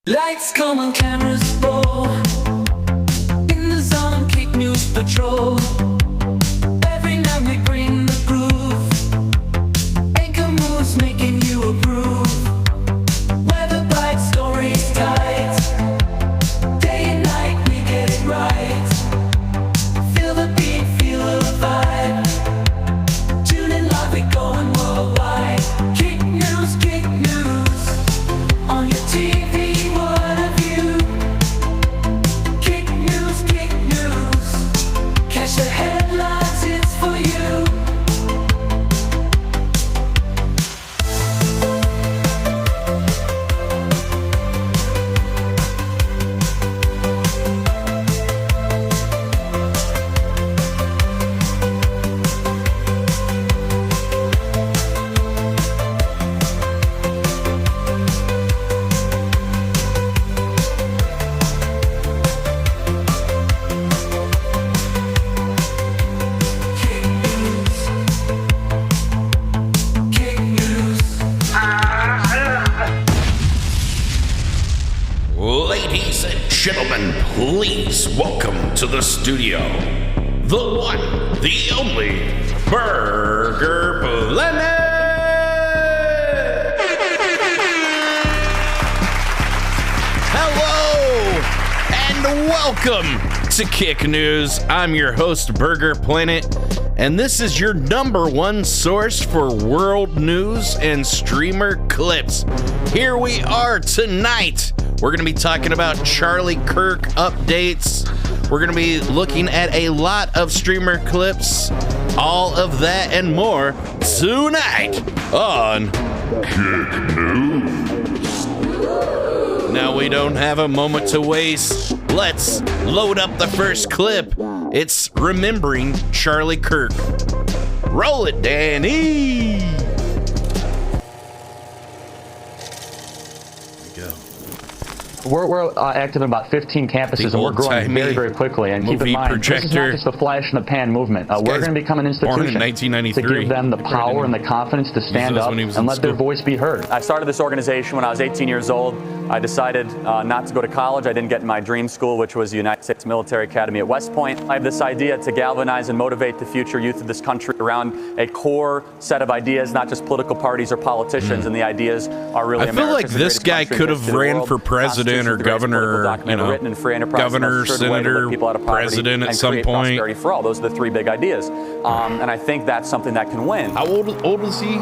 Lights come on, cameras roll. In the zone, kick news patrol. Every night we bring the groove. Anchor moves making you approve. Weather bright, stories tight. Day and night we get it right. Feel the beat, feel the vibe. Tune in live, we going worldwide. Kick news on your TV. The headlines, it's for you. Ladies and gentlemen, please welcome to the studio the one, the only Burger Planet. Hello and welcome to Kick News. I'm your host, Burger Planet, and this is your number one source for world news and streamer clips. Here we are tonight. We're going to be talking about Charlie Kirk updates. We're going to be looking at a lot of streamer clips. All of that and more tonight on Kick News. Now we don't have a moment to waste. Let's load up the first clip. It's Remembering Charlie Kirk. Roll it, Danny. We're active in about 15 campuses, and we're growing very, very quickly. And keep in mind, this is not just the flash in the pan movement. We're going to become an institution to give them the power and the confidence to stand up and let their voice be heard. I started this organization when I was 18 years old. I decided not to go to college. I didn't get in my dream school, which was the United States Military Academy at West Point. I have this idea to galvanize and motivate the future youth of this country around a core set of ideas, not just political parties or politicians, and the ideas are really I feel like this guy could have ran for president or governor, governor, senator, president at some point. For all. Those are the three big ideas. And I think that's something that can win. How old was he? He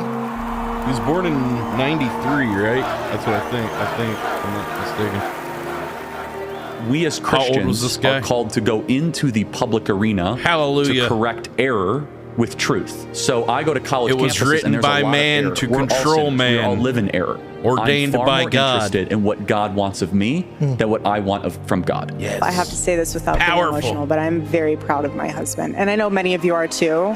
was born in 93, right? That's what I think I'm not mistaken. We as Christians are called to go into the public arena to correct error with truth. So I go to college campuses. It was written by man to control man. We all live in error. Ordained by God. I'm far more interested in what God wants of me than what I want from God. Yes. I have to say this without being emotional, but I'm very proud of my husband. And I know many of you are too.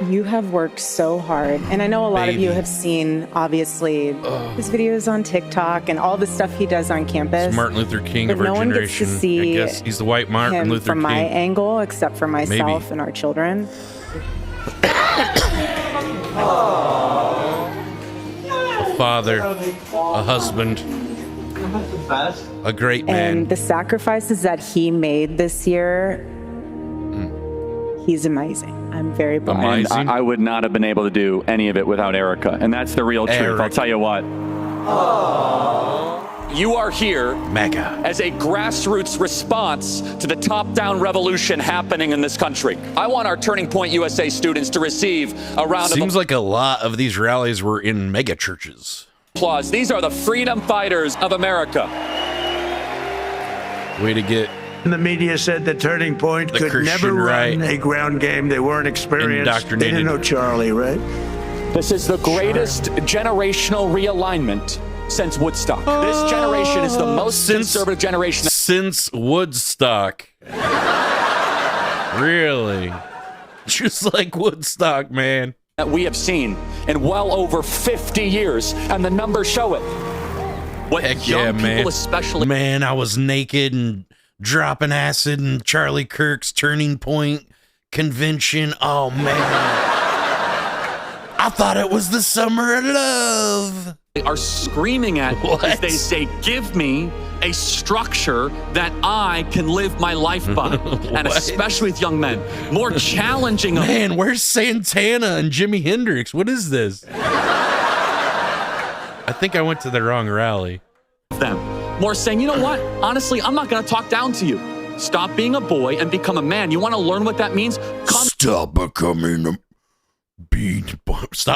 You have worked so hard. And I know a lot of you have seen, obviously, his videos on TikTok and all the stuff he does on campus. It's Martin Luther King of our generation. No one gets to see I guess he's the white Martin Luther King. From my angle, except for myself and our children. A father, a husband, a great man. And the sacrifices that he made this year, he's amazing. I'm very proud. And I would not have been able to do any of it without Erica. And that's the real truth. I'll tell you what. You are here as a grassroots response to the top-down revolution happening in this country. I want our Turning Point USA students to receive a round of applause. Seems like a lot of these rallies were in mega churches. These are the freedom fighters of America. Way to get. The media said that Turning Point could never run a ground game. They weren't experienced. They didn't know Charlie, right? This is the greatest generational realignment since Woodstock. This generation is the most conservative generation since Woodstock. Really? Just like Woodstock, man. That we have seen in well over 50 years, and the numbers show it. What Heck young yeah, people man. especially. Man, I was naked and dropping acid in Charlie Kirk's Turning Point convention. Oh, man. I thought it was the summer of love. are screaming at is they say, give me a structure that I can live my life by. And especially with young men, more challenging. Man, where's Santana and Jimi Hendrix? What is this? I think I went to the wrong rally. Them more saying, you know what? Honestly, I'm not going to talk down to you. Stop being a boy and become a man. You want to learn what that means? Stop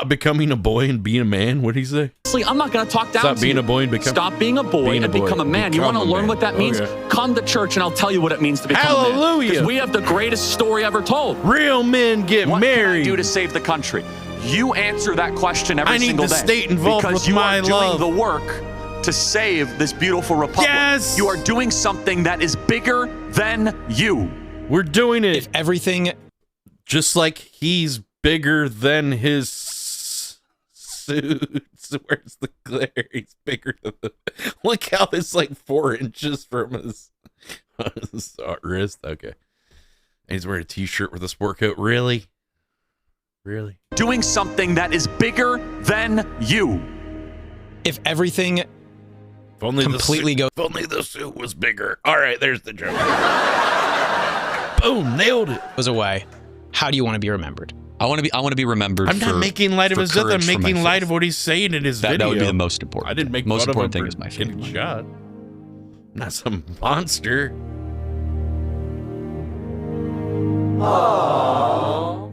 becoming a boy and be a man. What did he say? I'm not going to talk down to you. Stop being a boy and become. Stop being a boy and become a man. You want to learn what that means? Okay. Come to church and I'll tell you what it means to become a man. Hallelujah! Because we have the greatest story ever told. Real men get married. What can I do to save the country? You answer that question every single day. I need the state involved because with my love. You are doing the work to save this beautiful republic. Yes! You are doing something that is bigger than you. We're doing it. If everything... Just like he's bigger than his suits. Where's the glare? He's bigger than the... Look how it's like 4 inches from his wrist. Okay. And he's wearing a t-shirt with a sport coat. Really? Really? Doing something that is bigger than you. If everything completely goes... If only the suit was bigger. All right, there's the joke. Boom, nailed it. Goes away. How do you want to be remembered? I want to be remembered. I'm not making light of his death. I'm making light of what he's saying in his video. That would be the most important. I didn't make most fun important of him thing is my getting shot. Not some monster. Aww.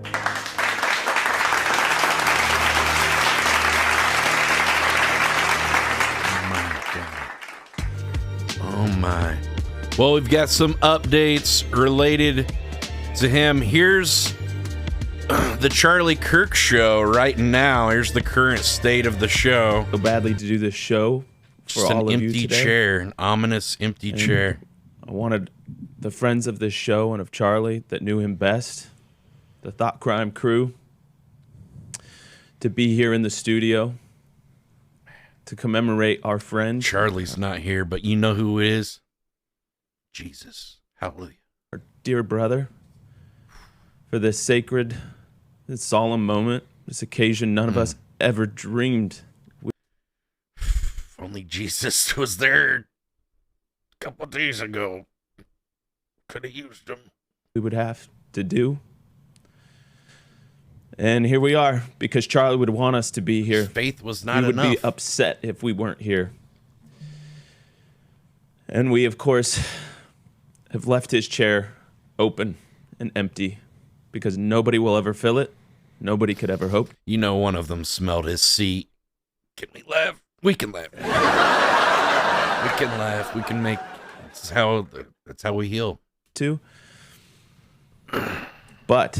Oh my. Well, we've got some updates related to him. Here's the Charlie Kirk show right now. Here's the current state of the show. So badly to do this show for just all an of you empty today. chair, an ominous empty chair. I wanted the friends of this show and of Charlie that knew him best, the Thought Crime crew, to be here in the studio to commemorate our friend. Charlie's not here, but you know who is? Jesus. Hallelujah. Our dear brother, for this sacred, this solemn moment, this occasion none of us ever dreamed. If only Jesus was there a couple of days ago. Could have used him. We would have to do. And here we are, because Charlie would want us to be here. Faith was not enough. We would enough. be upset if we weren't here. And we, of course, have left his chair open and empty because nobody will ever fill it. Nobody could ever hope. You know, one of them smelled his seat. Can we laugh? We can laugh. We can laugh. We can make... That's how we heal. Too. But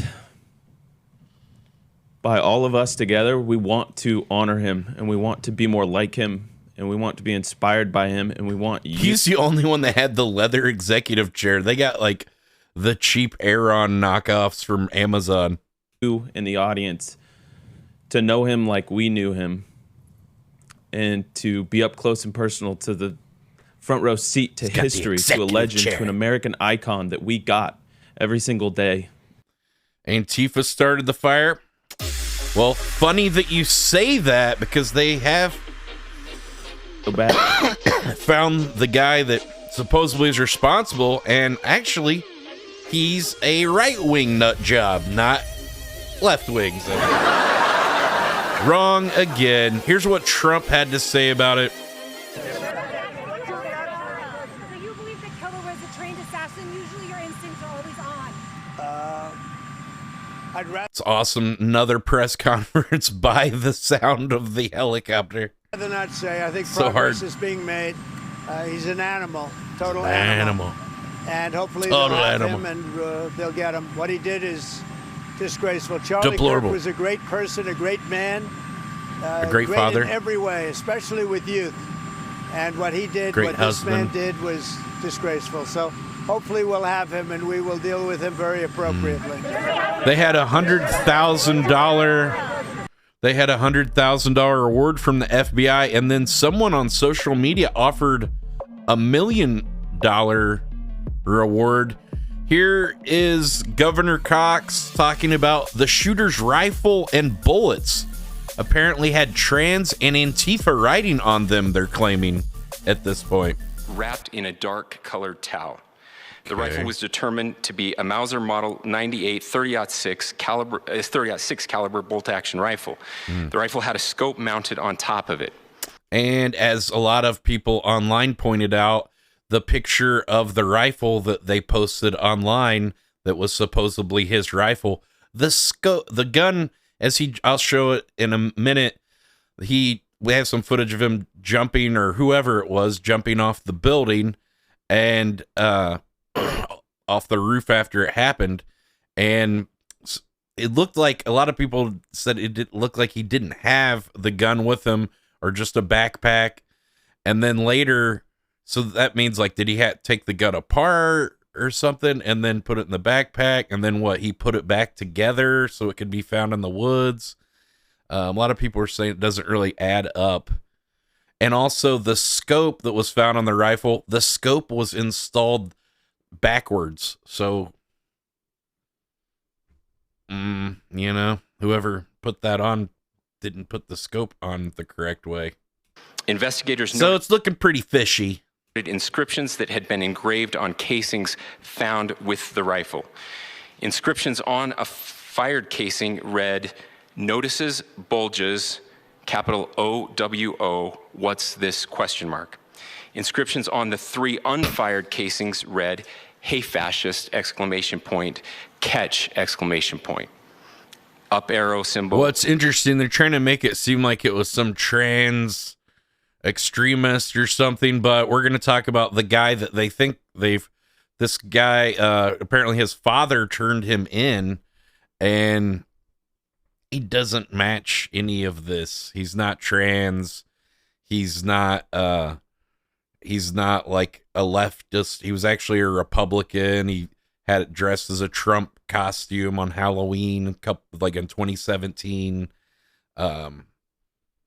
by all of us together, we want to honor him, and we want to be more like him, and we want to be inspired by him, and we want you. He's the only one that had the leather executive chair. They got like the cheap Aeron knockoffs from Amazon. You in the audience to know him like we knew him, and to be up close and personal to the front row seat to history, to a legend, to an American icon that we got every single day. Antifa started the fire. Well, funny that you say that, because they have found the guy that supposedly is responsible, and actually he's a right-wing nut job, not left-wing. So. Wrong again. Here's what Trump had to say about it. So you believe the killer was a trained assassin? Usually your instincts are always on. It's awesome. Another press conference by the sound of the helicopter. I'd rather not say. I think progress is being made. He's an animal, total animal. And hopefully they'll have him and they'll get him. What he did is disgraceful. Charlie Kirk was a great person, a great man. A great father. In every way, especially with youth. And what he did, great husband. This man did was disgraceful. So hopefully we'll have him and we will deal with him very appropriately. They had $100,000 award from the FBI, and then someone on social media offered $1 million reward. Here is Governor Cox talking about the shooter's rifle and bullets apparently had trans and Antifa writing on them, they're claiming at this point. Wrapped in a dark colored towel. The rifle was determined to be a Mauser Model 98 30-06 caliber bolt-action rifle. The rifle had a scope mounted on top of it. And as a lot of people online pointed out, the picture of the rifle that they posted online that was supposedly his rifle, the gun, I'll show it in a minute. We have some footage of him jumping, or whoever it was, jumping off the building and off the roof after it happened. And it looked like, a lot of people said it looked like he didn't have the gun with him, or just a backpack. And then later, so that means, like, did he take the gun apart or something and then put it in the backpack? And then he put it back together so it could be found in the woods? A lot of people are saying it doesn't really add up. And also the scope that was found on the rifle, the scope was installed backwards. So, whoever put that on didn't put the scope on the correct way. Investigators So it's looking pretty fishy. Inscriptions that had been engraved on casings found with the rifle. Inscriptions on a fired casing read, "Notices, bulges, capital OWO, what's this, question mark." Inscriptions on the 3 unfired casings read, "Hey fascist, exclamation point, catch, exclamation point." Up arrow symbol. What's interesting, they're trying to make it seem like it was some trans extremist or something, but we're going to talk about the guy that they think this guy, apparently his father turned him in, and he doesn't match any of this. He's not trans. He's not like a leftist. He was actually a Republican. He had it dressed as a Trump costume on Halloween, in 2017.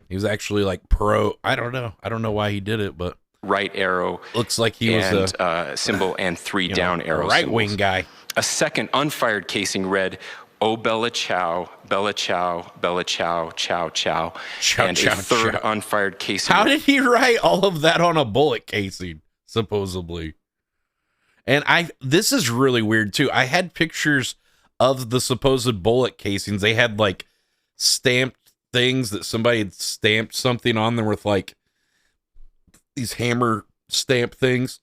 He was actually like pro. I don't know why he did it, but right arrow looks like he was a symbol and 3 down arrow right wing guy. A second unfired casing read, "Oh Bella Chow, Bella Chow, Bella Chow, Chow Chow," and a third unfired casing. How did he write all of that on a bullet casing, supposedly? And this is really weird too. I had pictures of the supposed bullet casings. They had like stamped things that somebody had stamped something on them with like these hammer stamp things.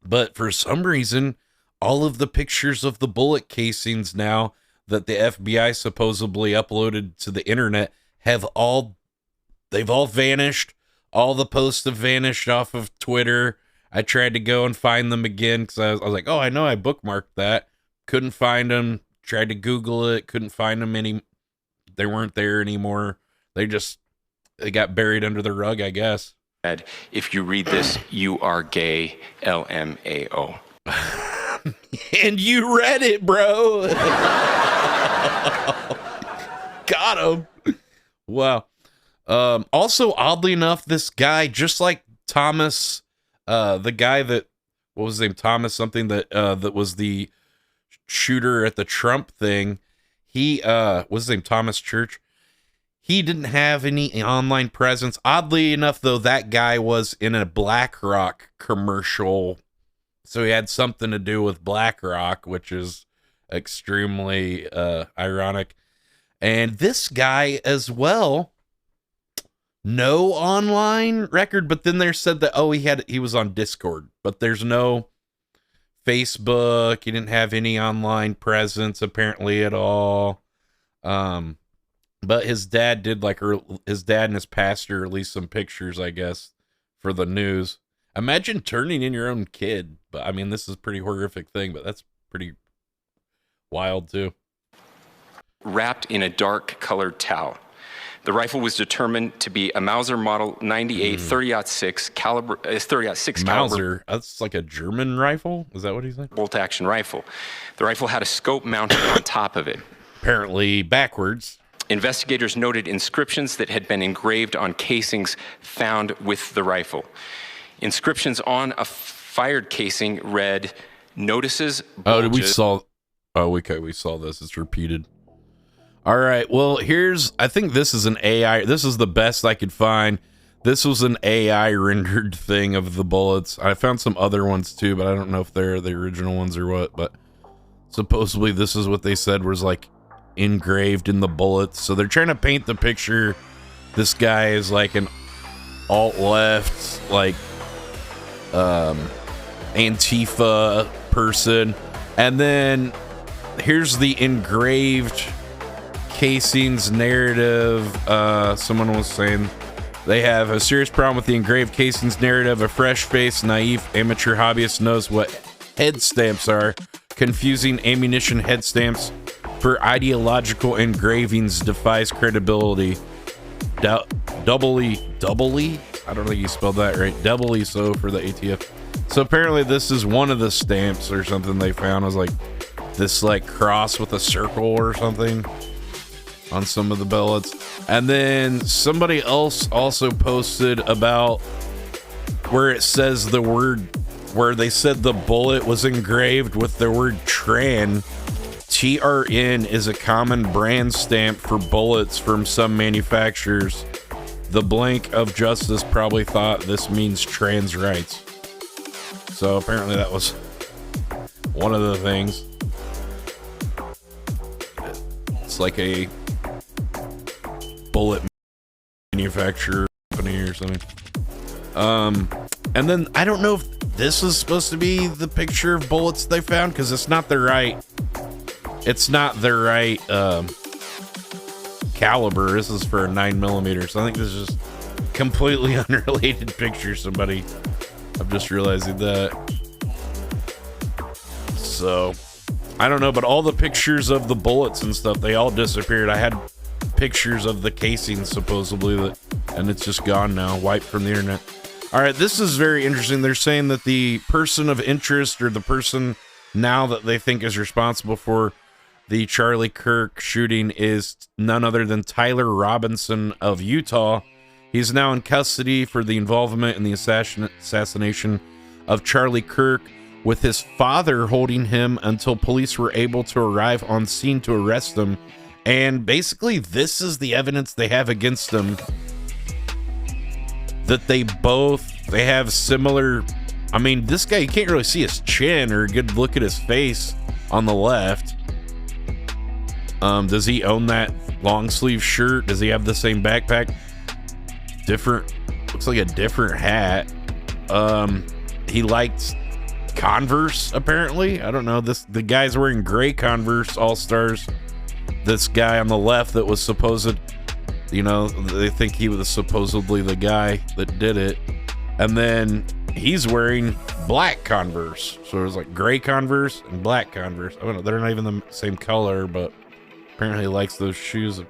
But for some reason, all of the pictures of the bullet casings now that the FBI supposedly uploaded to the internet they've all vanished. All the posts have vanished off of Twitter. I tried to go and find them again because I was like, oh, I know I bookmarked that. Couldn't find them. Tried to Google it. Couldn't find them They weren't there anymore. They got buried under the rug, I guess. If you read this, you are gay, LMAO. And you read it, bro. Got him. Wow. Also, oddly enough, this guy, just like Thomas, the guy that, what was his name? Thomas something that was the shooter at the Trump thing. He, what's his name? Thomas Church. He didn't have any online presence. Oddly enough, though, that guy was in a BlackRock commercial. So he had something to do with BlackRock, which is extremely ironic. And this guy as well, no online record, but then they said that, he was on Discord, but there's no Facebook. He didn't have any online presence apparently at all. But his dad did his dad and his pastor released some pictures, I guess, for the news. Imagine turning in your own kid. But I mean, this is a pretty horrific thing, but that's pretty wild too. Wrapped in a dark colored towel. The rifle was determined to be a Mauser Model 98 30-06 caliber. Mauser, that's like a German rifle? Is that what he said? Bolt action rifle. The rifle had a scope mounted on top of it. Apparently backwards. Investigators noted inscriptions that had been engraved on casings found with the rifle. Inscriptions on a fired casing read, "Notices, bulges." We saw this. It's repeated. All right. Well, I think this is an AI. This is the best I could find. This was an AI rendered thing of the bullets. I found some other ones too, but I don't know if they're the original ones or what. But supposedly this is what they said was like engraved in the bullets. So they're trying to paint the picture. This guy is like an alt-left, like Antifa person. And then here's the engraved casings narrative. Someone was saying they have a serious problem with the engraved casings narrative. A fresh-faced, naive, amateur hobbyist knows what head stamps are. Confusing ammunition head stamps for ideological engravings defies credibility. Doubly, I don't think you spelled that right. Doubly so for the ATF. So apparently this is one of the stamps or something they found. It was like this like cross with a circle or something on some of the bullets. And then somebody else also posted about where it says the word, where they said the bullet was engraved with the word TRAN. TRN is a common brand stamp for bullets from some manufacturers. The blank of justice probably thought this means trans rights. So apparently that was one of the things. It's like a bullet manufacturer company or something. And then I don't know if this is supposed to be the picture of bullets they found, because it's not the right caliber. This is for a 9mm, so I think this is just completely unrelated picture. Somebody, I'm just realizing that. So I don't know, but all the pictures of the bullets and stuff, they all disappeared. I had pictures of the casing supposedly, and it's just gone now, wiped from the internet. All right, this is very interesting. They're saying that the person of interest, or the person now that they think is responsible for the Charlie Kirk shooting, is none other than Tyler Robinson of Utah. He's now in custody for the involvement in the assassination of Charlie Kirk, with his father holding him until police were able to arrive on scene to arrest him. And basically, this is the evidence they have against him. That they have similar. I mean, this guy, you can't really see his chin or a good look at his face on the left. Does he own that long sleeve shirt? Does he have the same backpack? Different, looks like a different hat. He likes Converse, apparently. I don't know. The guy's wearing gray Converse All-Stars. This guy on the left that was supposed, they think he was supposedly the guy that did it. And then he's wearing black Converse. So it's like gray Converse and black Converse. I don't know, they're not even the same color, but apparently he likes those shoes.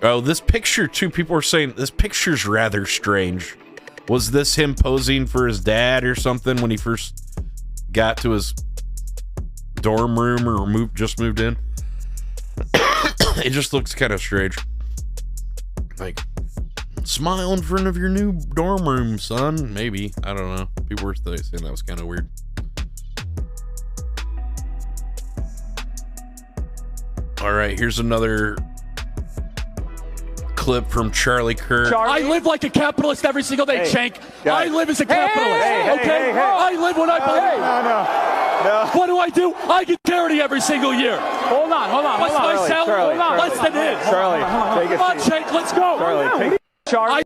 Oh, this picture too, people were saying this picture's rather strange. Was this him posing for his dad or something when he first got to his dorm room, or just moved in? It just looks kind of strange. Like, smile in front of your new dorm room, son. Maybe. I don't know. People were saying that was kind of weird. All right, here's another clip from Charlie Kirk. I live like a capitalist every single day, Shank. I live as a capitalist, okay? I live what I believe. No. What do I do? I get charity every single year. Hold on. What's my salary? Less than his. Charlie, take come on, Shank, let's go. Charlie, Charlie.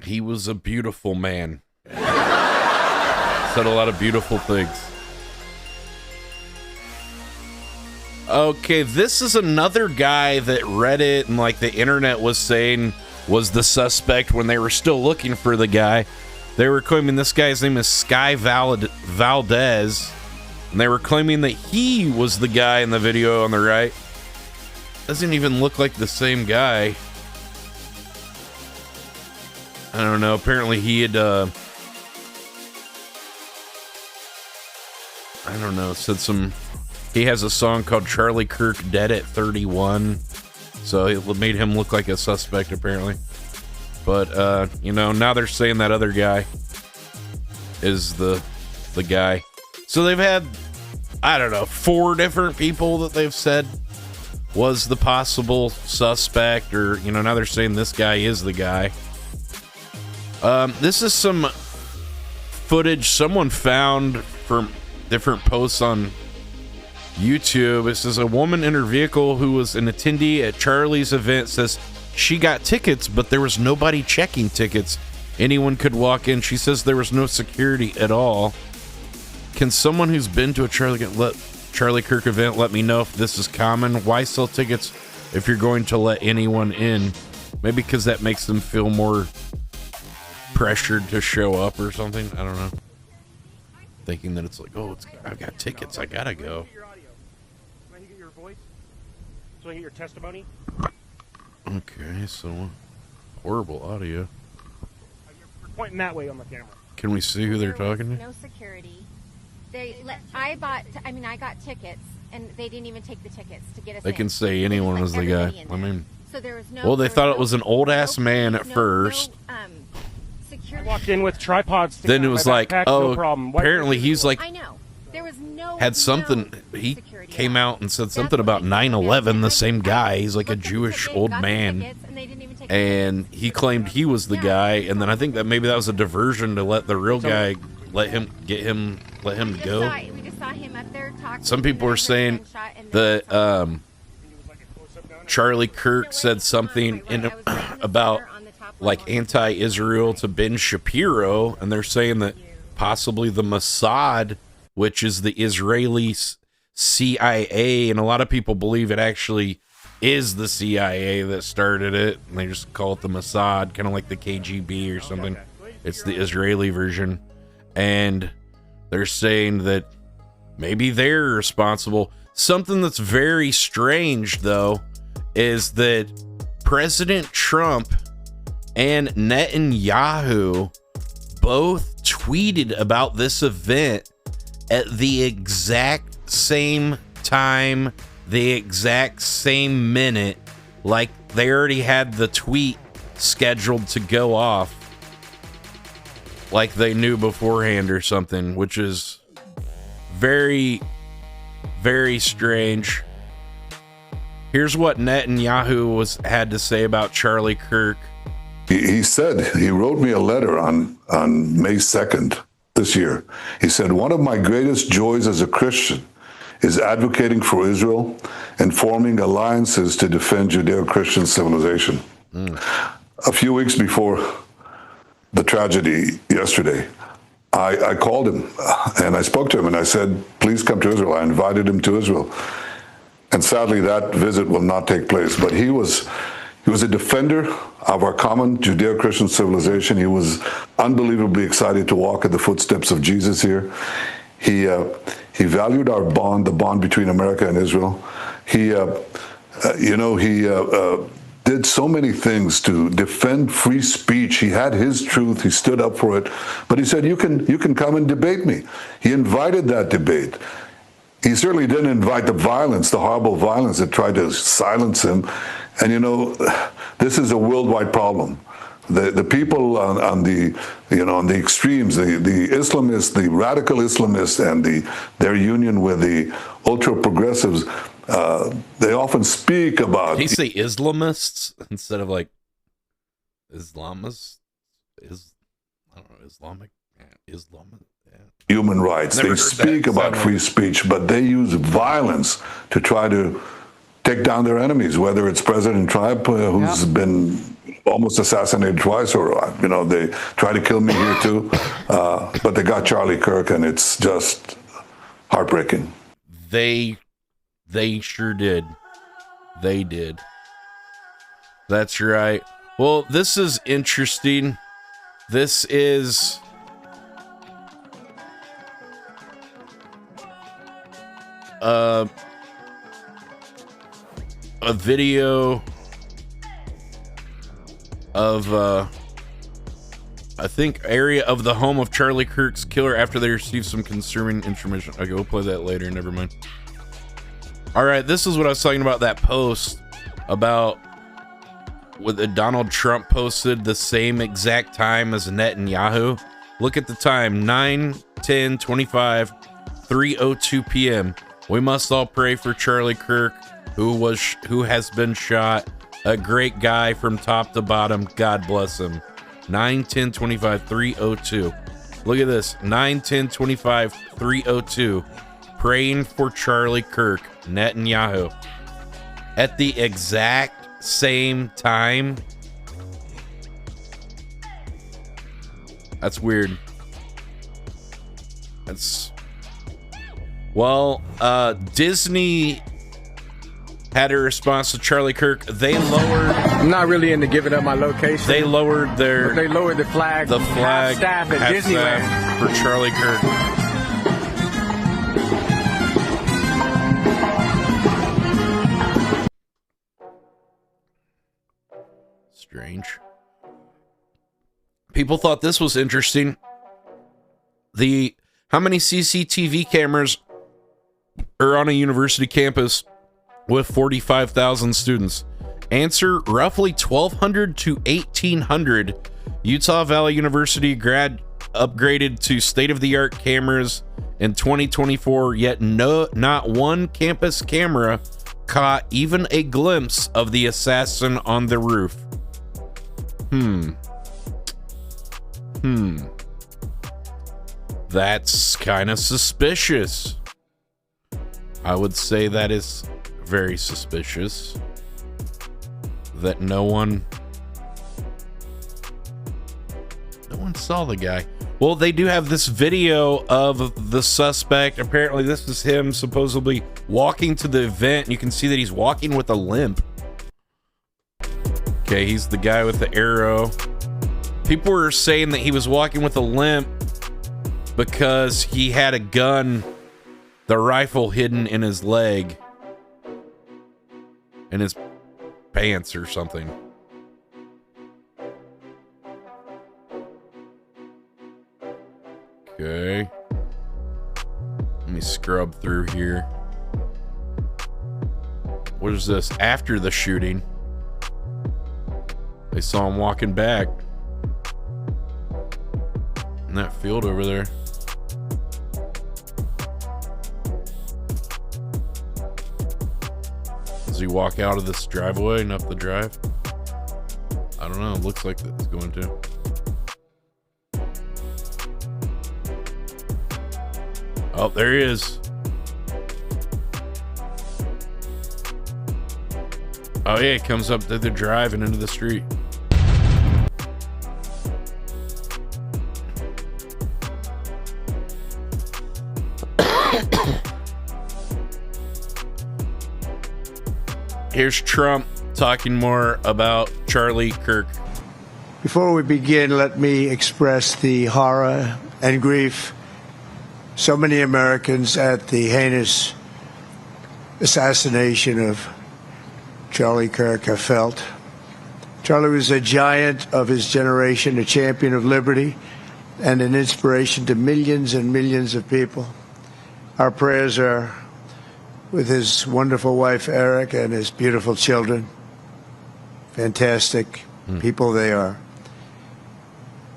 He was a beautiful man. Said a lot of beautiful things. Okay, this is another guy that Reddit and like the internet was saying was the suspect when they were still looking for the guy. They were claiming this guy's name is Sky Valdez, and they were claiming that he was the guy in the video on the right. Doesn't even look like the same guy. I don't know. Apparently he had, I don't know, said some... He has a song called Charlie Kirk Dead at 31. So it made him look like a suspect, apparently. But, now they're saying that other guy is the guy. So they've had I don't know, 4 different people that they've said was the possible suspect, or, you know, now they're saying this guy is the guy. This is some footage someone found from different posts on YouTube. It says a woman in her vehicle who was an attendee at Charlie's event says she got tickets, but there was nobody checking tickets. Anyone could walk in. She says there was no security at all. Can someone who's been to a Charlie Kirk event let me know if this is common? Why sell tickets if you're going to let anyone in? Maybe because that makes them feel more pressured to show up or something. I don't know. Thinking that it's like, oh, I've got tickets, I gotta go. Can I get your voice? So I get your testimony? Okay, so horrible audio. You're pointing that way on the camera. Can we see who they're talking to? No security. I got tickets, and they didn't even take the tickets to get us They in. can say anyone was the guy. I mean, so there was no. Well, they thought it was an old ass man at first. I walked in with tripods. Then it was like, oh, apparently he's like, I know. There was no. had something. He came out and said something about 9/11. The same guy. He's like a Jewish old man, and he claimed he was the guy. And then I think that maybe that was a diversion to let the real guy let him go. We just saw him up there talking. Some people were saying that Charlie Kirk said something about like anti-Israel to Ben Shapiro, and they're saying that possibly the Mossad, which is the Israeli CIA, and a lot of people believe it actually is the CIA that started it, and they just call it the Mossad, kind of like the KGB or something. It's the Israeli version, and they're saying that maybe they're responsible. Something that's very strange, though, is that President Trump and Netanyahu both tweeted about this event at the exact same time, the exact same minute, like they already had the tweet scheduled to go off, like they knew beforehand or something, which is very, very strange. Here's what Netanyahu had to say about Charlie Kirk. He said, he wrote me a letter on May 2nd this year. He said, one of my greatest joys as a Christian is advocating for Israel and forming alliances to defend Judeo-Christian civilization. A few weeks before the tragedy yesterday, I called him and I spoke to him and I said, please come to Israel. I invited him to Israel. And sadly, that visit will not take place. But he was a defender of our common Judeo-Christian civilization. He was unbelievably excited to walk in the footsteps of Jesus here. He valued our bond, the bond between America and Israel. He did so many things to defend free speech. He had his truth. He stood up for it. But he said, you can come and debate me. He invited that debate. He certainly didn't invite the violence, the horrible violence that tried to silence him. And this is a worldwide problem. The people on the extremes, the Islamists, the radical Islamists, and their union with the ultra progressives, they often speak about. Did he say Islamists instead of like Islamists? Islamic. Human rights. They speak about free speech, but they use violence to try to take down their enemies, whether it's President Trump, who's been almost assassinated twice, or they try to kill me here too. But they got Charlie Kirk, and it's just heartbreaking. They sure did. They did. That's right. Well, this is interesting. This is a video of I think area of the home of Charlie Kirk's killer after they received some concerning information. Okay, we'll play that later. Never mind. All right, this is what I was talking about, that post about what Donald Trump posted the same exact time as Netanyahu. Look at the time, 9:10:25. 3:02 p.m. We must all pray for Charlie Kirk, who has been shot. A great guy from top to bottom. God bless him. 9/10/25, 3:02. Look at this. 9/10/25, 3:02. Praying for Charlie Kirk, Netanyahu. At the exact same time. That's weird. Disney had a response to Charlie Kirk. They lowered. I'm not really into giving up my location. They lowered the flag. The flag. Staff at Disneyland for Charlie Kirk. Strange. People thought this was interesting. How many CCTV cameras are on a university campus with 45,000 students? Answer, roughly 1,200 to 1,800. Utah Valley University upgraded to state-of-the-art cameras in 2024, yet not one campus camera caught even a glimpse of the assassin on the roof. That's kind of suspicious. I would say that is very suspicious. That no one saw the guy. Well, they do have this video of the suspect. Apparently, this is him supposedly walking to the event. You can see that he's walking with a limp. Okay, he's the guy with the arrow. People were saying that he was walking with a limp because he had a gun, the rifle, hidden in his leg, in his pants or something. Okay. Let me scrub through here. What is this? After the shooting, they saw him walking back in that field over there. Does he walk out of this driveway and up the drive? I don't know. It looks like it's going to. Oh, there he is. Oh yeah, he comes up to the drive and into the street. Here's Trump talking more about Charlie Kirk. Before we begin, let me express the horror and grief so many Americans at the heinous assassination of Charlie Kirk have felt. Charlie was a giant of his generation, a champion of liberty, and an inspiration to millions and millions of people. Our prayers are with his wonderful wife, Eric, and his beautiful children. Fantastic people they are.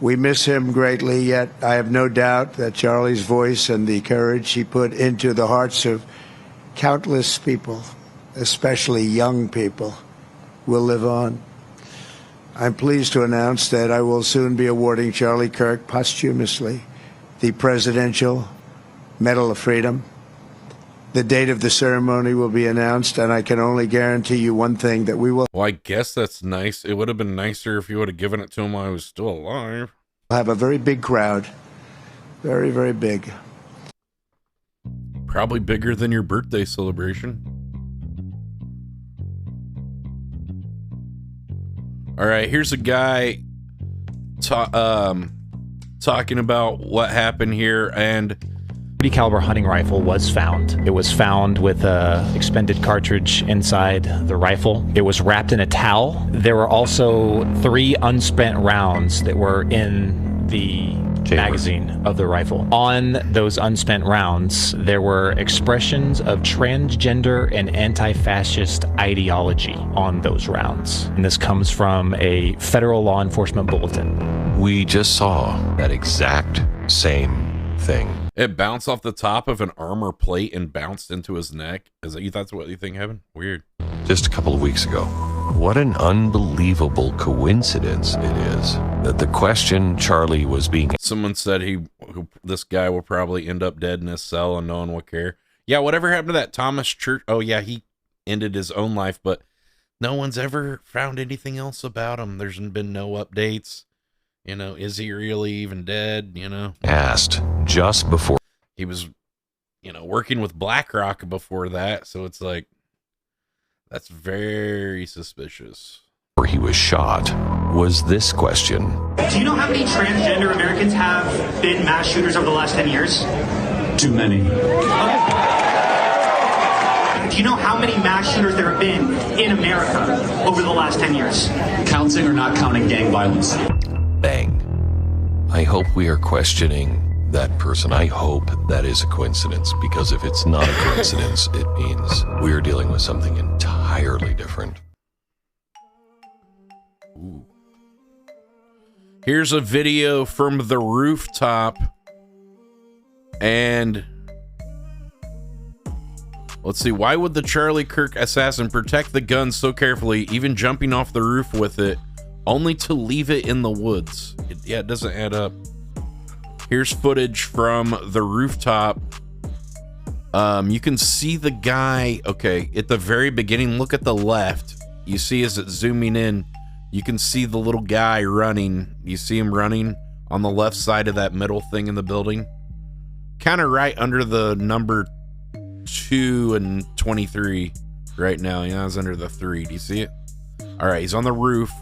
We miss him greatly, yet I have no doubt that Charlie's voice and the courage he put into the hearts of countless people, especially young people, will live on. I'm pleased to announce that I will soon be awarding Charlie Kirk posthumously the Presidential Medal of Freedom. The date of the ceremony will be announced, and I can only guarantee you one thing, that we will... Well, I guess that's nice. It would have been nicer if you would have given it to him while he was still alive. Have a very big crowd. Very, very big. Probably bigger than your birthday celebration. All right, here's a guy talking about what happened here, and... .30 caliber hunting rifle was found. It was found with a expended cartridge inside the rifle. It was wrapped in a towel. There were also 3 unspent rounds that were in the magazine of the rifle. On those unspent rounds, there were expressions of transgender and anti-fascist ideology on those rounds. And this comes from a federal law enforcement bulletin. We just saw that exact same thing. It bounced off the top of an armor plate and bounced into his neck. Is that that's what you think happened? Weird. Just a couple of weeks ago. What an unbelievable coincidence it is that the question Charlie was being... Someone said this guy will probably end up dead in his cell and no one will care. Yeah, whatever happened to that Thomas Church? Oh, yeah, he ended his own life, but no one's ever found anything else about him. There's been no updates. You know, is he really even dead? You know, asked just before he was, working with BlackRock before that. So it's like, that's very suspicious. Where he was shot was this question. Do you know how many transgender Americans have been mass shooters over the last 10 years? Too many. Do you know how many mass shooters there have been in America over the last 10 years? Counting or not counting gang violence? Bang. I hope we are questioning that person. I hope that is a coincidence, because if it's not a coincidence, it means we're dealing with something entirely different. Ooh. Here's a video from the rooftop, and let's see, why would the Charlie Kirk assassin protect the gun so carefully, even jumping off the roof with it, only to leave it in the woods? It doesn't add up. Here's footage from the rooftop. You can see the guy, okay, at the very beginning. Look at the left. You see as it's zooming in, you can see the little guy running. You see him running on the left side of that middle thing in the building. Kind of right under the number 2 and 23 right now. Yeah, he's under the 3. Do you see it? All right, he's on the roof.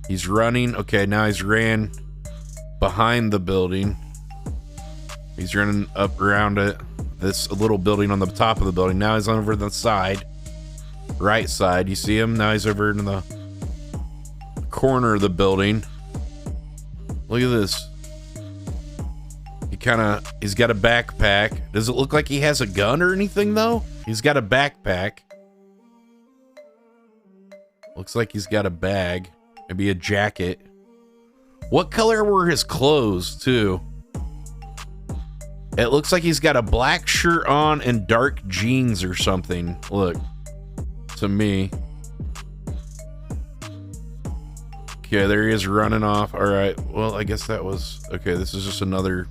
He's running. Okay, now he's ran behind the building. He's running up around it. This little building on the top of the building. Now he's over the side. Right side. You see him? Now he's over in the corner of the building. Look at this. He's got a backpack. Does it look like he has a gun or anything, though? He's got a backpack. Looks like he's got a bag. Maybe a jacket. What color were his clothes, too? It looks like he's got a black shirt on and dark jeans or something. Look, to me. Okay, there he is running off. All right, well, I guess that was... Okay, this is just another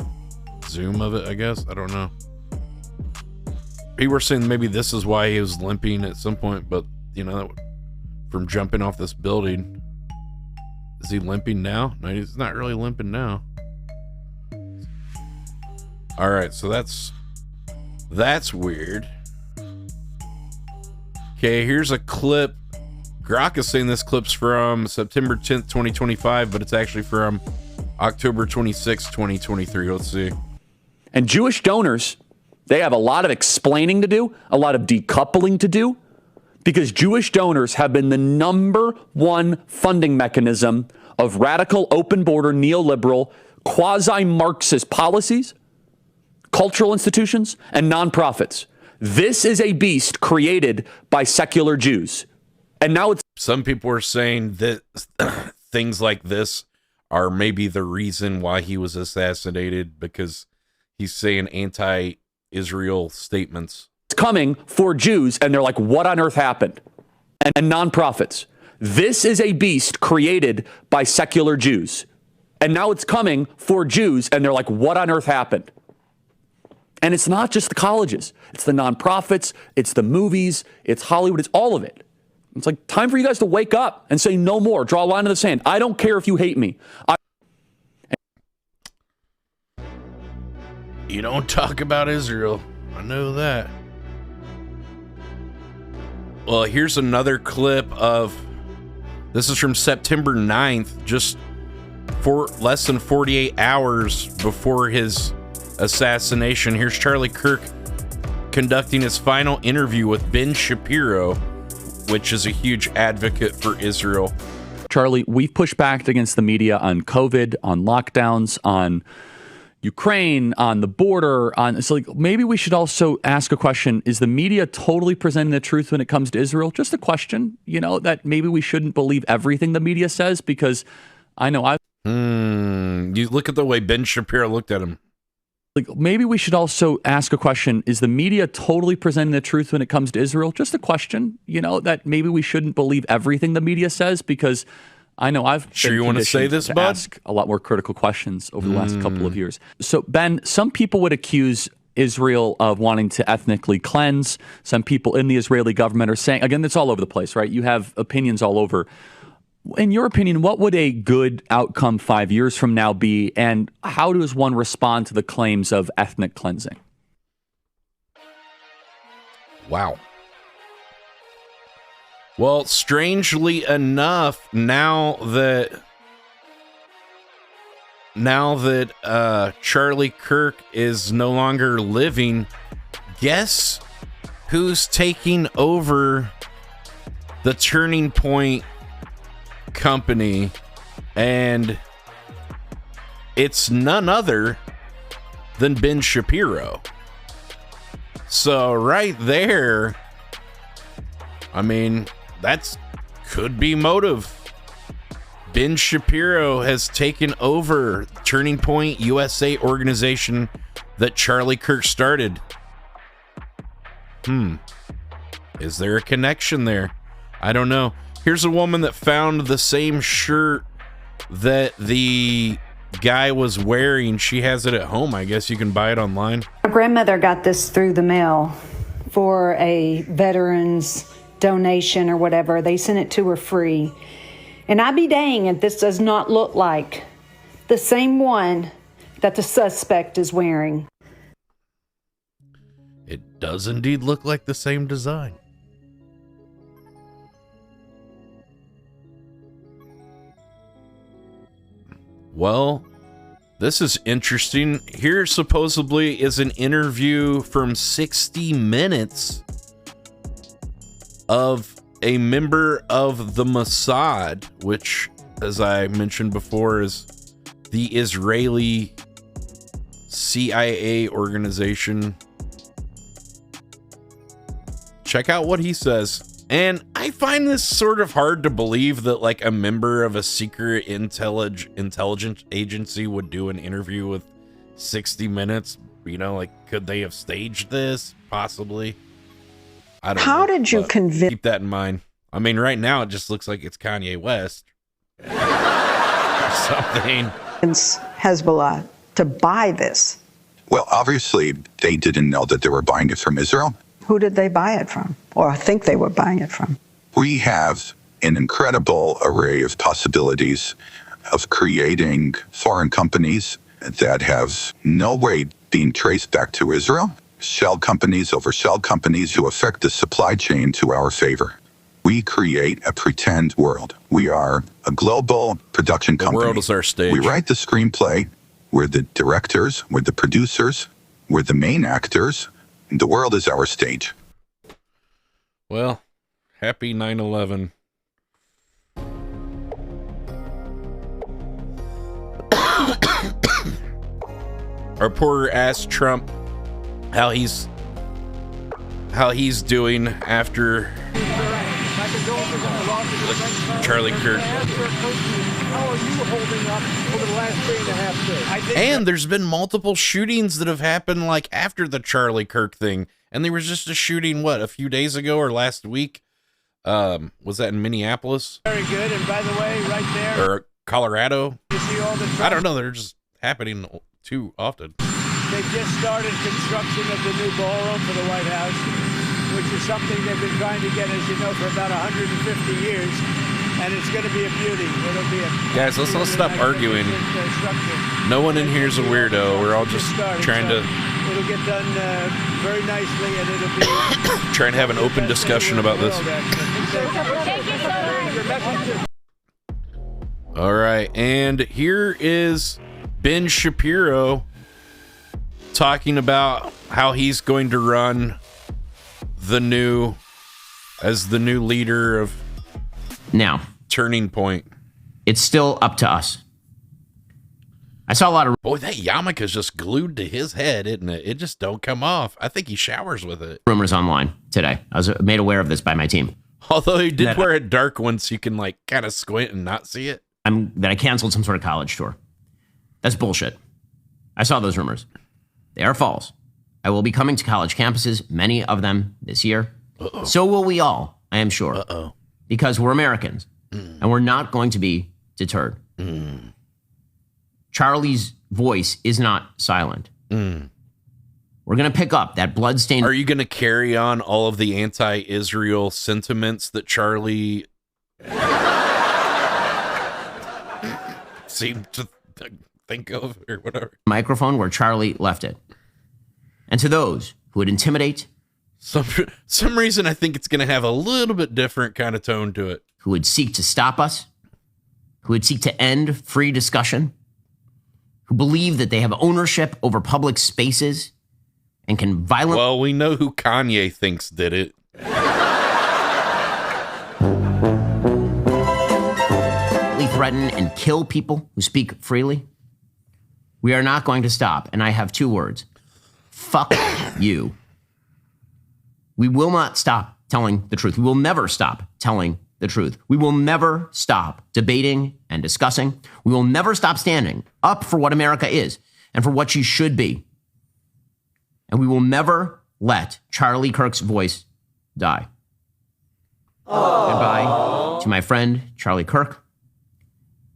zoom of it, I guess. I don't know. People were saying maybe this is why he was limping at some point, but, from jumping off this building. Is he limping now? No, he's not really limping now. All right, so that's weird. Okay, here's a clip. Grok is saying this clip's from September 10th, 2025, but it's actually from October 26th, 2023. Let's see. And Jewish donors, they have a lot of explaining to do, a lot of decoupling to do, because Jewish donors have been the #1 funding mechanism of radical, open border, neoliberal, quasi-Marxist policies, cultural institutions, and nonprofits. This is a beast created by secular Jews. And now it's... Some people are saying that things like this are maybe the reason why he was assassinated, because he's saying anti-Israel statements. It's coming for Jews, and they're like, what on earth happened? And nonprofits. This is a beast created by secular Jews. And now it's coming for Jews, and they're like, what on earth happened? And it's not just the colleges. It's the nonprofits. It's the movies. It's Hollywood. It's all of it. It's like time for you guys to wake up and say no more. Draw a line in the sand. I don't care if you hate me. You don't talk about Israel. I know that. Well, here's another clip of... This is from September 9th, just less than 48 hours before his assassination. Here's Charlie Kirk conducting his final interview with Ben Shapiro, which is a huge advocate for Israel. Charlie, we've pushed back against the media on COVID, on lockdowns, on Ukraine, on the border. So maybe we should also ask a question. Is the media totally presenting the truth when it comes to Israel? Just a question, that maybe we shouldn't believe everything the media says, because I know You look at the way Ben Shapiro looked at him. Like, maybe we should also ask a question. Is the media totally presenting the truth when it comes to Israel? Just a question, that maybe we shouldn't believe everything the media says, because I know I've sure you want to say this, bud? Ask a lot more critical questions over the last couple of years. So, Ben, some people would accuse Israel of wanting to ethnically cleanse. Some people in the Israeli government are saying, again, it's all over the place, right? You have opinions all over. In your opinion, what would a good outcome 5 years from now be, and how does one respond to the claims of ethnic cleansing? Wow. Well, strangely enough, now that Charlie Kirk is no longer living, guess who's taking over the Turning Point company? And it's none other than Ben Shapiro. So right there, I mean, that's could be motive. Ben Shapiro has taken over Turning Point USA organization that Charlie Kirk started. Is there a connection there? I don't know. Here's a woman that found the same shirt that the guy was wearing. She has it at home. I guess you can buy it online. My grandmother got this through the mail for a veteran's donation or whatever. They sent it to her free. And I'd be dang if this does not look like the same one that the suspect is wearing. It does indeed look like the same design. Well, this is interesting. Here supposedly is an interview from 60 Minutes of a member of the Mossad, which, as I mentioned before, is the Israeli CIA organization. Check out what he says. And I find this sort of hard to believe that like a member of a secret intelligence agency would do an interview with 60 Minutes. Like, could they have staged this? Possibly. I don't know. How did you convince? Keep that in mind. I mean, right now it just looks like it's Kanye West. Something. Hezbollah to buy this? Well, obviously, they didn't know that they were buying it from Israel. Who did they buy it from, or think they were buying it from? We have an incredible array of possibilities of creating foreign companies that have no way being traced back to Israel. Shell companies over shell companies who affect the supply chain to our favor. We create a pretend world. We are a global production company. The world is our stage. We write the screenplay. We're the directors. We're the producers. We're the main actors. And the world is our stage. Well, happy 9/11. Our poor ass Trump, how he's doing after Charlie Kirk. How are you holding up over the last 3.5 days? And there's been multiple shootings that have happened like after the Charlie Kirk thing. And there was just a shooting, a few days ago or last week? Was that in Minneapolis? Very good. And by the way, right there. Or Colorado? You see all the I don't know. They're just happening too often. They just started construction of the new ballroom for the White House, which is something they've been trying to get, as you know, for about 150 years. And it's going to be a beauty. It'll be a guys, let's not stop arguing. No one in here is a weirdo. We're all just trying to. It'll get done very nicely, and it'll be trying to have an open discussion about this. All right, and here is Ben Shapiro talking about how he's going to run the new leader of now Turning Point. It's still up to us. I saw a lot of... Boy, that yarmulke's just glued to his head, isn't it? It just don't come off. I think he showers with it. Rumors online today. I was made aware of this by my team. Although he did wear it dark once, you can like kind of squint and not see it. That I canceled some sort of college tour. That's bullshit. I saw those rumors. They are false. I will be coming to college campuses, many of them this year. Uh-oh. So will we all, I am sure. Uh-oh. Because we're Americans, and we're not going to be deterred. Charlie's voice is not silent. We're going to pick up that bloodstained... Are you going to carry on all of the anti-Israel sentiments that Charlie seemed to think of, or whatever? Microphone where Charlie left it. And to those who would intimidate... Some reason I think it's going to have a little bit different kind of tone to it. Who would seek to stop us, who would seek to end free discussion, who believe that they have ownership over public spaces and can violently... Well, we know who Kanye thinks did it. ...threaten and kill people who speak freely. We are not going to stop, and I have two words. Fuck you. We will not stop telling the truth. We will never stop telling the truth. We will never stop debating and discussing. We will never stop standing up for what America is and for what she should be. And we will never let Charlie Kirk's voice die. Aww. Goodbye to my friend, Charlie Kirk.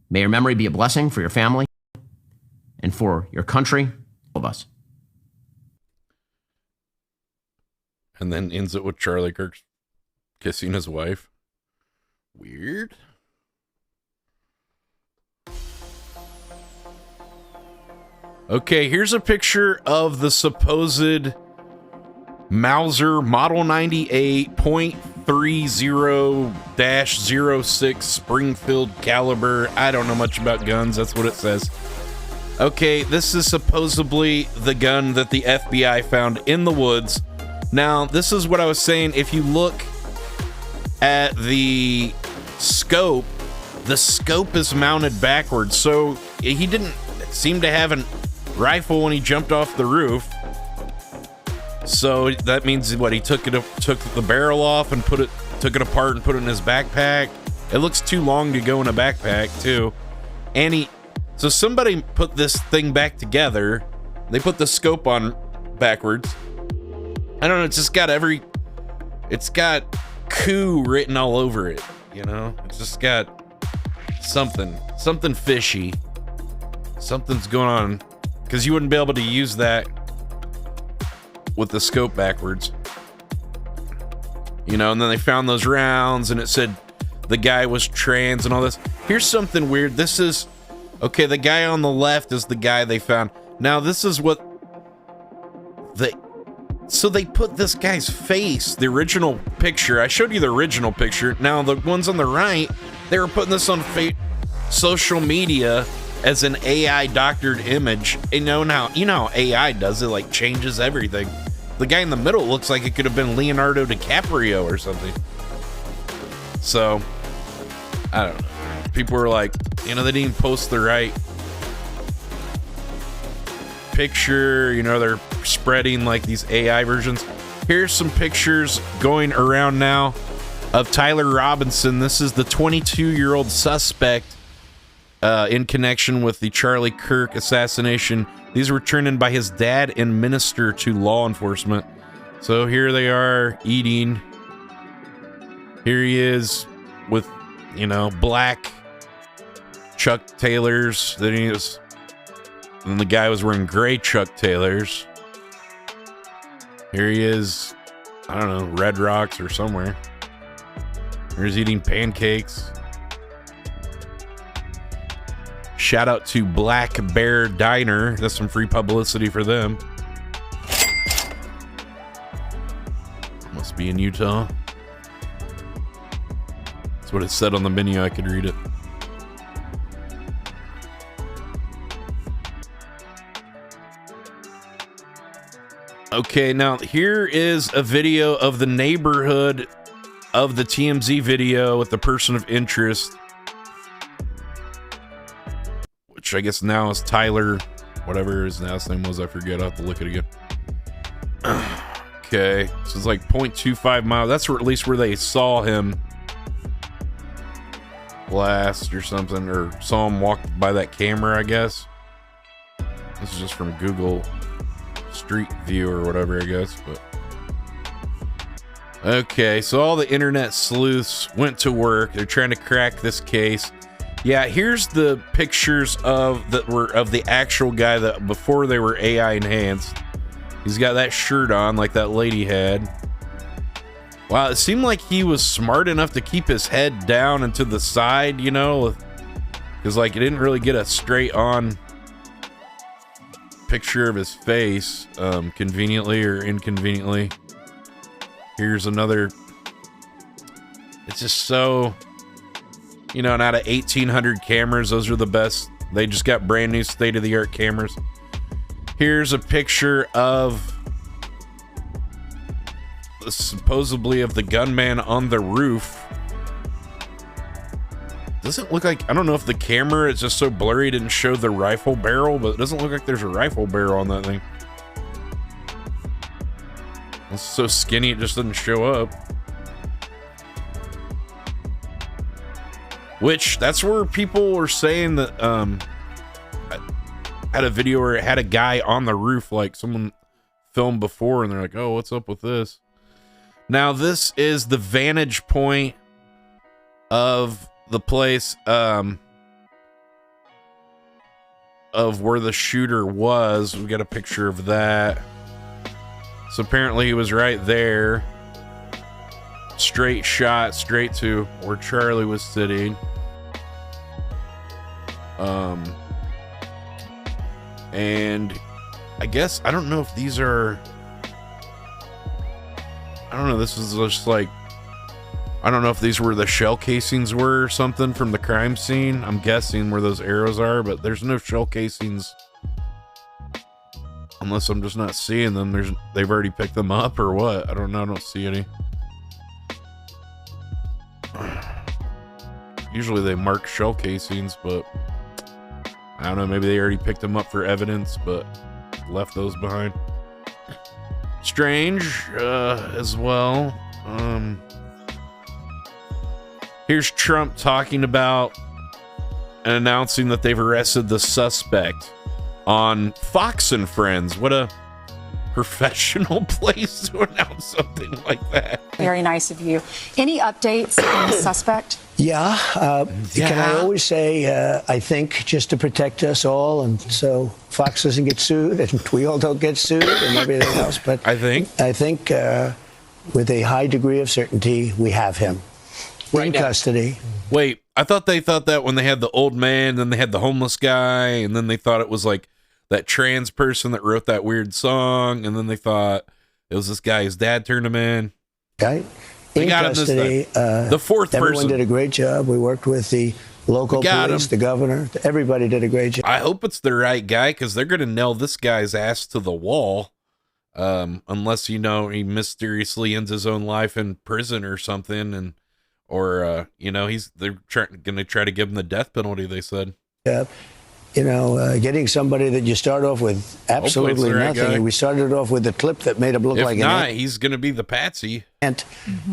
May your memory be a blessing for your family and for your country, all of us. And then ends it with Charlie Kirk kissing his wife. Weird. Okay, here's a picture of the supposed Mauser Model 98 .30-06 Springfield caliber. I don't know much about guns. That's what it says. Okay, this is supposedly the gun that the FBI found in the woods. Now, this is what I was saying. If you look at the scope is mounted backwards. So he didn't seem to have a rifle when he jumped off the roof. So that means what? He took the barrel off and took it apart and put it in his backpack. It looks too long to go in a backpack too. And so somebody put this thing back together. They put the scope on backwards. I don't know, it's got coup written all over it, you know? It's just got something fishy. Something's going on, because you wouldn't be able to use that with the scope backwards. You know, and then they found those rounds, and it said the guy was trans and all this. Here's something weird. This is, okay, the guy on the left is the guy they found. Now, this is what so they put this guy's face, the original picture. I showed you the original picture. Now, the ones on the right, they were putting this on social media as an AI doctored image. And you know how AI does it, like changes everything. The guy in the middle looks like it could have been Leonardo DiCaprio or something. So, I don't know. People were like, they didn't even post the right picture. They're spreading like these AI versions. Here's some pictures going around now of Tyler Robinson. This is the 22-year-old suspect in connection with the Charlie Kirk assassination. These were turned in by his dad and minister to law enforcement. So here they are eating. Here he is with, black Chuck Taylors. And the guy was wearing gray Chuck Taylors. Here he is, I don't know, Red Rocks or somewhere. Here's eating pancakes. Shout out to Black Bear Diner. That's some free publicity for them. Must be in Utah. That's what it said on the menu. I could read it. Okay, now here is a video of the neighborhood of the TMZ video with the person of interest, which I guess now is Tyler, whatever his last name was, I forget. I'll have to look at it again. Okay, so it's like 0.25 miles. That's at least where they saw him last or something, or saw him walk by that camera, I guess. This is just from Google Street View or whatever, I guess. But okay, so all the internet sleuths went to work. They're trying to crack this case. Yeah, here's the pictures of the actual guy that before they were AI enhanced. He's got that shirt on like that lady had. Wow, it seemed like he was smart enough to keep his head down and to the side, you know, because like it didn't really get a straight on picture of his face, conveniently or inconveniently. Here's another. It's just so, you know, and out of 1,800 cameras, those are the best. They just got brand new state-of-the-art cameras. Here's a picture of supposedly of the gunman on the roof. Doesn't look like, I don't know if the camera is just so blurry it didn't show the rifle barrel, but it doesn't look like there's a rifle barrel on that thing. It's so skinny it just doesn't show up. Which, that's where people were saying that, I had a video where it had a guy on the roof, like someone filmed before, and they're like, oh, what's up with this? Now, this is the vantage point of the place, of where the shooter was. We got a picture of that. So apparently he was right there. Straight shot, straight to where Charlie was sitting. And I guess, I don't know if these are, I don't know, this is just like, I don't know if these were the shell casings were or something from the crime scene. I'm guessing where those arrows are, but there's no shell casings. Unless I'm just not seeing them. They've already picked them up or what? I don't know. I don't see any. Usually they mark shell casings, but I don't know. Maybe they already picked them up for evidence, but left those behind. Strange, as well. Here's Trump talking about and announcing that they've arrested the suspect on Fox and Friends. What a professional place to announce something like that. Very nice of you. Any updates on the suspect? Yeah. Can I always say, I think, just to protect us all, and so Fox doesn't get sued, and we all don't get sued, and everything else. But I think with a high degree of certainty, we have him in custody. Wait, I thought they thought that when they had the old man, then they had the homeless guy, and then they thought it was like that trans person that wrote that weird song, and then they thought it was this guy, his dad turned him in. Right. They In got custody. him this time. The fourth everyone person. Did a great job. We worked with the local police, the governor. Everybody did a great job. I hope it's the right guy, because they're going to nail this guy's ass to the wall. Unless, you know, he mysteriously ends his own life in prison or something, and you know, they're going to try to give him the death penalty, they said. Yeah. You know, getting somebody that you start off with absolutely nothing. We started off with a clip that made him look like an ant. He's going to be the patsy. And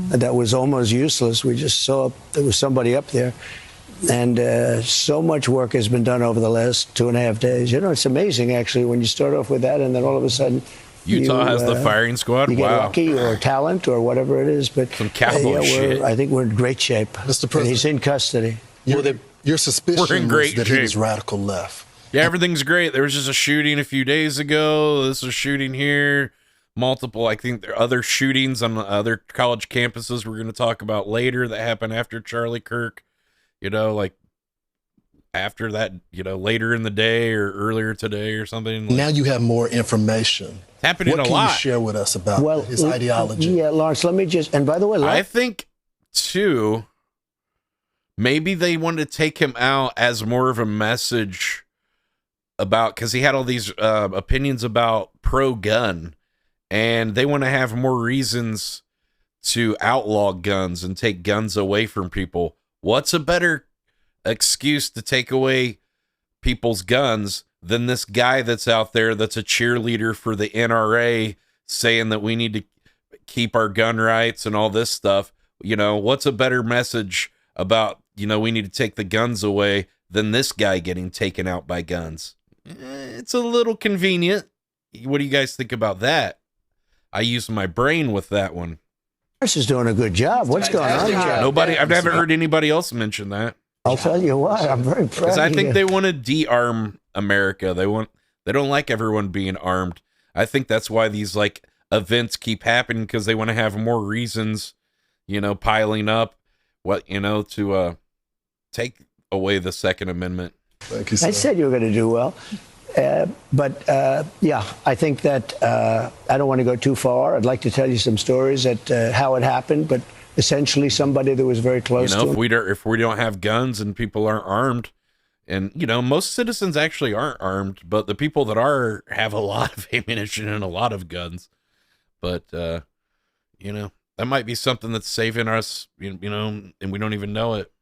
that was almost useless. We just saw there was somebody up there. And so much work has been done over the last 2.5 days. You know, it's amazing, actually, when you start off with that and then all of a sudden Utah has the firing squad. You get lucky or talent or whatever it is. But some cowboy shit. I think we're in great shape. Mr. President, he's in custody. Your suspicion We're in great was that shape. he was radical left. Yeah, everything's great. There was just a shooting a few days ago. This is a shooting here. Multiple, I think there are other shootings on other college campuses we're going to talk about later that happened after Charlie Kirk. You know, like after that, you know, later in the day or earlier today or something. Now you have more information. It's happening a lot. What can you share with us about his ideology? Yeah, Lawrence, let me just, and by the way, I think, too, maybe they wanted to take him out as more of a message about, because he had all these opinions about pro-gun, and they want to have more reasons to outlaw guns and take guns away from people. What's a better excuse to take away people's guns than this guy that's out there that's a cheerleader for the NRA saying that we need to keep our gun rights and all this stuff? You know, what's a better message about, you know, we need to take the guns away than this guy getting taken out by guns? It's a little convenient, what do you guys think about that? I used my brain with that one. This is doing a good job. What's going on here? Nobody, I've never heard anybody else mention that. I'll tell you what, I'm very proud. Because I think they want to de-arm America. They don't like everyone being armed. I think that's why these like events keep happening, because they want to have more reasons, piling up to take away the Second Amendment. Thank you, sir. I said you were going to do well. But I think that I don't want to go too far. I'd like to tell you some stories at how it happened, but essentially somebody that was very close to him. If we don't have guns and people aren't armed, and most citizens actually aren't armed, but the people that are have a lot of ammunition and a lot of guns. But that might be something that's saving us, and we don't even know it.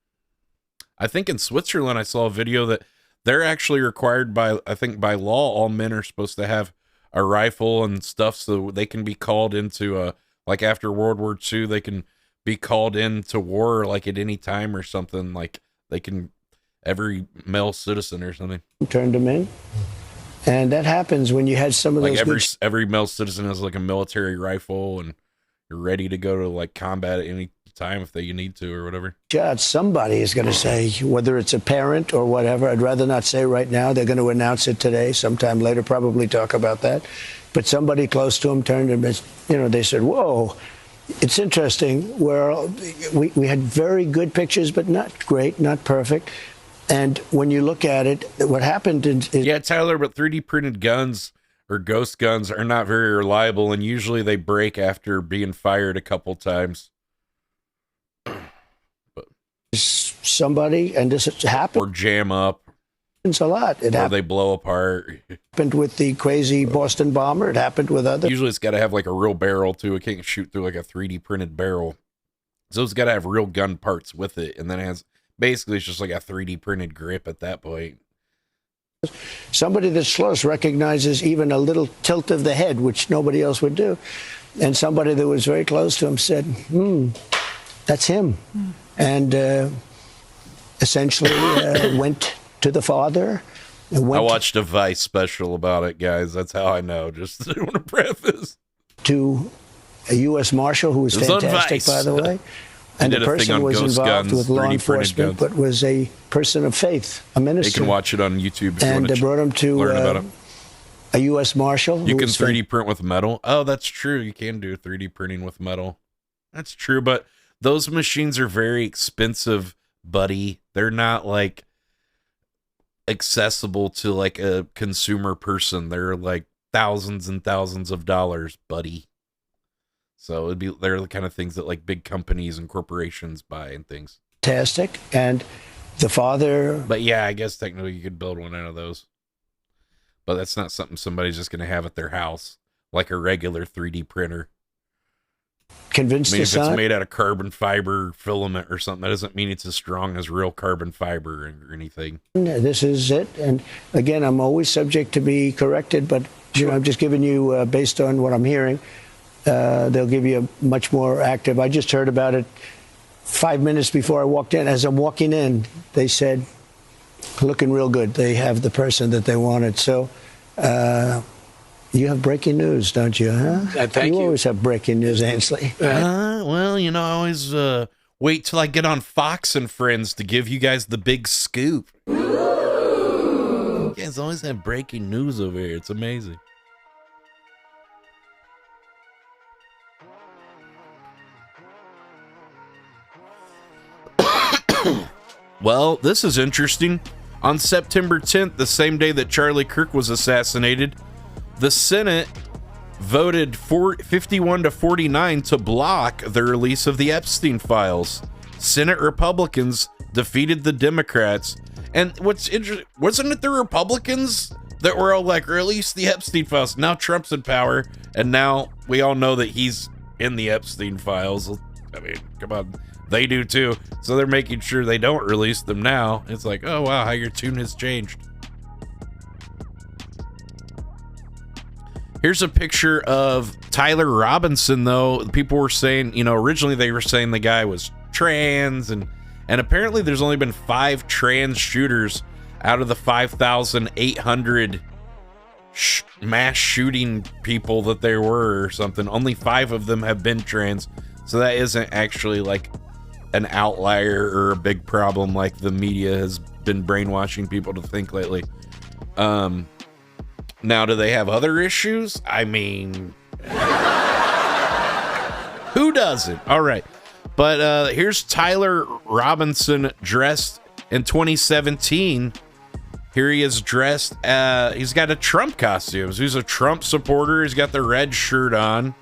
I think in Switzerland I saw a video that they're actually required by law, all men are supposed to have a rifle and stuff, so they can be called into like after World War II, they can be called into war like at any time or something. Like they can, every male citizen or something. Turned them in, and that happens when you had some of like those. Every male citizen has like a military rifle, and you're ready to go to like combat at any time if you need to or whatever. Somebody is going to say, whether it's a parent or whatever, I'd rather not say right now. They're going to announce it today, sometime later, probably talk about that. But somebody close to him turned and, they said, whoa, it's interesting. We had very good pictures, but not great, not perfect. And when you look at it, what happened is... Yeah, Tyler, but 3D printed guns or ghost guns are not very reliable, and usually they break after being fired a couple times. Somebody, and this happened, or jam up. It's a lot. Or they blow apart. It happened with the crazy Boston bomber. It happened with other. Usually, it's got to have like a real barrel too. It can't shoot through like a 3D printed barrel, so it's got to have real gun parts with it, and then it has basically it's just like a 3D printed grip at that point. Somebody that's close recognizes even a little tilt of the head, which nobody else would do, and somebody that was very close to him said, that's him. And essentially went to the father. I watched a Vice special about it, guys. That's how I know. Just I want to preface. To a U.S. Marshal who was fantastic, by the way. And the person was involved with law enforcement, but was a person of faith, a minister. You can watch it on YouTube. And they brought him to learn about it. A U.S. Marshal. You can 3D print with metal. Oh, that's true. You can do 3D printing with metal. That's true, but those machines are very expensive, buddy. They're not like accessible to like a consumer person. They're like thousands and thousands of dollars, buddy. So they're the kind of things that like big companies and corporations buy and things. Fantastic. And the father. But yeah, I guess technically you could build one out of those. But that's not something somebody's just going to have at their house, like a regular 3D printer. Convinced I mean, the if son. it's made out of carbon fiber filament or something, that doesn't mean it's as strong as real carbon fiber or anything. This is it. And again, I'm always subject to be corrected, but I'm just giving you, based on what I'm hearing, they'll give you a much more active. I just heard about it 5 minutes before I walked in. As I'm walking in, they said, looking real good. They have the person that they wanted. So you have breaking news, don't you? Huh? Thank you. You always have breaking news, Ainsley. Well, I always wait till I get on Fox and Friends to give you guys the big scoop. You guys always have breaking news over here. It's amazing. Well, this is interesting. On September 10th, the same day that Charlie Kirk was assassinated, the Senate voted 51 to 49 to block the release of the Epstein files. Senate Republicans defeated the Democrats. And what's interesting, wasn't it the Republicans that were all like, release the Epstein files? Now Trump's in power, and now we all know that he's in the Epstein files. I mean, come on. They do too. So they're making sure they don't release them now. It's like, oh wow, how your tune has changed. Here's a picture of Tyler Robinson, though. People were saying, originally they were saying the guy was trans, and apparently there's only been 5 trans shooters out of the 5,800 mass shooting people that there were or something. Only 5 of them have been trans, so that isn't actually like an outlier or a big problem like the media has been brainwashing people to think lately. Now, do they have other issues? I mean, who doesn't? All right. But here's Tyler Robinson dressed in 2017. Here he is dressed. He's got a Trump costume. So he's a Trump supporter. He's got the red shirt on.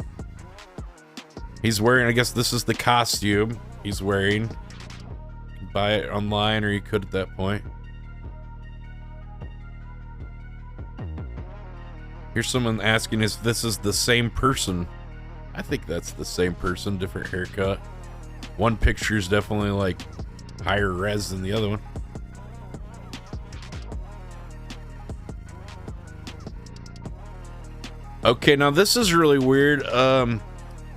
He's wearing, I guess this is the costume he's wearing. You can buy it online, or you could at that point. Here's someone asking if this is the same person. I think that's the same person, different haircut. One picture is definitely like higher res than the other one. Okay, now this is really weird.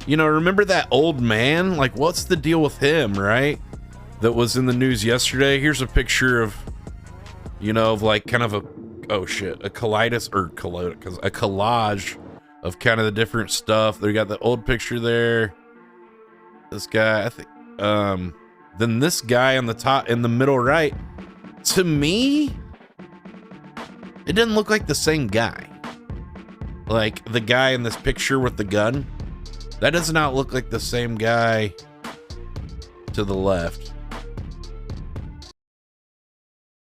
You know, remember that old man? Like, what's the deal with him, right? That was in the news yesterday. Here's a picture of, you know, of like kind of a, oh shit, a collage of kind of the different stuff. They got the old picture there. This guy, I think, then this guy on the top, in the middle right. To me, it doesn't look like the same guy. Like the guy in this picture with the gun, that does not look like the same guy to the left.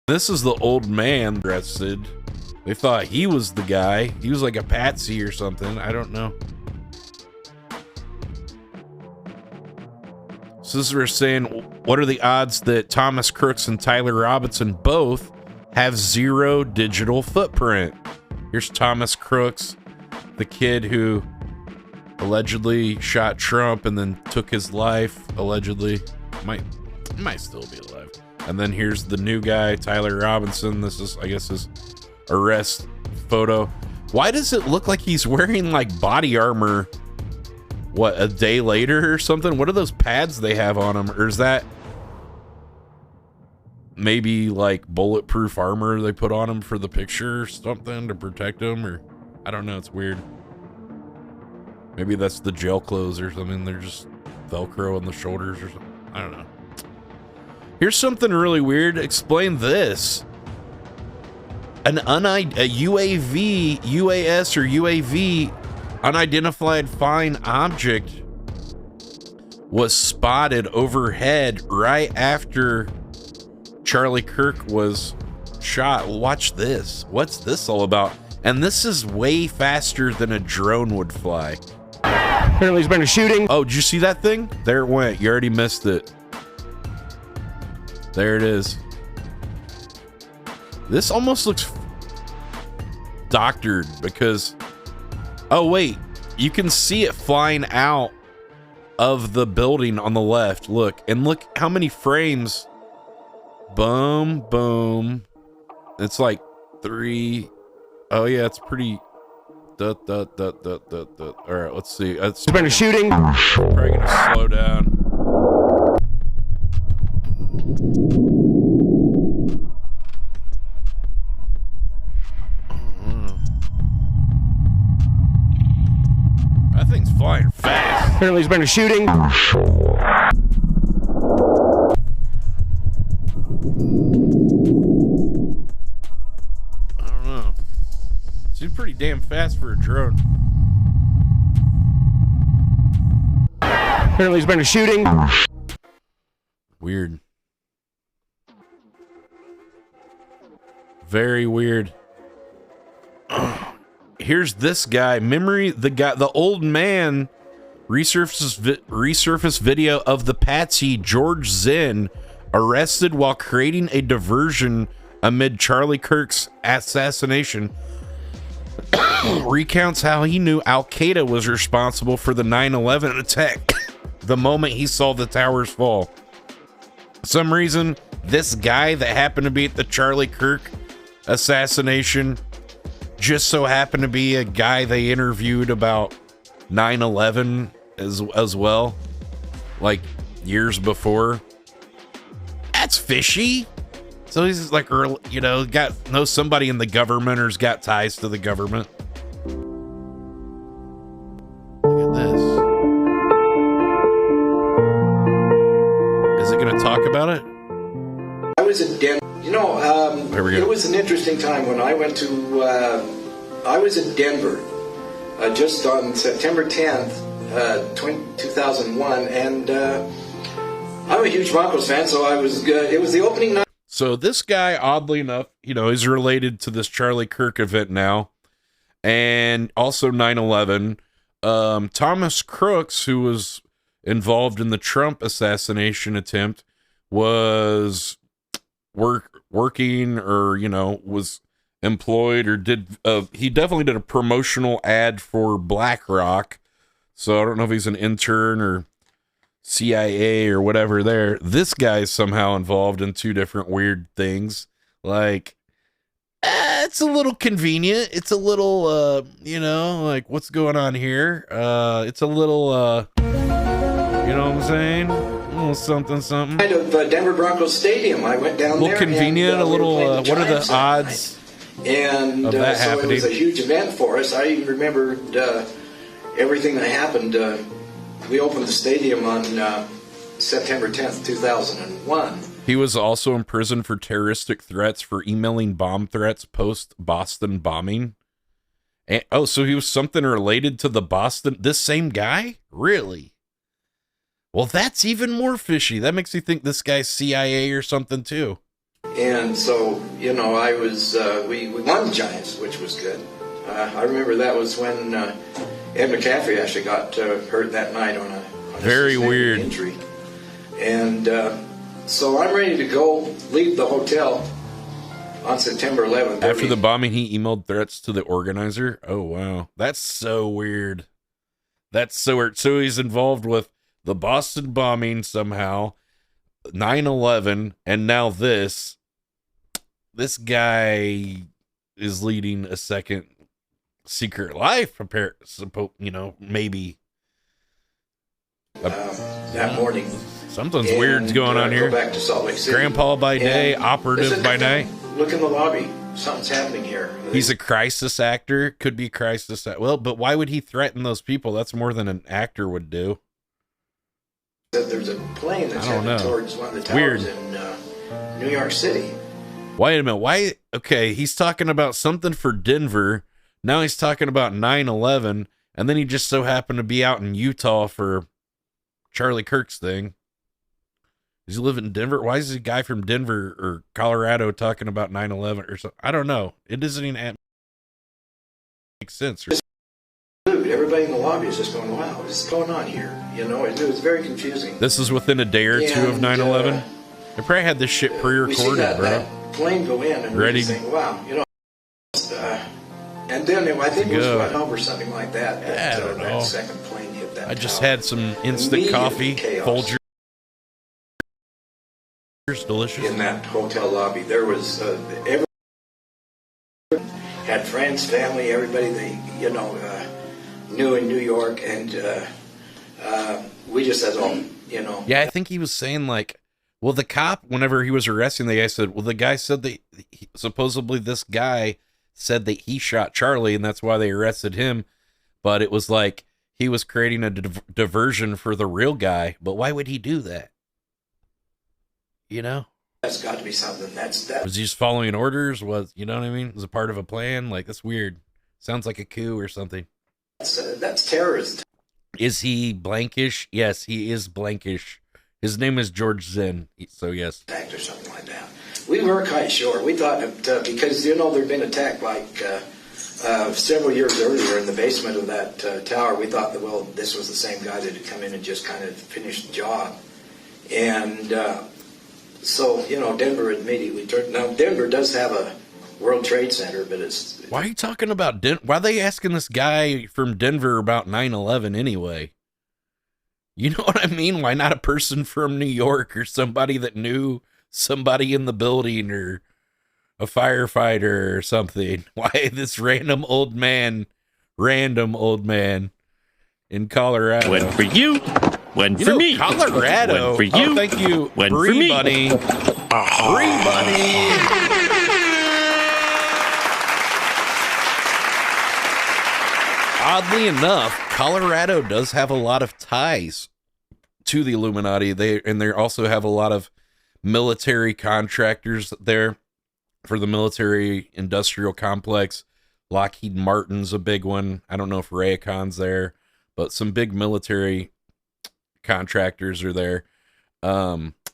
This is the old man dressed. They thought he was the guy. He was like a patsy or something. I don't know. So this is where we're saying, what are the odds that Thomas Crooks and Tyler Robinson both have 0 digital footprint? Here's Thomas Crooks, the kid who allegedly shot Trump and then took his life. Allegedly, might still be alive. And then here's the new guy, Tyler Robinson. This is, I guess, his arrest photo. Why does it look like he's wearing like body armor? What, a day later or something? What are those pads they have on him? Or is that maybe like bulletproof armor they put on him for the picture or something to protect him? Or I don't know. It's weird. Maybe that's the jail clothes or something. They're just Velcro on the shoulders or something. I don't know. Here's something really weird. Explain this. A UAV, UAS or UAV, unidentified flying object, was spotted overhead right after Charlie Kirk was shot. Watch this. What's this all about? And this is way faster than a drone would fly. Apparently there's been a shooting. Oh, did you see that thing? There it went. You already missed it. There it is. This almost looks doctored because, oh wait, you can see it flying out of the building on the left. Look, and look how many frames. Boom, boom. It's like 3. Oh yeah, it's pretty. All right, let's see. There's been a shooting. Probably gonna slow down. That thing's flying fast. Apparently there's been a shooting. Seems pretty damn fast for a drone. Apparently there's been a shooting. Weird. Very weird. Here's this guy. The old man resurfaced video of the patsy George Zinn arrested while creating a diversion amid Charlie Kirk's assassination. Recounts how he knew Al-Qaeda was responsible for the 9/11 attack the moment he saw the towers fall. For some reason, this guy that happened to be at the Charlie Kirk assassination just so happened to be a guy they interviewed about 9/11 as well, like years before. That's fishy. So he's like, you know, knows somebody in the government or's got ties to the government. Look at this. Is it going to talk about it? I was in Denver. You know, it was an interesting time when I went to. I was in Denver just on September 10th, 2001, and I'm a huge Broncos fan, so I was. It was the opening night. So this guy, oddly enough, you know, is related to this Charlie Kirk event now, and also 9/11. Thomas Crooks, who was involved in the Trump assassination attempt, was working, or, you know, was employed, or did he definitely did a promotional ad for BlackRock. So I don't know if he's an intern or CIA or whatever there. This guy's somehow involved in two different weird things. Like, it's a little convenient. It's a little, you know, like, what's going on here? It's a little, you know what I'm saying? A little something. Night of Denver Broncos Stadium. I went down there. A little convenient, a little, what are the odds and of that so happening? It was a huge event for us. I even remembered everything that happened. We opened the stadium on September 10th, 2001. He was also imprisoned for terroristic threats for emailing bomb threats post-Boston bombing. And, oh, so he was something related to the Boston... This same guy? Really? Well, that's even more fishy. That makes you think this guy's CIA or something, too. And so, you know, I was... we won the Giants, which was good. I remember that was when Ed McCaffrey actually got hurt that night on a very weird injury. And so I'm ready to go leave the hotel on September 11th. After the bombing, he emailed threats to the organizer. Oh, wow. That's so weird. That's so weird. So he's involved with the Boston bombing somehow, 9/11, and now this. This guy is leading a second secret life, you know, maybe. That morning. Something's weird's going on here. Go back to Salt Lake City. Grandpa by day, operative by night. Look in the lobby. Something's happening here. He's a crisis actor. Could be crisis. Well, but why would he threaten those people? That's more than an actor would do. There's a plane that's heading towards one of the towers in New York City. Wait a minute. Why? Okay, he's talking about something for Denver. Now he's talking about 9/11, and then he just so happened to be out in Utah for Charlie Kirk's thing. Does he live in Denver? Why is a guy from Denver or Colorado talking about 9/11 or something? I don't know. It doesn't even make sense. Everybody in the lobby is just going, wow, what's going on here? You know, it was very confusing. This is within a day or two of 9/11? They probably had this shit pre-recorded, that, bro. That plane go in and ready. We're just saying, wow, you know. And then I think it was home or something like that. Yeah, I don't know. That second plane hit that. I just had some instant coffee. Folgers. Delicious. In that hotel lobby, there was everyone had friends, family, everybody they knew in New York, and we just said, oh, you know. Yeah, I think he was saying like, well, the cop, whenever he was arresting the guy, said, well, the guy said that supposedly this guy said that he shot Charlie, and that's why they arrested him. But it was like he was creating a diversion for the real guy. But why would he do that? You know, that's got to be something. Was he just following orders? Was, you know what I mean? Was it part of a plan? Like, that's weird. Sounds like a coup or something. That's terrorist. Is he blankish? Yes, he is blankish. His name is George Zinn. So yes. Or something like that. We were quite sure. We thought that because there'd been attacked like several years earlier in the basement of that tower. We thought that this was the same guy that had come in and just kind of finished the job, and. So, Denver immediately turned. Now, Denver does have a World Trade Center, but it's... Why are you talking about Denver? Why are they asking this guy from Denver about 9/11 anyway? You know what I mean? Why not a person from New York or somebody that knew somebody in the building or a firefighter or something? Why this random old man in Colorado? One for you. One for me. Colorado. One for you. Oh, thank you. One Bree for me. Bunny. Free money. Oddly enough, Colorado does have a lot of ties to the Illuminati. They also have a lot of military contractors there for the military industrial complex. Lockheed Martin's a big one. I don't know if Rayocon's there, but some big military contractors are there.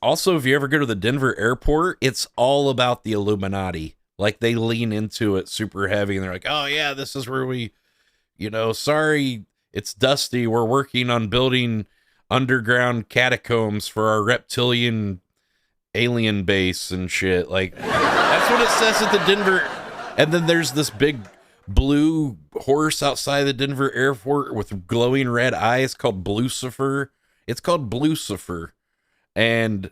Also, if you ever go to the Denver airport, it's all about the Illuminati. Like, they lean into it super heavy, and they're like, oh yeah, this is where we, sorry, it's dusty. We're working on building underground catacombs for our reptilian alien base and shit. Like, that's what it says at the Denver. And then there's this big blue horse outside the Denver airport with glowing red eyes called Blucifer. It's called Blucifer. And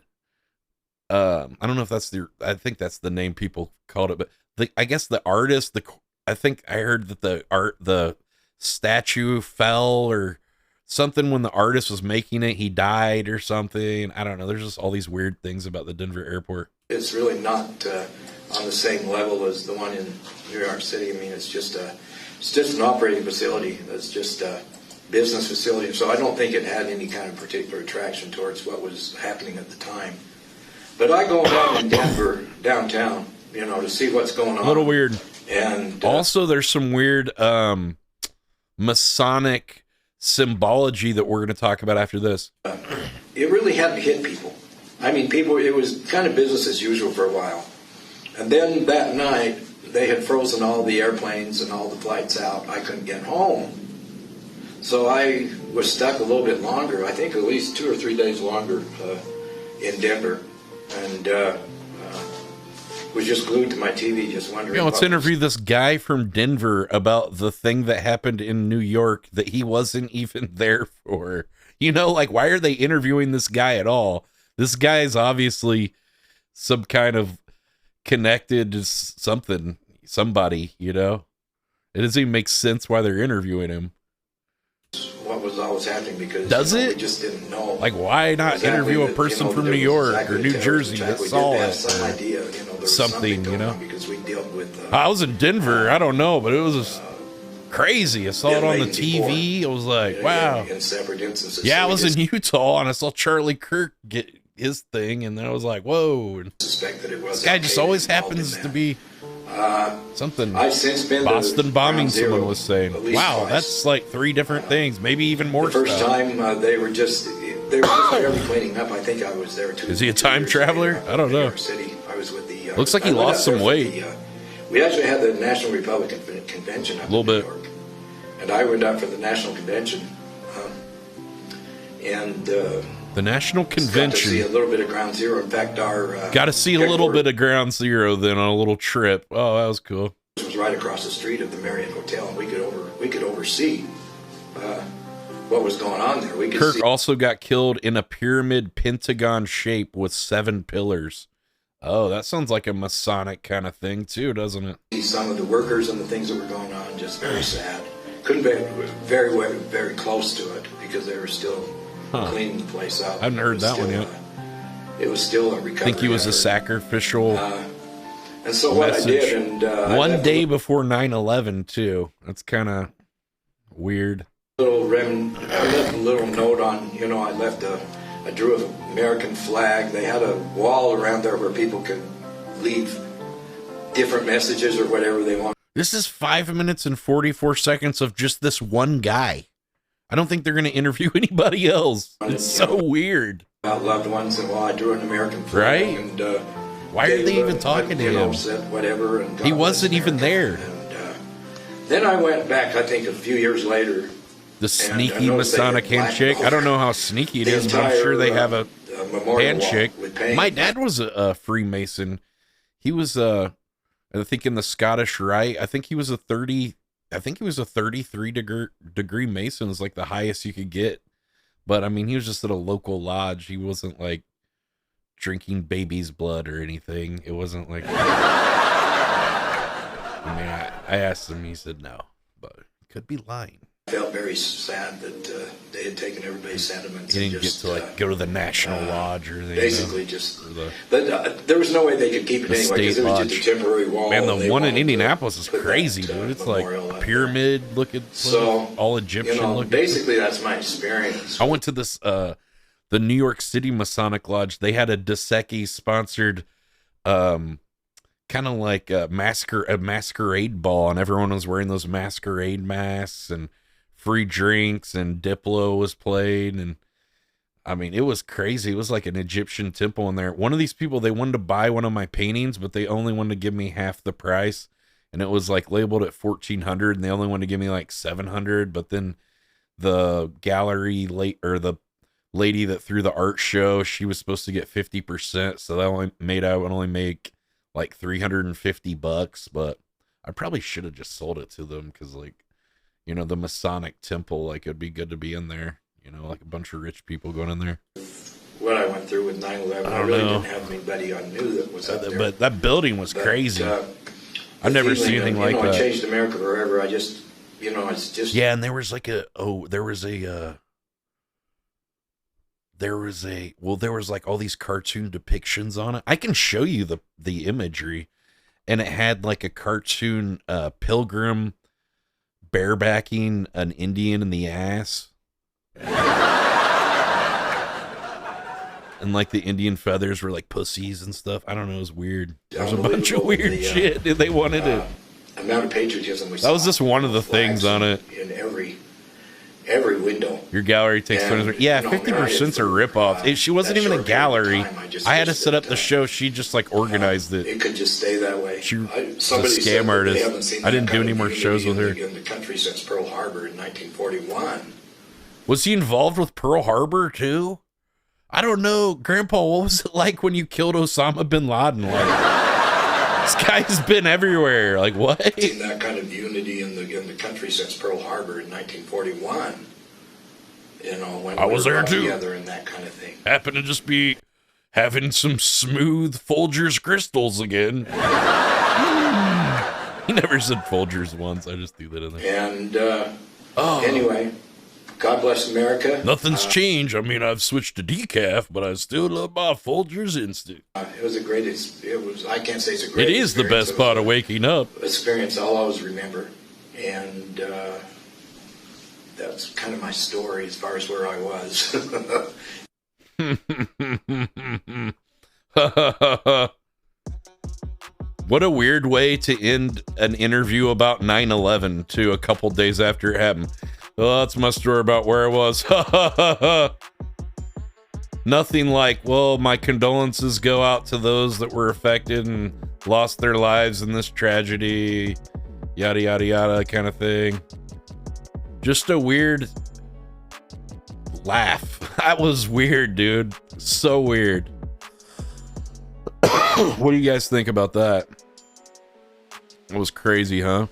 I don't know if that's I think that's the name people called it, but I guess the artist, I think I heard that the statue fell or something when the artist was making it. He died or something. I don't know. There's just all these weird things about the Denver airport. It's really not on the same level as the one in New York City. I mean, it's just an operating facility. It's just a business facility. So I don't think it had any kind of particular attraction towards what was happening at the time. But I go down in Denver, downtown, to see what's going on. A little weird. And also, there's some weird Masonic symbology that we're going to talk about after this. It really hadn't hit people. I mean, it was kind of business as usual for a while. And then that night, they had frozen all the airplanes and all the flights out. I couldn't get home. So I was stuck a little bit longer, I think at least 2 or 3 days longer in Denver. And was just glued to my TV, just wondering. Let's interview this guy from Denver about the thing that happened in New York that he wasn't even there for. Why are they interviewing this guy at all? This guy is obviously some kind of connected to somebody, It doesn't even make sense why they're interviewing him. What was always happening because we just didn't know. Like, why not interview a person from New York or New Jersey that saw it? Some idea, something, because we dealt with. I was in Denver. I don't know, but it was crazy. I saw it on the TV. I was like, wow. In separate instances. Yeah, I was in Utah and I saw Charlie Kirk get his thing, and then I was like, whoa. Suspect that it was. This guy just always happens to be something. I've since been Boston bombing. Someone was saying, "Wow, that's like 3 different things, maybe even more." The first stuff. time they were just barely cleaning up. I think I was there too. Is he a time traveler? I don't know. New York City. I was with the. Looks like he lost some weight. We actually had the National Republican Convention up in New York, and I went up for the National Convention, and. The National Convention. Got to see a little bit of Ground Zero. In fact, our got to see a little bit of Ground Zero then on a little trip. Oh, that was cool. It was right across the street of the Marriott Hotel, and we could oversee what was going on there. We could Kirk see. Also got killed in a pyramid pentagon shape with 7 pillars. Oh, that sounds like a Masonic kind of thing too, doesn't it? See some of the workers and the things that were going on. Just very sad. Couldn't be very close to it because they were still. Cleaning the place out. I haven't heard that one yet. It was still a recovery. I think he was a sacrificial. And so what I did, and one day before 9/11 too. That's kind of weird. I left a little note on. I drew an American flag. They had a wall around there where people could leave different messages or whatever they want. This is 5 minutes and 44 seconds of just this one guy. I don't think they're going to interview anybody else. It's so weird. About loved ones, and I drew an American flag. Right? And, why are they even talking to him? Said whatever, and he wasn't even there. And, then I went back, I think a few years later. The sneaky Masonic handshake. I don't know how sneaky it is, but I'm sure they have a handshake. My dad was a Freemason. He was, I think, in the Scottish Rite. I think he was a 33 degree Mason is like the highest you could get. But I mean, he was just at a local lodge. He wasn't like drinking baby's blood or anything. It wasn't like, I mean, I asked him, he said no, but he could be lying. felt very sad that they had taken everybody's sentiments. You didn't just, get to like go to the National Lodge or anything. Basically, but there was no way they could keep it anyway because it was just a temporary wall. Man, the one in Indianapolis is crazy, dude. It's like pyramid looking, all Egyptian looking. Basically, that's my experience. I went to this the New York City Masonic Lodge. They had a Dos Equis sponsored kind of like a masquerade ball, and everyone was wearing those masquerade masks and free drinks, and Diplo was played, and I mean, it was crazy. It was like an Egyptian temple in there. One of these people, they wanted to buy one of my paintings, but they only wanted to give me half the price, and it was like labeled at $1,400, and they only wanted to give me like $700. But then the gallery the lady that threw the art show, she was supposed to get 50%, so that I would only make like $350. But I probably should have just sold it to them, because like, you know, the Masonic temple, like it'd be good to be in there, you know, like a bunch of rich people going in there. What I went through with 9/11, I really didn't have anybody I knew that was up there. But that building was crazy. I've never seen anything like that. I changed America forever. I just, you know, it's just. Yeah, and there was like all these cartoon depictions on it. I can show you the imagery, and it had like a cartoon pilgrim barebacking an Indian in the ass. And like the Indian feathers were like pussies and stuff. I don't know, it was weird. There's a bunch of weird shit. They wanted it. Amount of patriotism we That was just one of the things on it. In every window. Your gallery takes photos. Yeah, 50% are ripoffs. She wasn't even a gallery. I had to set up the show. She just like organized it. It could just stay that way. She's a scam artist. I didn't do any more shows with her. In the country since Pearl Harbor in 1941. Was he involved with Pearl Harbor too? I don't know, Grandpa. What was it like when you killed Osama bin Laden? Like, this guy's been everywhere. Like, what? Seen that kind of unity in the country since Pearl Harbor in 1941. You know, when I was there too. Together and that kind of thing. Happened to just be having some smooth Folgers crystals again. He never said Folgers once. I just threw that in there. And anyway. God bless America. Nothing's changed. I mean, I've switched to decaf, but I still love my Folgers Instant. It was a great. I can't say it's a great. It is the best part of waking up. Experience I'll always remember, and that's kind of my story as far as where I was. What a weird way to end an interview about 9/11 too. A couple days after it happened. Oh, that's my story about where I was. Nothing like, well, my condolences go out to those that were affected and lost their lives in this tragedy, yada, yada, yada kind of thing. Just a weird laugh. That was weird, dude. So weird. What do you guys think about that? It was crazy, huh?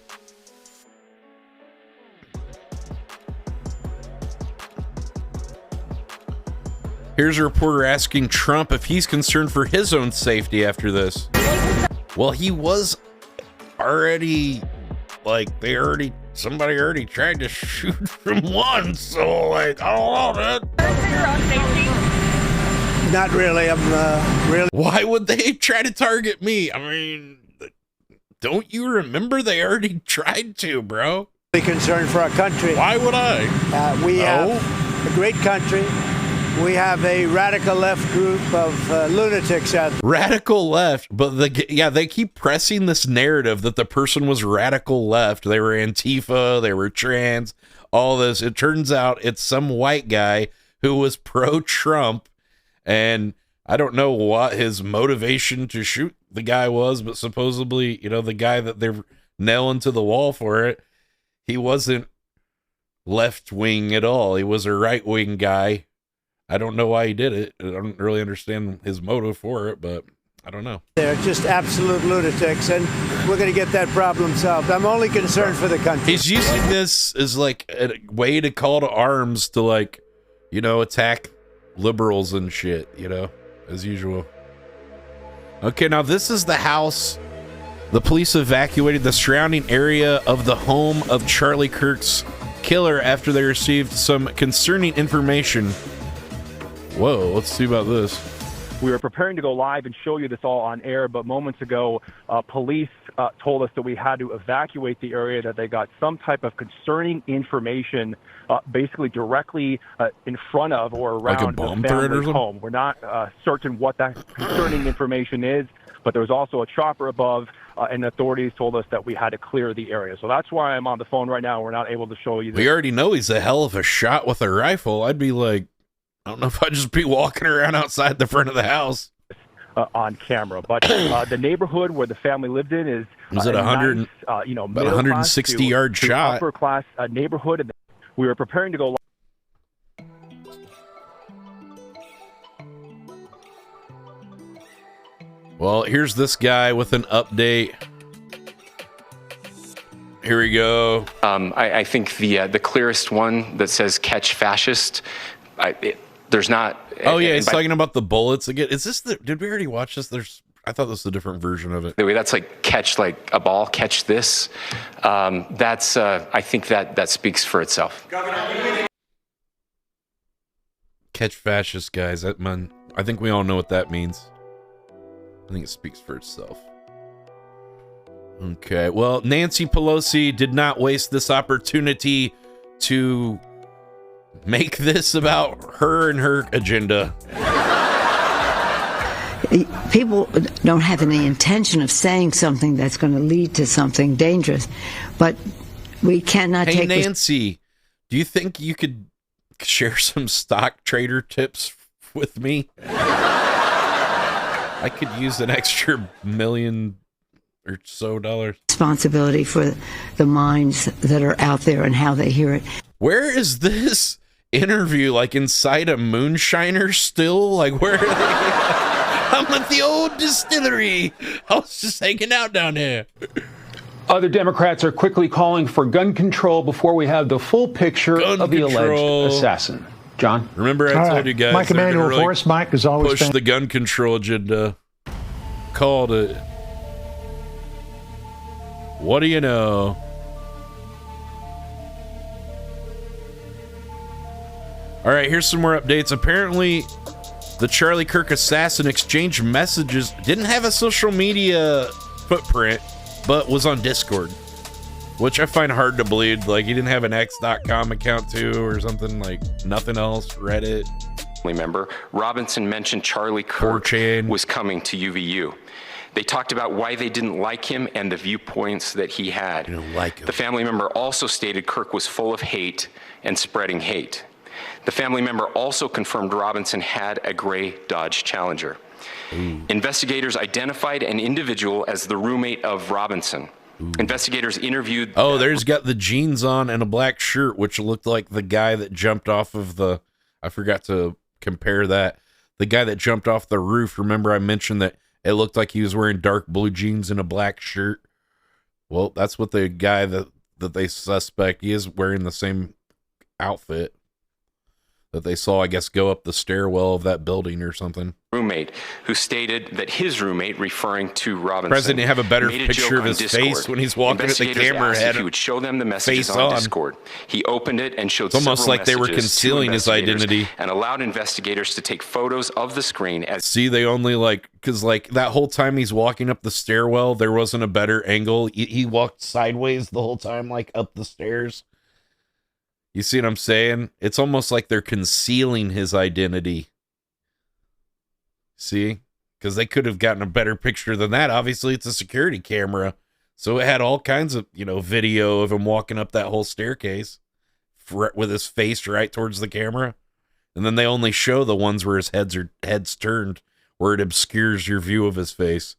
Here's a reporter asking Trump if he's concerned for his own safety after this. Well, he was already, like, somebody already tried to shoot from one, so, like, I don't know, dude. For your own safety? Not really. I'm really. Why would they try to target me? I mean, don't you remember they already tried to, bro? Concerned for our country. Why would I? We have a great country. We have a radical left group of lunatics out there. Radical left, but they keep pressing this narrative that the person was radical left. They were Antifa, they were trans, all this. It turns out it's some white guy who was pro-Trump, and I don't know what his motivation to shoot the guy was, but supposedly, you know, the guy that they're nailing to the wall for it, he wasn't left-wing at all. He was a right-wing guy. I don't know why he did it. I don't really understand his motive for it, but I don't know. They're just absolute lunatics, and we're going to get that problem solved. I'm only concerned for the country. He's using this as like a way to call to arms to, like, you know, attack liberals and shit, you know, as usual. Okay, now this is the house. The police evacuated the surrounding area of the home of Charlie Kirk's killer after they received some concerning information. Whoa, let's see about this. We were preparing to go live and show you this all on air, but moments ago, police told us that we had to evacuate the area, that they got some type of concerning information basically directly in front of or around the family's home. We're not certain what that concerning information is, but there was also a chopper above, and authorities told us that we had to clear the area. So that's why I'm on the phone right now. We're not able to show you this. We already know he's a hell of a shot with a rifle. I'd be like, I don't know if I'd just be walking around outside the front of the house. On camera, but the neighborhood where the family lived in is it 100, nice, about 160-yard shot, upper class neighborhood, and we were preparing to go live. Well, here's this guy with an update. Here we go. I think the clearest one that says "catch fascist." There's not. Oh yeah, he's talking about the bullets again. Is this did we already watch this? I thought this was a different version of it. That's like catch like a ball, catch this. That's I think that speaks for itself. Catch fascist guys. I think we all know what that means. I think it speaks for itself. Okay. Well, Nancy Pelosi did not waste this opportunity to make this about her and her agenda. People don't have any intention of saying something that's going to lead to something dangerous, but we cannot take. Hey, Nancy, do you think you could share some stock trader tips with me? I could use an extra $1 million or so. Responsibility for the minds that are out there and how they hear it. Where is this interview? Like inside a moonshiner still? Like where are they? I'm at the old distillery. I was just hanging out down here. Other Democrats are quickly calling for gun control before we have the full picture of the alleged assassin. John? Remember I told you guys Mike Emanuel Force. Mike has always push the gun control agenda. Called it. What do you know? All right, here's some more updates. Apparently, the Charlie Kirk assassin exchanged messages, didn't have a social media footprint, but was on Discord, which I find hard to believe. Like, he didn't have an X.com account, too, or something, like, nothing else, Reddit. Member Robinson mentioned Charlie Kirk was coming to UVU. They talked about why they didn't like him and the viewpoints that he had. Didn't like him. The family member also stated Kirk was full of hate and spreading hate. The family member also confirmed Robinson had a gray Dodge Challenger. Investigators identified an individual as the roommate of Robinson. Investigators interviewed... Oh, there's got the jeans on and a black shirt, which looked like the guy that jumped off of the... I forgot to compare that. The guy that jumped off the roof, remember I mentioned that it looked like he was wearing dark blue jeans and a black shirt? Well, that's what the guy that they suspect, he is wearing the same outfit that they saw, I guess, go up the stairwell of that building or something. Roommate who stated that his roommate, referring to Robinson, President have a better picture of his face when he's walking at the camera. Had he would show them the messages on Discord. He opened it and showed it's almost several like they were concealing his identity and allowed investigators to take photos of the screen. As see, they only because that whole time he's walking up the stairwell, there wasn't a better angle. He walked sideways the whole time, like up the stairs. You see what I'm saying? It's almost like they're concealing his identity. See? Because they could have gotten a better picture than that. Obviously, it's a security camera. So it had all kinds of, video of him walking up that whole staircase with his face right towards the camera. And then they only show the ones where his head's turned, where it obscures your view of his face.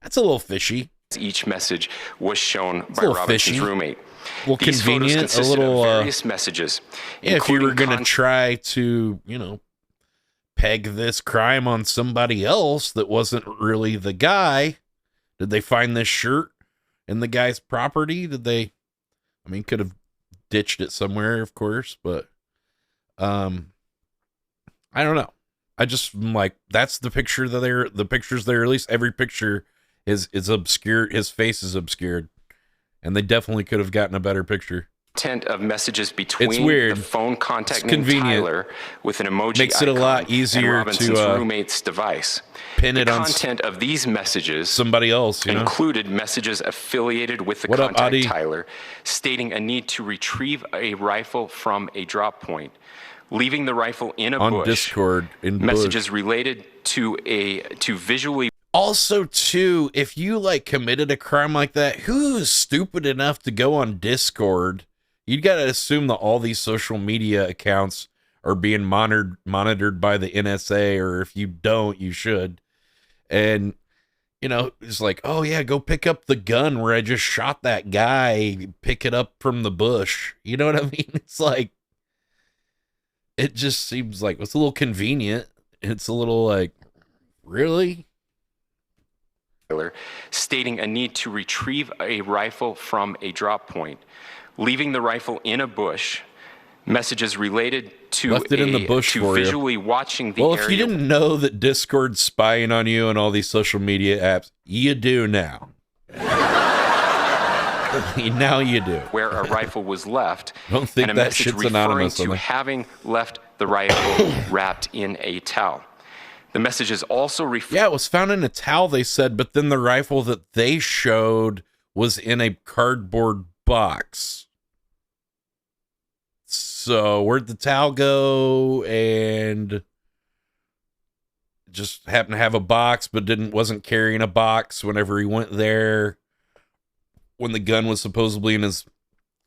That's a little fishy. Each message was shown by Robinson's roommate. Well, these convenient, a little various messages. Yeah, if you were going to try to, peg this crime on somebody else that wasn't really the guy, did they find this shirt in the guy's property? Did they? Could have ditched it somewhere, of course, but I don't know. I just that's the picture that the pictures there. At least every picture is obscured. His face is obscured. And they definitely could have gotten a better picture. Content of messages between It's weird. the phone contact It's named convenient. Tyler with an emoji Makes it a icon lot easier and Robinson's to roommate's device. pin it the on content of these messages somebody else, you know? included messages affiliated with the What up, contact Adi? Tyler, stating a need to retrieve a rifle from a drop point, leaving the rifle in a On bush. Discord, in messages bush. related to visually. Also, too, if you like committed a crime like that, who's stupid enough to go on Discord? You got to assume that all these social media accounts are being monitored by the NSA, or if you don't, you should. And, you know, it's like, oh yeah, go pick up the gun where I just shot that guy. Pick it up from the bush. You know what I mean? It's like, it just seems like it's a little convenient. It's a little like, really? Stating a need to retrieve a rifle from a drop point, leaving the rifle in a bush. Messages related to Left it in the bush for you. visually watching the well, area. if you didn't know that Discord's spying on you and all these social media apps, you do now. Now you do. Where a rifle was left, I don't think and a that message shit's referring anonymous. to having left the rifle wrapped in a towel. The messages also refer. Yeah, it was found in a towel, they said, but then the rifle that they showed was in a cardboard box. So where'd the towel go? And just happened to have a box, but wasn't carrying a box whenever he went there. When the gun was supposedly in his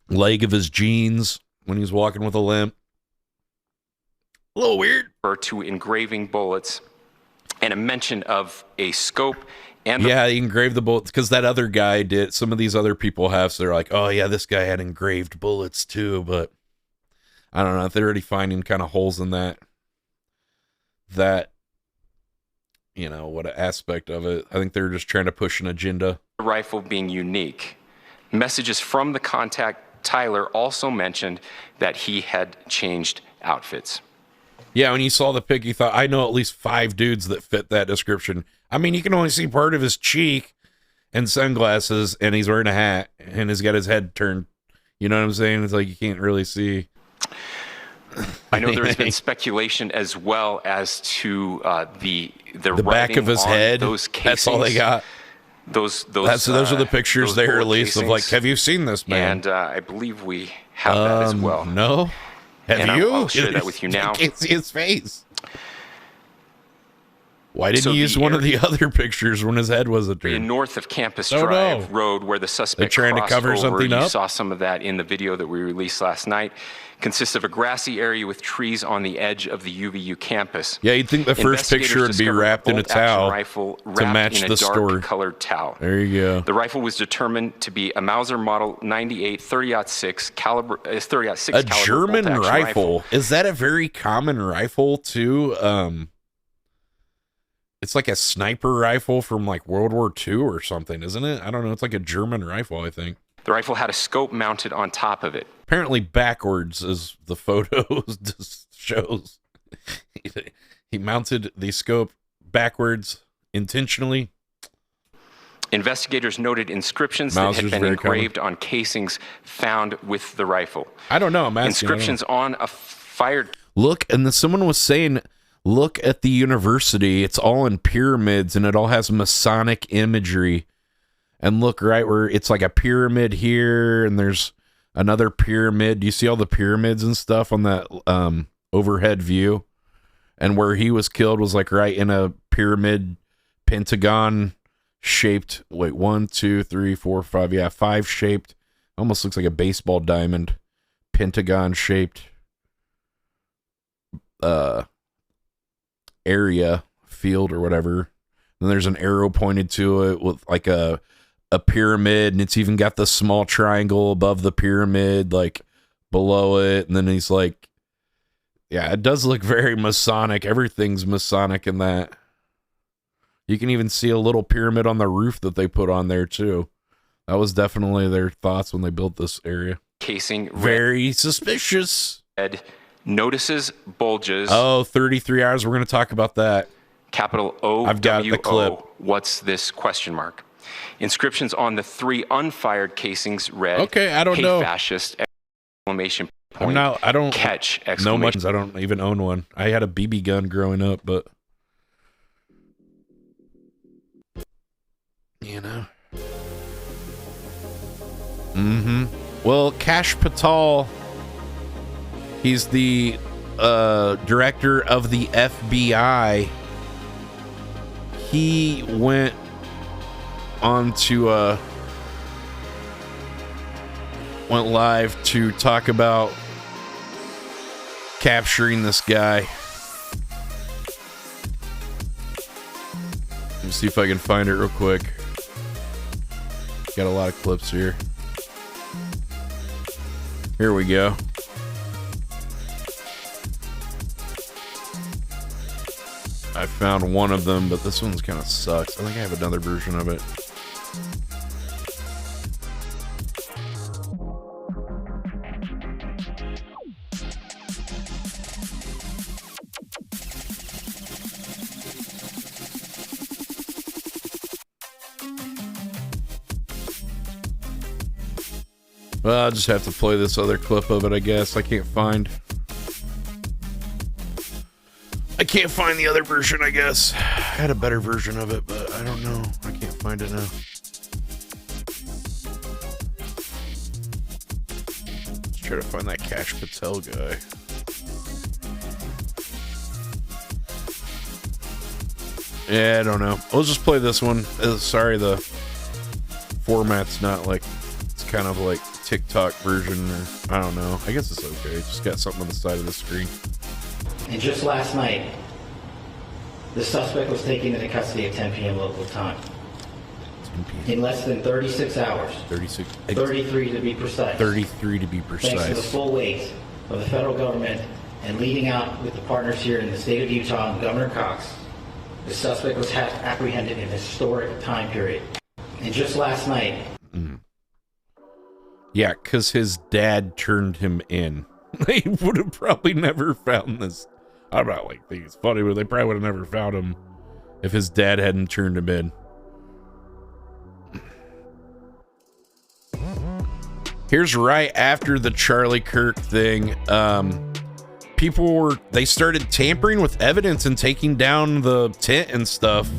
leg of his jeans when he was walking with a limp. A little weird. To engraving bullets and a mention of a scope and yeah, he engraved the bullets because that other guy did. Some of these other people have, so they're like, oh yeah, this guy had engraved bullets too, but I don't know if they're already finding kind of holes in that, you know, what aspect of it. I think they're just trying to push an agenda. the rifle being unique. Messages from the contact Tyler also mentioned that he had changed outfits. Yeah, when you saw the pic, you thought, I know at least 5 dudes that fit that description. I mean, you can only see part of his cheek and sunglasses, and he's wearing a hat, and he's got his head turned. You know what I'm saying? It's like you can't really see. I know there's been speculation as well as to the back of his head. Those casings. That's all they got. Those are the pictures they bullet released of, like, casings. have you seen this, man? And I believe we have that as well. No. Have and you? I'll share that with you now. I can't see his face. Why didn't So you use the one of the other pictures when his head was a turn? North of Campus Oh, Drive no. Road, where the suspect They're trying to crossed cover over. something You up? saw some of that in the video that we released last night. Consists of a grassy area with trees on the edge of the UVU campus. Yeah, you'd think the first picture would be Investigators wrapped in a discovered tall rifle to wrapped match in the a dark story. colored towel. There you go. The rifle was determined to be a Mauser Model 98 30-06 caliber. 30-06 A caliber German bolt-action rifle. Is that a very common rifle too? It's like a sniper rifle from like World War II or something, isn't it? I don't know. It's like a German rifle, I think. The rifle had a scope mounted on top of it. Apparently backwards, as the photo shows. He mounted the scope backwards intentionally. Investigators noted inscriptions that Mauser's had been very engraved on casings found with the rifle. I don't know. I'm asking. Inscriptions on a fired. Look, and someone was saying, look at the university. It's all in pyramids, and it all has Masonic imagery. And look right where it's like a pyramid here, and there's another pyramid. Do you see all the pyramids and stuff on that overhead view? And where he was killed was like right in a pyramid, pentagon shaped. Wait, 1, 2, 3, 4, 5. Yeah, 5 shaped. Almost looks like a baseball diamond, pentagon shaped area, field or whatever. And there's an arrow pointed to it with like a pyramid, and it's even got the small triangle above the pyramid, like below it. And then he's like, yeah, it does look very Masonic. Everything's Masonic in that. You can even see a little pyramid on the roof that they put on there too. That was definitely their thoughts when they built this area. Casing. Very suspicious. Red notices bulges. Oh, 33 hours. We're going to talk about that. Capital O. I've got the clip. What's this question mark? Inscriptions on the 3 unfired casings read. Okay, I don't "Hey, know. Fascist." exclamation point. I don't catch know much. I don't even own one. I had a BB gun growing up, but you know. Well, Kash Patel, he's the director of the FBI. He went on to went live to talk about capturing this guy. Let me see if I can find it real quick. Got a lot of clips here. Here we go. I found one of them, but this one's kind of sucks. I think I have another version of it. Well, I'll just have to play this other clip of it, I guess. I can't find the other version, I guess. I had a better version of it, but I don't know. I can't find it now. Let's try to find that Kash Patel guy. Yeah, I don't know. We'll just play this one. Sorry, the format's not like, it's kind of like TikTok version, or I don't know. I guess it's okay. Just got something on the side of the screen. And just last night, the suspect was taken into custody at 10 p.m. local time. 10 p.m. In less than 36 hours. 33 to be precise. 33 to be precise. Thanks to the full weight of the federal government and leading out with the partners here in the state of Utah and Governor Cox, the suspect was apprehended in a historic time period. And just last night. Yeah, because his dad turned him in. They would have probably never found this. I'm not like thinking it's funny, but they probably would have never found him if his dad hadn't turned him in. Here's right after the Charlie Kirk thing. They started tampering with evidence and taking down the tent and stuff.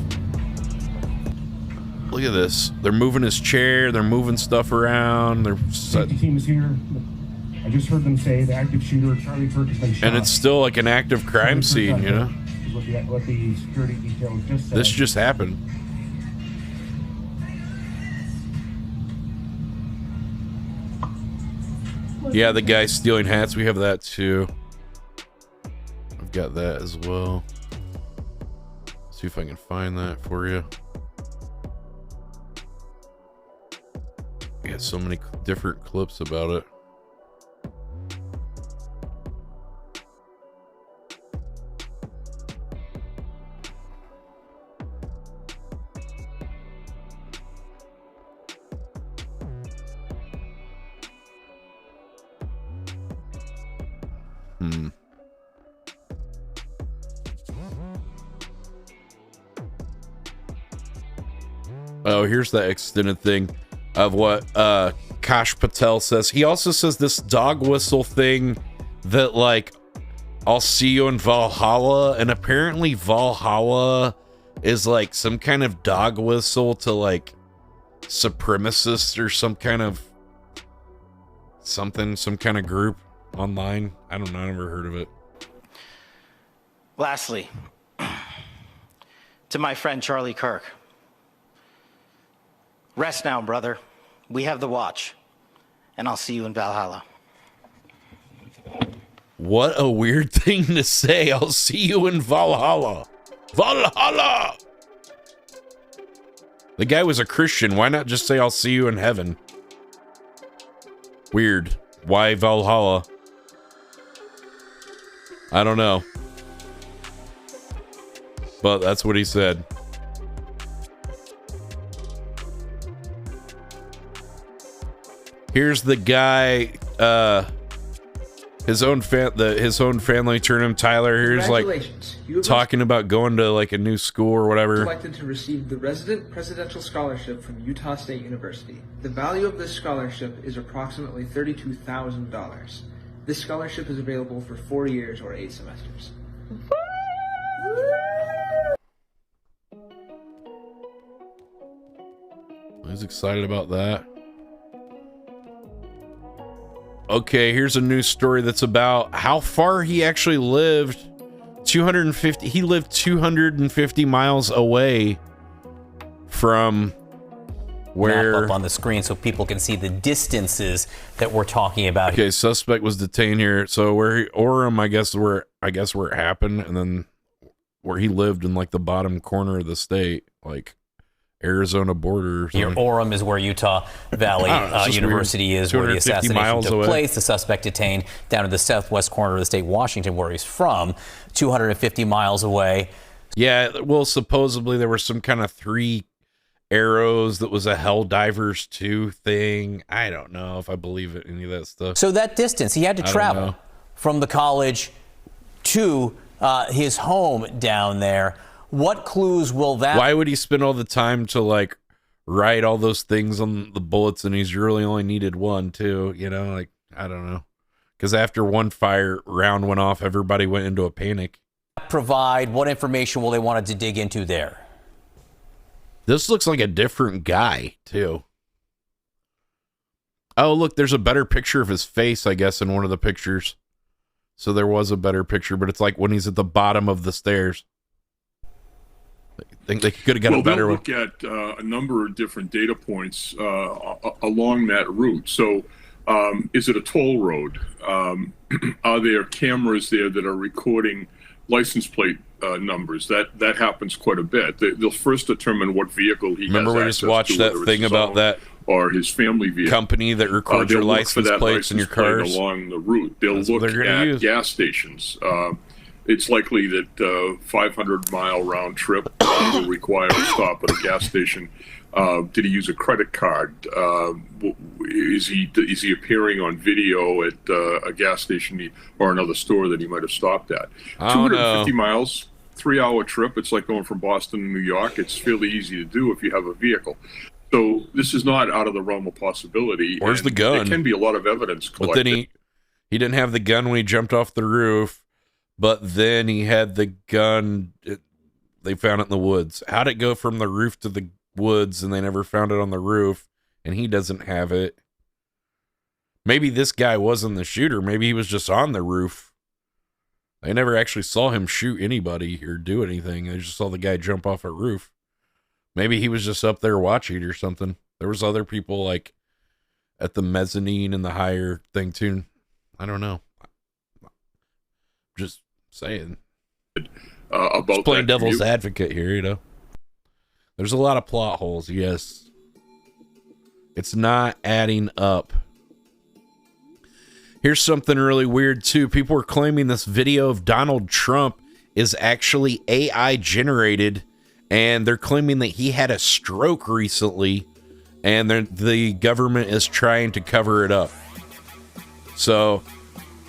Look at this. They're moving his chair. They're moving stuff around. Safety team is here. I just heard them say the active shooter, Charlie Kirk, has been shot. And it's still like an active crime scene, you know? What the security detail just said. This just happened. Yeah, the guy stealing hats. We have that too. I've got that as well. See if I can find that for you. We got so many different clips about it. Oh, here's the extended thing of what Kash Patel says. He also says this dog whistle thing that, like, I'll see you in Valhalla, and apparently Valhalla is like some kind of dog whistle to like supremacists or some kind of group online. I don't know, I never heard of it. Lastly, to my friend Charlie Kirk. Rest now, brother. We have the watch, and I'll see you in Valhalla. What a weird thing to say. I'll see you in Valhalla. Valhalla! The guy was a Christian. Why not just say, I'll see you in heaven? Weird. Why Valhalla? I don't know. But that's what he said. Here's the guy, his own family turned him Tyler. Here's like, talking about going to like a new school or whatever. Selected to receive the Resident Presidential Scholarship from Utah State University. The value of this scholarship is approximately $32,000. This scholarship is available for 4 years or 8 semesters. He's excited about that. Okay, here's a news story that's about how far he actually lived. 250. He lived 250 miles away from where. Map up on the screen so people can see the distances that we're talking about. Okay, suspect was detained here. So where Orem, I guess where it happened, and then where he lived in like the bottom corner of the state, like Arizona border. Here, Orem is where Utah Valley University is, where the assassination took place. The suspect detained down in the southwest corner of the state, Washington, where he's from, 250 miles away. Yeah, well, supposedly there were some kind of 3 arrows that was a Helldivers 2 thing. I don't know if I believe it, any of that stuff. So that distance, he had to travel from the college to his home down there. What clues will that... Why would he spend all the time to, like, write all those things on the bullets and he's really only needed 1, too? You know, like, I don't know. Because after one fire round went off, everybody went into a panic. Provide what information will they want to dig into there? This looks like a different guy, too. Oh, look, there's a better picture of his face, I guess, in one of the pictures. So there was a better picture, but it's like when he's at the bottom of the stairs. I think they could have got a better one. They'll look at a number of different data points along that route. So is it a toll road? Are there cameras there that are recording license plate numbers? That happens quite a bit. They'll first determine what vehicle he has access to. Remember we just watched that thing about that or his family vehicle company that records your license plates in your cars along the route. They'll look at gas stations. It's likely that 500-mile round trip will require a stop at a gas station. Did he use a credit card? Is he appearing on video at a gas station or another store that he might have stopped at? 250 miles, 3-hour trip. It's like going from Boston to New York. It's fairly easy to do if you have a vehicle. So this is not out of the realm of possibility. Where's the gun? There can be a lot of evidence collected. But then he didn't have the gun when he jumped off the roof. But then he had the gun. They found it in the woods. How'd it go from the roof to the woods and they never found it on the roof? And he doesn't have it. Maybe this guy wasn't the shooter. Maybe he was just on the roof. They never actually saw him shoot anybody or do anything. They just saw the guy jump off a roof. Maybe he was just up there watching or something. There was other people like at the mezzanine and the higher thing too. I don't know. Just saying. About just playing devil's advocate here, you know. There's a lot of plot holes, yes. It's not adding up. Here's something really weird too. People are claiming this video of Donald Trump is actually AI generated, and they're claiming that he had a stroke recently, and the government is trying to cover it up. So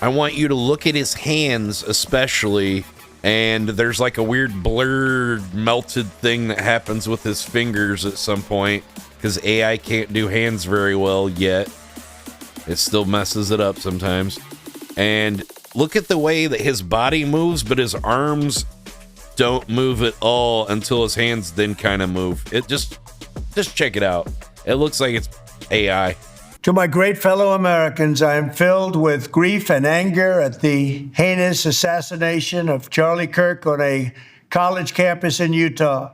I want you to look at his hands especially, and there's like a weird blurred melted thing that happens with his fingers at some point because AI can't do hands very well yet. It still messes it up sometimes. And look at the way that his body moves, but his arms don't move at all until his hands then kind of move. It just check it out. It looks like it's AI. To my great fellow Americans, I am filled with grief and anger at the heinous assassination of Charlie Kirk on a college campus in Utah.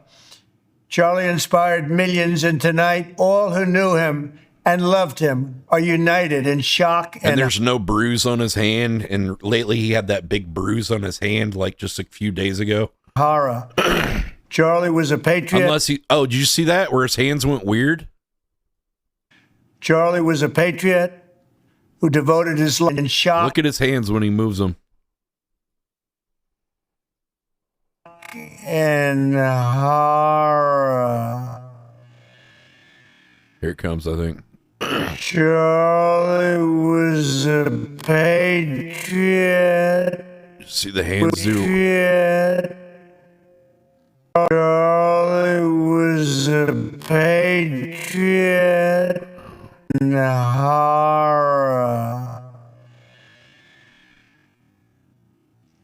Charlie inspired millions, and tonight, all who knew him and loved him are united in shock. And there's no bruise on his hand, and lately he had that big bruise on his hand like just a few days ago. Horror. Charlie was a patriot. Unless did you see that where his hands went weird? Charlie was a patriot who devoted his life in shock. Look at his hands when he moves them. And horror. Here it comes, I think. Charlie was a patriot. See the hands do. horror.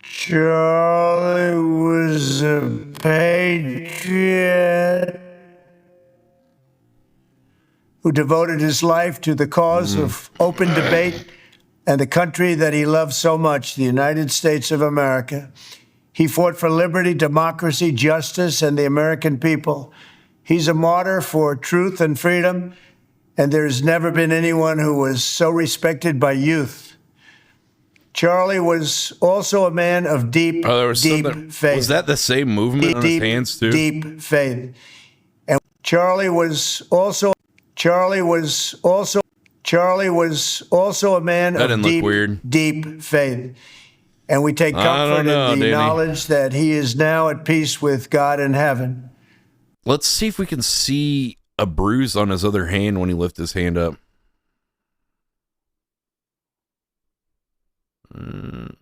Charlie was a patriot who devoted his life to the cause of open debate and the country that he loved so much, the United States of America. He fought for liberty, democracy, justice, and the American people. He's a martyr for truth and freedom, and there's never been anyone who was so respected by youth. Charlie was also a man of deep, deep faith. Was that the same movement on his hands too? Deep faith. And Charlie was also a man of deep faith. And we take comfort in the knowledge that he is now at peace with God in heaven. Let's see if we can see a bruise on his other hand when he lifts his hand up. Doesn't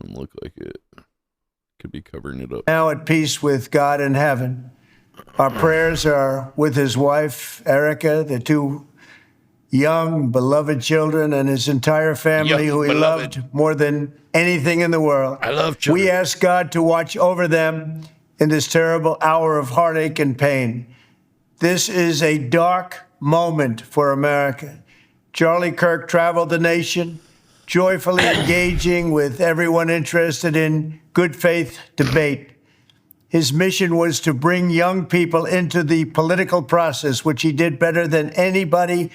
look like it. Could be covering it up. Now at peace with God in heaven. Our prayers are with his wife, Erica, the two young, beloved children, and his entire family who he loved more than anything in the world. I love children. We ask God to watch over them in this terrible hour of heartache and pain. This is a dark moment for America. Charlie Kirk traveled the nation, joyfully engaging with everyone interested in good faith debate. His mission was to bring young people into the political process, which he did better than anybody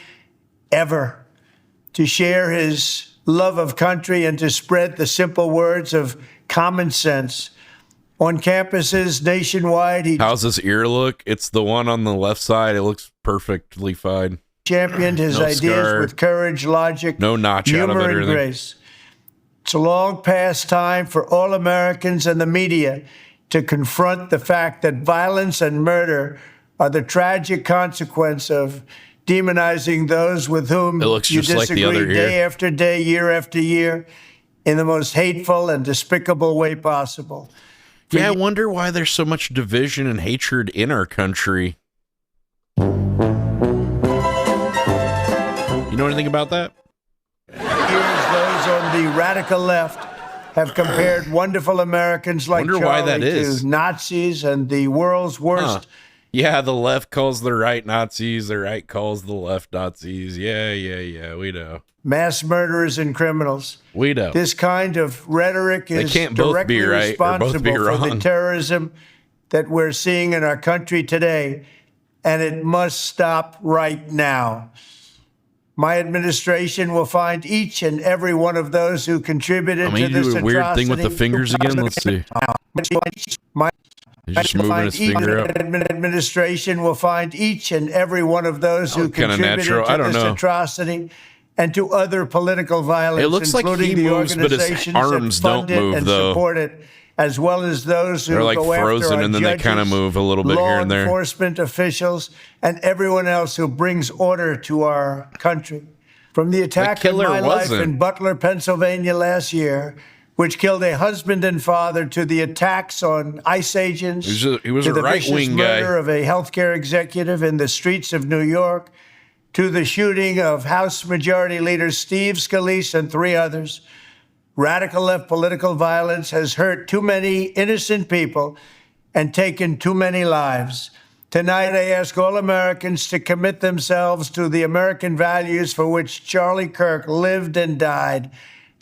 ever, to share his love of country and to spread the simple words of common sense. On campuses nationwide, he how's his ear look? It's the one on the left side. It looks perfectly fine. Championed his ideas with courage, logic, humor, and grace. It's a long past time for all Americans and the media to confront the fact that violence and murder are the tragic consequence of demonizing those with whom you disagree day after day, year after year, in the most hateful and despicable way possible. Yeah, I wonder why there's so much division and hatred in our country. You know anything about that? Here's those on the radical left have compared wonderful Americans like Charlie to Nazis and the world's worst. Yeah, the left calls the right Nazis, the right calls the left Nazis. Yeah, we know. Mass murderers and criminals. We know. This kind of rhetoric is directly responsible for the terrorism that we're seeing in our country today, and it must stop right now. My administration will find each and every one of those who contributed to this atrocity. Do a weird thing with the fingers again. Let's see. He's just moving his finger up. Administration will find each and every one of those who contributed to this atrocity and to other political violence, it looks including like he the moves, organizations but his arms that fund don't move, it and though. support it, as well as those who They're like go frozen, after our and then judges, they kind of move a little bit here and there. Law enforcement officials, and everyone else who brings order to our country. From the attack of my life in Butler, Pennsylvania last year, which killed a husband and father, to the attacks on ICE agents, he was to a the right-wing vicious murder of a healthcare executive in the streets of New York, to the shooting of House Majority Leader Steve Scalise and 3 others, radical left political violence has hurt too many innocent people and taken too many lives. Tonight, I ask all Americans to commit themselves to the American values for which Charlie Kirk lived and died,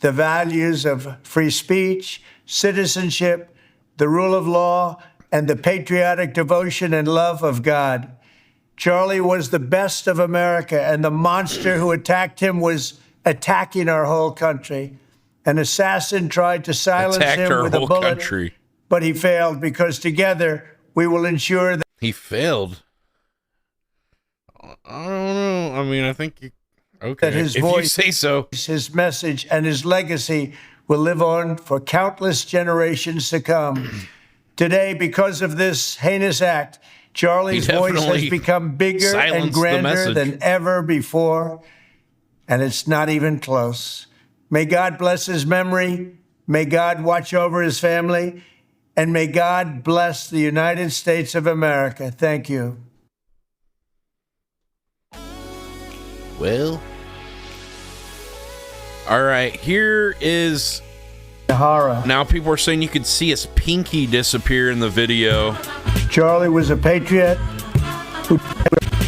the values of free speech, citizenship, the rule of law, and the patriotic devotion and love of God. Charlie was the best of America, and the monster who attacked him was attacking our whole country. An assassin tried to silence him with a bullet, but he failed, because together we will ensure that he failed. I don't know. I mean, I think that his voice, you say so, his message, and his legacy will live on for countless generations to come. Today, because of this heinous act, Charlie's voice has become bigger and grander than ever before, and it's not even close. May God bless his memory. May God watch over his family. And may God bless the United States of America. Thank you. Well, all right, here is Sahara. Now people are saying you could see his pinky disappear in the video. Charlie was a patriot.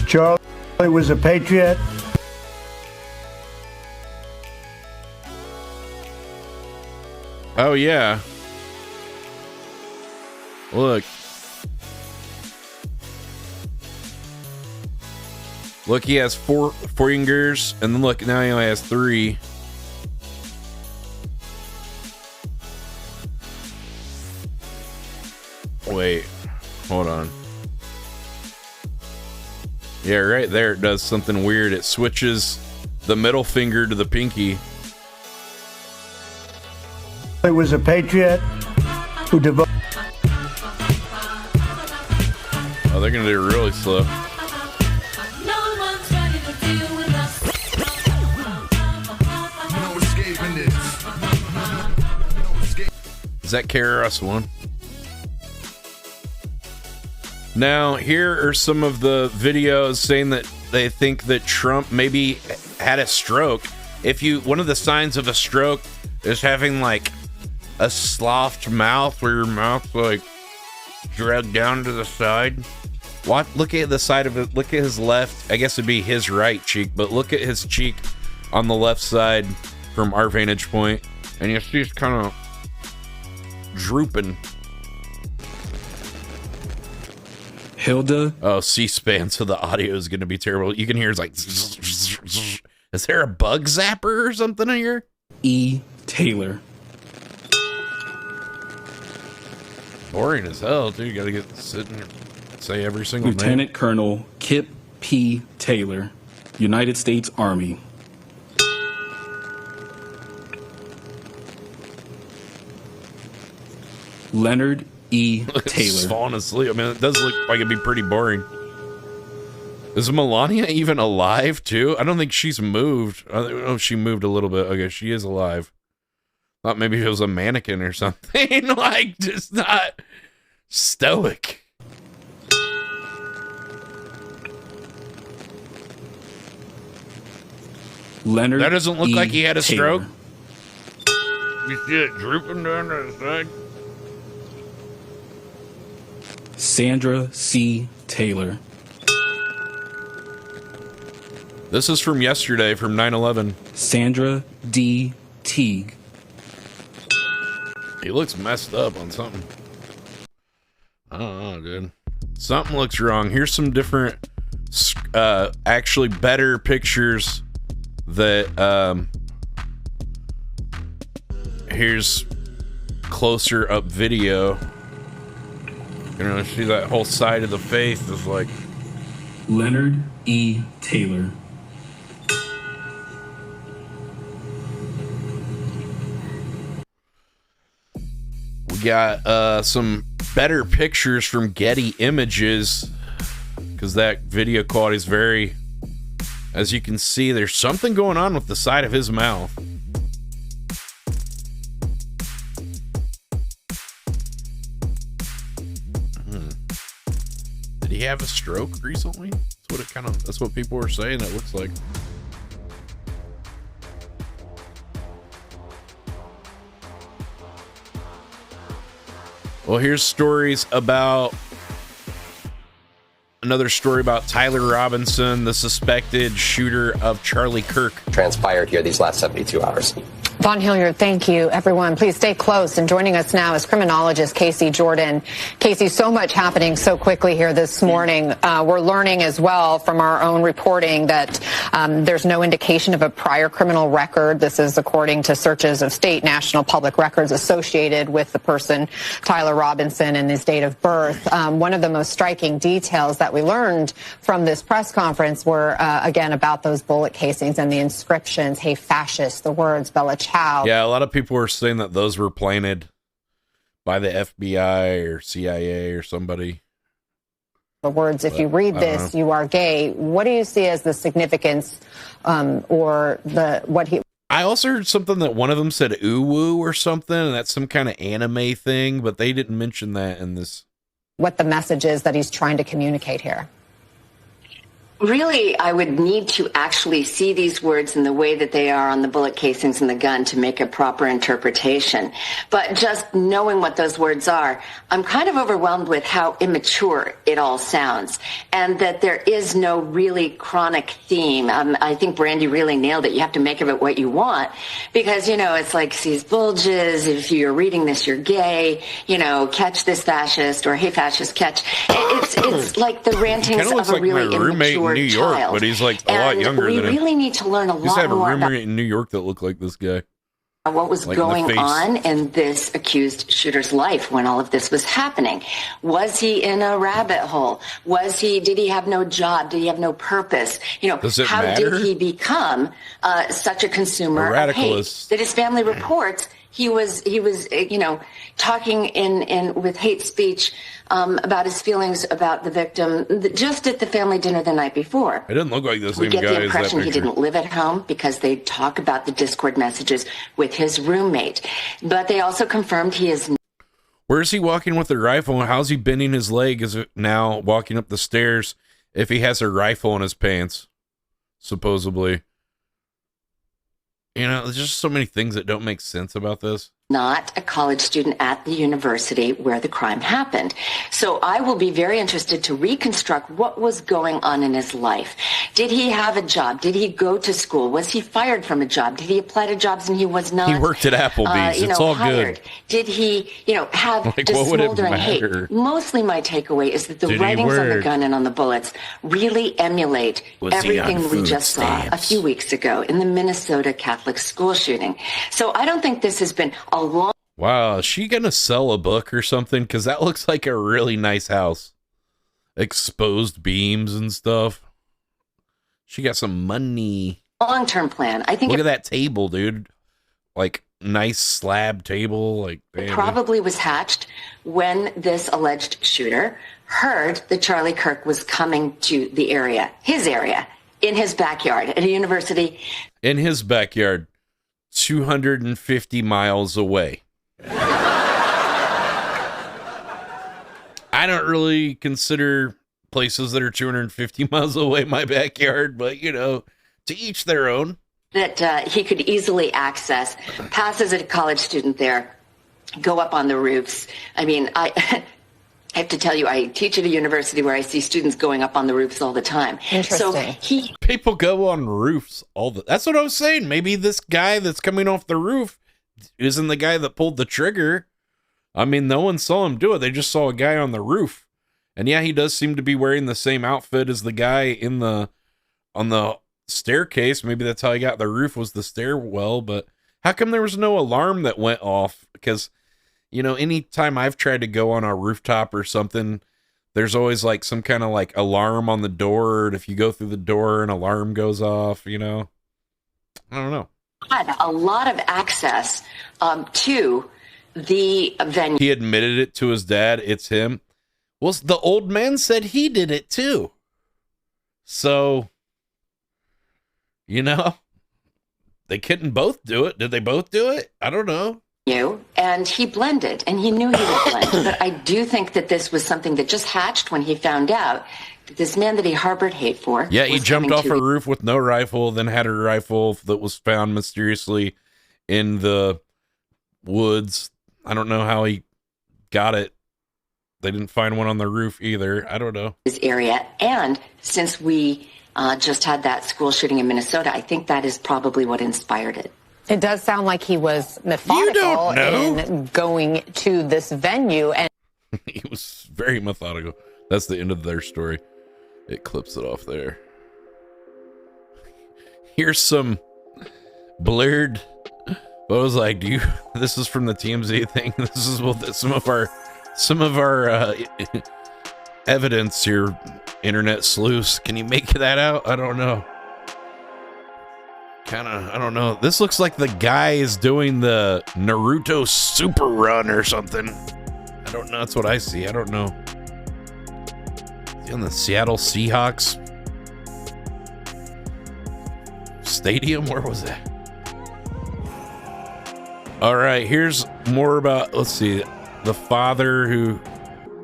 Charlie was a patriot. Oh yeah. Look. Look, he has four fingers, and then look, now he only has 3. Wait, hold on. Yeah, right there it does something weird. It switches the middle finger to the pinky. He was a patriot who devoted. Oh, they're gonna do it really slow. Is that KRS-One? Now, here are some of the videos saying that they think that Trump maybe had a stroke. One of the signs of a stroke is having like a sloughed mouth, where your mouth's like dragged down to the side. Look at the side of it. Look at his left. I guess it'd be his right cheek, but look at his cheek on the left side from our vantage point, and you see it's kind of drooping. Hilda. Oh, C-SPAN, so the audio is going to be terrible. You can hear it's like, is there a bug zapper or something in here? E. Taylor. Boring as hell, dude. You got to get sitting here, say every single name. Lieutenant Colonel Kip P. Taylor, United States Army. Leonard E. Taylor. Falling asleep. I mean, it does look like it'd be pretty boring. Is Melania even alive too? I don't think she's moved. Oh, she moved a little bit. Okay, she is alive. Thought maybe it was a mannequin or something. Like, just not stoic. Leonard. That doesn't look like he had a Taylor. stroke. You see it drooping down to the side. Sandra C. Taylor. This is from yesterday, from 9/11. Sandra D. Teague. He looks messed up on something. I don't know, dude. Something looks wrong. Here's some different, actually better pictures that, here's closer up video. You know, see that whole side of the face is like... Leonard E. Taylor. We got some better pictures from Getty Images, because that video quality is very... As you can see, there's something going on with the side of his mouth. Did he have a stroke recently? That's what people were saying it looks like. Well, here's stories about... Another story about Tyler Robinson, the suspected shooter of Charlie Kirk. Transpired here these last 72 hours. Von Hilliard, thank you, everyone. Please stay close. And joining us now is criminologist Casey Jordan. Casey, so much happening so quickly here this morning. We're learning as well from our own reporting that there's no indication of a prior criminal record. This is according to searches of state national public records associated with the person, Tyler Robinson, and his date of birth. One of the most striking details that we learned from this press conference were, again, about those bullet casings and the inscriptions, "Hey, fascist," the words, Bella Ciao. Yeah, a lot of people were saying that those were planted by the FBI or CIA or somebody. The words, if you read this, you are gay. What do you see as the significance or what he... I also heard something that one of them said uwu or something, and that's some kind of anime thing, but they didn't mention that in this. What the message is that he's trying to communicate here. Really, I would need to actually see these words in the way that they are on the bullet casings in the gun to make a proper interpretation. But just knowing what those words are, I'm kind of overwhelmed with how immature it all sounds, and that there is no really chronic theme. I think Brandy really nailed it. You have to make of it what you want, because, you know, it's like sees bulges, if you're reading this, you're gay, you know, catch this fascist, or hey fascist, catch. It's like the rantings of a really immature New York, child. but he's like a lot younger than him. We really need to learn a lot more. I have a roommate in New York that looked like this guy. What was going on in this accused shooter's life when all of this was happening? Was he in a rabbit hole? Did he have no job? Did he have no purpose? You know, how did he become such a consumer of hate? That his family reports he was, you know, talking with hate speech about his feelings about the victim just at the family dinner the night before. It didn't look like the same guy. We get the impression as that he didn't live at home because they talk about the Discord messages with his roommate. But they also confirmed he is. Where is he walking with a rifle? How's he bending his leg? Is it now walking up the stairs if he has a rifle in his pants? Supposedly. You know, there's just so many things that don't make sense about this. Not a college student at the university where the crime happened. So I will be very interested to reconstruct what was going on in his life. Did he have a job? Did he go to school? Was he fired from a job? Did he apply to jobs and he was not? He worked at Applebee's. It's all hired. good. Did he, you know, have like, the what smoldering hate? Mostly my takeaway is that the writings on the gun and on the bullets really emulate everything we just saw a few weeks ago in the Minnesota Catholic school shooting. So I don't think this has been a long... Wow, is she gonna sell a book or something? Because that looks like a really nice house. Exposed beams and stuff. She got some money. Long-term plan. I think. Look at that table, dude. Like, nice slab table. Like, it probably was hatched when this alleged shooter heard that Charlie Kirk was coming to the area, his area, in his backyard at a university. In his backyard. 250 miles away. I don't really consider places that are 250 miles away my backyard, but, you know, to each their own. That he could easily access, pass as a college student there, go up on the roofs. I mean, I have to tell you, I teach at a university where I see students going up on the roofs all the time. Interesting. So people go on roofs that's what I was saying. Maybe this guy that's coming off the roof isn't the guy that pulled the trigger. I mean, no one saw him do it. They just saw a guy on the roof. And yeah, he does seem to be wearing the same outfit as the guy on the staircase. Maybe that's how he got the roof, was the stairwell. But how come there was no alarm that went off? Because, you know, anytime I've tried to go on a rooftop or something, there's always like some kind of like alarm on the door. And if you go through the door, an alarm goes off, you know. I don't know. Had a lot of access to the venue. He admitted it to his dad. It's him. Well, the old man said he did it too. So, you know, they couldn't both do it. Did they both do it? I don't know. And he blended, and he knew he would blend. But I do think that this was something that just hatched when he found out that this man that he harbored hate for. Yeah, he jumped off a roof with no rifle, then had a rifle that was found mysteriously in the woods. I don't know how he got it. They didn't find one on the roof either. I don't know. This area, and since we just had that school shooting in Minnesota, I think that is probably what inspired it. It does sound like he was methodical in going to this venue. And he was very methodical. That's the end of their story. It clips it off there. Here's some blurred photos. Like, this is from the TMZ thing. This is what some of our evidence here, internet sleuths. Can you make that out? I don't know. I don't know. This looks like the guy is doing the Naruto super run or something. I don't know. That's what I see. I don't know. Is he on the Seattle Seahawks stadium? Where was that? All right. Here's more about, let's see, the father who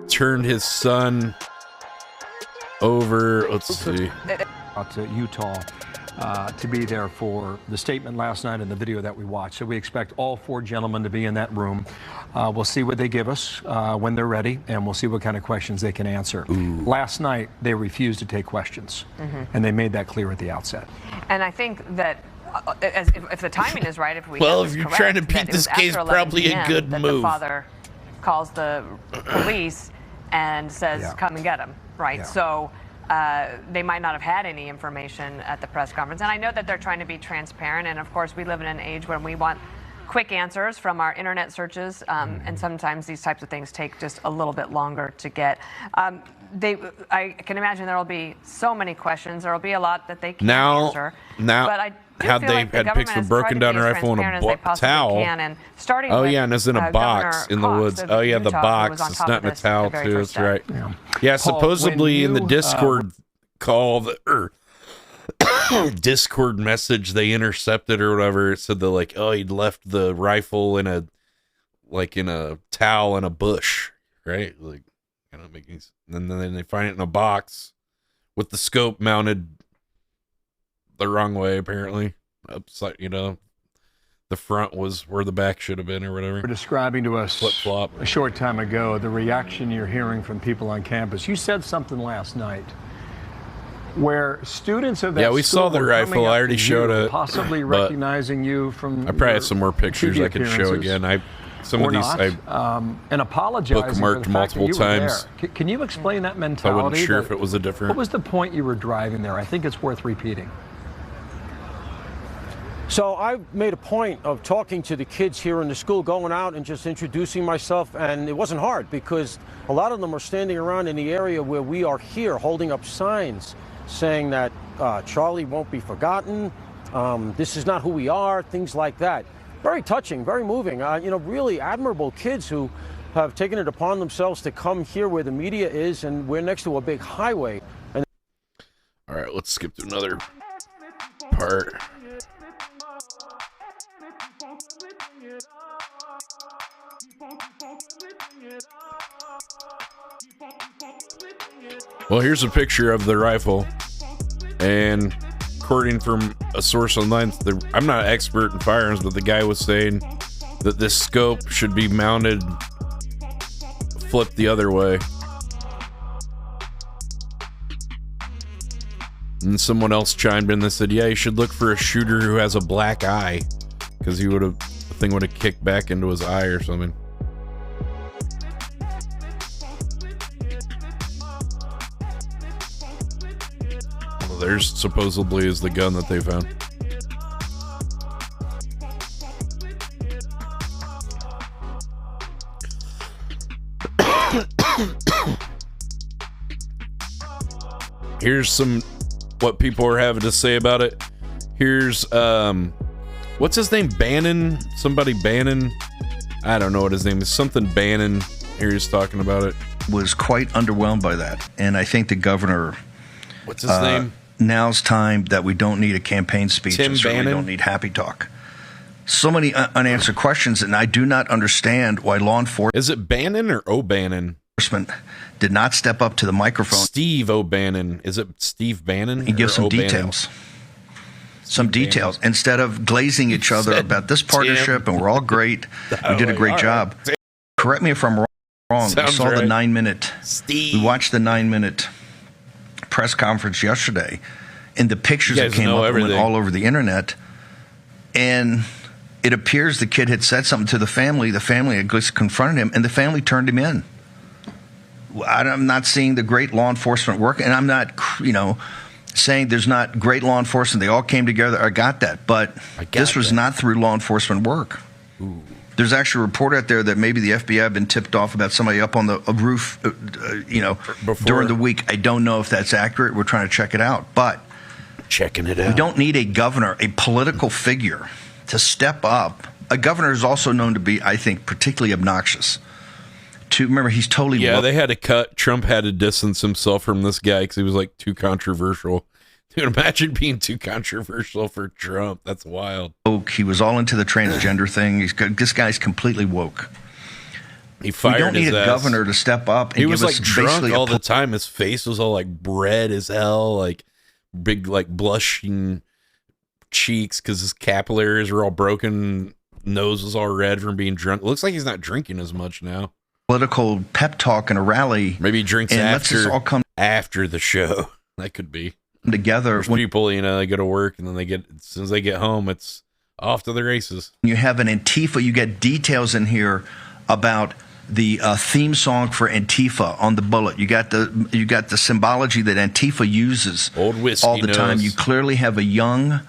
turned his son over. Let's see. To Utah to be there for the statement last night and the video that we watched. So we expect all 4 gentlemen to be in that room. We'll see what they give us when they're ready, and we'll see what kind of questions they can answer. Ooh. Last night, they refused to take questions, and they made that clear at the outset. And I think that if the timing is right, if we well, if you're trying to beat this case, probably a good move. The father calls the police and says, "Come and get him." Right. Yeah. So they might not have had any information at the press conference. And I know that they're trying to be transparent. And of course, we live in an age when we want quick answers from our internet searches, and sometimes these types of things take just a little bit longer to get. I can imagine there will be so many questions. There will be a lot that they can't answer. But I how they had pictures of broken down rifle and a towel. And starting oh yeah, and it's in a box in the woods. Oh yeah, the box. It's not in a towel too. That's right. Yeah, supposedly in the Discord call or Discord message they intercepted or whatever, it said that like, oh, he'd left the rifle in a towel in a bush, right? Like, kind of making. And then they find it in a box with the scope mounted the wrong way, apparently. Upside, the front was where the back should have been, or whatever. You're describing to us flip-flop a short time ago the reaction you're hearing from people on campus. You said something last night where students of that we saw the rifle. I already showed it, possibly recognizing you from. I probably have some more pictures I could show again. Some of these and apologizing bookmarked for the fact multiple that you were times. there. Can you explain that mentality? I wasn't sure if it was a different. What was the point you were driving there? I think it's worth repeating. So I made a point of talking to the kids here in the school, going out and just introducing myself, and it wasn't hard because a lot of them are standing around in the area where we are here holding up signs saying that Charlie won't be forgotten, this is not who we are, things like that. Very touching, very moving, really admirable kids who have taken it upon themselves to come here where the media is, and we're next to a big highway. And all right, let's skip to another part. Well, here's a picture of the rifle, and according from a source online, I'm not an expert in firearms, but the guy was saying that this scope should be mounted flipped the other way. And someone else chimed in and said, yeah, you should look for a shooter who has a black eye, because the thing would have kicked back into his eye or something. Well, there's supposedly is the gun that they found. Here's what people are having to say about it. Here's what's his name? Bannon? Somebody Bannon? I don't know what his name is. Something Bannon. Here he's talking about it. Was quite underwhelmed by that. And I think the governor... What's his name? Now's time that we don't need a campaign speech. Tim and certainly Bannon? don't need happy talk. So many unanswered questions, and I do not understand why law enforcement... Is it Bannon or O'Bannon? Did not step up to the microphone. Steve O'Bannon. Is it Steve Bannon? And give some O'Bannon? details. Some details. Instead of glazing each other about this partnership and we're all great. We did a great job. Right. Correct me if I'm wrong. We Sounds saw the right. 9-minute. We watched the 9-minute press conference yesterday, and the pictures that came up went all over the internet. And it appears the kid had said something to the family. The family had just confronted him, and the family turned him in. I'm not seeing the great law enforcement work, and I'm not, saying there's not great law enforcement. They all came together. I got that, but this was not through law enforcement work. Ooh. There's actually a report out there that maybe the FBI have been tipped off about somebody up on the roof, during the week. I don't know if that's accurate. We're trying to check it out, but checking it out. We don't need a governor, a political figure, to step up. A governor is also known to be, I think, particularly obnoxious. Remember, he's totally... Yeah, they had to cut. Trump had to distance himself from this guy because he was, too controversial. Dude, imagine being too controversial for Trump. That's wild. He was all into the transgender thing. This guy's completely woke. He fired we don't need a governor to step up and he was give like us drunk all the time. His face was all like red as hell, like big, like blushing cheeks because his capillaries are all broken. Nose was all red from being drunk. Looks like he's not drinking as much now. Political pep talk in a rally. Maybe he drinks and after, let's just all come after the show. That could be. Together. When people, you know, they go to work and then they get, as soon as they get home, it's off to the races. You have an Antifa, you get details in here about the theme song for Antifa on the bullet. You got the symbology that Antifa uses Old whiskey all the time. nose. You clearly have a young,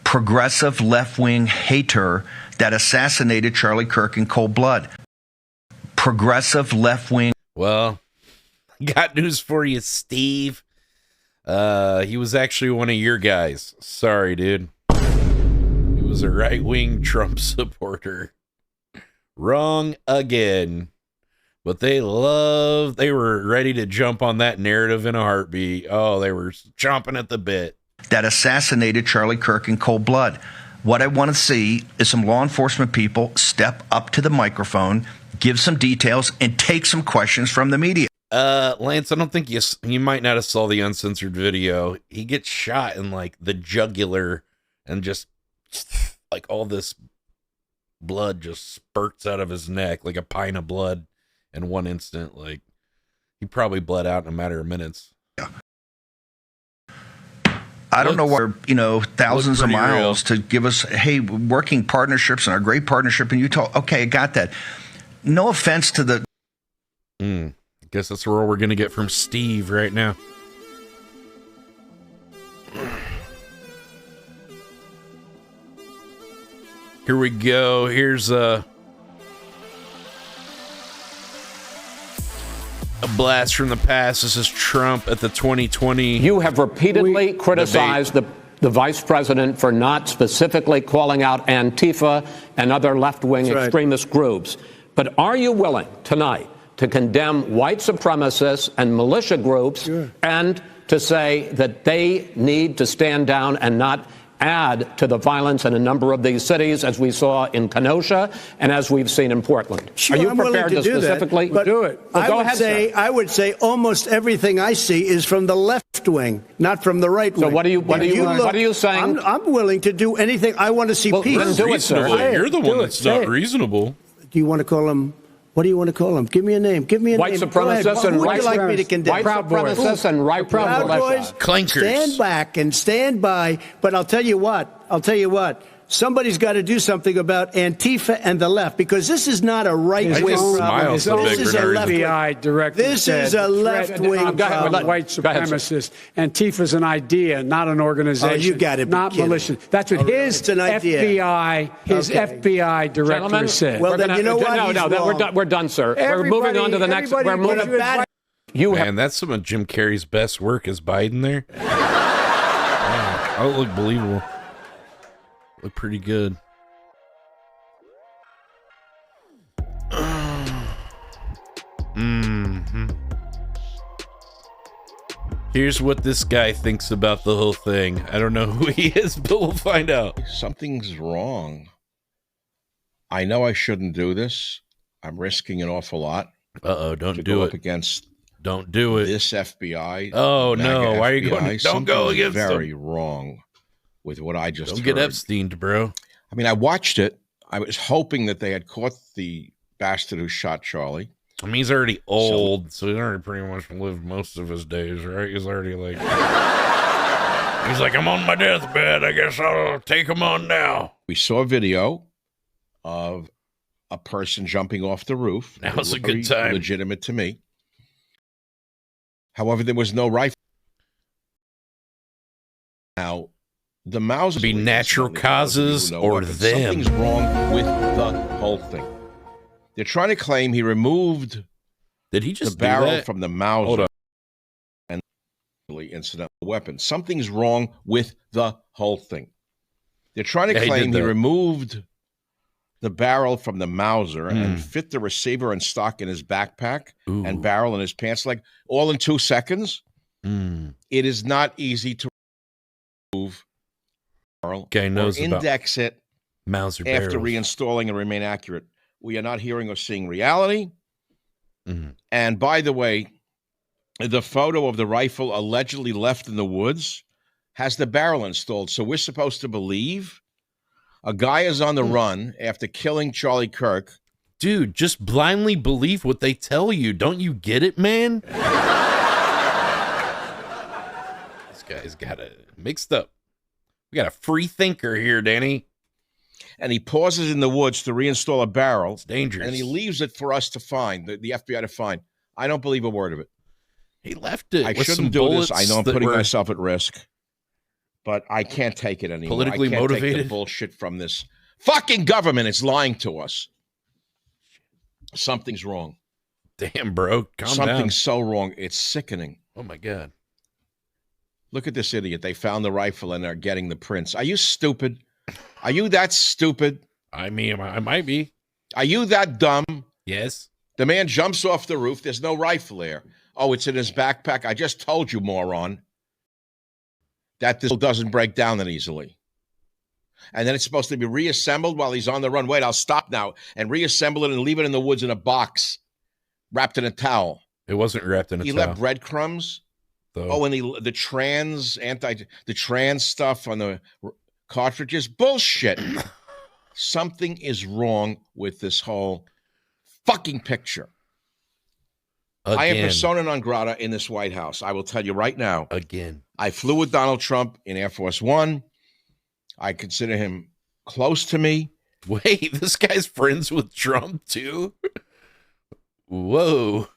progressive left-wing hater that assassinated Charlie Kirk in cold blood. Progressive left-wing. Well, got news for you, Steve. He was actually one of your guys. Sorry, dude. He was a right-wing Trump supporter. Wrong again. But they were ready to jump on that narrative in a heartbeat. Oh, they were chomping at the bit. That assassinated Charlie Kirk in cold blood. What I want to see is some law enforcement people step up to the microphone, give some details, and take some questions from the media. Lance, I don't think you might not have saw the uncensored video. He gets shot in like the jugular and just like all this blood just spurts out of his neck like a pint of blood in one instant. Like he probably bled out in a matter of minutes. Yeah. I don't know where, thousands of miles to give us, hey, working partnerships and our great partnership in Utah. Okay, I got that. No offense to the. I guess that's where we're going to get from Steve right now. Here we go. Here's a blast from the past. This is Trump at the 2020. You have repeatedly criticized the vice president for not specifically calling out Antifa and other left-wing extremist groups. But are you willing tonight to condemn white supremacists and militia groups and to say that they need to stand down and not add to the violence in a number of these cities, as we saw in Kenosha and as we've seen in Portland? Sure, are you I'm prepared willing to do specifically that, but do it? Well, go ahead, I would say almost everything I see is from the left wing, not from the right wing. So what are you saying? I'm willing to do anything. I want to see peace. Then do it, sir. You're the one that's not reasonable. Do you want to call him? What do you want to call them? Give me a name. Give me a white name. Supremacists and white like me to condemn? White supremacists and right Proud Boys. Clankers. Stand back and stand by. But I'll tell you what. Somebody's got to do something about Antifa and the left, because this is not a right-wing problem. This is a left-wing. FBI director This is a left-wing problem. White supremacist. Antifa's an idea, not an organization. Oh, you got to be not kidding. militia. That's what his FBI director said. Well, then you know what? We're done, sir. We're moving on to the next. We're moving. Man, that's some of Jim Carrey's best work as Biden there. Yeah, that would look believable. Look pretty good. Here's what this guy thinks about the whole thing. I don't know who he is, but we'll find out. Something's wrong. I know I shouldn't do this. I'm risking an awful lot. Don't do it. Don't do it. This FBI. Oh no! Why are you going? Don't go against them. Very wrong with what I just heard. Don't get Epsteined, bro. I mean, I watched it. I was hoping that they had caught the bastard who shot Charlie. I mean, he's already old, so he's already pretty much lived most of his days, right? He's already like, he's like, I'm on my deathbed. I guess I'll take him on now. We saw a video of a person jumping off the roof. Now's a good time. Legitimate to me. However, there was no rifle. Now, the Mauser be natural causes or them. Something's wrong with the whole thing. They're trying to claim he removed the barrel from the Mauser and incidental weapon. Something's wrong with the whole thing. They're trying to claim he removed the barrel from the Mauser and fit the receiver and stock in his backpack and barrel in his pants leg all in 2 seconds. It is not easy to remove barrel or index it Mauser after barrels. reinstalling and remain accurate. We are not hearing or seeing reality. Mm-hmm. And by the way, the photo of the rifle allegedly left in the woods has the barrel installed. So we're supposed to believe a guy is on the run after killing Charlie Kirk. Dude, just blindly believe what they tell you. Don't you get it, man? This guy's got it mixed up. We got a free thinker here, Danny. And he pauses in the woods to reinstall a barrel. It's dangerous. And he leaves it for us to find, the FBI to find. I don't believe a word of it. He left it. I shouldn't do this. I know I'm putting myself at risk. But I can't take it anymore. Politically motivated? Take the bullshit from this fucking government. It's lying to us. Something's wrong. Damn, bro. Calm down. Something's so wrong. It's sickening. Oh, my God. Look at this idiot. They found the rifle and they're getting the prints. Are you stupid? Are you that stupid? I mean, I might be. Are you that dumb? Yes. The man jumps off the roof. There's no rifle there. Oh, it's in his backpack. I just told you, moron, that this doesn't break down that easily. And then it's supposed to be reassembled while he's on the run. Wait, I'll stop now and reassemble it and leave it in the woods in a box, wrapped in a towel. It wasn't wrapped in a towel. He left breadcrumbs. Oh, and the trans stuff on the cartridges. Bullshit. Something is wrong with this whole fucking picture. Again. I am persona non grata in this White House. I will tell you right now. Again. I flew with Donald Trump in Air Force One. I consider him close to me. Wait, this guy's friends with Trump too? Whoa.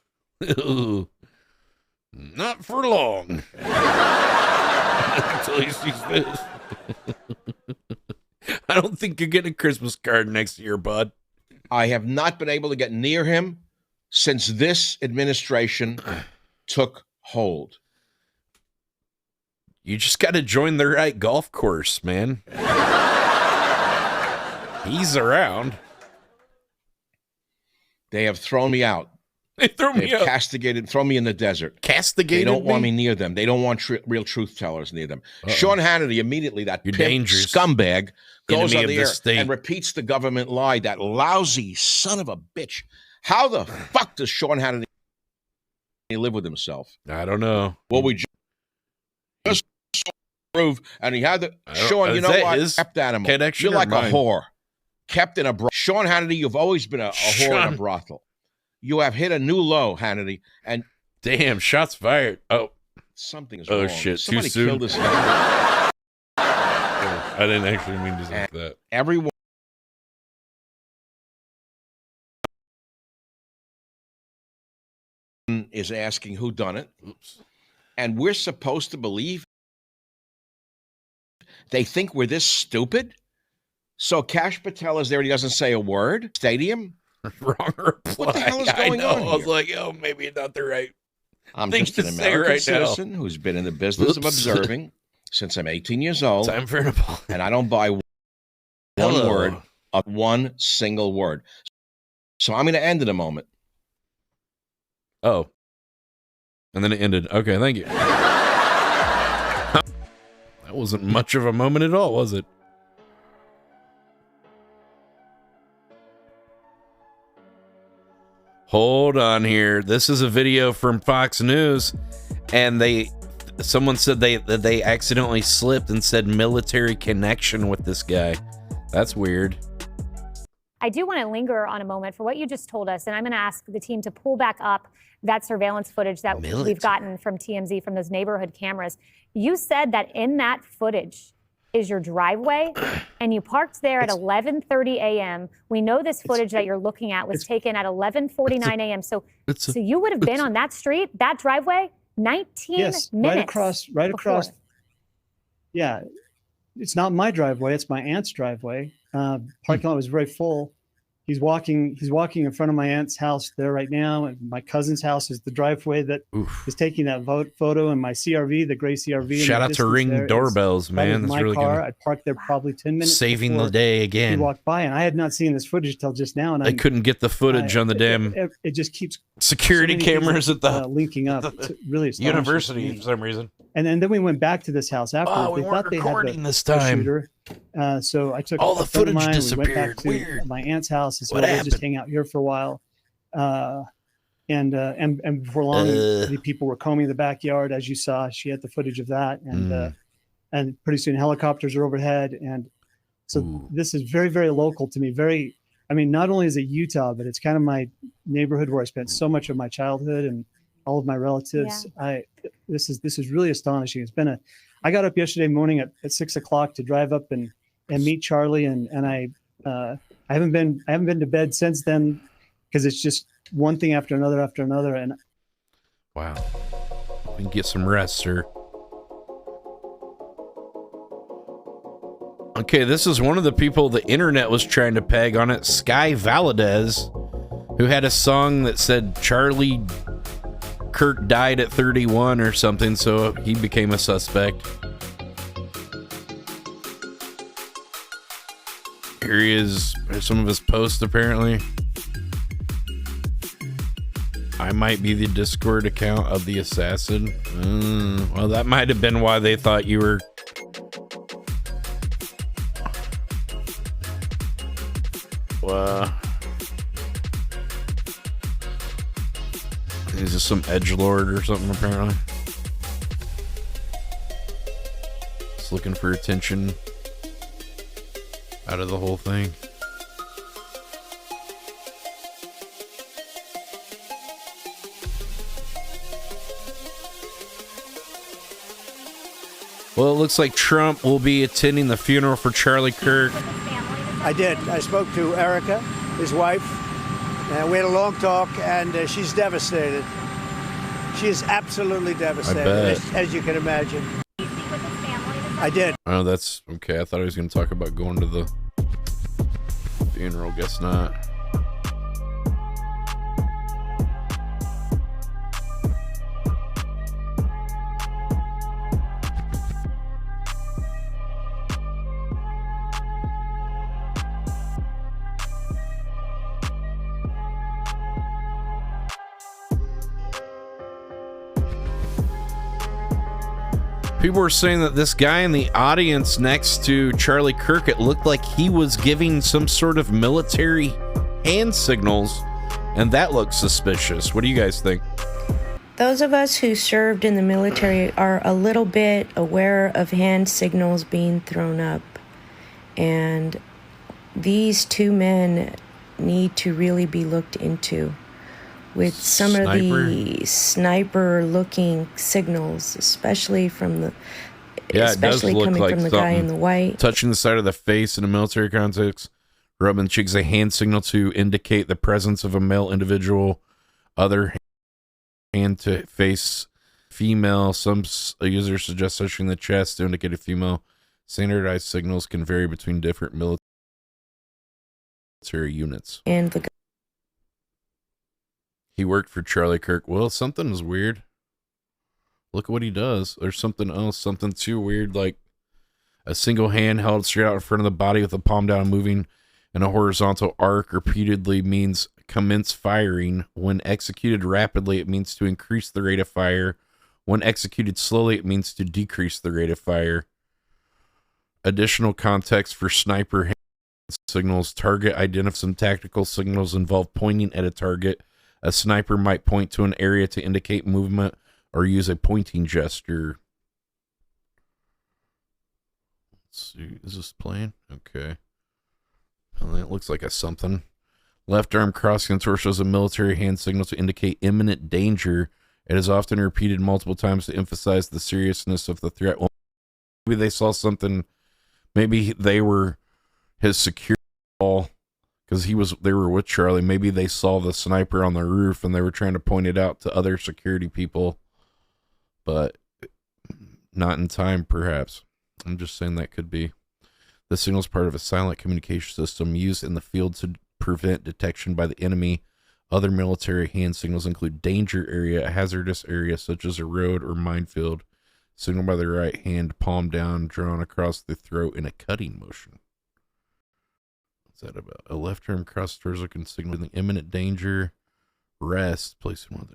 Not for long. Until he sees this. I don't think you're getting a Christmas card next year, bud. I have not been able to get near him since this administration took hold. You just got to join the right golf course, man. He's around. They have thrown me out. They've castigated, thrown me in the desert. Castigated. They don't want me near them. They don't want real truth tellers near them. Sean Hannity immediately, that scumbag, goes on the air and repeats the government lie. That lousy son of a bitch. How the fuck does Sean Hannity live with himself? I don't know. Well, we just prove, and he had the Sean. You know what? Kept animal. You're like a whore, kept in a brothel. Sean Hannity, you've always been a whore in a brothel. You have hit a new low, Hannity, and damn, shots fired. Oh, something is wrong. Oh shit! Somebody too soon. Killed this guy. I didn't actually mean to say that. Everyone is asking who done it. Oops. And we're supposed to believe they think we're this stupid. So Kash Patel is there. He doesn't say a word. Stadium. Wrong reply. What the hell is going on here? I was like, oh, maybe not the right. I'm just an American citizen who's been in the business of observing since I'm 18 years old. Time for an apology. And I don't buy one single word. So I'm going to end in a moment. Oh. And then it ended. Okay, thank you. That wasn't much of a moment at all, was it? Hold on here. This is a video from Fox News, and someone said that they accidentally slipped and said military connection with this guy. That's weird. I do want to linger on a moment for what you just told us, and I'm going to ask the team to pull back up that surveillance footage that we've gotten from TMZ, from those neighborhood cameras. You said that in that footage is your driveway, and you parked there at 11:30 a.m. We know this footage that you're looking at was taken at 11:49 a.m. So you would have been on that street, that driveway, 19 minutes. Right across. Yeah, it's not my driveway; it's my aunt's driveway. Parking lot was very full. He's walking in front of my aunt's house there right now, and my cousin's house is the driveway that is taking that photo. And my CRV, the gray CRV. Shout out to Ring Doorbells, man. That's my really car. good. I parked there probably 10 minutes. Saving the day again. He walked by, and I had not seen this footage till just now. And I couldn't get the footage on the damn. It just keeps security cameras at the linking up. It's really university for some reason. And then we went back to this house after. We weren't recording this the time. shooter. So I took all the footage disappeared. We went back to Weird. my aunt's house as What well. We'll happened? just hang out here for a while. And before long, the people were combing the backyard, as you saw. She had the footage of that, and pretty soon helicopters are overhead, and so this is very, very local to me. Not only is it Utah, but it's kind of my neighborhood where I spent so much of my childhood and all of my relatives. Yeah. This is really astonishing. I got up yesterday morning at 6 o'clock to drive up and meet Charlie, and I haven't been to bed since then, because it's just one thing after another. And wow, we can get some rest, sir. Okay, this is one of the people the internet was trying to peg on it, Sky Valadez, who had a song that said Charlie Kirk died at 31 or something, so he became a suspect. Here he is, some of his posts apparently. I might be the Discord account of the assassin. Well, that might have been why they thought you were... He's just some edgelord or something, apparently. Just looking for attention out of the whole thing. Well, it looks like Trump will be attending the funeral for Charlie Kirk. I did. I spoke to Erica, his wife, and we had a long talk, and she's devastated. She is absolutely devastated, as you can imagine. I did. Oh, that's okay. I thought he was going to talk about going to the funeral. Guess not. People were saying that this guy in the audience next to Charlie Kirk, it looked like he was giving some sort of military hand signals, and that looks suspicious. What do you guys think? Those of us who served in the military are a little bit aware of hand signals being thrown up, and these two men need to really be looked into. With some of the sniper-looking signals, especially from the, especially coming from the guy in the white, touching the side of the face in a military context, rubbing the cheeks, a hand signal to indicate the presence of a male individual. Other hand to face female. Some users suggest touching the chest to indicate a female. Standardized signals can vary between different military units. And the He worked for Charlie Kirk. Well, something is weird. Look at what he does. There's something else, something too weird, like a single hand held straight out in front of the body with the palm down, moving in a horizontal arc repeatedly means commence firing. When executed rapidly, it means to increase the rate of fire. When executed slowly, it means to decrease the rate of fire. Additional context for sniper hand signals. Target identification tactical signals involve pointing at a target. A sniper might point to an area to indicate movement or use a pointing gesture. Let's see. Is this playing? Okay. Well, it looks like a something. Left arm crossing torso is a military hand signal to indicate imminent danger. It is often repeated multiple times to emphasize the seriousness of the threat. Well, maybe they saw something. Maybe they were his security wall. Because they were with Charlie. Maybe they saw the sniper on the roof and they were trying to point it out to other security people, but not in time, perhaps. I'm just saying that could be. The signal is part of a silent communication system used in the field to prevent detection by the enemy. Other military hand signals include danger area, a hazardous area such as a road or minefield. Signal by the right hand, palm down, drawn across the throat in a cutting motion. That about a left arm cross torso can signal the imminent danger. Rest, placing one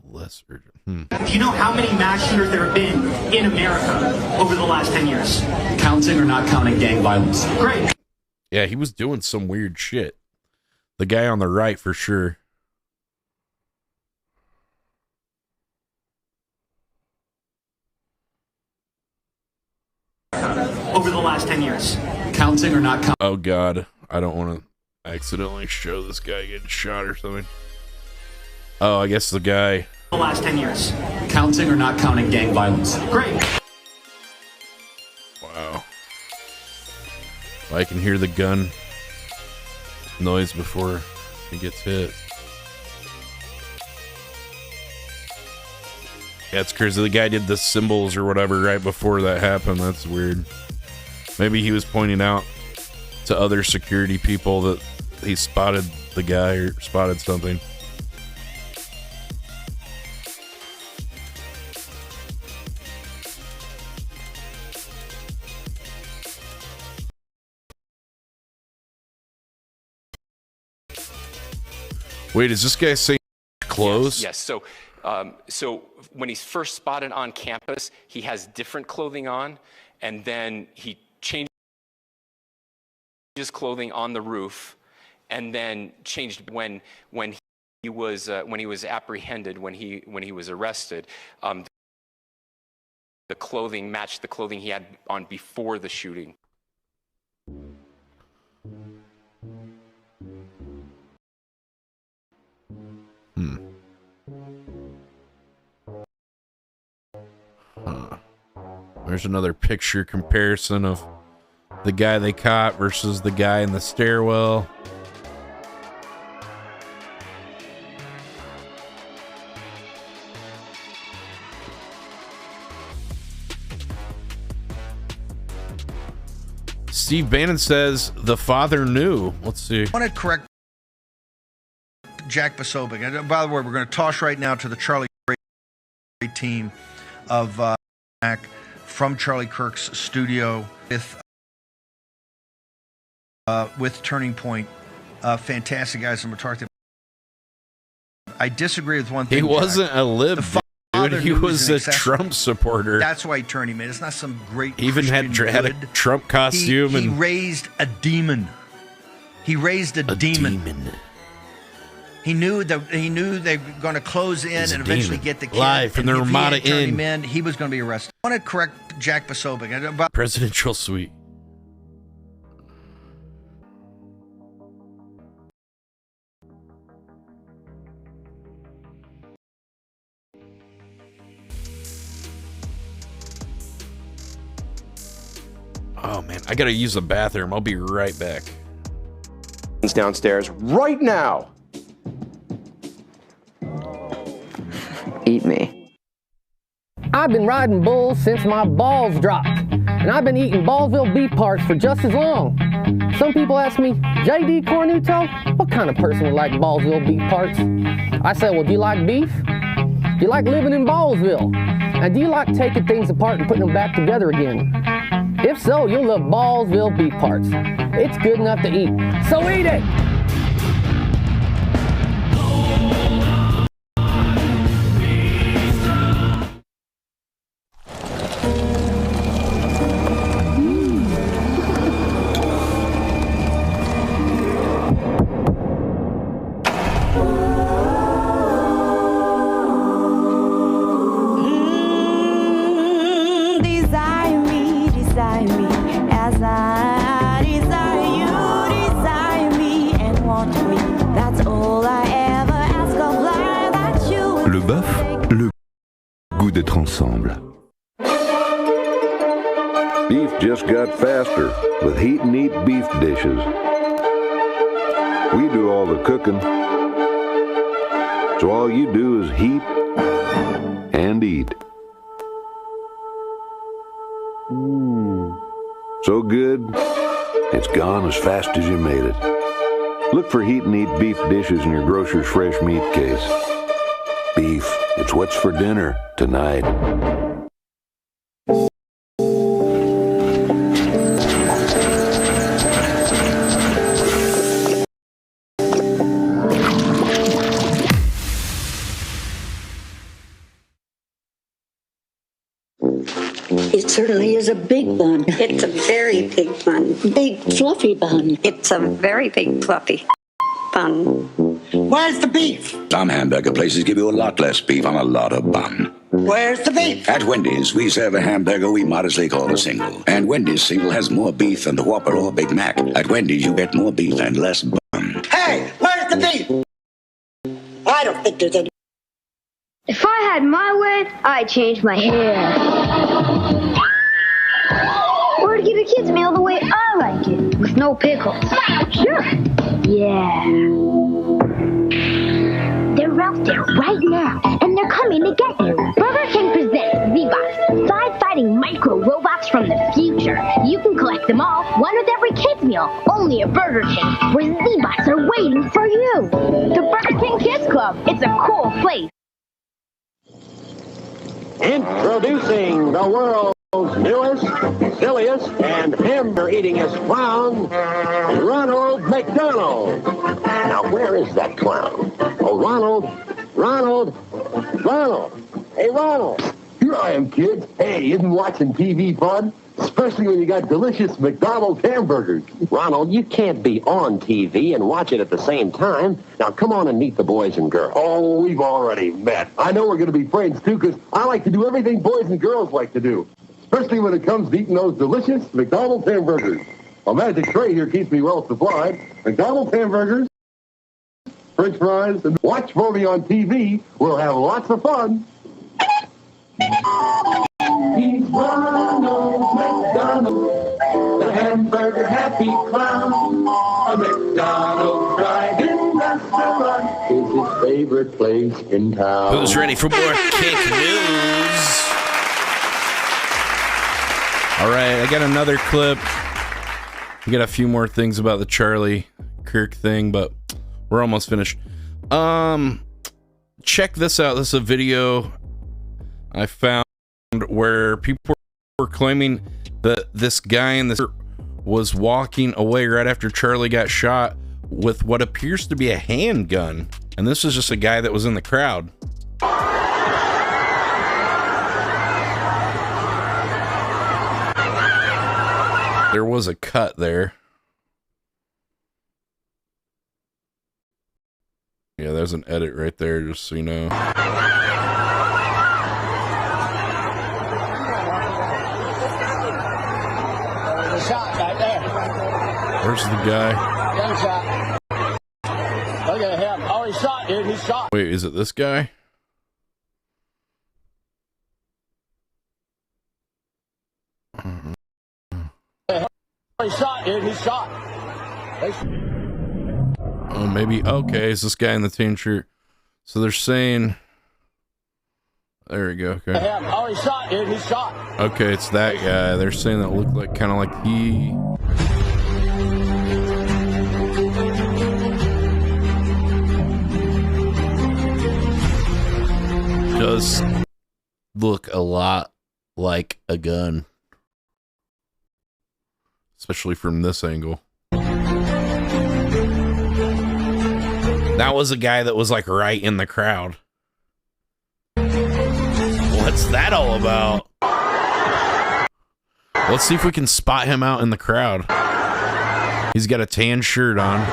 Less urgent. Do you know how many mass shooters there have been in America over the last 10 years? Counting or not counting gang violence? Great. Yeah, he was doing some weird shit. The guy on the right, for sure. Over the last 10 years. Counting or not counting? Oh, God. I don't want to accidentally show this guy getting shot or something. Oh, I guess the guy. The last 10 years. Counting or not counting gang violence? Great. Wow. I can hear the gun noise before he gets hit. Yeah, it's crazy. The guy did the symbols or whatever right before that happened. That's weird. Maybe he was pointing out to other security people that he spotted the guy or spotted something. Wait, is this guy saying clothes? Yes. So when he's first spotted on campus, he has different clothing on, and then he changes his clothing on the roof, and then changed when he was apprehended, when he was arrested. The clothing matched the clothing he had on before the shooting. There's another picture comparison of the guy they caught versus the guy in the stairwell. Steve Bannon says the father knew. Let's see. I want to correct Jack Posobiec. And by the way, we're going to toss right now to the Charlie team of from Charlie Kirk's studio with Turning Point. Fantastic guys. I'm going to talk to them. I disagree with one thing. He wasn't a lib, dude. He was a Trump supporter. That's why he turned him in. It's not some great. He even had a Trump costume. He raised a demon. He raised a demon. He knew they were going to close in and eventually get the kid. Live from the Ramada Inn. He was going to be arrested. I want to correct Jack Posobiec. Presidential suite. Oh man, I gotta use the bathroom. I'll be right back. Downstairs right now. Eat me. I've been riding bulls since my balls dropped, and I've been eating Ballsville beef parts for just as long. Some people ask me, J.D. Cornuto, what kind of person would like Ballsville beef parts? I say, well, do you like beef? Do you like living in Ballsville? And do you like taking things apart and putting them back together again? If so, you'll love Ballsville beef parts. It's good enough to eat, so eat it! Ensemble. Beef just got faster with Heat and Eat beef dishes. We do all the cooking, so all you do is heat and eat. So good, it's gone as fast as you made it. Look for Heat and Eat beef dishes in your grocer's fresh meat case. Beef, it's what's for dinner tonight. It certainly is a big bun. It's a very big bun. Big, fluffy bun. It's a very big, fluffy bun. Where's the beef? Some hamburger places give you a lot less beef on a lot of bun. Where's the beef? At Wendy's, we serve a hamburger we modestly call a single. And Wendy's single has more beef than the Whopper or Big Mac. At Wendy's, you get more beef and less bun. Hey, where's the beef? I don't think there's any. If I had my way, I'd change my hair. Or to give a kid's meal the way I like it, with no pickles. Sure. Yeah. They're out there right now, and they're coming to get you. Burger King presents Z-Bots, 5 fighting micro robots from the future. You can collect them all, one with every kid's meal, only at Burger King, where Z-Bots are waiting for you. The Burger King Kids Club. It's a cool place. Introducing the world's newest, silliest, and hamburger-eatingest clown, Ronald McDonald. Now, where is that clown? Oh, Ronald. Hey, Ronald. Here I am, kids. Hey, isn't watching TV fun? Especially when you got delicious McDonald's hamburgers. Ronald, you can't be on TV and watch it at the same time. Now, come on and meet the boys and girls. Oh, we've already met. I know we're going to be friends, too, because I like to do everything boys and girls like to do, especially when it comes to eating those delicious McDonald's hamburgers. A magic tray here keeps me well supplied. McDonald's hamburgers, French fries, and watch for me on TV. We'll have lots of fun. He's Ronald McDonald, the hamburger happy clown. A McDonald's drive-in restaurant is his favorite place in town. Who's ready for more Kick News? All right, I got another clip. We got a few more things about the Charlie Kirk thing, but we're almost finished. Check this out. This is a video I found where people were claiming that this guy in this was walking away right after Charlie got shot with what appears to be a handgun. And this is just a guy that was in the crowd. There was a cut there. Yeah, there's an edit right there, just so you know. Shot right there. Where's the guy? Gunshot. Look at him. Oh, he's shot, dude. He's shot. Wait, is it this guy? He's shot, dude. He's shot. Oh, maybe. Okay, it's this guy in the tan shirt. So they're saying. There we go. Okay. Oh, he's shot, dude. He's shot. Okay, it's that guy. They're saying that looked like kind of like he. Does look a lot like a gun, especially from this angle. That was a guy that was like right in the crowd. What's that all about? Let's see if we can spot him out in the crowd. He's got a tan shirt on.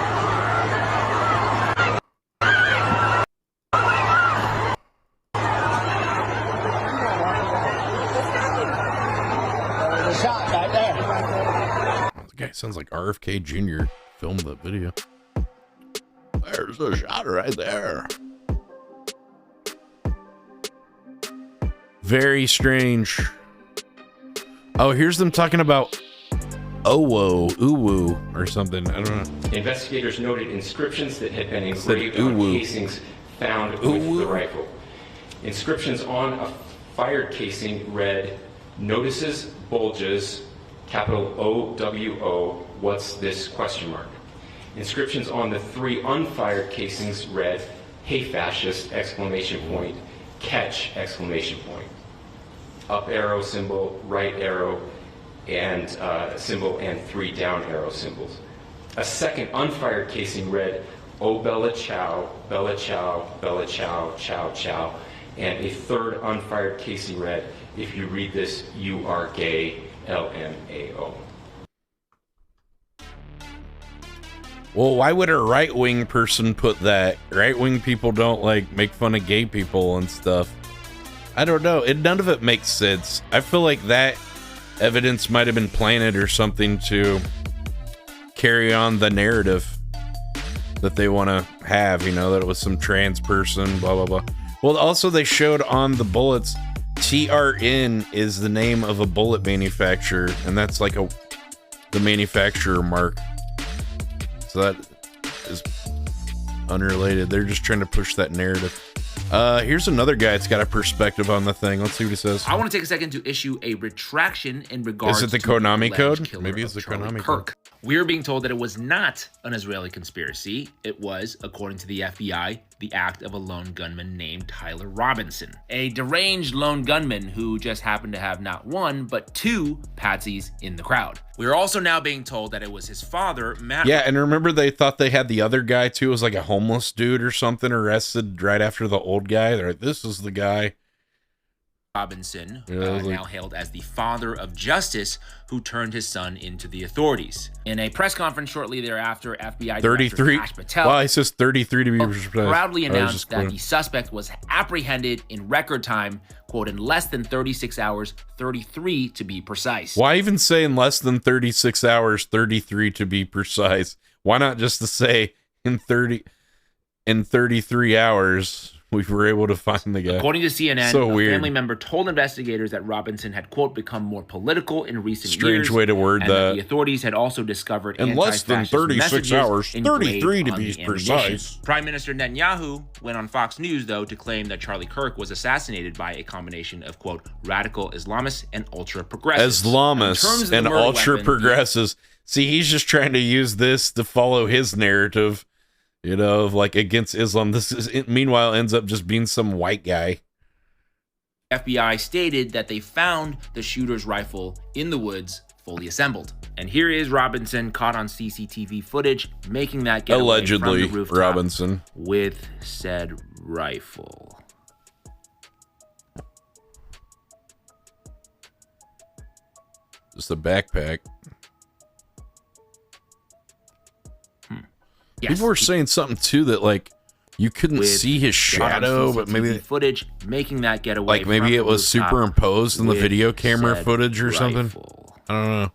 Shot right there. The guy sounds like RFK Jr. filmed that video. There's a shot right there. Very strange. Oh, here's them talking about Owo, Uwu, or something. I don't know. Investigators noted inscriptions that had been engraved on casings found with the rifle. Inscriptions on a fired casing read, "Notices, bulges, capital O-W-O, what's this, question mark." Inscriptions on the 3 unfired casings read, "Hey fascist, exclamation point, catch, exclamation point." Up arrow symbol, right arrow, and symbol, and 3 down arrow symbols. A second unfired casing read, "Oh Bella Chow, Bella Chow, Bella Chow, Chow Chow," and a third unfired casing read, If you read this, you are gay, LMAO. Well, why would a right-wing person put that? Right-wing people don't, like, make fun of gay people and stuff. I don't know. None of it makes sense. I feel like that evidence might have been planted or something to carry on the narrative that they want to have, you know, that it was some trans person, blah, blah, blah. Well, also they showed on the bullets, TRN is the name of a bullet manufacturer, and that's like the manufacturer mark. So that is unrelated. They're just trying to push that narrative. Here's another guy that's got a perspective on the thing. Let's see what he says. I want to take a second to issue a retraction in regards to Is it the Konami code? Maybe it's the Konami Kirk. code. We're being told that it was not an Israeli conspiracy. It was, according to the FBI, the act of a lone gunman named Tyler Robinson, a deranged lone gunman who just happened to have not one, but two patsies in the crowd. We're also now being told that it was his father, Matt. Yeah, and remember they thought they had the other guy too. It was like a homeless dude or something arrested right after the old guy. They're like, this is the guy. Robinson, Yeah, now hailed as the father of justice, who turned his son into the authorities. In a press conference shortly thereafter, FBI 33. Director Kash Patel Well, it says 33 to be precise. proudly I was announced just that quoting. the suspect was apprehended in record time, quote, in less than 36 hours, 33 to be precise. Why even say in less than 36 hours, 33 to be precise? Why not just to say in 33 hours we were able to find the guy? According to CNN, So a weird. family member told investigators that Robinson had, quote, become more political in recent years. Strange way to word and that. The authorities had also discovered In less than anti-fascist 36 messages hours, engraved 33 to on be the ammunition. precise. Prime Minister Netanyahu went on Fox News, though, to claim that Charlie Kirk was assassinated by a combination of, quote, radical Islamists and ultra-progressives. In terms Islamists of the and murder ultra weapon, progressives. See, he's just trying to use this to follow his narrative, you know, of like against Islam. This is, meanwhile, ends up just being some white guy. FBI stated that they found the shooter's rifle in the woods, fully assembled. And here is Robinson caught on CCTV footage making that getaway Allegedly, from the rooftop Robinson. with said rifle. Just a backpack. Yes, People were saying something too that like you couldn't with see his shadow, but maybe footage making that getaway. like maybe from it the was rooftop superimposed in the with video camera said footage or something. rifle. I don't know.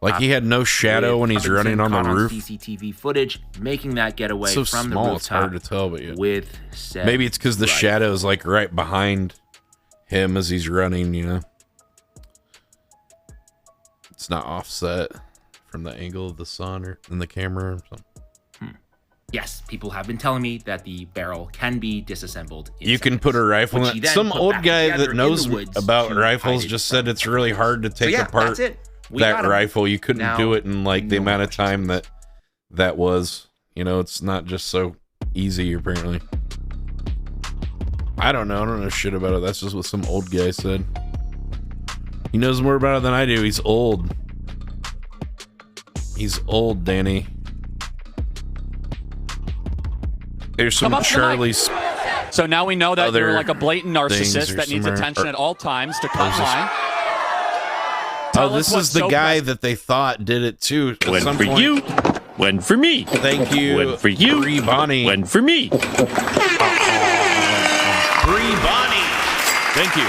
Like he had no shadow when he's running on the Robinson roof. caught CCTV footage making that getaway So from small, the it's rooftop hard to tell. But yeah, with said maybe it's because the rifle. shadow is like right behind him as he's running. You know, it's not offset from the angle of the sun or in the camera or something. Yes, people have been telling me that the barrel can be disassembled. You can put a rifle which in he it. then Some put old back guy together that in knows the woods about to rifles hide it just said it's really hard to take yeah, apart that's it. We got that him. rifle. You couldn't Now, do it in like the no amount of questions. time that was. You know, it's not just so easy apparently. I don't know shit about it. That's just what some old guy said. He knows more about it than I do. He's old. He's old, Danny. There's some Charlie's. So now we know that other you're like a blatant things narcissist or that needs somewhere. attention at all times to cut There's this- line. Oh, Tell this us what's is the so guy that they thought did it too. At One some for point. you, one for me. Thank you. One for you, Free Bonnie. one for me. Free Bonnie. Thank you.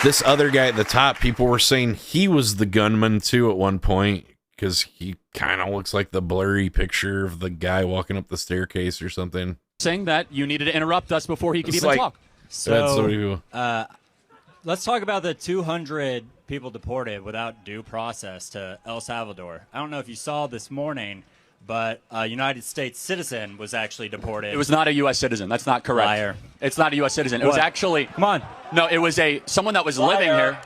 This other guy at the top, people were saying he was the gunman too at one point because he kind of looks like the blurry picture of the guy walking up the staircase or something. Saying that you needed to interrupt us before he could It's even like- talk. That's so many people. Let's talk about the 200 people deported without due process to El Salvador. I don't know if you saw this morning, but a United States citizen was actually deported. It was not a U.S. citizen. That's not correct. Liar. It's not a U.S. citizen. It was What? actually. Come on. No, it was someone that was living here.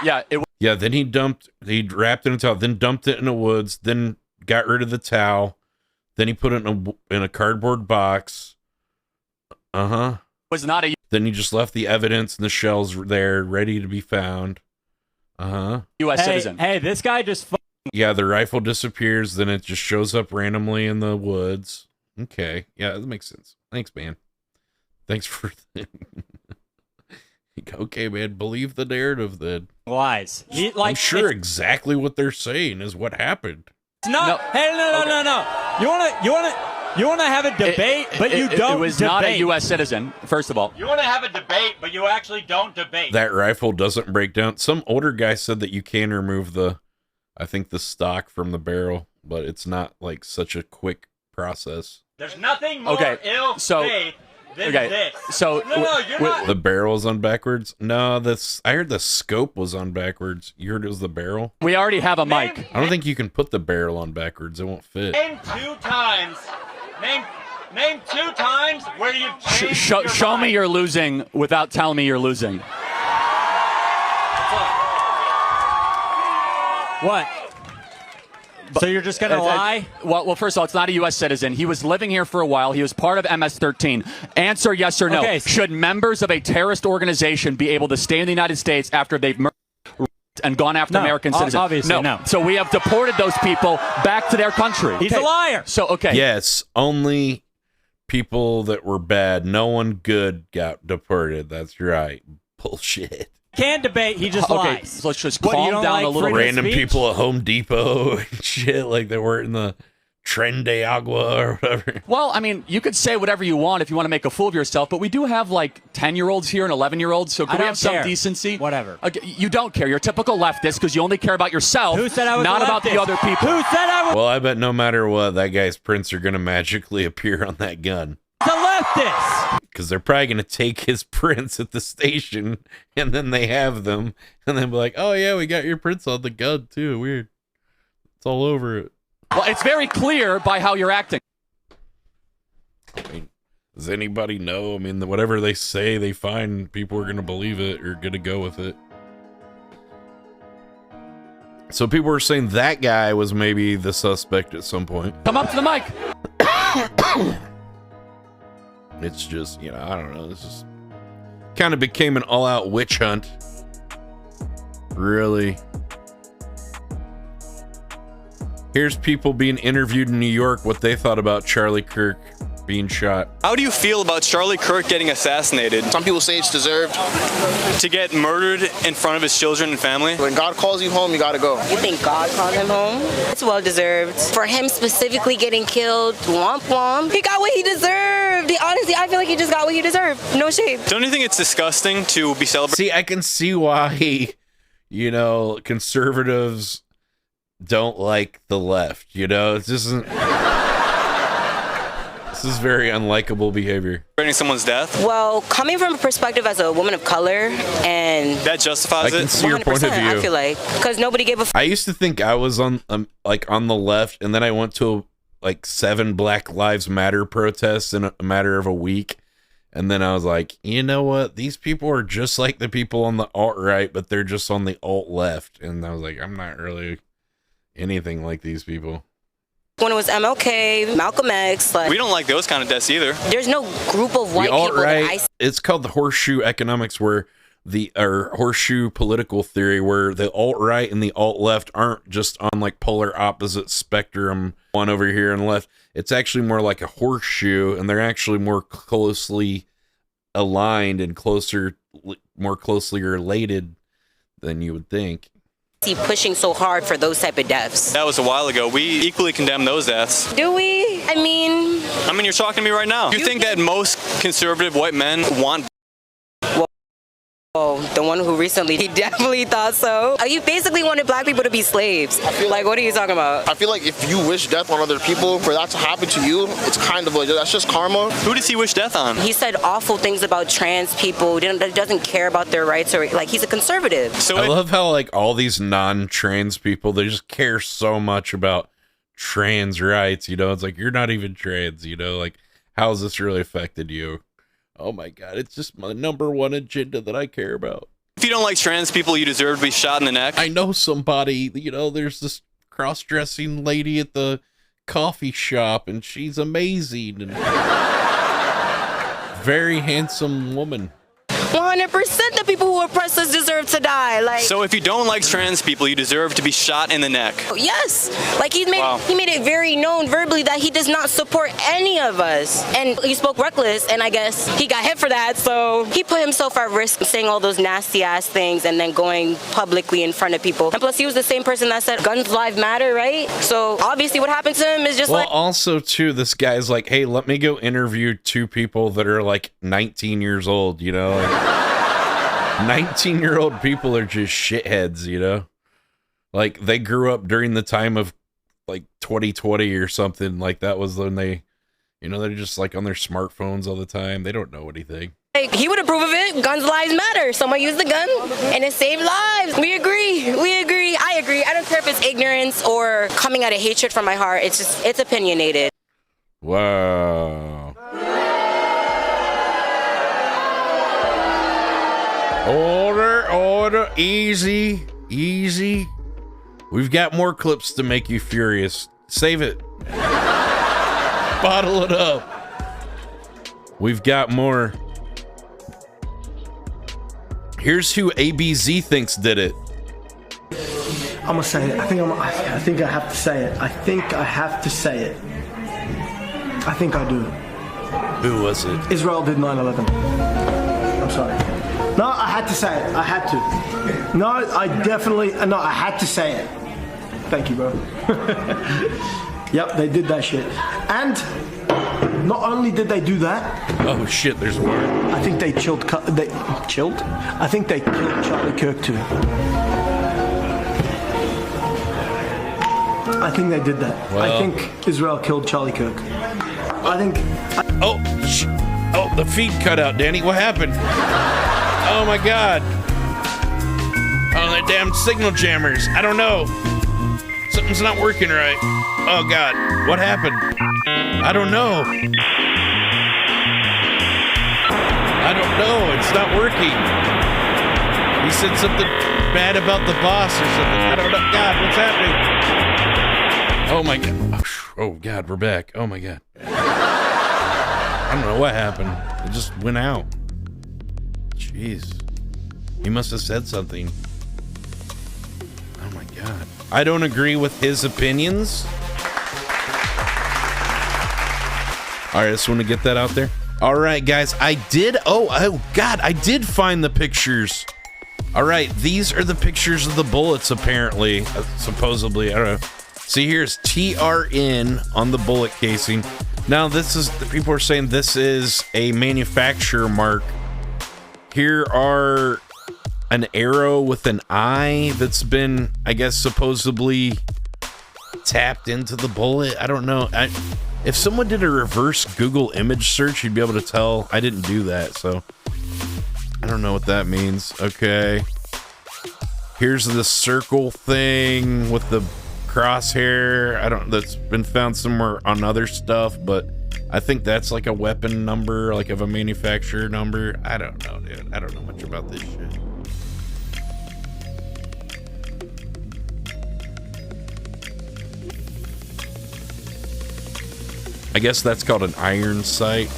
Yeah, it was. Yeah, then he wrapped it in a towel, then dumped it in the woods, then got rid of the towel, then he put it in a cardboard box. Was not a Then he just left the evidence and the shells there, ready to be found. U.S. citizen. Hey, this guy just. Yeah, the rifle disappears, then it just shows up randomly in the woods. Okay, yeah, that makes sense. Thanks, man. Thanks for Okay, man, believe the narrative then. Lies. I'm sure exactly what they're saying is what happened. No. Hey, no. You wanna have a debate, but you don't. It was debate. not a U.S. citizen. First of all, You want to have a debate, but you actually don't debate. That rifle doesn't break down. Some older guy said that you can remove the stock from the barrel, but it's not like such a quick process. There's nothing more ill-faith than this. So No, you're not. The barrel's on backwards? No, I heard the scope was on backwards. You heard it was the barrel? We already have a mic. I don't think you can put the barrel on backwards. It won't fit. Name 2 times. Name 2 times where you've changed Show me you're losing without telling me you're losing. What? So you're just going to lie? Well, first of all, it's not a U.S. citizen. He was living here for a while. He was part of MS-13. Answer yes or no. Okay. Should members of a terrorist organization be able to stay in the United States after they've murdered and gone after American citizens? Obviously, no. So we have deported those people back to their country. He's a liar. So, okay. Yes, only people that were bad. No one good got deported. That's right. Bullshit. Can't debate. He just lies. Okay, so let's just What, you calm don't down like a little. freedom of Random speech? people at Home Depot and shit, like they were in the Tren de Agua or whatever. Well, I mean, you could say whatever you want if you want to make a fool of yourself, but we do have like 10-year-olds here and 11-year-olds, so can we have some decency? Whatever. Okay, you don't care. You're a typical leftist because you only care about yourself, Who said I was not a about the leftist? other people. Who said I was Well, I bet no matter what, that guy's prints are going to magically appear on that gun. a leftist? Because they're probably going to take his prints at the station, and then they have them, and then be like, oh, yeah, we got your prints on the gun, too. Weird. It's all over it. Well, it's very clear by how you're acting. I mean, does anybody know? I mean, whatever they say, they find people are going to believe it or going to go with it. So people were saying that guy was maybe the suspect at some point. Come up to the mic. It's just, you know, I don't know. This just kind of became an all-out witch hunt. Really. Here's people being interviewed in New York, what they thought about Charlie Kirk being shot. How do you feel about Charlie Kirk getting assassinated? Some people say it's deserved. To get murdered in front of his children and family? When God calls you home, you gotta go. You think God called him home? It's well deserved. For him specifically getting killed, womp womp, he got what he deserved. Honestly, I feel like he just got what he deserved. No shame. Don't you think it's disgusting to be celebrating? See, I can see why, you know, conservatives don't like the left, you know? It just isn't... This is very unlikable behavior. Someone's death? Well, coming from a perspective as a woman of color, and that justifies I can see your point of view. I feel like, because nobody gave a I used to think I was on like on the left, and then I went to like 7 Black Lives Matter protests in a matter of a week, and then I was like, you know what? These people are just like the people on the alt-right, but they're just on the alt-left, and I was like, I'm not really anything like these people. When it was MLK, Malcolm X, like, We don't like those kind of deaths either. There's no group of white people that I It's called the horseshoe economics, where or horseshoe political theory, where the alt-right and the alt-left aren't just on like polar opposite spectrum, one over here and left. It's actually more like a horseshoe, and they're actually more closely aligned and more closely related than you would think. see pushing so hard for those type of deaths. That was a while ago. We equally condemn those deaths. Do we? I mean, you're talking to me right now. You think that most conservative white men want... Oh, the one who recently, he definitely thought so. You basically wanted black people to be slaves. Like, what are you talking about? I feel like if you wish death on other people, for that to happen to you, it's kind of like, that's just karma. Who does he wish death on? He said awful things about trans people, doesn't care about their rights, or like, he's a conservative. So I love how like all these non-trans people, they just care so much about trans rights, you know? It's like, you're not even trans, you know? Like, how has this really affected you? Oh my God, it's just my #1 agenda that I care about. If you don't like trans people, you deserve to be shot in the neck. I know somebody, you know, there's this cross-dressing lady at the coffee shop, and she's amazing and very handsome woman. 100% the people who oppress us deserve to die. like. So if you don't like trans people, you deserve to be shot in the neck. Yes, like he made it very known verbally that he does not support any of us, and he spoke reckless, and I guess he got hit for that. So he put himself at risk saying all those nasty ass things and then going publicly in front of people. And plus, he was the same person that said guns live matter, right? So obviously, what happened to him is just like. Well, also too, this guy's like, hey, let me go interview 2 people that are like 19 years old. You know, like, 19-year-old people are just shitheads. You know, like they grew up during the time of like 2020 or something. Like that was when they, you know, they're just like on their smartphones all the time. They don't know anything. He would approve of it. Guns lives matter. Someone used the gun and it saved lives. We agree. I agree. I don't care if it's ignorance or coming out of hatred from my heart. It's opinionated. Wow. Order, easy. We've got more clips to make you furious. Save it. Bottle it up. We've got more. Here's who ABZ thinks did it. I'm gonna say it. I think I have to say it. I think I have to say it. I think I do. Who was it? Israel did 9/11. I'm sorry. No, I had to say it. I had to. No, I had to say it. Thank you, bro. Yep, they did that shit. And not only did they do that. Oh shit, there's more. I think they killed. I think they killed Charlie Kirk too. I think they did that. Well, I think Israel killed Charlie Kirk. Oh, the feed cut out, Danny. What happened? Oh my god. Oh, that damn signal jammers. I don't know. Something's not working right. Oh god, what happened? I don't know. It's not working. He said something bad about the boss or something. I don't know. God, what's happening? Oh my god. Oh god, we're back. Oh my god. I don't know what happened. It just went out. Jeez. He must have said something. Oh my god. I don't agree with his opinions. All right, I just want to get that out there. All right, guys, I did find the pictures. All right, these are the pictures of the bullets, apparently, supposedly. I don't know. See, here's TRN on the bullet casing. Now, people are saying this is a manufacturer mark. Here are an arrow with an eye that's been, I guess, supposedly tapped into the bullet. I don't know. If someone did a reverse Google image search, you'd be able to tell. I didn't do that, so I don't know what that means. Okay. Here's the circle thing with the crosshair. That's been found somewhere on other stuff, but I think that's like a weapon number, like of a manufacturer number. I don't know, dude. I don't know much about this shit. I guess that's called an iron sight.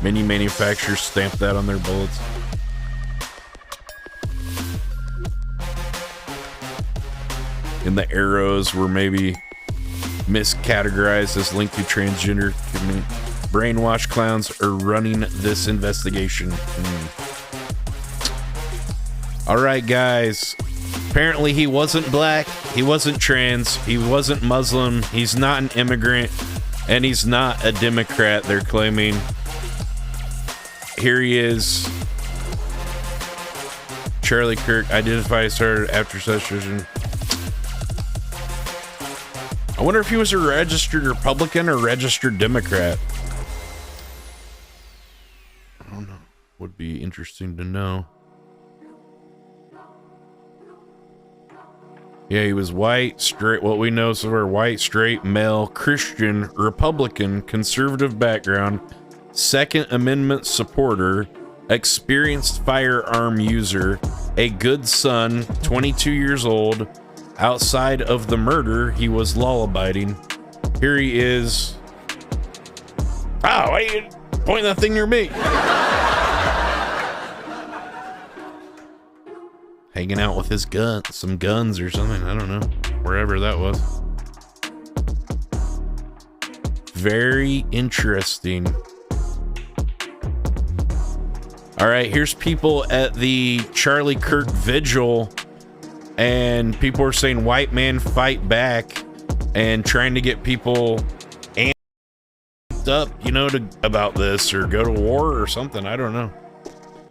Many manufacturers stamp that on their bullets. And the arrows were maybe miscategorized as linked to transgender. Brainwash clowns are running this investigation. All right, guys. Apparently he wasn't black. He wasn't trans. He wasn't Muslim. He's not an immigrant. And he's not a Democrat, they're claiming. Here he is. Charlie Kirk identified started after session. I wonder if he was a registered Republican or registered Democrat. I don't know. Would be interesting to know. Yeah, he was white, straight, what we know so far, white, straight, male, Christian, Republican, conservative background, Second Amendment supporter, experienced firearm user, a good son, 22 years old. Outside of the murder, he was law-abiding. Here he is. Oh, why are you pointing that thing near me? hanging out with his some guns or something. I don't know. Wherever that was. Very interesting. All right, here's people at the Charlie Kirk vigil, and people are saying white man fight back and trying to get people amped up, you know, about this or go to war or something. I don't know.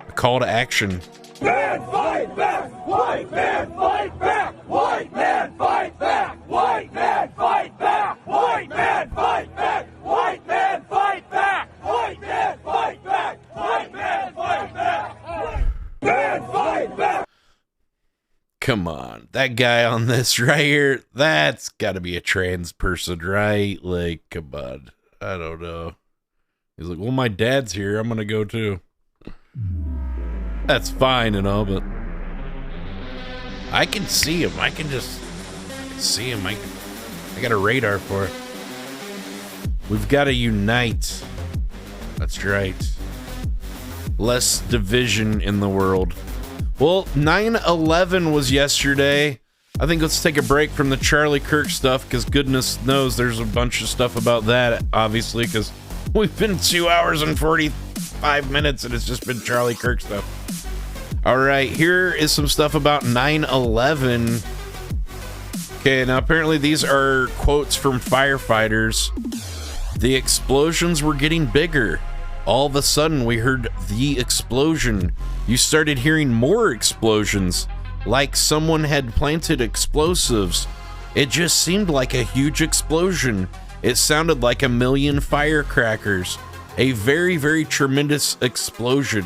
A call to action. Man fight back! White man fight back! White man fight back! White man fight back! White man fight back! White man fight back! White man fight back! White man fight back! Man fight back! Come on, that guy on this right here, that's got to be a trans person, right? Like, come on. I don't know. He's like, well, my dad's here. I'm going to go too. That's fine and all, but I can see him. I can just see him. I got a radar for it. We've got to unite. That's right. Less division in the world. Well, 9/11 was yesterday. I think let's take a break from the Charlie Kirk stuff, because goodness knows there's a bunch of stuff about that, obviously, because we've been 2 hours and 45 minutes and it's just been Charlie Kirk stuff. All right, here is some stuff about 9/11. Okay, now apparently these are quotes from firefighters. The explosions were getting bigger. All of a sudden, we heard the explosion. You started hearing more explosions, like someone had planted explosives. It just seemed like a huge explosion. It sounded like a million firecrackers. A very, very tremendous explosion.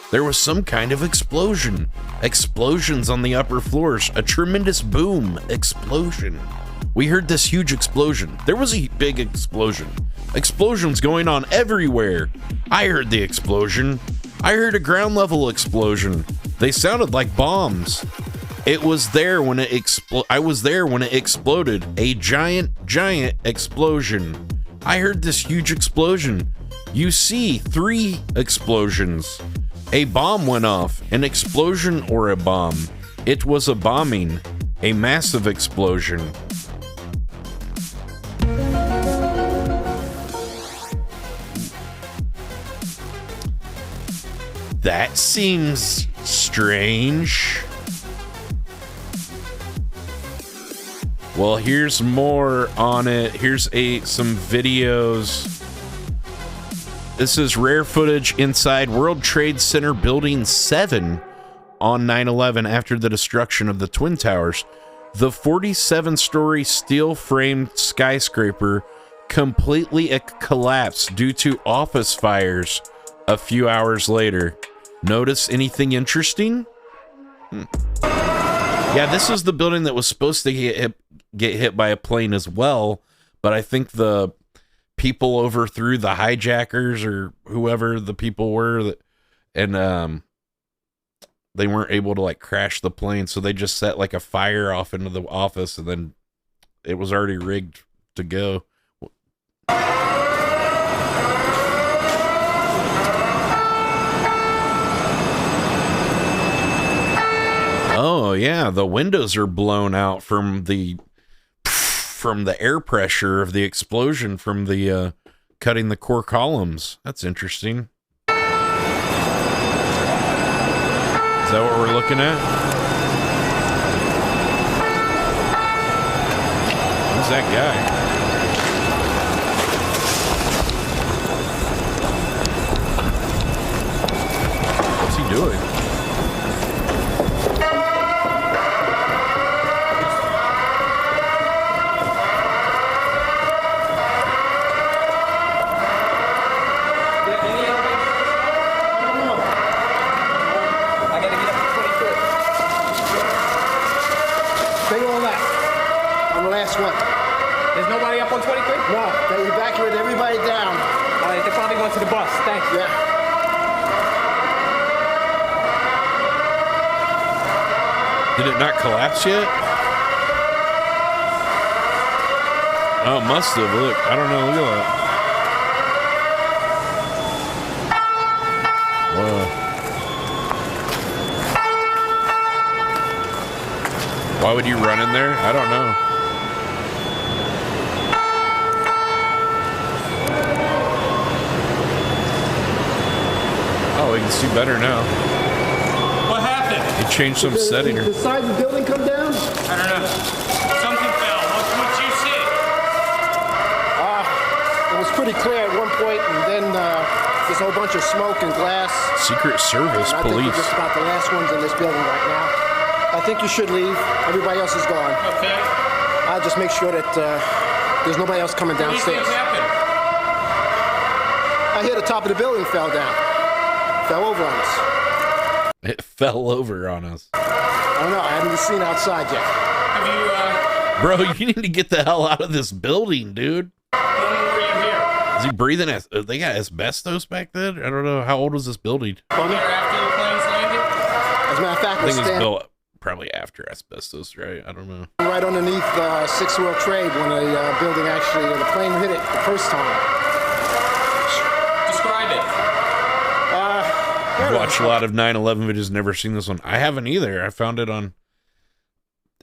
There was some kind of explosion. Explosions on the upper floors. A tremendous boom. Explosion. We heard this huge explosion. There was a big explosion. Explosions going on everywhere. I heard the explosion. I heard a ground level explosion. They sounded like bombs. It was there when it I was there when it exploded. A giant explosion. I heard this huge explosion. You see 3 explosions. A bomb went off. An explosion or a bomb. It was a bombing. A massive explosion. That seems strange. Well, here's more on it. Here's some videos. This is rare footage inside World Trade Center Building 7 on 9/11 after the destruction of the Twin Towers. The 47-story steel-framed skyscraper completely collapsed due to office fires a few hours later. Notice anything interesting? Yeah, this is the building that was supposed to get hit by a plane as well, but I think the people overthrew the hijackers or whoever the people were, and they weren't able to like crash the plane, so they just set like a fire off into the office, and then it was already rigged to go. Oh yeah, the windows are blown out from the air pressure of the explosion from the cutting the core columns. That's interesting. Is that what we're looking at? Who's that guy? What's he doing? There's nobody up on 23? No, they evacuated everybody down. All right, they're probably going to the bus. Thanks. Yeah. Did it not collapse yet? Oh, it must have. Look, I don't know. Look at that. Whoa. Why would you run in there? I don't know. Oh, we can see better now. What happened? He changed some setting. Did the side of the building come down? I don't know. Something fell. What'd you see? It was pretty clear at one point, and then there's a whole bunch of smoke and glass. Secret Service, I police. think we're just about the last ones in this building right now. I think you should leave. Everybody else is gone. Okay. I'll just make sure that there's nobody else coming What do you downstairs. think happened? I hear the top of the building fell down. Fell over on us. It fell over on us. I don't know. I haven't seen outside yet. Have you, Bro, you need to get the hell out of this building, dude. when were you here? Is he breathing? They got asbestos back then? I don't know. How old was this building? Here after the planes landed? As a matter of fact, I we're think it was standing built probably after asbestos, right? I don't know. right underneath 6th World Trade when the building actually, the plane hit it the first time. Describe it. I've watched a lot of 9/11 videos, never seen this one. I haven't either. I found it on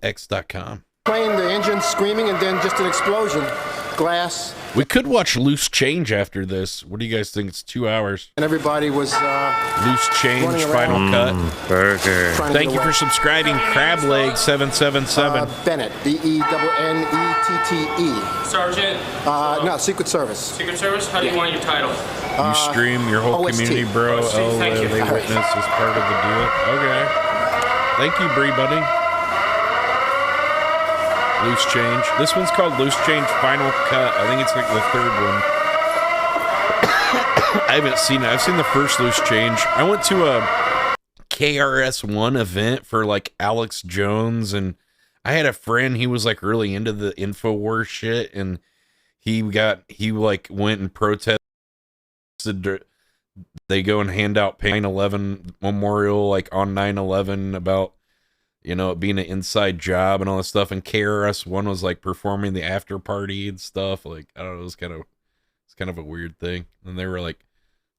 x.com. Plane, the engine screaming, and then just an explosion. Glass. We could watch Loose Change after this. What do you guys think? It's 2 hours. And everybty was Loose Change, running Final Cut. Burger. Thank you for subscribing, Crableg777. Bennett, B-E-N-N-E-T-T-E. Sergeant? No, Secret Service. Secret Service? How do you want your title? You stream your whole OST. community, bro. OST, thank you. They witness as part of the deal. Okay. Thank you, Bree, buddy. Loose Change. This one's called Loose Change Final Cut. I think it's like the third one. I haven't seen it. I've seen the first Loose Change. I went to a KRS-One event for like Alex Jones, and I had a friend, he was like really into the InfoWars shit, and he like went and protested. They go and hand out 9/11 memorial like on 9/11 about, you know, it being an inside job and all this stuff. And KRS-One was like performing the after party and stuff. Like, I don't know, it's kind of a weird thing. And they were like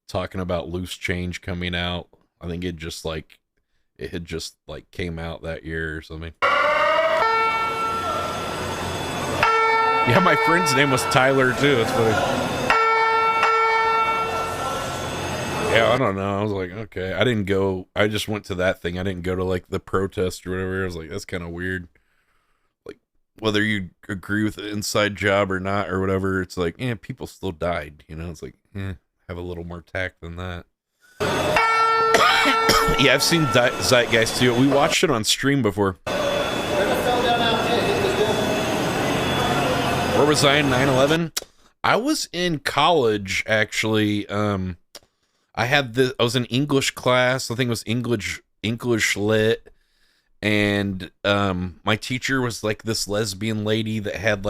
talking about Loose Change coming out. I think it had just came out that year or something. Yeah, my friend's name was Tyler too. It's funny. Yeah, I don't know. I was like, okay. I didn't go. I just went to that thing. I didn't go to like the protest or whatever. I was like, that's kind of weird. Like, whether you agree with the inside job or not or whatever, it's like, people still died. You know, it's like, have a little more tact than that. Yeah, I've seen Zeitgeist too. We watched it on stream before. Where was I in 9/11? I was in college, actually. I was in English class. I think it was English Lit. And my teacher was like this lesbian lady that had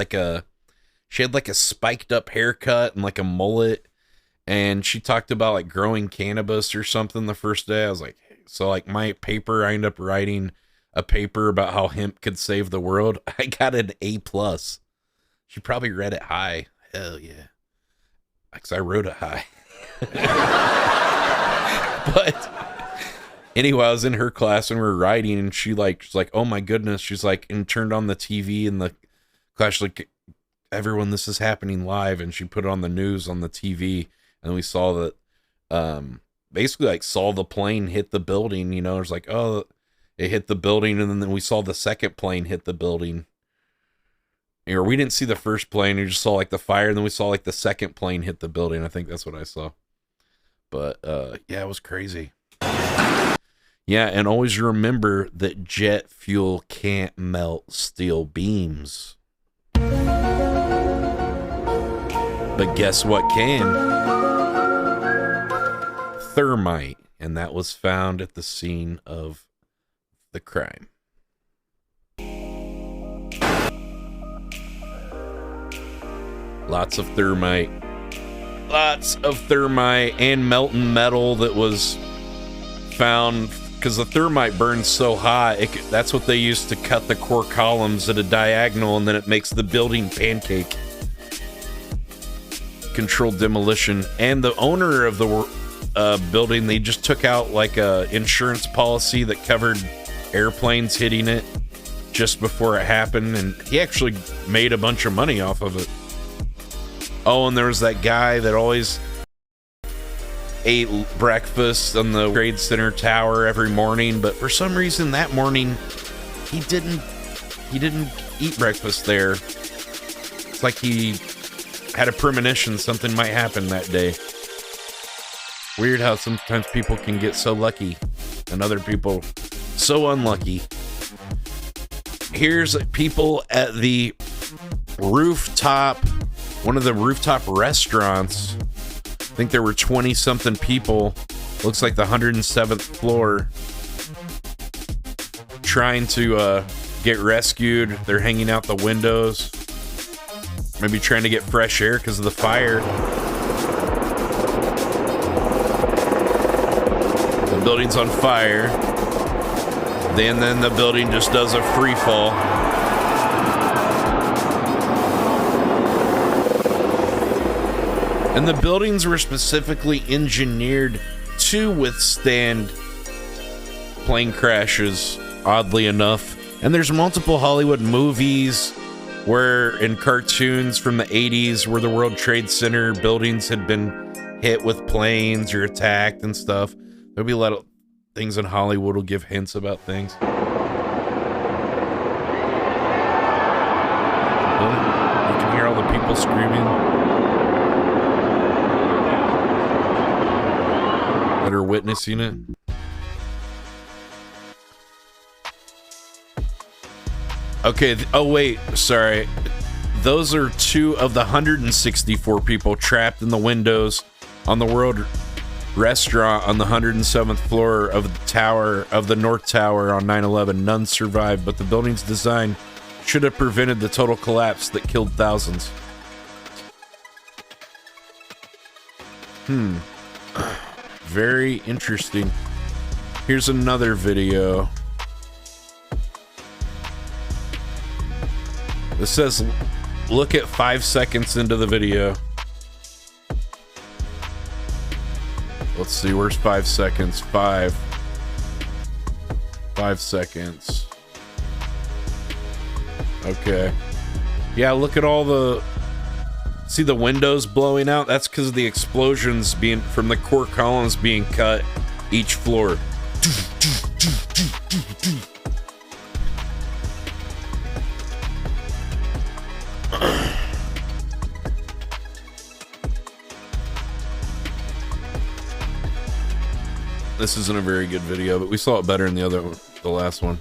she had a spiked up haircut and like a mullet. And she talked about like growing cannabis or something the first day. I was like, so like my paper, I ended up writing a paper about how hemp could save the world. I got an A+. She probably read it high. Hell yeah. Because I wrote it high. But anyway, I was in her class and we were writing, and she's like, oh my goodness. She's like, and turned on the TV in the class. She's like, everyone, this is happening live. And she put it on the news on the TV. And we saw that, basically like saw the plane hit the building, you know, it was like, oh, it hit the building. And then we saw the second plane hit the building. Or we didn't see the first plane. We just saw like the fire. And then we saw like the second plane hit the building. I think that's what I saw. But, yeah, it was crazy. Yeah. And always remember that jet fuel can't melt steel beams. But guess what can? Thermite, and that was found at the scene of the crime. Lots of thermite and molten metal that was found because the thermite burns so hot. That's what they used to cut the core columns at a diagonal, and then it makes the building pancake. Controlled demolition. And the owner of the building, they just took out like a insurance policy that covered airplanes hitting it just before it happened, and he actually made a bunch of money off of it. Oh, and there was that guy that always ate breakfast on the Trade Center tower every morning, but for some reason that morning he didn't eat breakfast there. It's like he had a premonition something might happen that day. Weird how sometimes people can get so lucky and other people so unlucky. Here's people at the rooftop, one of the rooftop restaurants. I think there were 20-something people. Looks like the 107th floor, trying to get rescued. They're hanging out the windows, maybe trying to get fresh air because of the fire. The building's on fire. Then the building just does a free fall. And the buildings were specifically engineered to withstand plane crashes, oddly enough. And there's multiple Hollywood movies where, in cartoons from the 80s, where the World Trade Center buildings had been hit with planes or attacked and stuff. There'll be a lot of things in Hollywood will give hints about things. You can hear all the people screaming that are witnessing it. Okay, oh wait, sorry. Those are 2 of the 164 people trapped in the windows on the World Restaurant on the 107th floor of the tower of the North Tower on 9/11. None survived, but the building's design should have prevented the total collapse that killed thousands. Very interesting. Here's another video. It says, look at 5 seconds into the video. Let's see, where's 5 seconds? 5 seconds. Okay. Yeah, look at all the... See the windows blowing out? That's because of the explosions being from the core columns being cut each floor. This isn't a very good video, but we saw it better in the last one.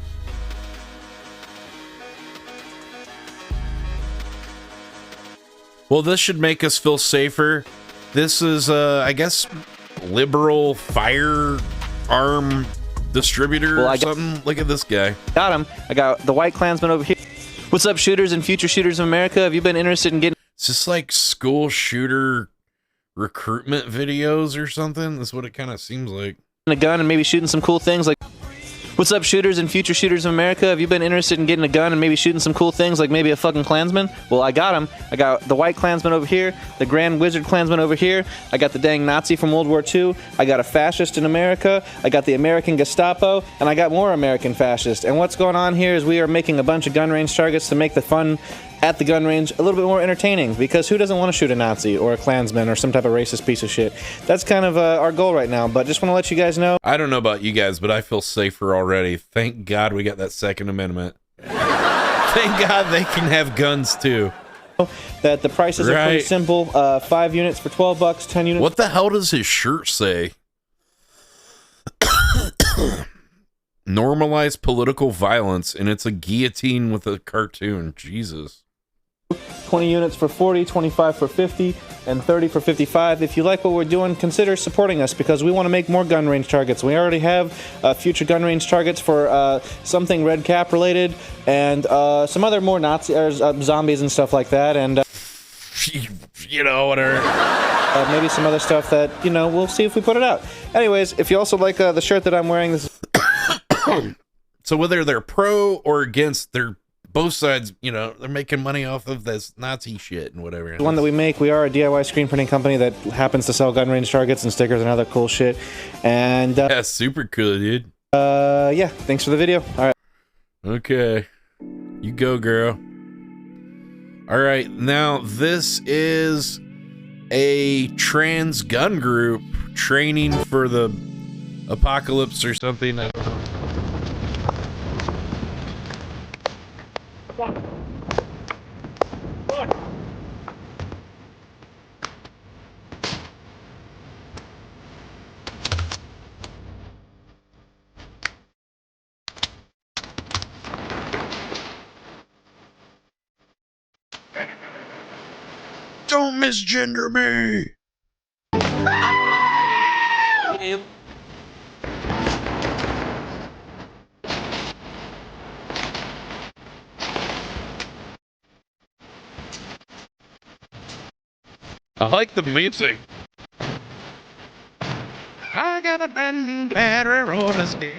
Well, this should make us feel safer. This is, I guess, liberal firearm distributor or something. Look at this guy. Got him. I got the white Klansman over here. What's up, shooters and future shooters of America? Have you been interested in getting... It's just like school shooter recruitment videos or something. That's what it kind of seems like. A gun and maybe shooting some cool things like... What's up, shooters and future shooters of America? Have you been interested in getting a gun and maybe shooting some cool things like maybe a fucking Klansman? Well, I got him. I got the white Klansman over here, the Grand Wizard Klansman over here. I got the dang Nazi from World War II. I got a fascist in America. I got the American Gestapo, and I got more American fascists. And what's going on here is we are making a bunch of gun range targets to make the fun at the gun range a little bit more entertaining, because who doesn't want to shoot a Nazi or a Klansman or some type of racist piece of shit? That's kind of our goal right now, but just want to let you guys know. I don't know about you guys, but I feel safer already. Thank God we got that Second Amendment. Thank God they can have guns too. That the prices are pretty simple. 5 units for $12, 10 units. What the hell does his shirt say? Normalize political violence, and it's a guillotine with a cartoon. Jesus. 20 units for 40, 25 for 50, and 30 for 55. If you like what we're doing, consider supporting us, because we want to make more gun range targets. We already have future gun range targets for something red cap related, and some other more Nazi or zombies and stuff like that, and you know, whatever. Maybe some other stuff that, you know, we'll see if we put it out. Anyways, if you also like the shirt that I'm wearing, this is so whether they're pro or against, they're both sides, you know, they're making money off of this Nazi shit and whatever. The one that we make, we are a DIY screen printing company that happens to sell gun range targets and stickers and other cool shit. And yeah, super cool, dude. Yeah, thanks for the video. All right. Okay. You go, girl. All right, now this is a trans gun group training for the apocalypse or something. I don't know. Don't misgender me! I like the music. I got a brand better on a stick.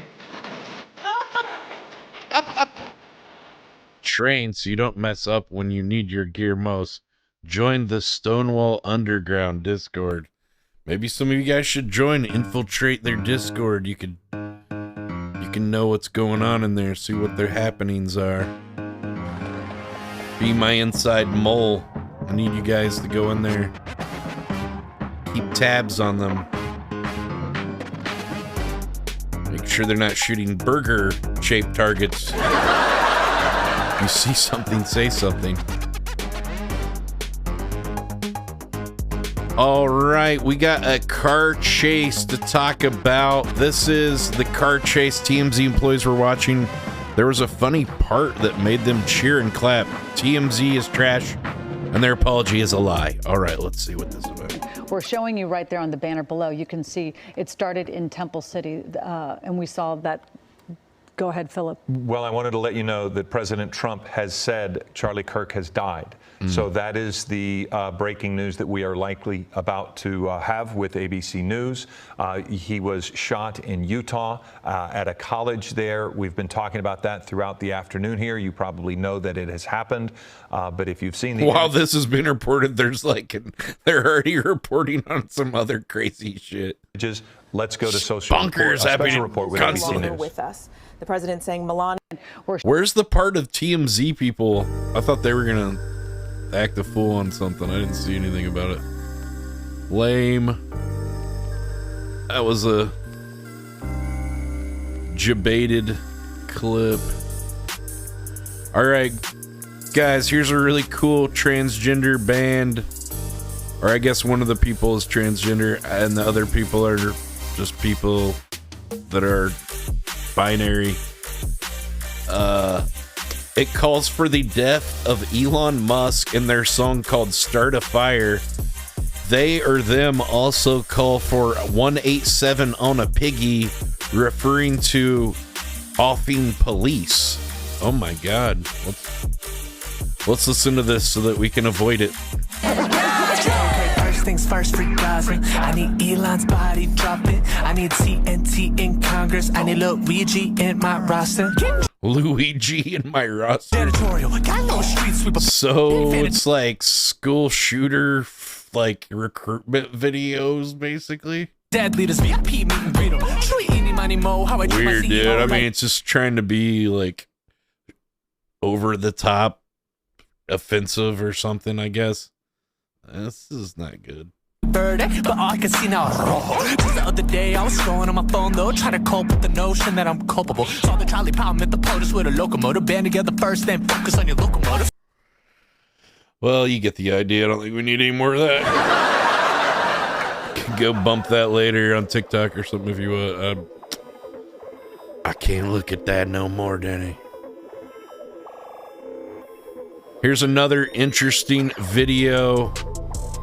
Train so you don't mess up when you need your gear most. Join the Stonewall Underground Discord. Maybe some of you guys should join, infiltrate their Discord. You can know what's going on in there, see what their happenings are. Be my inside mole. I need you guys to go in there. Keep tabs on them. Make sure they're not shooting burger-shaped targets. You see something, say something. All right, we got a car chase to talk about. This is the car chase TMZ employees were watching. There was a funny part that made them cheer and clap. TMZ is trash, and their apology is a lie. All right, let's see what this is about. We're showing you right there on the banner below. You can see it started in Temple City, and we saw that. Go ahead, Philip. Well, I wanted to let you know that President Trump has said Charlie Kirk has died. So that is the breaking news that we are likely about to have with ABC News. He was shot in Utah at a college there. We've been talking about that throughout the afternoon here. You probably know that it has happened. But if you've seen the while this has been reported, they're already reporting on some other crazy shit. Just let's go to social bonkers happening report with constantly. with us. The president saying Melania. Where's the part of TMZ people? I thought they were gonna act a fool on something. I didn't see anything about it. Lame. That was a debated clip. All right, guys, here's a really cool transgender band. Or I guess one of the people is transgender and the other people are just people that are binary. It calls for the death of Elon Musk in their song called Start a Fire. They or them also call for 187 on a piggy, referring to offing police. Oh my god. Let's listen to this so that we can avoid it. First things first, free Gaza. I need Elon's body dropping. I need TNT in Congress. I need Luigi in my roster. Luigi in my roster. So it's like school shooter, like recruitment videos, basically. Dead leaders, VIP meet and greet 'em. Eeny, miny, mo, how I do my Weird, dude. CEO, I mean, like- it's just trying to be like over the top, offensive or something, I guess. This is not good. But all I can see now is just the other day I was scrolling on my phone though, trying to cope with the notion that I'm culpable. Saw the trolley problem at the POTUS with a locomotive. Band together first, then focus on your locomotive. Well, you get the idea. I don't think we need any more of that. Can go bump that later on TikTok or something if you want. I can't look at that no more, Danny. Here's another interesting video.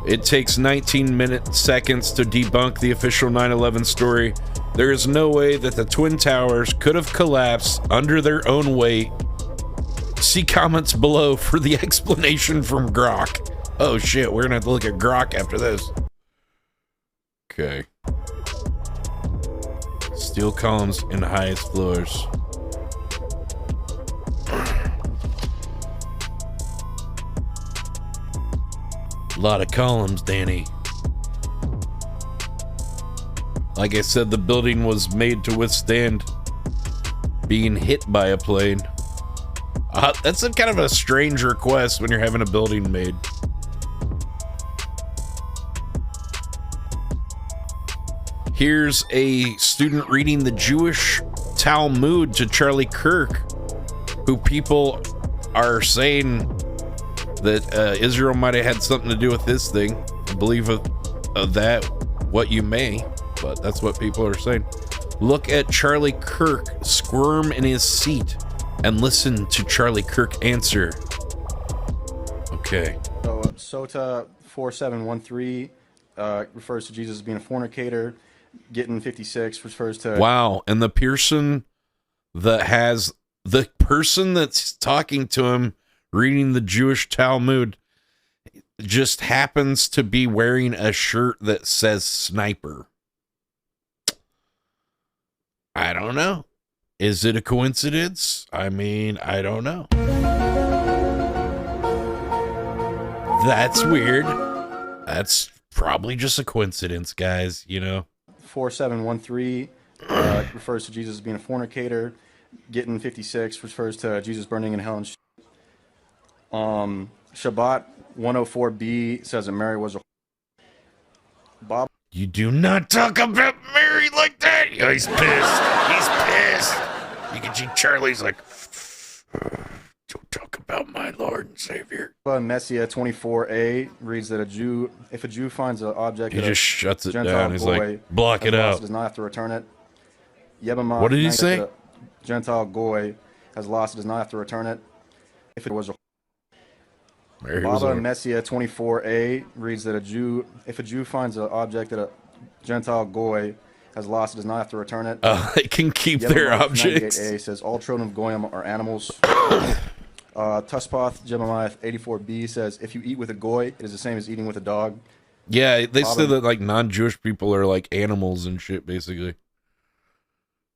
It takes 19 seconds to debunk the official 9/11 story. There is no way that the Twin Towers could have collapsed under their own weight. See comments below for the explanation from Grok. Oh shit, we're gonna have to look at Grok after this. Okay. Steel columns in the highest floors. A lot of columns, Danny. Like I said, the building was made to withstand being hit by a plane. That's a kind of a strange request when you're having a building made. Here's a student reading the Jewish Talmud to Charlie Kirk, who people are saying that Israel might have had something to do with this thing. Believe of that what you may, but that's what people are saying. Look at Charlie Kirk squirm in his seat and listen to Charlie Kirk answer. Okay. So Sota 4713 refers to Jesus as being a fornicator. Getting 56 refers to... Wow, and the person that's talking to him reading the Jewish Talmud just happens to be wearing a shirt that says sniper. I don't know. Is it a coincidence? I mean, I don't know. That's weird. That's probably just a coincidence, guys, you know. 4713 refers to Jesus as being a fornicator. Getting 56 refers to Jesus burning in hell and Shabbat 104b says that Mary was a Bob. You do not talk about Mary like that. Yeah, he's pissed. He's pissed. You can see Charlie's like, don't talk about my Lord and Savior. Messiah 24a reads that if a Jew finds an object, he just shuts it Gentile down. He's like, block it out. Does not have to return it. Yebamah, what did he say? Gentile goy has lost it, does not have to return it. If it was a Baba Messiah 24a reads that if a Jew finds an object that a Gentile goy has lost, it does not have to return it. They can keep their objects. 98a says all children of goyim are animals. Tuspoth Jebemiah 84b says if you eat with a goy, it is the same as eating with a dog. Yeah, they say that like non-Jewish people are like animals and shit, basically.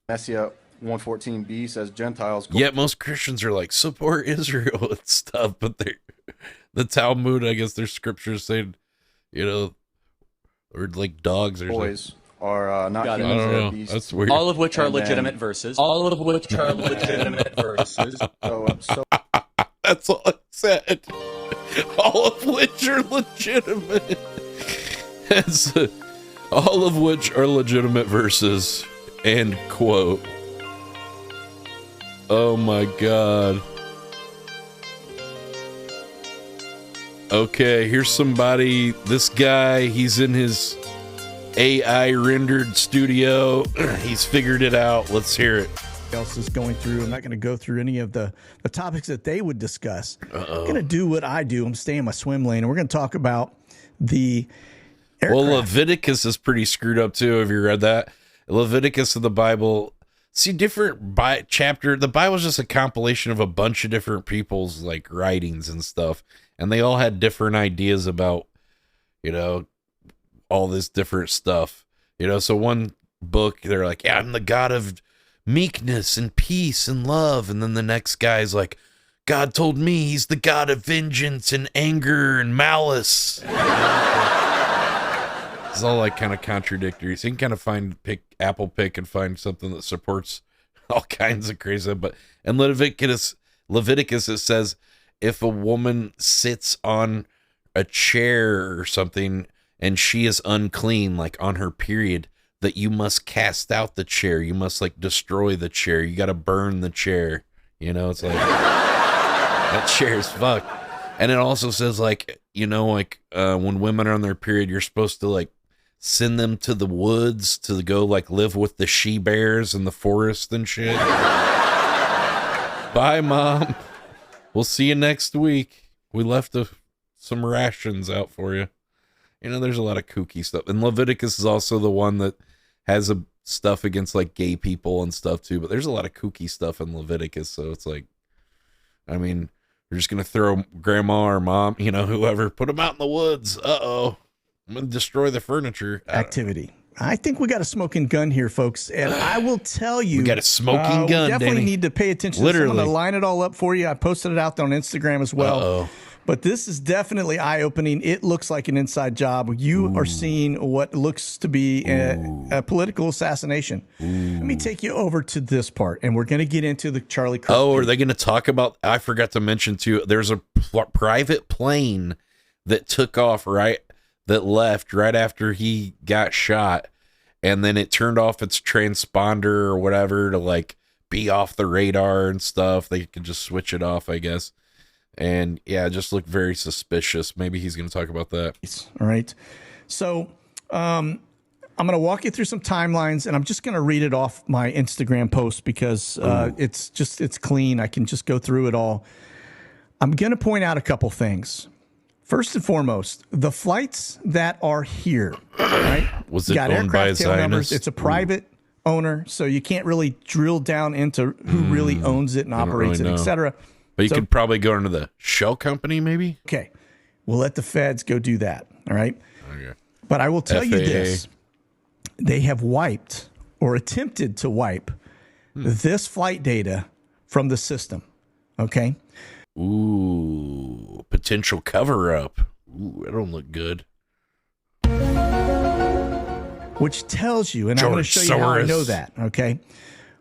Messiah 114b says Gentiles. Yet most Christians are like support Israel and stuff, but the Talmud, I guess their scriptures say, you know, or like dogs or boys are not I humans. don't know. Beasts. That's weird. All of which are legitimate verses. All of which are legitimate verses. So that's all I said. All of which are legitimate. All of which are legitimate verses. End quote. Oh my God. Okay, here's somebody. This guy, he's in his AI rendered studio. He's figured it out. Let's hear it. Else is going through. I'm not going to go through any of the topics that they would discuss. I'm going to do what I do. I'm staying in my swim lane, and we're going to talk about the aircraft. Well, Leviticus is pretty screwed up too. Have you read that? Leviticus of the Bible. See, different chapter. The Bible's just a compilation of a bunch of different people's like writings and stuff, and they all had different ideas about, you know, all this different stuff. You know, so one book they're like, yeah, I'm the God of meekness and peace and love, and then the next guy's like, God told me he's the God of vengeance and anger and malice. It's all like kind of contradictory. So you can kind of apple pick and find something that supports all kinds of crazy stuff. But in Leviticus it says if a woman sits on a chair or something and she is unclean, like on her period, that you must cast out the chair. You must like destroy the chair. You got to burn the chair. You know, it's like that chair is fucked. And it also says like, you know, like when women are on their period, you're supposed to like send them to the woods to go like live with the she bears in the forest and shit. Bye, Mom. We'll see you next week. We left some rations out for you. You know, there's a lot of kooky stuff. And Leviticus is also the one that has stuff against like gay people and stuff too. But there's a lot of kooky stuff in Leviticus. So it's like, I mean, we're just going to throw grandma or mom, you know, whoever, put them out in the woods. Uh-oh. I'm going to destroy the furniture. Activity. I think we got a smoking gun here, folks. And I will tell you. We got a smoking gun, we definitely Danny. need to pay attention. Literally. I'm going to line it all up for you. I posted it out there on Instagram as well. Uh-oh. But this is definitely eye-opening. It looks like an inside job. You are seeing what looks to be a political assassination. Let me take you over to this part, and we're going to get into the Charlie Kirk. Oh, are they going to talk about, I forgot to mention too, there's a private plane that took off that left right after he got shot, and then it turned off its transponder or whatever to like be off the radar and stuff. They could just switch it off, I guess. And yeah, it just looked very suspicious. Maybe he's going to talk about that. All right. So I'm going to walk you through some timelines, and I'm just going to read it off my Instagram post because it's clean. I can just go through it all. I'm going to point out a couple things. First and foremost, the flights that are here, right? Was it owned by a Zionist? It's a private owner, so you can't really drill down into who really owns it and operates it, etc. But you could probably go into the shell company, maybe? Okay. We'll let the feds go do that, all right? Okay. But I will tell you this. They have wiped or attempted to wipe this flight data from the system, okay? Ooh, potential cover-up. Ooh, that don't look good. Which tells you, and I'm going to show you how I know that, okay?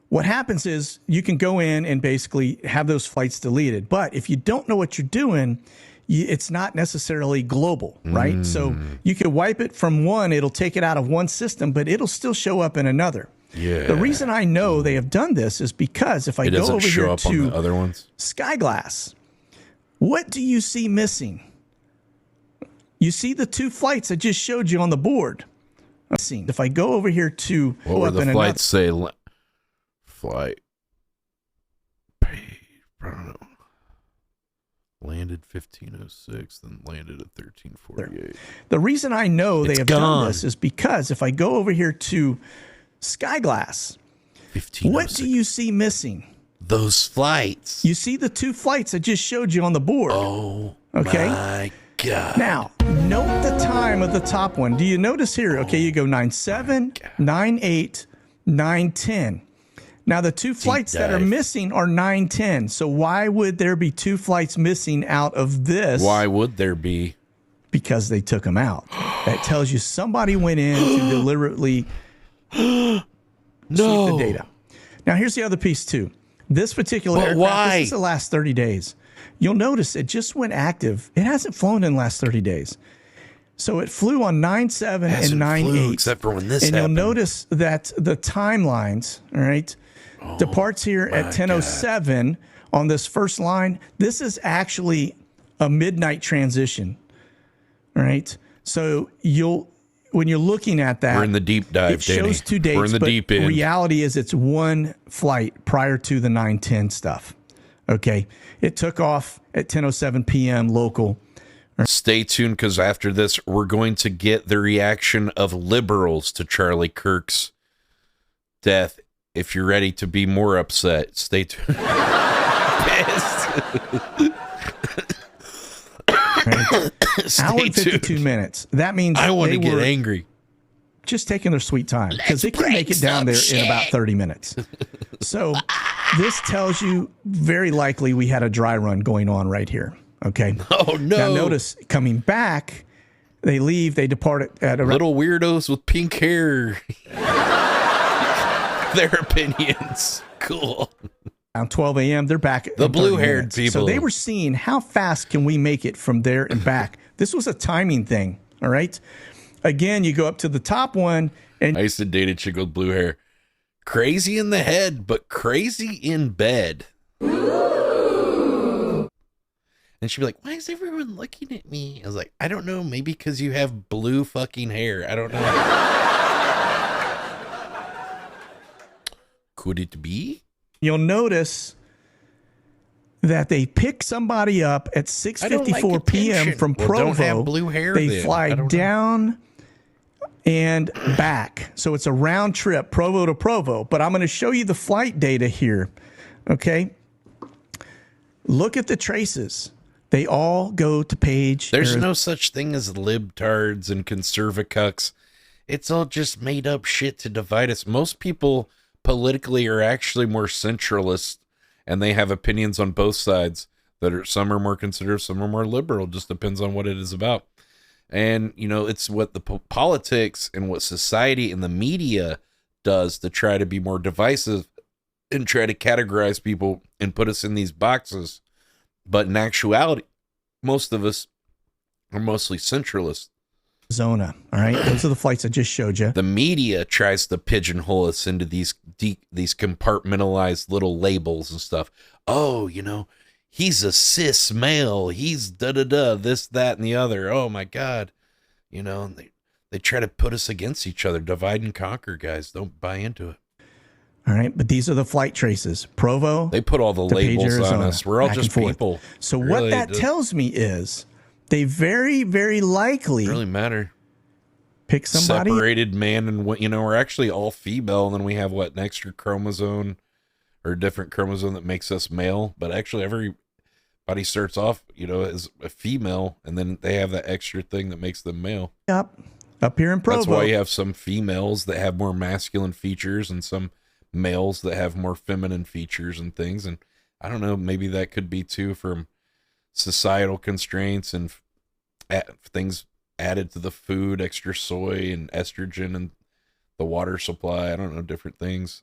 What happens is you can go in and basically have those flights deleted. But if you don't know what you're doing, it's not necessarily global, right? So you could wipe it from one, it'll take it out of one system, but it'll still show up in another. Yeah. The reason I know they have done this is because if I go over here to the other ones. Skyglass, what do you see missing? You see the two flights I just showed you on the board. If I go over here to what were the flights say? Flight paid, I don't know. Landed 1506, then landed at 1348. The reason I know they have done this is because if I go over here to Skyglass, what do you see missing? Those flights. You see the two flights I just showed you on the board. Oh, okay. My God. Now, note the time of the top one. Do you notice here? Okay, you go 9/7, 9/8, 9/10. Now, the two flights that are missing are 9/10. So why would there be two flights missing out of this? Why would there be? Because they took them out. That tells you somebody went in to deliberately sweep the data. Now, here's the other piece, too. This particular aircraft, this is the last 30 days. You'll notice it just went active. It hasn't flown in the last 30 days. So it flew on 9/7 and 9/8. Except for when this happened. happened. You'll notice that the timelines, all right, departs here at 10:07 on this first line. This is actually a midnight transition, all right? So when you're looking at that, we're in the deep dive, it shows two dates, we're in the deep end. Reality is it's one flight prior to the 9/10 stuff, okay? It took off at 10:07 p.m. local. Stay tuned, because after this, we're going to get the reaction of liberals to Charlie Kirk's death. If you're ready to be more upset, stay tuned. Hour and 52 minutes. That means I want to get angry. Just taking their sweet time, because they can make it down there in about 30 minutes. So this tells you very likely we had a dry run going on right here. Okay. Oh, no. Now notice coming back, they leave, they depart at around little weirdos with pink hair. Their opinions. Cool. Around 12 a.m., they're back. The blue-haired people. So they were seeing how fast can we make it from there and back. This was a timing thing. All right. Again, you go up to the top one, and I used to date a chick with blue hair. Crazy in the head, but crazy in bed. And she'd be like, why is everyone looking at me? I was like, I don't know. Maybe because you have blue fucking hair. I don't know. Could it be? You'll notice that they pick somebody up at 6:54 p.m. from Provo. Don't have blue hair. They fly down and back. So it's a round trip, Provo to Provo. But I'm going to show you the flight data here. Okay? Look at the traces. They all go to page. There's no such thing as libtards and conservacucks. It's all just made up shit to divide us. Most people politically are actually more centralist, and they have opinions on both sides that are, some are more conservative, some are more liberal. Just depends on what it is about. And, you know, it's what the politics and what society and the media does to try to be more divisive and try to categorize people and put us in these boxes. But in actuality, most of us are mostly centralists. Arizona, all right? Those are the flights I just showed you. The media tries to pigeonhole us into these compartmentalized little labels and stuff. Oh, you know, he's a cis male. He's da-da-da, this, that, and the other. Oh, my God. You know, they try to put us against each other. Divide and conquer, guys. Don't buy into it. All right, but these are the flight traces. Provo. They put all the labels on us. We're all just people. So what that tells me is they very, very likely really matter. Pick somebody. Separated man and, you know, we're actually all female, and then we have what, an extra chromosome or a different chromosome that makes us male. But actually everybody starts off, you know, as a female, and then they have that extra thing that makes them male. Yep. Up here in Provo. That's why you have some females that have more masculine features and some males that have more feminine features and things. And I don't know, maybe that could be too from societal constraints and things added to the food, extra soy and estrogen and the water supply. I don't know, different things.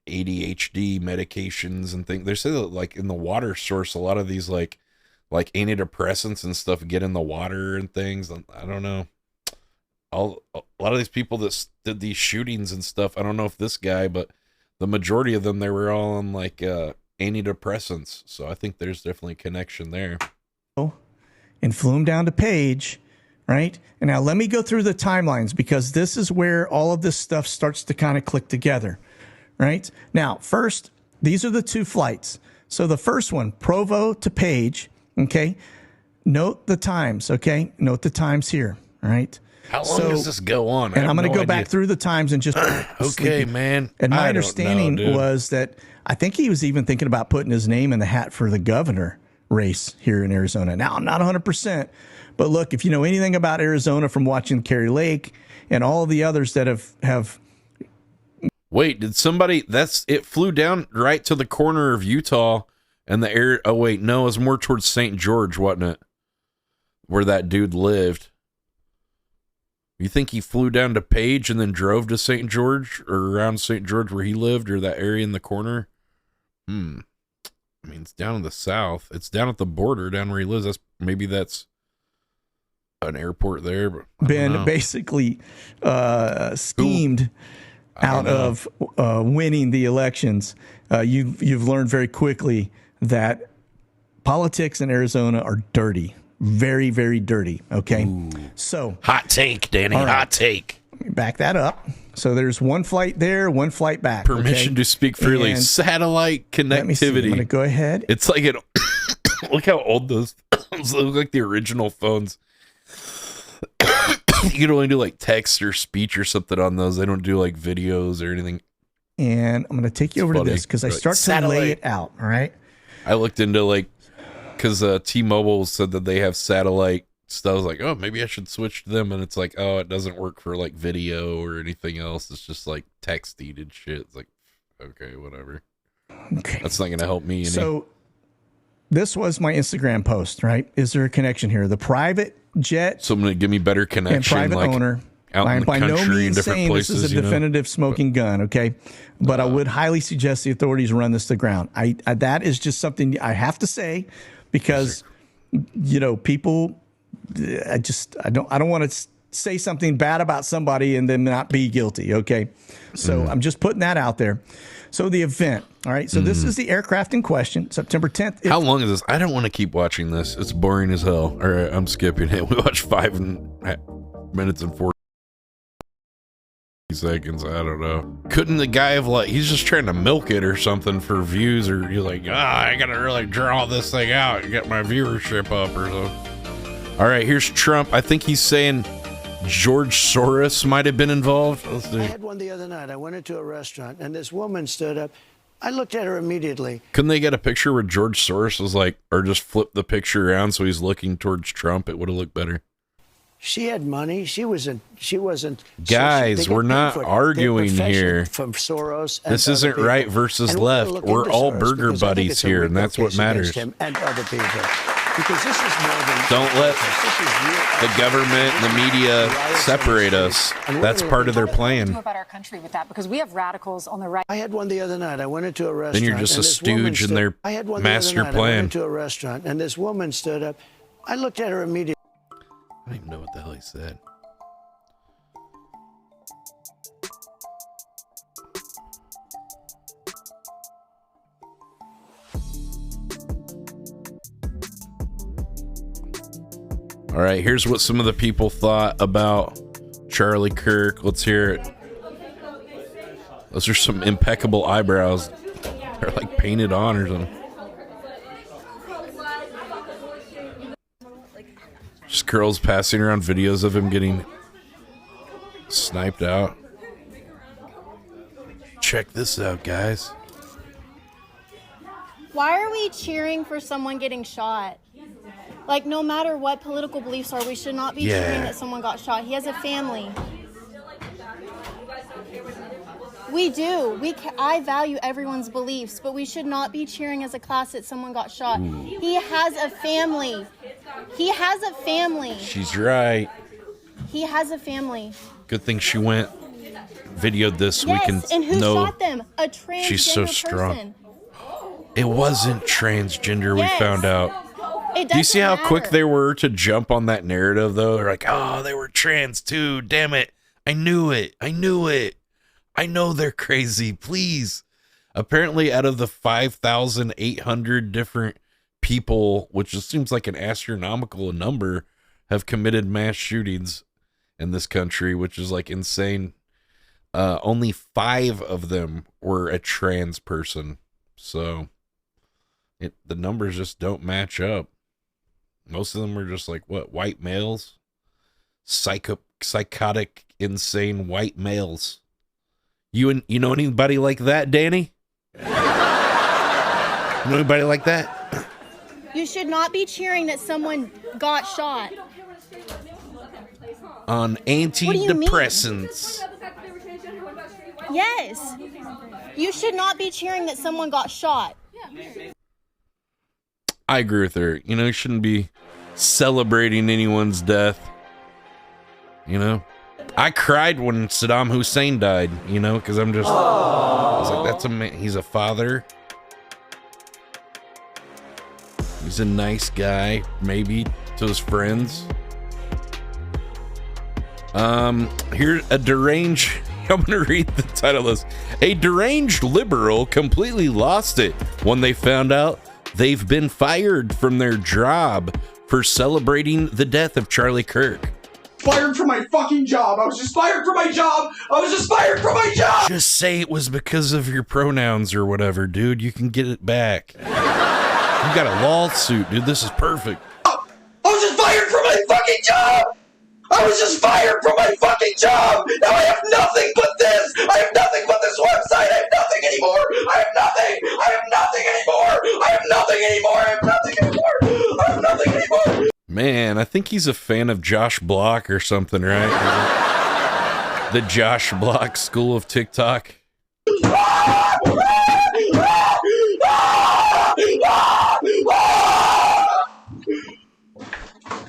ADHD medications and things. They say that, like, in the water source, a lot of these like antidepressants and stuff get in the water and things. I don't know. A lot of these people that did these shootings and stuff, I don't know if this guy, but the majority of them, they were all on like antidepressants. So I think there's definitely a connection there. And flew him down to Page, right? And now let me go through the timelines, because this is where all of this stuff starts to kind of click together, right? Now, first, these are the two flights. So the first one, Provo to Page, okay? Note the times, okay? Note the times here, all right? How long does this go on? And I'm going to go back through the times and just okay, man. And my understanding was that I think he was even thinking about putting his name in the hat for the governor race here in Arizona. Now, I'm not 100%, but look, if you know anything about Arizona from watching Kerry Lake and all the others that have Wait, did somebody, it flew down right to the corner of Utah and the air. Oh, wait, no, it was more towards St. George, wasn't it? Where that dude lived. You think he flew down to Page and then drove to St. George, or around St. George where he lived, or that area in the corner? I mean, it's down in the south. It's down at the border, down where he lives. Maybe that's an airport there. But been basically schemed out of winning the elections. You've learned very quickly that politics in Arizona are dirty. Very, very dirty. Okay. Ooh. So hot take, Danny. Right. Hot take. Let me back that up. So there's one flight there, one flight back. Permission to speak freely. And satellite connectivity. I'm going to go ahead. It's like look how old those look like, the original phones. You can only do like text or speech or something on those. They don't do like videos or anything. And I'm going to take you over to this because I start to lay it out. All right. I looked into because T-Mobile said that they have satellite stuff. I was like, oh, maybe I should switch to them. And it's like, oh, it doesn't work for like video or anything else. It's just like texting and shit. It's like, okay, whatever. Okay. That's not going to help me any. So this was my Instagram post, right? Is there a connection here? The private jet. Someone to give me better connection. And private owner. Out in the by no country, means in different saying places, this is a definitive smoking gun, okay? But I would highly suggest the authorities run this to ground. That is just something I have to say, because you know, people, I don't want to say something bad about somebody and then not be guilty, okay? So I'm just putting that out there. So the event, all right? So this is the aircraft in question, September 10th. How long is this? I don't want to keep watching this. It's boring as hell. All right, I'm skipping it. We watched 5 minutes and 40 seconds. I don't know. Couldn't the guy have he's just trying to milk it or something for views, or you're like, I gotta really draw this thing out and get my viewership up or something. All right, here's Trump. I think he's saying George Soros might have been involved. Let's see. I had one the other night. I went into a restaurant and this woman stood up. I looked at her immediately. Couldn't they get a picture where George Soros was or just flip the picture around so he's looking towards Trump? It would have looked better. She had money. She wasn't. Guys, we're not arguing here. From Soros. This isn't right versus left. We're all burger buddies here, and that's what matters. Him and other people, because this is more than. Don't let the government and the media separate us. That's part of their plan. About our country with that, because we have radicals on the right. I had one the other night. I went into a restaurant. Then you're just a stooge in their master plan. I went into a restaurant, and this woman stood up. I looked at her immediately. I don't even know what the hell he said. All right, here's what some of the people thought about Charlie Kirk. Let's hear it. Those are some impeccable eyebrows. They're like painted on or something. Just girls passing around videos of him getting sniped out. Check this out, guys. Why are we cheering for someone getting shot? Like, no matter what political beliefs are, we should not be cheering that someone got shot. He has a family. We do. I value everyone's beliefs, but we should not be cheering as a class that someone got shot. Ooh. He has a family. He has a family. She's right. He has a family. Good thing she went, videoed this. Yes, we can and who know shot them? A transgender she's so strong. person. It wasn't transgender, Yes. we found out. Do you see how quick they were to jump on that narrative, though? They're like, oh, they were trans, too. Damn it. I knew it. I knew it. I know they're crazy. Please. Apparently, out of the 5,800 different people, which just seems like an astronomical number, have committed mass shootings in this country, which is like insane. Only 5 of them were a trans person. So the numbers just don't match up. Most of them are just like, what, white males? Psychotic, insane white males. You know anybody like that, Danny? You know anybody like that? You should not be cheering that someone got shot. On antidepressants. Yes. You should not be cheering that someone got shot. I agree with her. You know, you shouldn't be celebrating anyone's death. You know? I cried when Saddam Hussein died, you know, because I was like, that's a man. He's a father. He's a nice guy, maybe, to his friends. Here's a deranged... I'm going to read the title of this. A deranged liberal completely lost it when they found out they've been fired from their job for celebrating the death of Charlie Kirk. Fired from my fucking job. I was just fired from my job. I was just fired from my job. Just say it was because of your pronouns or whatever, dude. You can get it back. You got a lawsuit, dude. This is perfect. I was just fired from my fucking job. I was just fired from my fucking job. Now I have nothing but this. I have nothing but this website. I have nothing anymore. I have nothing. I have nothing anymore. I have nothing anymore. I have nothing anymore. I have nothing anymore. Man, I think he's a fan of Josh Block or something, right? The Josh Block School of TikTok.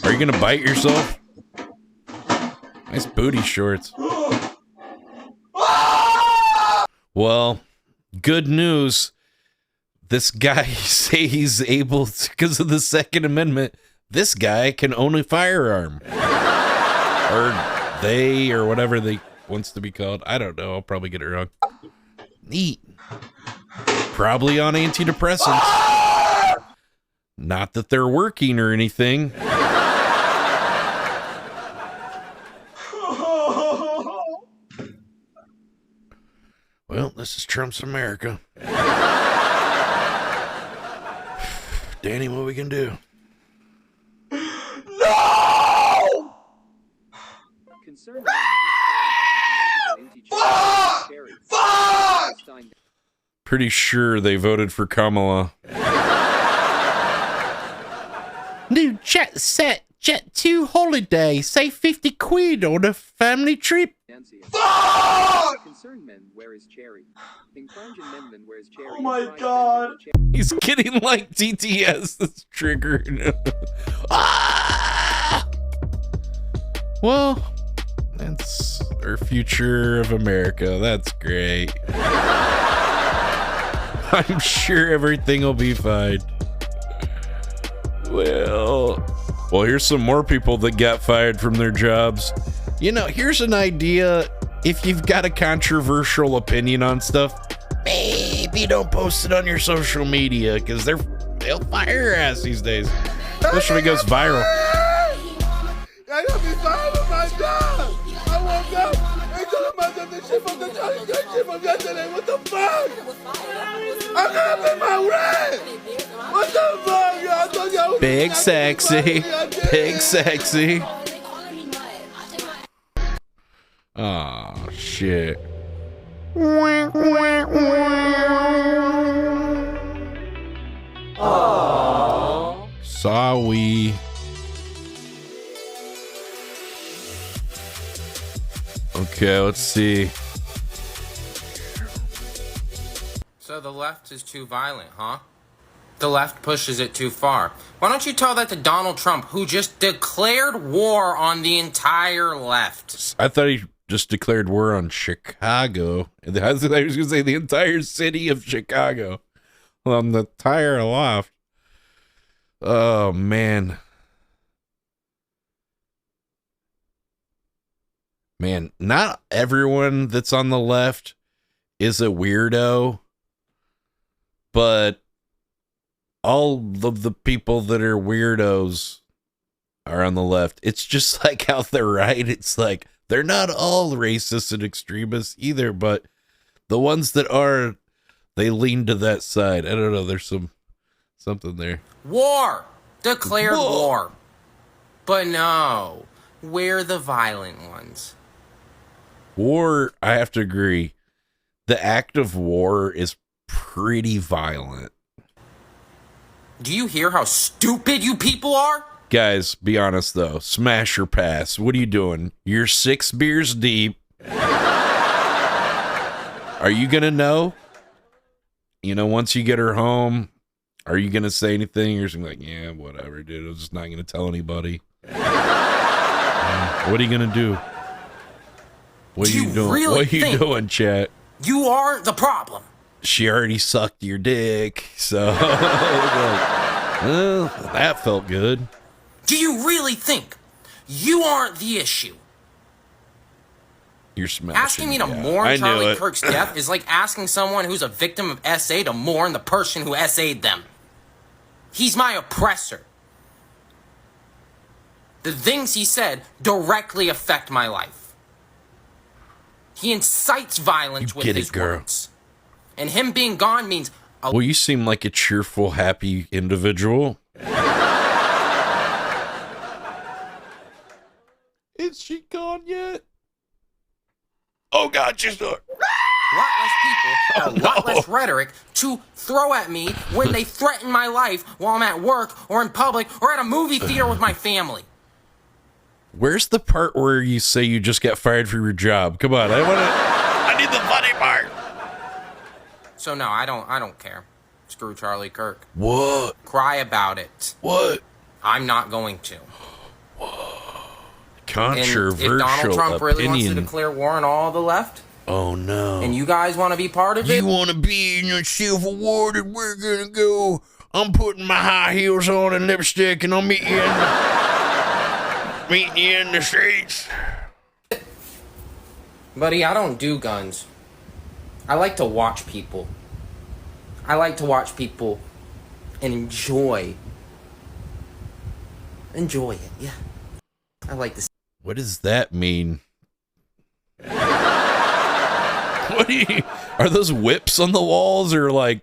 Are you gonna bite yourself? Nice booty shorts. Well, good news. This guy say he's able to, because of the Second Amendment, this guy can own a firearm. Or they, or whatever they wants to be called. I don't know. I'll probably get it wrong. Neat. Probably on antidepressants. Not that they're working or anything. Well, this is Trump's America. Danny, what we can do? No! Fuck! Pretty sure they voted for Kamala. New set Jet2 holiday. Save 50 quid on a family trip. Concerned men wear his cherry. Encouraging men then wears cherry. Oh my god. He's getting like TTS. That's triggered. Ah! Well, that's our future of America. That's great. I'm sure everything will be fine. Well, here's some more people that got fired from their jobs. You know, here's an idea. If you've got a controversial opinion on stuff, maybe don't post it on your social media, because they'll fire your ass these days. Especially when it goes viral. I got me fired on my job. I woke up and told myself the shit from the shit from yesterday. What the fuck? I gotta pay my rent. What the fuck? I told you. Big sexy. Big sexy. Oh shit. Aww. Sorry. Okay, let's see. So the left is too violent, huh? The left pushes it too far. Why don't you tell that to Donald Trump, who just declared war on the entire left? I thought he just declared war on Chicago. I was going to say the entire city of Chicago. On the entire left. Oh, man. Man, not everyone that's on the left is a weirdo, but all of the people that are weirdos are on the left. It's just like how they're right. It's like they're not all racist and extremists either, but the ones that are, they lean to that side. I don't know. There's something there. War! Declared war. But no, we're the violent ones. War, I have to agree. The act of war is pretty violent. Do you hear how stupid you people are? Guys, be honest though. Smash or pass. What are you doing? You're 6 beers deep. Are you gonna know? You know, once you get her home, are you gonna say anything? You're just like, yeah, whatever, dude. I'm just not gonna tell anybody. What are you gonna do? What are you doing? Really what are you doing, chat? You are the problem. She already sucked your dick, so well, that felt good. Do you really think you aren't the issue? You're smashing. Asking me to mourn Charlie Kirk's death is like asking someone who's a victim of SA to mourn the person who SA'd them. He's my oppressor. The things he said directly affect my life. He incites violence with his words. And him being gone means... Well, you seem like a cheerful, happy individual. Is she gone yet? Oh, God, she's not. A lot less people, a lot less rhetoric to throw at me when they threaten my life while I'm at work or in public or at a movie theater with my family. Where's the part where you say you just got fired for your job? Come on, I need the funny part. So no, I don't care. Screw Charlie Kirk. What? Cry about it. What? I'm not going to. Controversial and if Donald Trump really opinion. wants to declare war on all the left, oh no. And you guys want to be part of it? You want to be in the Civil War that we're gonna go? I'm putting my high heels on and lipstick, and I'll meet you in the streets. Buddy, I don't do guns. I like to watch people. I like to watch people and enjoy it. Yeah, I like to. What does that mean? What are those whips on the walls, or like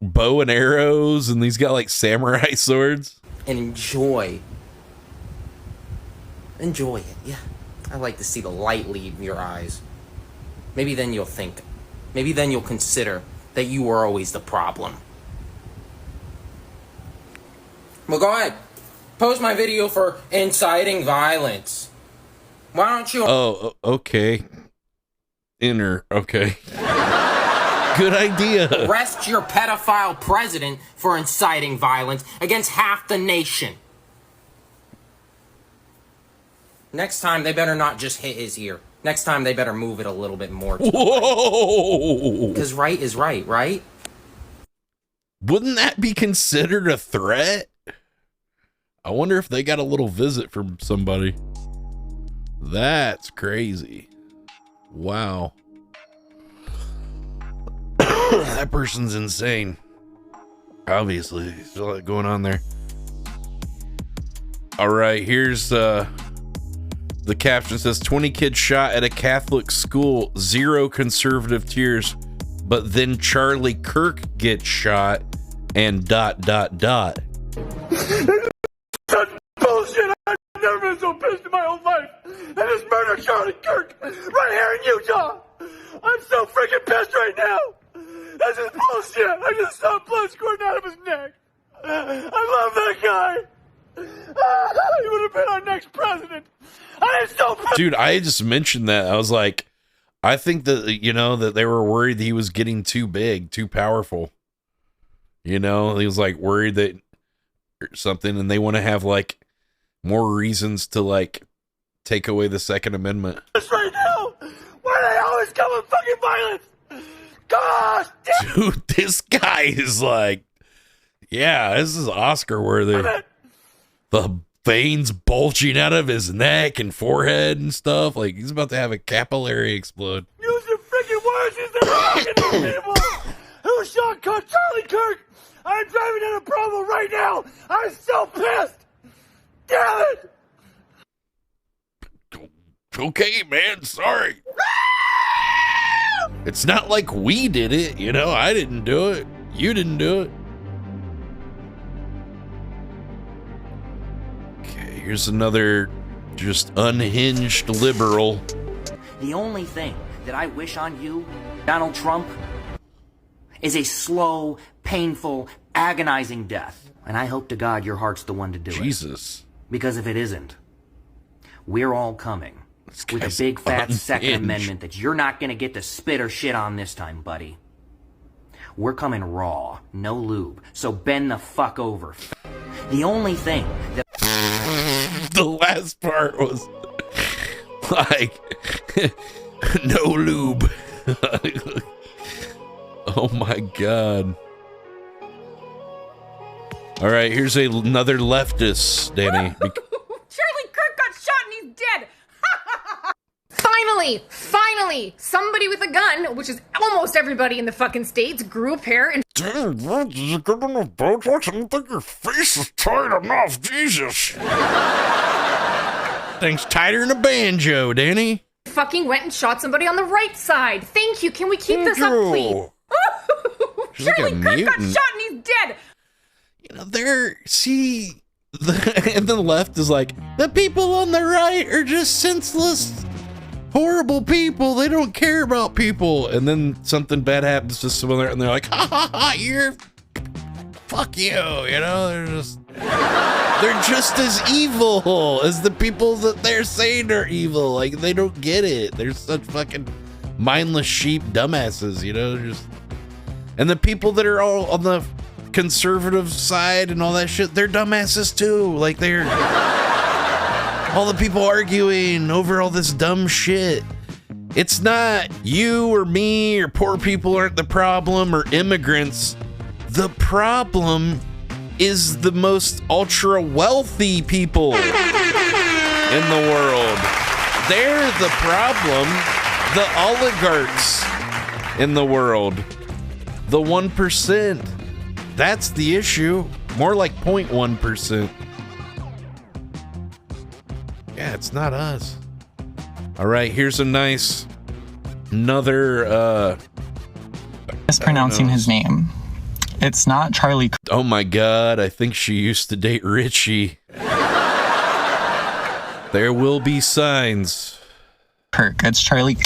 bow and arrows, and these got like samurai swords? And enjoy it. Yeah, I like to see the light leave your eyes. Maybe then you'll think. Maybe then you'll consider that you were always the problem. Well, go ahead. Post my video for inciting violence. Why don't you... Oh, okay. Okay. Good idea. Arrest your pedophile president for inciting violence against half the nation. Next time, they better not just hit his ear. Next time, they better move it a little bit more. Whoa! Because right is right, right? Wouldn't that be considered a threat? I wonder if they got a little visit from somebody. That's crazy. Wow. That person's insane. Obviously, there's a lot going on there. All right, here's the caption says 20 kids shot at a Catholic school, 0 conservative tears, but then Charlie Kirk gets shot and ... Such bullshit! I've never been so pissed in my whole life. And this murder Charlie Kirk right here in Utah. I'm so freaking pissed right now. This is bullshit. I just saw blood squirting out of his neck. I love that guy. He would have been our next president. I am so pissed. Dude, I just mentioned that. I was like, I think that, that they were worried that he was getting too big, too powerful. He was like worried that or something, and they want to have like more reasons to like take away the Second Amendment. Right now, why do they always come with fucking violence? Gosh, dude, this guy is like, yeah, this is Oscar worthy. The veins bulging out of his neck and forehead and stuff. Like he's about to have a capillary explode. Use your freaking words instead of talking to people. Who shot Charlie Kirk? I'm driving down a Provo right now. I'm so pissed. Damn it. Okay, man, sorry. It's not like we did it, I didn't do it. You didn't do it. Okay, here's another just unhinged liberal. The only thing that I wish on you, Donald Trump, is a slow, painful, agonizing death. And I hope to God your heart's the one to do it. Jesus. Because if it isn't, we're all coming with a big fat Second Amendment that you're not going to get to spit or shit on this time, buddy. We're coming raw, no lube, so bend the fuck over. The only thing that... The last part was like, no lube. Oh my God. All right, here's another leftist, Danny. Charlie Kirk got shot and he's dead. Finally, somebody with a gun, which is almost everybody in the fucking states, grew a pair and... Damn, did you get enough Botox? I don't think your face is tight enough, Jesus. Thing's tighter than a banjo, Danny. fucking went and shot somebody on the right side. Thank you. Can we keep this up, please? Charlie Kirk got shot and he's dead. And the left is like, the people on the right are just senseless, horrible people. They don't care about people. And then something bad happens to someone there, and they're like, ha ha ha, fuck you. They're just as evil as the people that they're saying are evil. Like, they don't get it. They're such fucking mindless sheep dumbasses, and the people that are all on the conservative side and all that shit, they're dumbasses too. Like, they're all the people arguing over all this dumb shit. It's not you or me or poor people aren't the problem or immigrants. The problem is the most ultra wealthy people in the world. They're the problem. The oligarchs in the world. The 1%. That's the issue. More like 0.1%. Yeah, it's not us. All right, here's another mispronouncing his name. It's not Charlie. Oh my God, I think she used to date Richie. There will be signs. Kirk, it's Charlie.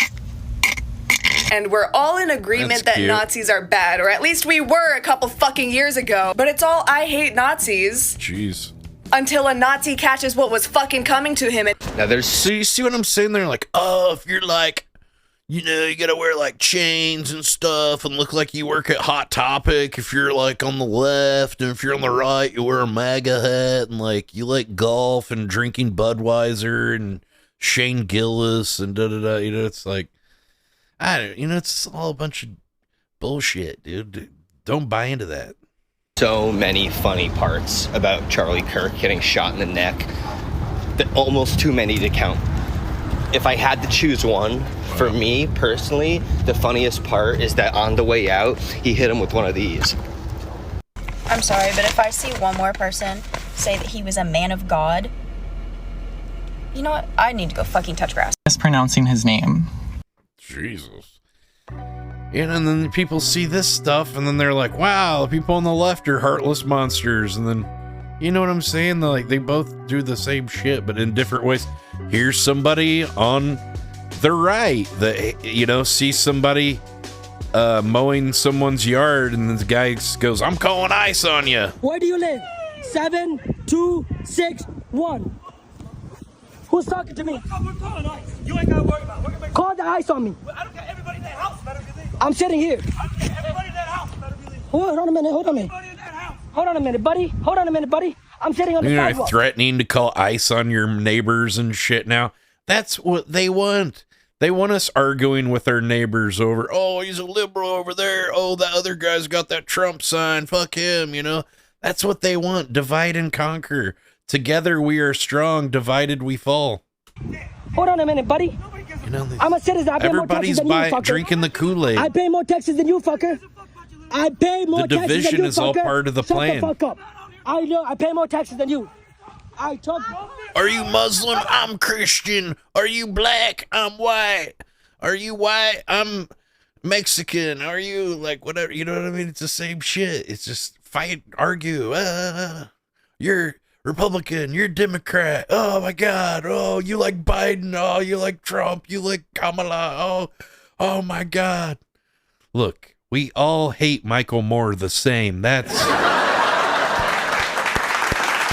And we're all in agreement that Nazis are bad, or at least we were a couple fucking years ago. But it's all I hate Nazis. Jeez. until a Nazi catches what was fucking coming to him. Now there's, so you see what I'm saying? They're like, oh, if you're like, you know, you gotta wear like chains and stuff and look like you work at Hot Topic if you're like on the left, and if you're on the right, you wear a MAGA hat, and like you like golf and drinking Budweiser and Shane Gillis and da-da-da. You know, it's like, it's all a bunch of bullshit, dude. Don't buy into that. So many funny parts about Charlie Kirk getting shot in the neck, almost too many to count. If I had to choose one, for me personally, the funniest part is that on the way out, he hit him with one of these. I'm sorry, but if I see one more person say that he was a man of God, you know what? I need to go fucking touch grass. Mispronouncing his name. Jesus. And then people see this stuff, and then they're like, wow, the people on the left are heartless monsters. And then, you know what I'm saying? They both do the same shit, but in different ways. Here's somebody on the right that, see somebody mowing someone's yard, and the guy goes, I'm calling ICE on you. Where do you live? 7261. Who's talking to me? We're calling ICE. You ain't got to worry about it. Call the ICE on me. I don't care. Everybody in that house better be leaving. I'm sitting here. I don't care. Everybody in that house better be leaving. Hold on a minute. Hold on a minute, buddy. I'm sitting on the sidewalk. They're threatening to call ICE on your neighbors and shit now. That's what they want. They want us arguing with our neighbors over, oh, he's a liberal over there. Oh, that other guy's got that Trump sign. Fuck him, That's what they want. Divide and conquer. Together we are strong. Divided we fall. Hold on a minute, buddy. I'm a citizen. I pay more taxes than you, fucker. Drinking the Kool-Aid. I pay more taxes than you, fucker. I pay more taxes than you, fucker. The division is all part of the plan. Shut the fuck up. I know. I pay more taxes than you. Are you Muslim? I'm Christian. Are you black? I'm white. Are you white? I'm Mexican. Are you like whatever? You know what I mean? It's the same shit. It's just fight, argue. You're Republican. You're Democrat. Oh my God. Oh, you like Biden. Oh, you like Trump. You like Kamala. Oh my God. Look, we all hate Michael Moore the same.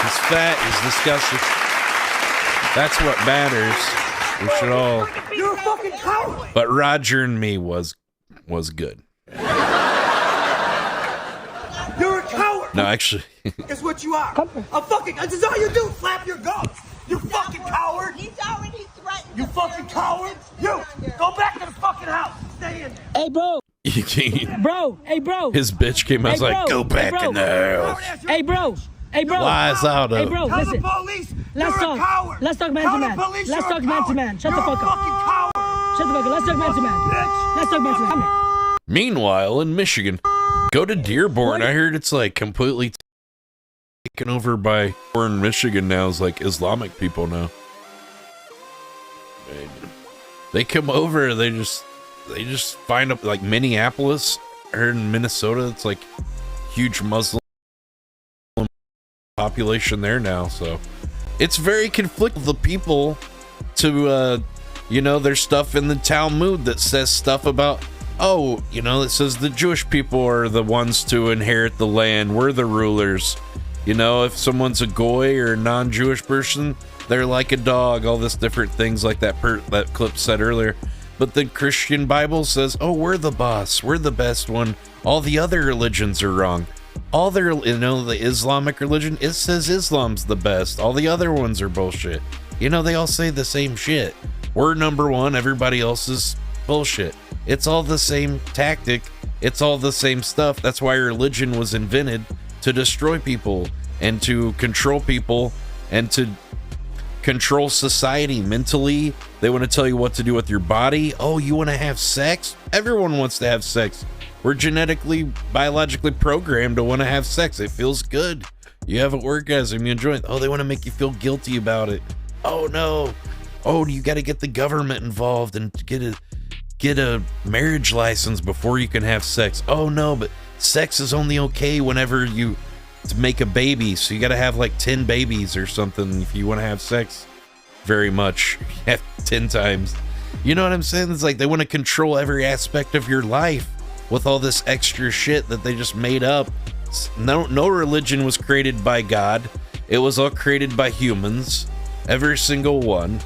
He's fat, he's disgusting. That's what matters. We should all. You're a fucking coward. But Roger and me was good. You're a coward. No, actually. That's what you are. This is all you do. Flap your gums. You fucking coward. He's already threatened. You fucking coward. You go back to the fucking house. Stay in there. Hey, bro. Hey, bro. His bitch came out like, go back in the house. Hey, bro. Lies out of. Hey, bro, listen. Let's talk man to man. Let's talk man to man. Shut the fuck up. Shut the fuck up. Let's talk man to man. Let's talk man to man. Meanwhile, in Michigan, go to Dearborn. I heard it's like completely taken over by. We're in Michigan now. Is like Islamic people now. They come over. They just find up like Minneapolis. I heard in Minnesota, it's like huge Muslim population there now, so it's very conflicted. The people to there's stuff in the Talmud that says stuff about it says the Jewish people are the ones to inherit the land, we're the rulers. If someone's a goy or a non-Jewish person, they're like a dog, all this different things like that clip said earlier. But the Christian Bible says, we're the boss, we're the best one, all the other religions are wrong. All their, the Islamic religion, it says Islam's the best. All the other ones are bullshit. They all say the same shit. We're number one, everybody else is bullshit. It's all the same tactic. It's all the same stuff. That's why religion was invented, to destroy people and to control people and to control society mentally. They want to tell you what to do with your body. Oh, you want to have sex? Everyone wants to have sex. We're genetically, biologically programmed to want to have sex. It feels good. You have an orgasm, you enjoy it. Oh, they want to make you feel guilty about it. Oh, no. Oh, you got to get the government involved and get a marriage license before you can have sex. Oh, no, but sex is only okay whenever you make a baby. So you got to have like 10 babies or something if you want to have sex very much. 10 times. You know what I'm saying? It's like they want to control every aspect of your life with all this extra shit that they just made up. No religion was created by God. It was all created by humans, every single one.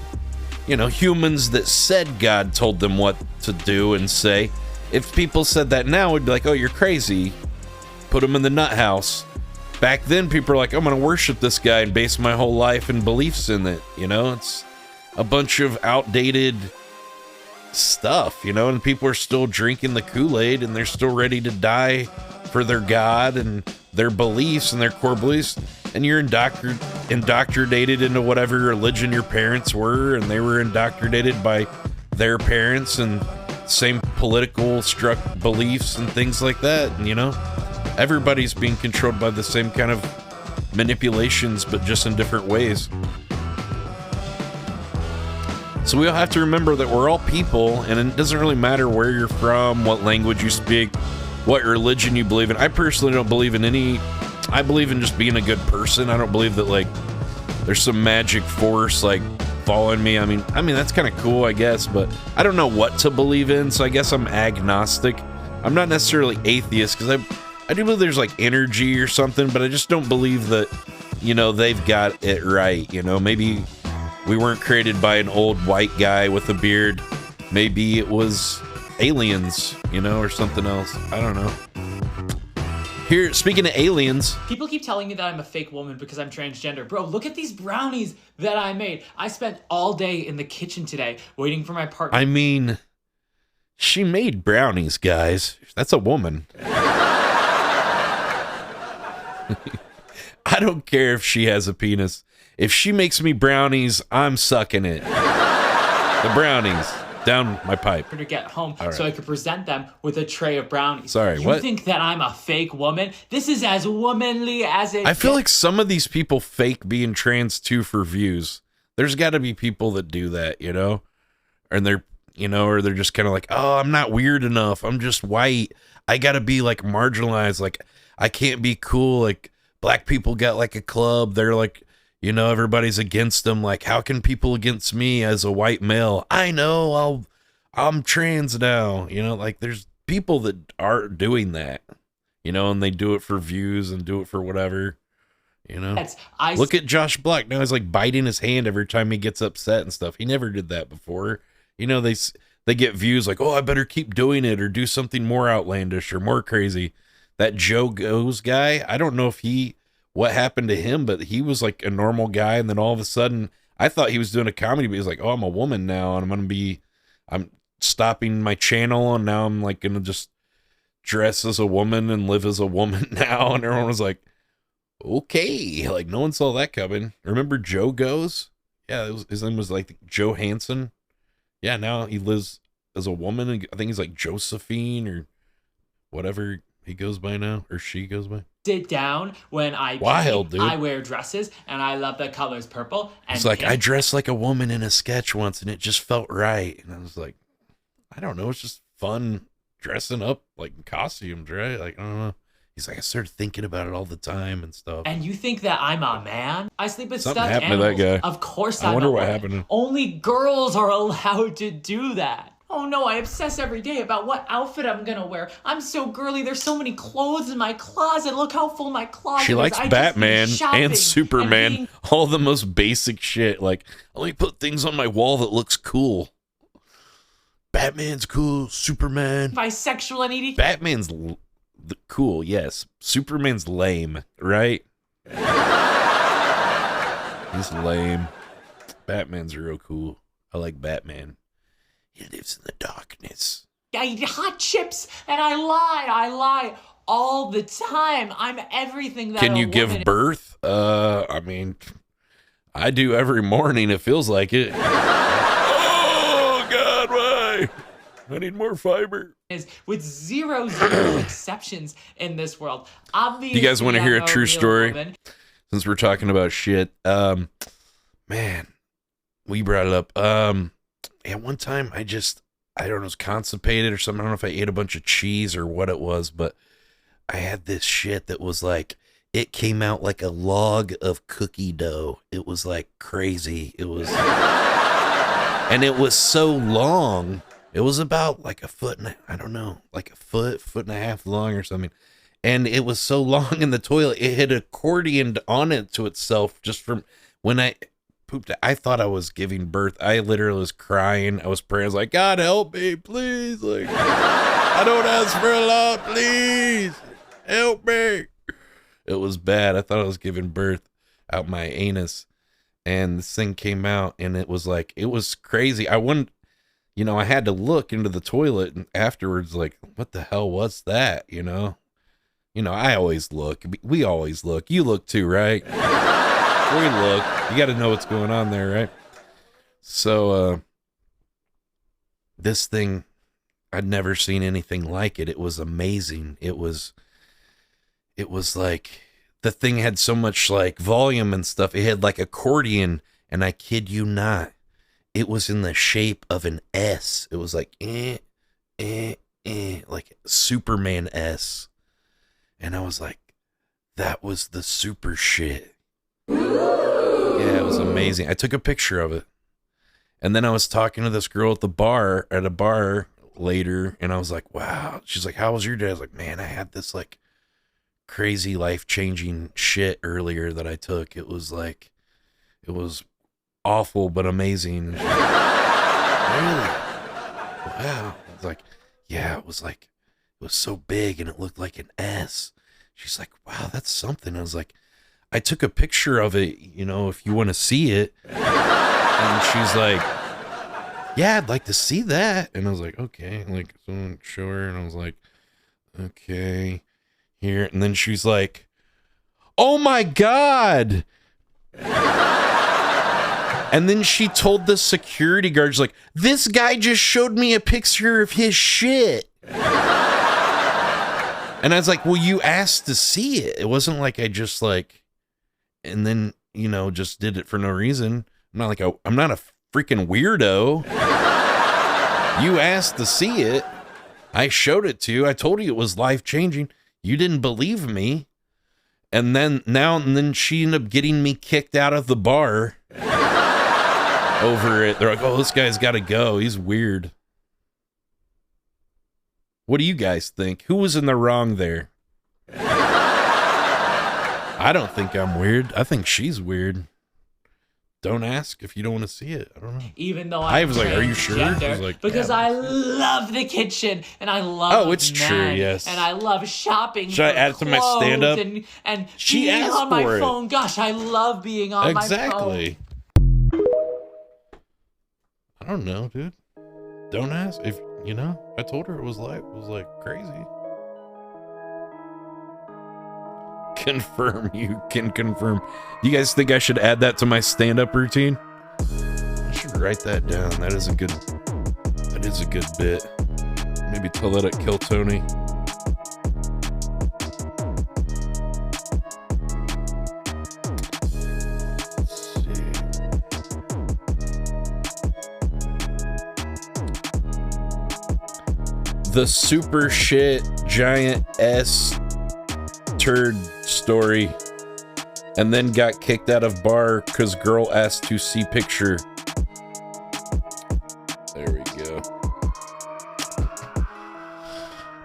You know, humans that said God told them what to do and say. If people said that now, it'd be like, oh, you're crazy. Put them in the nut house. Back then, people are like, I'm going to worship this guy and base my whole life and beliefs in it. You know, it's a bunch of outdated stuff, you know, and people are still drinking the Kool-Aid and they're still ready to die for their God and their beliefs and their core beliefs. And you're indoctrinated into whatever religion your parents were, and they were indoctrinated by their parents and same political struck beliefs and things like that. And, you know, everybody's being controlled by the same kind of manipulations, but just in different ways. So we all have to remember that we're all people, and it doesn't really matter where you're from, what language you speak, what religion you believe in. I personally don't believe in any. I believe in just being a good person. I don't believe that, like, there's some magic force, like, following me. I mean, that's kind of cool, I guess, but I don't know what to believe in, so I guess I'm agnostic. I'm not necessarily atheist, because I do believe there's, like, energy or something, but I just don't believe that, you know, they've got it right, you know? Maybe we weren't created by an old white guy with a beard. Maybe it was aliens, you know, or something else. I don't know. Here, speaking of aliens. People keep telling me that I'm a fake woman because I'm transgender. Bro, look at these brownies that I made. I spent all day in the kitchen today waiting for my partner. I mean, she made brownies, guys. That's a woman. I don't care if she has a penis. If she makes me brownies, I'm sucking it. The brownies. Down my pipe. To get home right. So I could present them with a tray of brownies. Sorry, you what? You think that I'm a fake woman? This is as womanly as it I feel like some of these people fake being trans too for views. There's got to be people that do that, you know? And they're, you know, or they're just kind of like, oh, I'm not weird enough. I'm just white. I got to be like marginalized. Like, I can't be cool. Like, black people got like a club. They're like, you know, everybody's against them. Like, how can people against me as a white male? I know, I'm trans now. You know, like, there's people that are doing that, you know, and they do it for views and do it for whatever, you know. Look at Josh Black. Now he's like biting his hand every time he gets upset and stuff. He never did that before. You know, they get views like, oh, I better keep doing it or do something more outlandish or more crazy. That Joe Goes guy, I don't know if what happened to him, but he was like a normal guy, and then all of a sudden I thought he was doing a comedy, but he's like, oh, I'm a woman now, and I'm stopping my channel, and now I'm like gonna just dress as a woman and live as a woman now. And everyone was like, okay, like no one saw that coming. Remember Joe Goes? Yeah, his name was like Joe Hansen. Yeah, now he lives as a woman, and I think he's like Josephine or whatever he goes by now, or she goes by. Sit down when I Wild, dude. I wear dresses, and I love the colors purple. And it's like, pink. I dressed like a woman in a sketch once, and it just felt right. And I was like, I don't know, it's just fun dressing up like in costumes, right? Like, I don't know. He's like, I started thinking about it all the time and stuff. And you think that I'm a man? I sleep with Something stuffed happened animals. to that guy. Of course I I'm wonder a what woman. happened. Only girls are allowed to do that. Oh no, I obsess every day about what outfit I'm gonna wear. I'm so girly. There's so many clothes in my closet. Look how full my closet is. She likes Batman and Superman. being... All the most basic shit. Like, let me put things on my wall that looks cool. Batman's cool. Superman. Bisexual and eating. Batman's cool, yes. Superman's lame, right? He's lame. Batman's real cool. I like Batman. He lives in the darkness. I eat hot chips and I lie all the time. I'm everything that Can a you give woman birth? I mean, I do every morning. It feels like it. Oh, God, why? I need more fiber. Is with zero exceptions in this world. Obviously, Do you guys want to hear a I'm true real story? woman. Since we're talking about shit. Man, we brought it up. At one time, I don't know, was constipated or something. I don't know if I ate a bunch of cheese or what it was, but I had this shit that was like, it came out like a log of cookie dough. It was like crazy. It was, and it was so long. It was about like a foot and I don't know, like a foot and a half long or something. And it was so long in the toilet, it had accordioned on it to itself just from when I pooped. I thought I was giving birth. I literally was crying. I was praying. I was like, God help me, please. Like, I don't ask for a lot, please. Help me. It was bad. I thought I was giving birth out my anus. And this thing came out, and it was like, it was crazy. I wouldn't, you know, I had to look into the toilet and afterwards, like, what the hell was that, you know? You know, I always look. We always look. You look too, right? We look. You got to know what's going on there, right? So, this thing, I'd never seen anything like it. It was amazing. It was like, the thing had so much, like, volume and stuff. It had, like, accordion, and I kid you not, it was in the shape of an S. It was like, like Superman S. And I was like, that was the super shit. Yeah, it was amazing. I took a picture of it. And then I was talking to this girl at a bar later, and I was like, wow. She's like, how was your day? I was like, man, I had this like crazy life-changing shit earlier that I took. It was like, it was awful but amazing. Really? Wow. It's like, yeah, it was like, it was so big and it looked like an S. She's like, wow, that's something. I was like, I took a picture of it, you know, if you want to see it. And she's like, yeah, I'd like to see that. And I was like, okay, like, someone show her. And I was like, okay, here. And then she's like, oh my God. And then she told the security guards, like, this guy just showed me a picture of his shit. And I was like, well, you asked to see it. It wasn't like I just like, and then, you know, just did it for no reason. I'm not like, I'm not a freaking weirdo. You asked to see it. I showed it to you. I told you it was life-changing. You didn't believe me. And then she ended up getting me kicked out of the bar over it. They're like, oh, this guy's got to go. He's weird. What do you guys think? Who was in the wrong there? I don't think I'm weird. I think she's weird. Don't ask if you don't want to see it. I don't know. Even though I was like, are you sure? I was like, because yeah. I love the kitchen and I love Oh, it's true, yes. And I love shopping. Should I add it to my stand-up? And She being asked on my for it. phone. Gosh, I love being on my phone. Exactly. I don't know, dude. Don't ask. If you know, I told her it was like crazy. Confirm. You can confirm. You guys think I should add that to my stand-up routine? I should write that down. That is a good bit. Maybe tell that at Kill Tony. The super shit giant S turd story, and then got kicked out of bar because girl asked to see picture. There we go.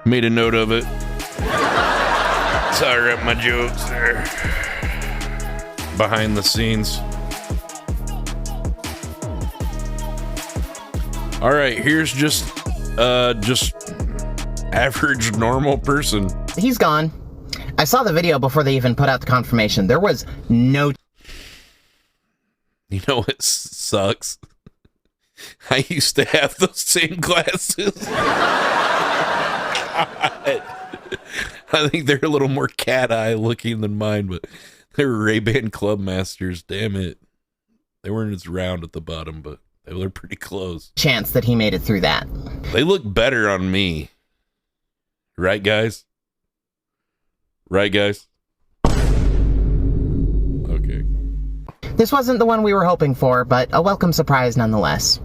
Made a note of it. Sorry, my jokes there. Behind the scenes. All right, here's just average normal person. He's gone. I saw the video before they even put out the confirmation. There was no... You know what sucks? I used to have those same glasses. God. I think they're a little more cat eye looking than mine, but they were Ray-Ban Club Masters. Damn it. They weren't as round at the bottom, but they were pretty close. Chance that he made it through that. They look better on me. Right, guys? Right, guys? Okay. This wasn't the one we were hoping for, but a welcome surprise nonetheless.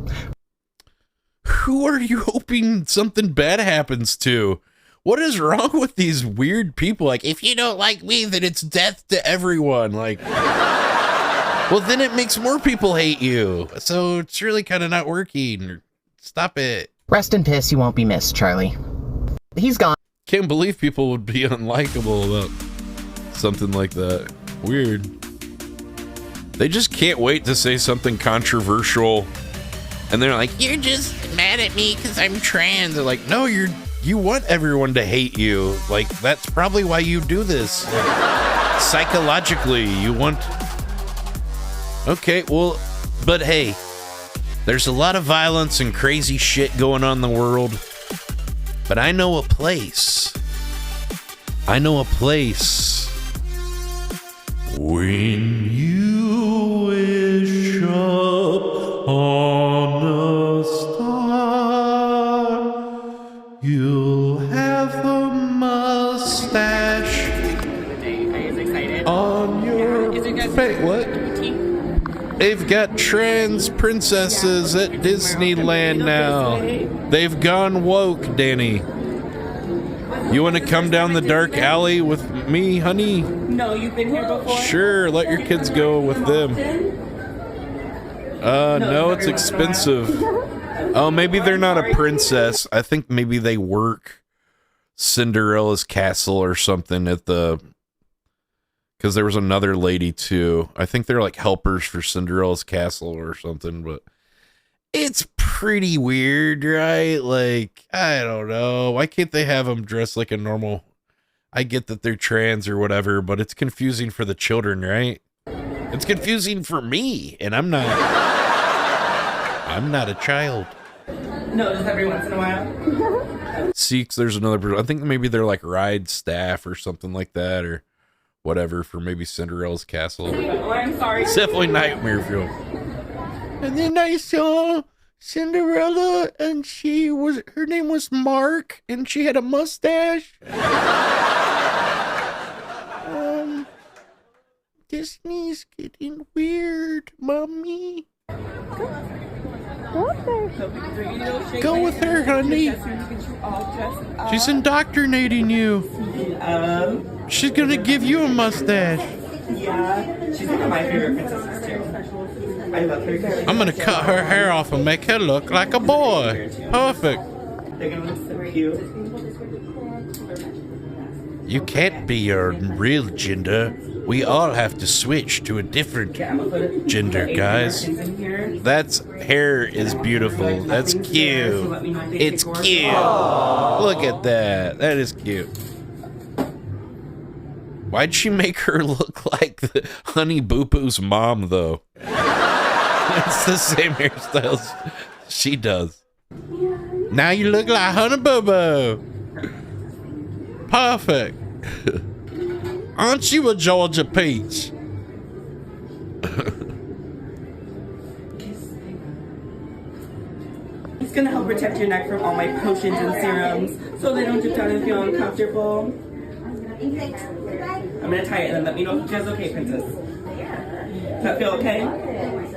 Who are you hoping something bad happens to? What is wrong with these weird people? Like, if you don't like me, then it's death to everyone. Like, well, then it makes more people hate you. So it's really kind of not working. Stop it. Rest in piss, you won't be missed, Charlie. He's gone. can't believe people would be unlikable about something like that. Weird. They just can't wait to say something controversial, and they're like, "You're just mad at me because I'm trans." They're like, "No, you want everyone to hate you. Like, that's probably why you do this. Psychologically, you want." Okay, well, but hey, there's a lot of violence and crazy shit going on in the world. But I know a place. When you wish upon a star, you'll have a mustache on your face. What? They've got trans princesses at Disneyland now. They've gone woke, Danny. You want to come down the dark alley with me, honey? No, you've been here before? Sure, let your kids go with them. No, it's expensive. Oh, maybe they're not a princess. I think maybe they work Cinderella's castle or something at the... Because there was another lady, too. I think they're like helpers for Cinderella's castle or something, but... It's pretty weird, right? Like, I don't know. Why can't they have them dressed like a normal... I get that they're trans or whatever, but it's confusing for the children, right? It's confusing for me, and I'm not a child. No, just every once in a while. See, 'cause there's another person. I think maybe they're like ride staff or something like that, or whatever, for maybe Cinderella's castle. Oh, I'm sorry. It's definitely nightmare fuel. And then I saw Cinderella, and her name was Mark, and she had a mustache. Disney's getting weird, Mommy. Go with her, honey. She's indoctrinating you. She's gonna give you a mustache. Yeah, she's one of my favorite princesses too. I love her. I'm gonna cut her hair off and make her look like a boy. Perfect. They're gonna look so cute. You can't be your real gender. We all have to switch to a different gender, guys. That's hair is beautiful. That's cute. It's cute. Look at that. That is cute. Why'd she make her look like the Honey Boo Boo's mom, though? It's the same hairstyle she does. Now you look like Honey Boo Boo. Perfect. Aren't you a Georgia peach? It's gonna help protect your neck from all my potions and serums, so they don't drip down and feel uncomfortable. I'm gonna tie it and then let me know if it feels okay, princess. Does that feel okay?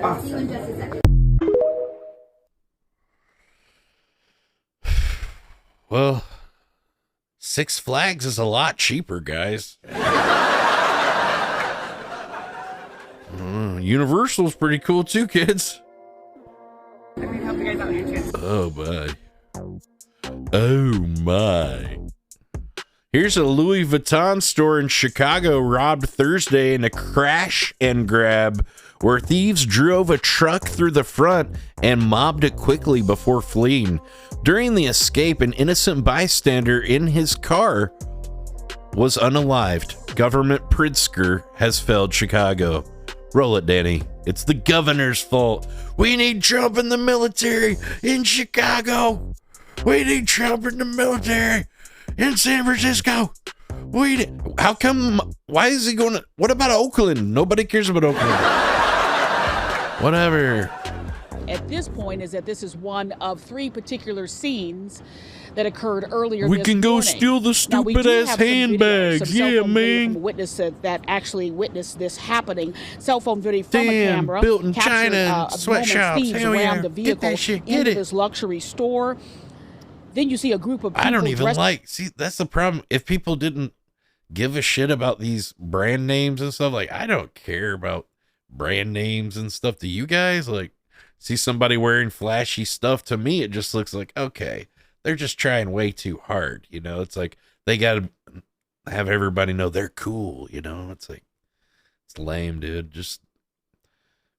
Awesome. Well, Six Flags is a lot cheaper, guys. Universal's pretty cool too, kids. Oh my. Oh my. Here's a Louis Vuitton store in Chicago robbed Thursday in a crash and grab where thieves drove a truck through the front and mobbed it quickly before fleeing. During the escape, an innocent bystander in his car was unalived. Government Pritzker has failed Chicago. Roll it, Danny. It's the governor's fault. We need Trump in the military in Chicago. We need Trump in the military in San Francisco. How come? Why is he going to? What about Oakland? Nobody cares about Oakland. Whatever. At this point is that this is one of three particular scenes that occurred earlier We this can go morning. steal the Now, we do stupid-ass have some video, handbags. some cell Yeah, phone video man. from a witness that actually witnessed this happening. Cell phone video from a Damn, camera. built in captured, China, a moment sweatshops. thieves Hell yeah. rammed the Get vehicle that shit. Get into it. this luxury store. Then you see a group of people I don't even dressed see, that's the problem. If people didn't give a shit about these brand names and stuff, like, I don't care about brand names and stuff. Do you guys? Like, see somebody wearing flashy stuff, to me it just looks like, okay, they're just trying way too hard, you know. It's like they gotta have everybody know they're cool, you know? It's like, it's lame, dude. Just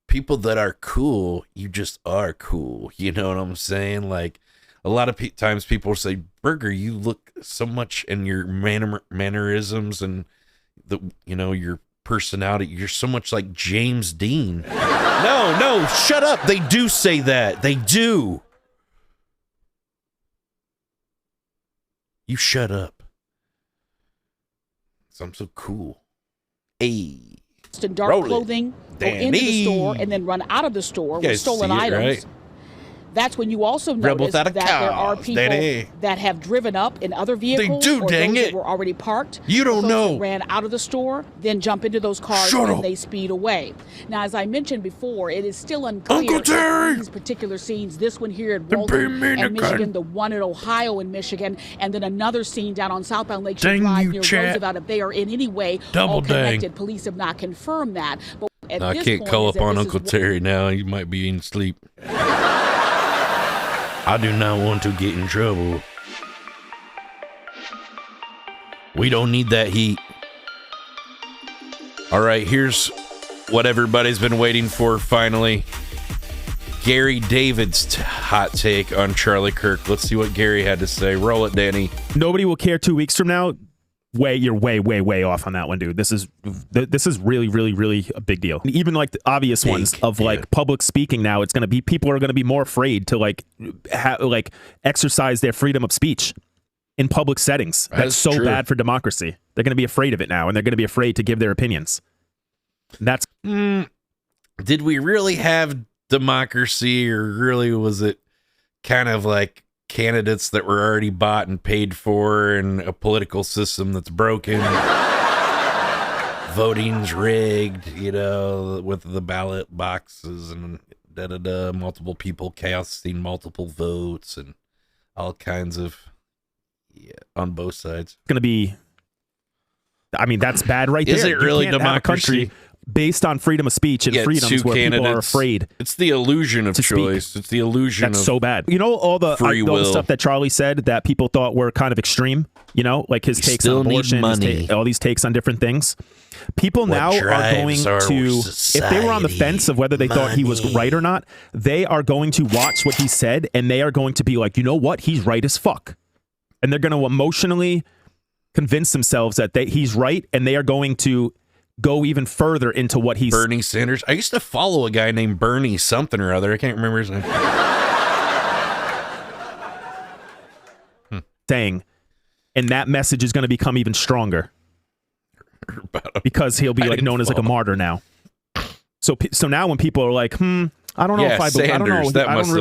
people that are cool, you just are cool. You know what I'm saying? Like, a lot of times people say, Burger, you look so much in your mannerisms and your personality. You're so much like James Dean. No, shut up. They do say that. They do. You shut up. So I'm so cool. Hey. In dark clothing, go into the store, and then run out of the store with stolen items. Right? That's when you also notice that there are people that have driven up in other vehicles or those that were already parked. You don't know. That ran out of the store, then jump into those cars and they speed away. Now, as I mentioned before, it is still unclear if these particular scenes, this one here in Walden and Michigan, the one in Ohio and Michigan, and then another scene down on southbound Lakeshore Drive near Roosevelt, if they are in any way all connected. Police have not confirmed that. But I can't call up on Uncle Terry now. He might be in sleep. I do not want to get in trouble. We don't need that heat. All right, here's what everybody's been waiting for finally. Gary David's hot take on Charlie Kirk. Let's see what Gary had to say. Roll it, Danny. Nobody will care 2 weeks from now. You're way off on that one, dude. This is really a big deal. Even like the obvious ones of like public speaking now, it's going to be, people are going to be more afraid to like exercise their freedom of speech in public settings. That's so true. Bad for democracy. They're going to be afraid of it now, and they're going to be afraid to give their opinions. That's did we really have democracy, or really was it kind of like candidates that were already bought and paid for, and a political system that's broken? Voting's rigged, with the ballot boxes and multiple people casting multiple votes and all kinds of on both sides. It's gonna be, I mean, that's bad right there. Is it really democracy? Based on freedom of speech and freedoms where people are afraid. It's the illusion of choice. Speak. It's the illusion That's of so bad. All the stuff that Charlie said that people thought were kind of extreme, like his takes on abortion, all these takes on different things. People now are going to, if they were on the fence of whether they thought he was right or not, they are going to watch what he said, and they are going to be like, you know what? He's right as fuck. And they're going to emotionally convince themselves that he's right, and they are going to go even further into what he's... Bernie Sanders. I used to follow a guy named Bernie something or other. I can't remember his name. Saying, and that message is going to become even stronger because he'll be known as like a martyr now. So now when people are like, I don't know if I don't know. I didn't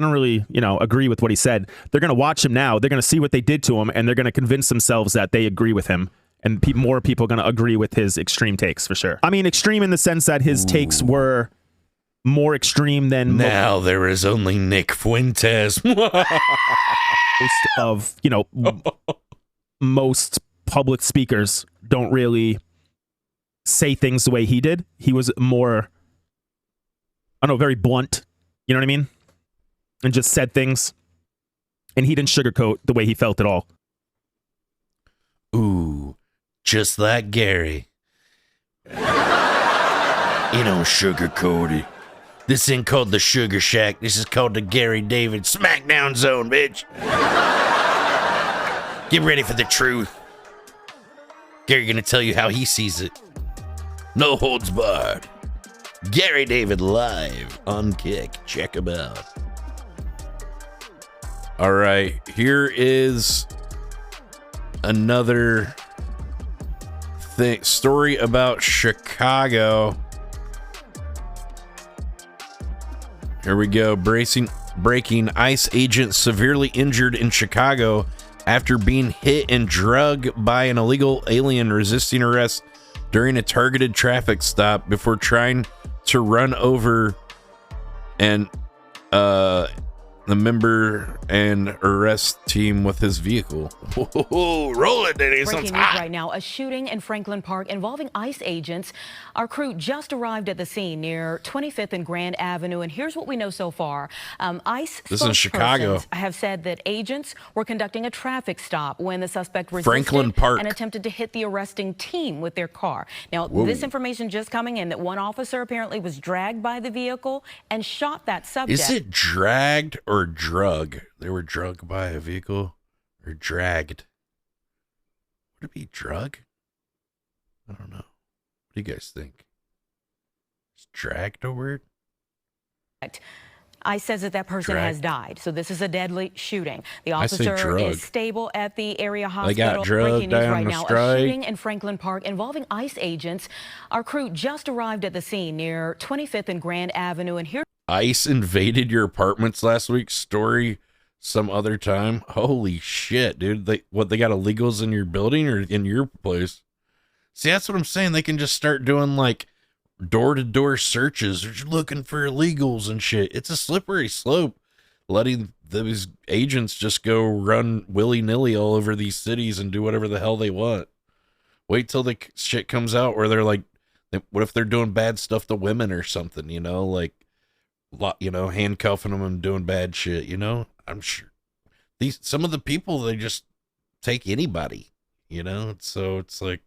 really agree with what he said. They're going to watch him now. They're going to see what they did to him, and they're going to convince themselves that they agree with him. And more people are going to agree with his extreme takes for sure. I mean, extreme in the sense that his takes were more extreme than... Now there is only Nick Fuentes. Most of, most public speakers don't really say things the way he did. He was more, very blunt. You know what I mean? And just said things. And he didn't sugarcoat the way he felt at all. Ooh. Just like Gary. Sugarcoat it. This ain't called the Sugar Shack. This is called the Gary David Smackdown Zone, bitch. Get ready for the truth. Gary gonna tell you how he sees it. No holds barred. Gary David live on Kick. Check him out. All right, here is another story about Chicago. Here we go. Breaking ICE agent severely injured in Chicago after being hit and drugged by an illegal alien resisting arrest during a targeted traffic stop before trying to run over an the member and arrest team with his vehicle. Whoa, roll it, Danny. Breaking news right now, a shooting in Franklin Park involving ICE agents. Our crew just arrived at the scene near 25th and Grand Avenue, and here's what we know so far. ICE This is in Chicago. have said that agents were conducting a traffic stop when the suspect resisted Franklin Park. and attempted to hit the arresting team with their car. Now, Whoa. this information just coming in that one officer apparently was dragged by the vehicle and shot that subject. Is it dragged or drug? They were drugged by a vehicle or dragged? Would it be drug? I don't know. What do you guys think? Is dragged a word? ICE says that person has died. So this is a deadly shooting. The I say officer drug. is stable at the area hospital. They got drugged Breaking news down right the now. strike. A shooting in Franklin Park involving ICE agents. Our crew just arrived at the scene near 25th and Grand Avenue, and here. ICE invaded your apartments last week. Story some other time. Holy shit, dude. They got illegals in your building or in your place? See, that's what I'm saying. They can just start doing like door-to-door searches. They're looking for illegals and shit. It's a slippery slope, letting those agents just go run willy-nilly all over these cities and do whatever the hell they want. Wait till the shit comes out where they're like, what if they're doing bad stuff to women or something, like, handcuffing them and doing bad shit, I'm sure some of the people, they just take anybody, so it's like,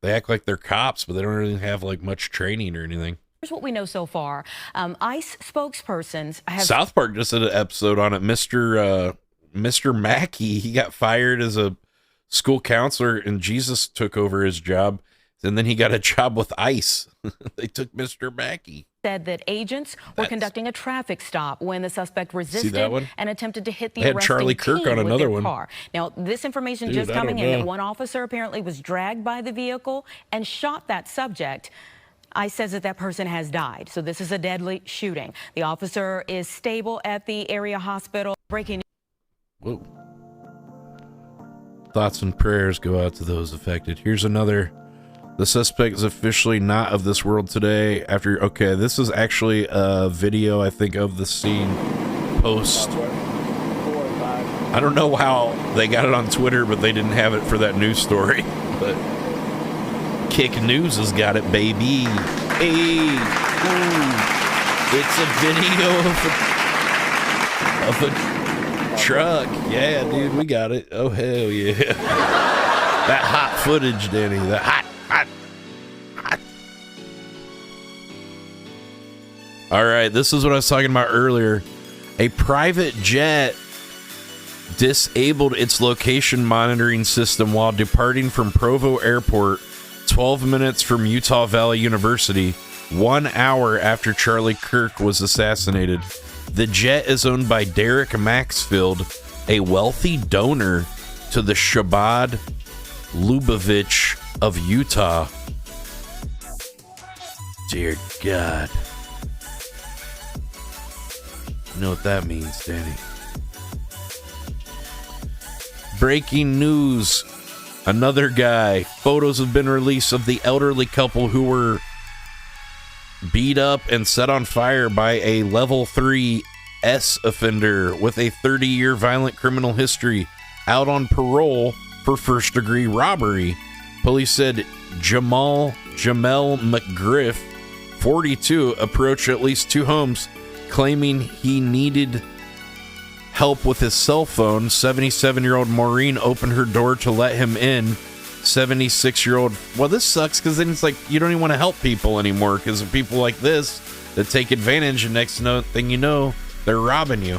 they act like they're cops, but they don't really have like much training or anything. Here's what we know so far. ICE spokespersons have. South Park just did an episode on it. Mr. Mackey, he got fired as a school counselor, and Jesus took over his job, and then he got a job with ICE. They took Mr. Mackey. Said that agents were conducting a traffic stop when the suspect resisted and attempted to hit the They had arresting Charlie Kirk team on with another their one. car. Now, this information Dude, just I coming don't in know. that one officer apparently was dragged by the vehicle and shot that subject. ICE says that person has died. So this is a deadly shooting. The officer is stable at the area hospital. Breaking. Whoa. Thoughts and prayers go out to those affected. Here's another. The suspect is officially not of this world today. This is actually a video, I think, of the scene post. I don't know how they got it on Twitter, but they didn't have it for that news story. But Kick News has got it, baby. Hey, ooh. It's a video of a truck. Yeah, dude, we got it. Oh, hell yeah. That hot footage, Danny. That hot. All right, this is what I was talking about earlier. A private jet disabled its location monitoring system while departing from Provo Airport 12 minutes from Utah Valley University, 1 hour after Charlie Kirk was assassinated. The jet is owned by Derek Maxfield, a wealthy donor to the Shabbat Lubavitch of Utah. Dear God. You know what that means, Danny. Breaking news. Another guy. Photos have been released of the elderly couple who were beat up and set on fire by a level 3 S offender with a 30-year violent criminal history, out on parole for first-degree robbery. Police said Jamel McGriff, 42, approached at least 2 homes claiming he needed help with his cell phone. 77-year-old Maureen opened her door to let him in. 76-year-old, well, this sucks because then it's like you don't even want to help people anymore because of people like this that take advantage, and next thing you know, they're robbing you.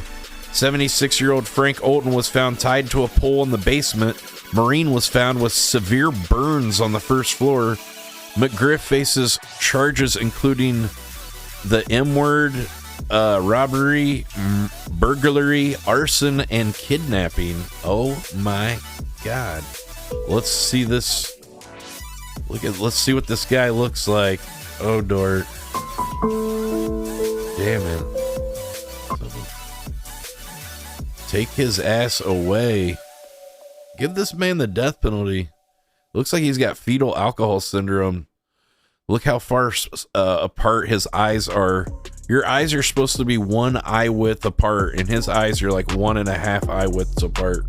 76-year-old Frank Olton was found tied to a pole in the basement. Maureen was found with severe burns on the first floor. McGriff faces charges including the M-word, robbery, burglary, arson, and kidnapping. Oh my God. Let's see this. Let's see what this guy looks like. Oh, Dort. Damn it. Take his ass away. Give this man the death penalty. Looks like he's got fetal alcohol syndrome. Look how far apart his eyes are. Your eyes are supposed to be one eye width apart, and his eyes are like 1.5 eye widths apart.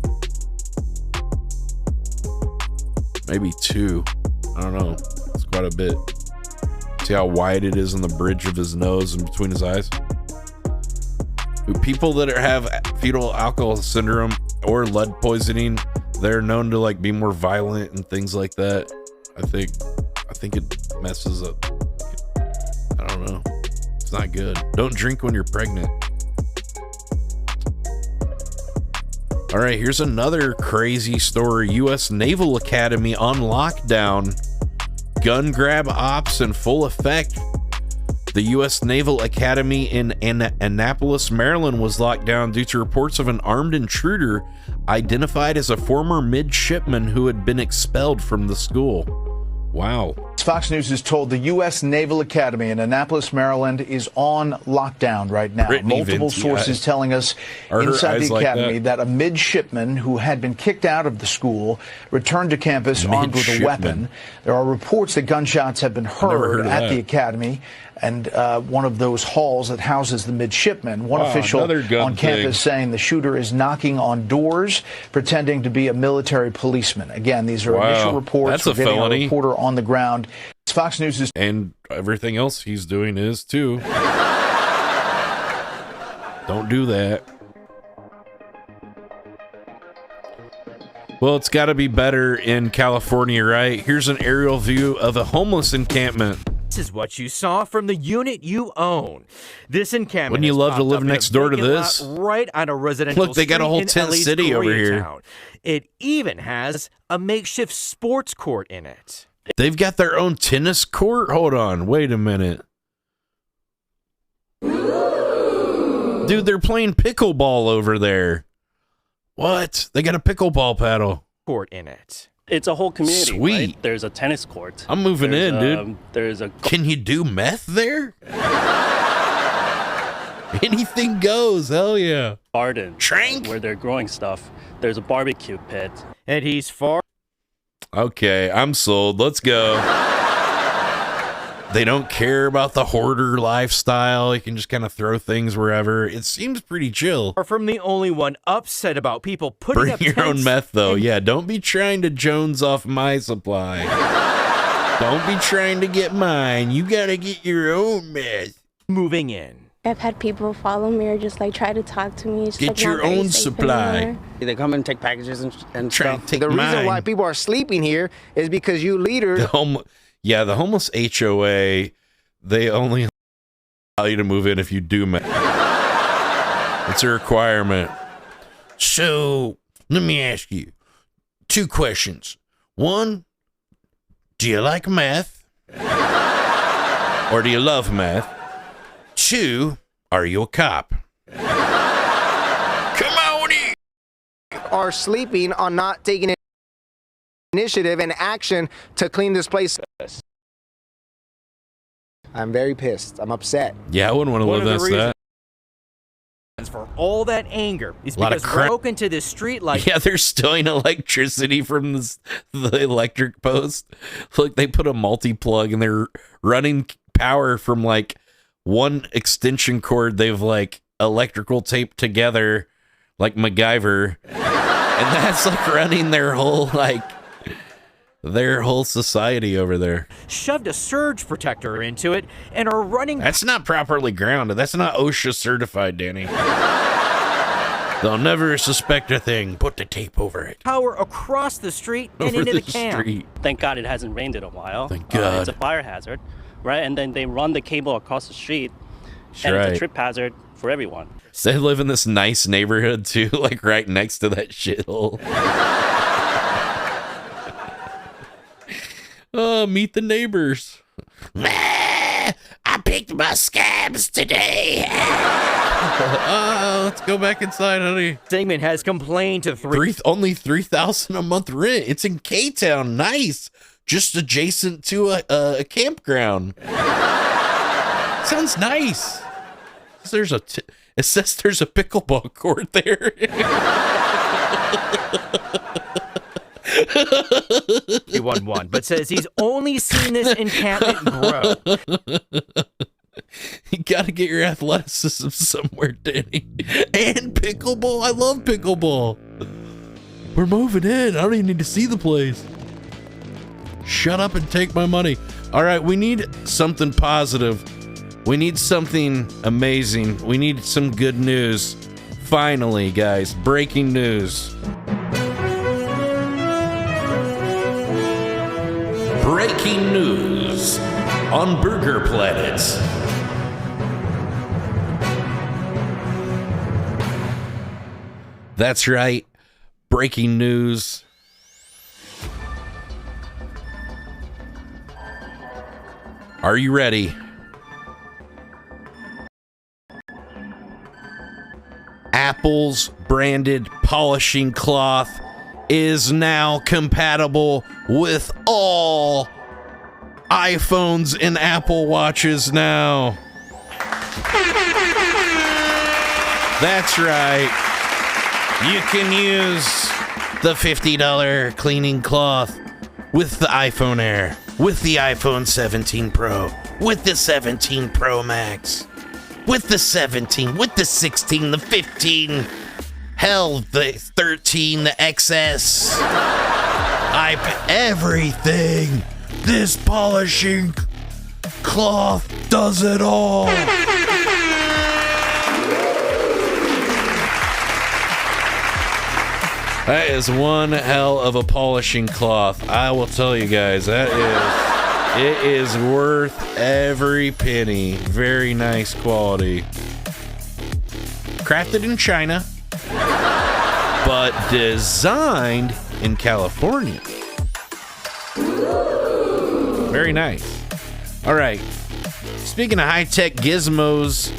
Maybe 2. I don't know. It's quite a bit. See how wide it is in the bridge of his nose and between his eyes? People that have fetal alcohol syndrome or lead poisoning, they're known to like be more violent and things like that. I think it messes up. I don't know. It's not good. Don't drink when you're pregnant. All right, here's another crazy story. U.S. Naval Academy on lockdown. Gun grab ops in full effect. The U.S. Naval Academy in Annapolis, Maryland was locked down due to reports of an armed intruder identified as a former midshipman who had been expelled from the school. Wow. Fox News is told the U.S. Naval Academy in Annapolis, Maryland is on lockdown right now. Multiple sources telling us inside the academy that a midshipman who had been kicked out of the school returned to campus armed with a weapon. There are reports that gunshots have been heard at the academy and one of those halls that houses the midshipmen. One official on campus saying the shooter is knocking on doors, pretending to be a military policeman. Again, these are initial reports. That's a felony. A reporter on the ground. Fox News is... And everything else he's doing is, too. Don't do that. Well, it's got to be better in California, right? Here's an aerial view of a homeless encampment. This is what you saw from the unit you own. This encampment. Wouldn't you love to live next door to this? Right on a residential Look, they got a whole tent city over here. It even has a makeshift sports court in it. They've got their own tennis court? Hold on, wait a minute. Dude, they're playing pickleball over there. What? They got a pickleball paddle. Court in it. It's a whole community. Sweet. Right? There's a tennis court. I'm moving in, dude. There's a. Can you do meth there? Anything goes. Hell yeah. Garden. Trank. Where they're growing stuff. There's a barbecue pit. And he's far. Okay, I'm sold. Let's go. They don't care about the hoarder lifestyle. You can just kind of throw things wherever. It seems pretty chill. Far from the only one upset about people putting Bring up your own meth, though. Yeah, don't be trying to Jones off my supply. Don't be trying to get mine. You got to get your own meth. Moving in. I've had people follow me or just like try to talk to me. It's get like your own supply. Anymore. They come and take packages and stuff. The reason why people are sleeping here is because you leaders. The homeless HOA, they only allow you to move in if you do meth. It's a requirement. So let me ask you 2 questions. 1, do you like meth? Or do you love meth? 2, are you a cop? Come on in. Are sleeping on not taking initiative and action to clean this place. I'm very pissed. I'm upset. Yeah, I wouldn't want to live next to that. For all that anger is because broke into this street light. Yeah, they're stealing electricity from the electric post. Look, they put a multi-plug and they're running power from like one extension cord. They've like electrical taped together like MacGyver, and that's like running their whole society over there. Shoved a surge protector into it and are running. That's not properly grounded. That's not OSHA certified, Danny. They'll never suspect a thing. Put the tape over it. Power across the street and into the camp. Thank God it hasn't rained in a while. Thank God. It's a fire hazard, right? And then they run the cable across the street, and it's a trip hazard for everyone. They live in this nice neighborhood too, like right next to that shithole. Oh, meet the neighbors. I picked my scabs today. Let's go back inside, honey. Stingman has complained to only $3,000 a month rent. It's in K-Town. Nice. Just adjacent to a campground. Sounds nice. It says there's a pickleball court there. He won one, but says he's only seen this encampment grow. You gotta get your athleticism somewhere, Danny. And pickleball. I love pickleball. We're moving in. I don't even need to see the place. Shut up and take my money. All right, we need something positive. We need something amazing. We need some good news. Finally, guys, breaking news. Breaking news on Burger Planet. That's right. Breaking news. Are you ready? Apple's branded polishing cloth is now compatible with all iPhones and Apple Watches now. That's right. You can use the $50 cleaning cloth with the iPhone Air, with the iPhone 17 Pro, with the 17 Pro Max, with the 17, with the 16, the 15, hell, the 13, the XS, everything. This polishing cloth does it all. That is one hell of a polishing cloth. I will tell you guys, it is worth every penny. Very nice quality. Crafted in China, but designed in California. Very nice. All right. Speaking of high-tech gizmos,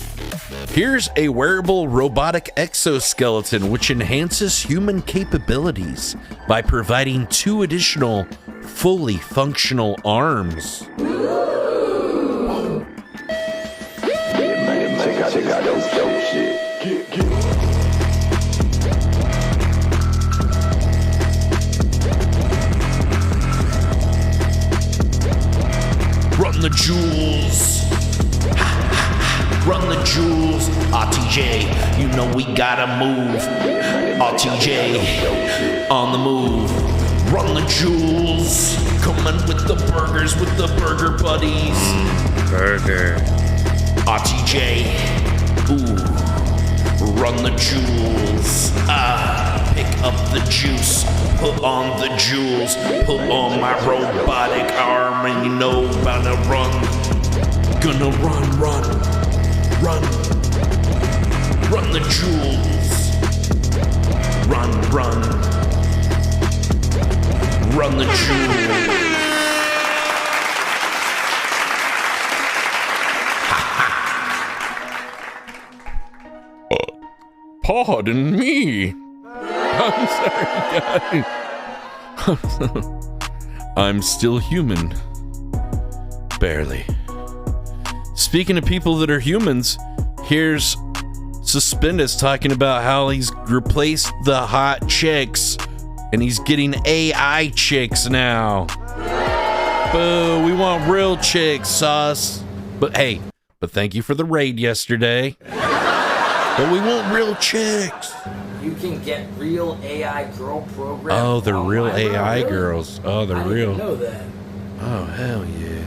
here's a wearable robotic exoskeleton which enhances human capabilities by providing 2 additional fully functional arms. Run the jewels. Run the jewels. RTJ, you know we gotta move. RTJ, on the move. Run the jewels. Coming with the burgers, with the burger buddies. Burger. RTJ, ooh. Run the jewels. Pick up the juice. Put on the jewels. Put on my robotic arm, and you know about to run. Gonna run. Run the jewels. Run the jewels. Pardon me. I'm sorry, guys. I'm still human. Barely. Speaking of people that are humans, here's Suspendus talking about how he's replaced the hot chicks and he's getting AI chicks now. Boo, we want real chicks, sus. But thank you for the raid yesterday. But we want real chicks. You can get real AI girl programs. Oh, they're real AI girls. Oh, they're real. I didn't know that. Oh, hell yeah.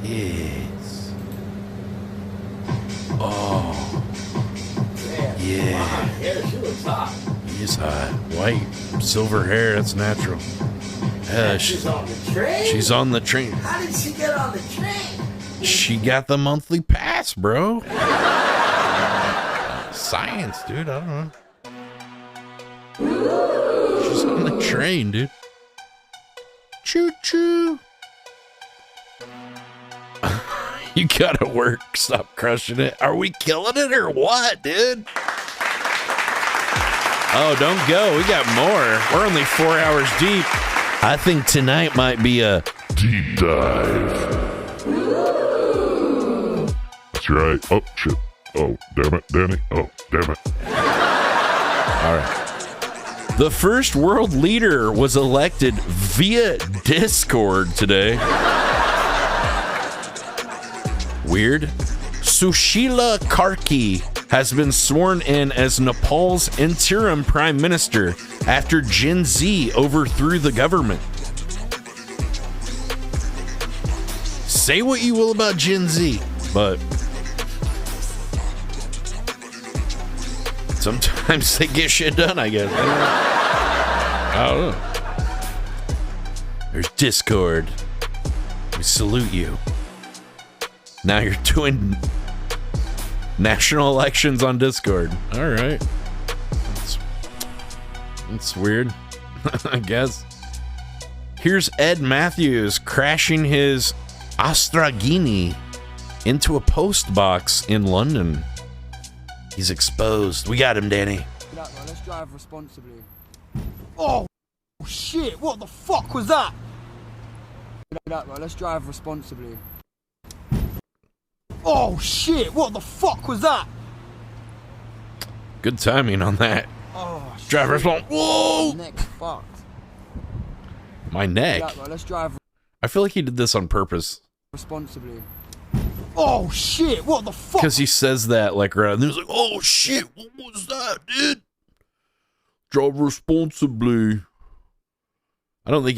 Yes. Oh. Man, yeah. Hair, she looks hot. She's hot. White, silver hair, that's natural. She's on the train? She's on the train. How did she get on the train? She got the monthly pass, bro. Science, dude. I don't know. She's on the train, dude. Choo choo. You gotta work. Stop crushing it. Are we killing it or what, dude? Oh, don't go. We got more. We're only 4 hours deep. I think tonight might be a deep dive. That's right. Oh, shit. Oh, damn it, Danny. Oh, damn it. All right. The first world leader was elected via Discord today. Weird. Sushila Karki has been sworn in as Nepal's interim prime minister after Gen Z overthrew the government. Say what you will about Gen Z, but sometimes they get shit done, I guess. I don't know. There's Discord. We salute you. Now you're doing national elections on Discord. All right. That's weird, I guess. Here's Ed Matthews crashing his Astragini into a post box in London. He's exposed. We got him, Danny. Let's drive responsibly. Oh, shit. What the fuck was that? Let's drive responsibly. Oh, shit. What the fuck was that? Good timing on that. Oh, shit. Drive responsibly. Whoa! Neck's fucked. My neck? Let's drive I feel like he did this on purpose. Responsibly. Oh, shit. What the fuck? Because he says that, like, right. And he's like, oh, shit. What was that, dude? Drive responsibly. I don't think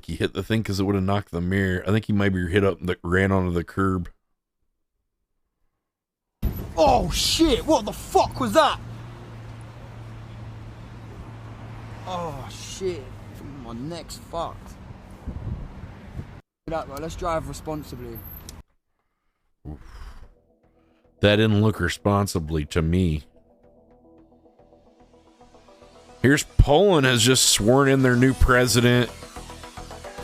he hit the thing because it would have knocked the mirror. I think he might be hit up and ran onto the curb. Oh, shit. What the fuck was that? Oh, shit. My neck's fucked. Let's drive responsibly. That didn't look responsibly to me. Here's Poland has just sworn in their new president.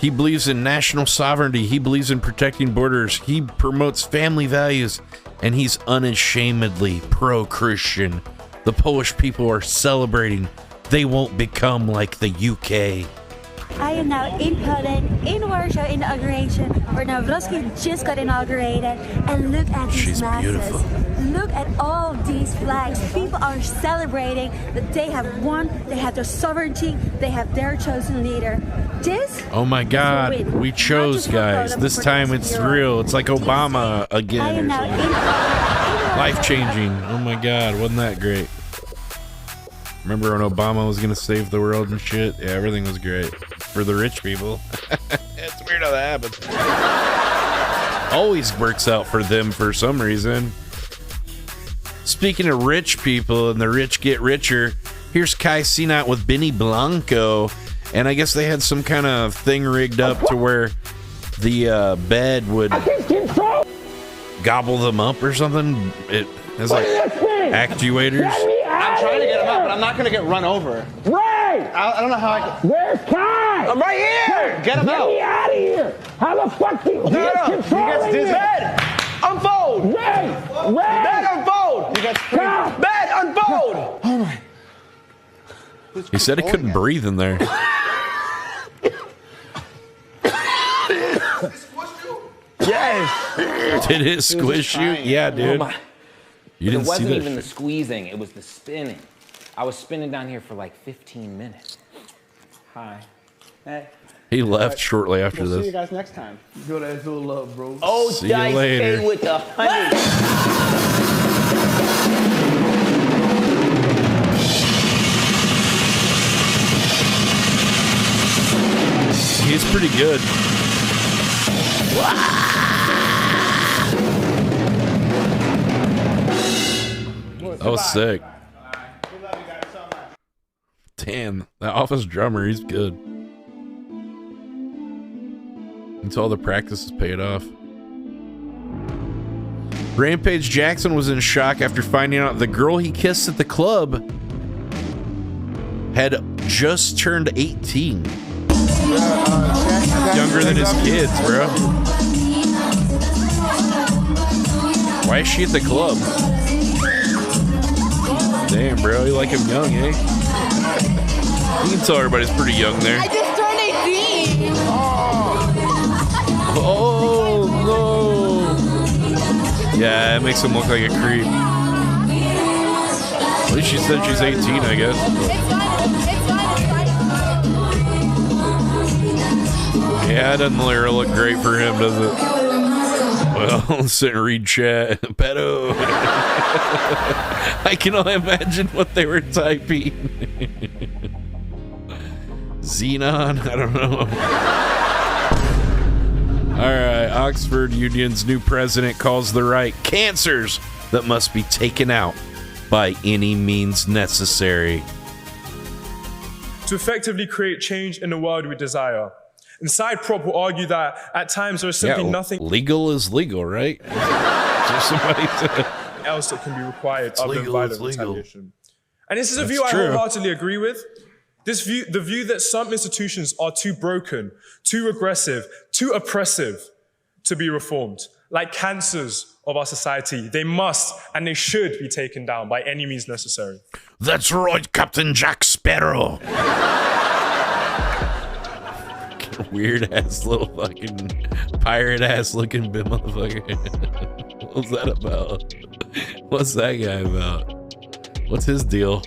He believes in national sovereignty. He believes in protecting borders. He promotes family values, and he's unashamedly pro-Christian. The Polish people are celebrating. They won't become like the UK. I am now in Poland, in Warsaw inauguration, where Nawrocki just got inaugurated, and look at these masses. Beautiful. Look at all these flags. People are celebrating that they have won, they have their sovereignty, they have their chosen leader. This? Oh my God, we chose, guys. This time it's real. It's like Obama again. Life-changing. Oh my God, wasn't that great? Remember when Obama was gonna save the world and shit? Yeah, everything was great for the rich people. It's weird how that happens. Always works out for them for some reason. Speaking of rich people and the rich get richer, here's Kai Cenat with Benny Blanco, and I guess they had some kind of thing rigged up to where the bed would gobble them up or something. It has like actuators. I'm trying to get him up, but I'm not going to get run over. Ray! I don't know how I can. Where's Kai? I'm right here! Get him out! Get me out of here! How the fuck do you get controlling this me? bed! Unfold! Ray! Bed unfold! You guys bed unfold! Oh my. He said he couldn't breathe in there. Yes! Did it squish you? Yeah, dude. Oh you didn't it wasn't see that even shit. the squeezing, it was the spinning. I was spinning down here for like 15 minutes. Hi. Hey. He left shortly after See you this. guys next time. Good ass little love, bro. Oh, See you later. Dice with the honey. He's pretty good. That was sick. Damn, that Office drummer, he's good. Until all the practice has paid off. Rampage Jackson was in shock after finding out the girl he kissed at the club had just turned 18. Younger than his kids, bro. Why is she at the club? Damn, bro, you like him young, eh? You can tell everybody's pretty young there. I just turned 18. Oh, no. Yeah, it makes him look like a creep. At least she said she's 18, I guess. Yeah, it doesn't really look great for him, does it? Well, let's sit and read chat. Pedo. I can only imagine what they were typing. Xenon? I don't know. Alright, Oxford Union's new president calls the right cancers that must be taken out by any means necessary. To effectively create change in the world we desire. And side prop will argue that at times there is simply nothing legal is legal, right? So somebody said else that can be required other than violent retaliation. And this is a That's view I true. wholeheartedly agree with. This view, the view that some institutions are too broken, too aggressive, too oppressive to be reformed. Like cancers of our society, they must and they should be taken down by any means necessary. That's right, Captain Jack Sparrow. Weird ass little fucking pirate ass looking bit motherfucker. What's that about? What's that guy about? What's his deal?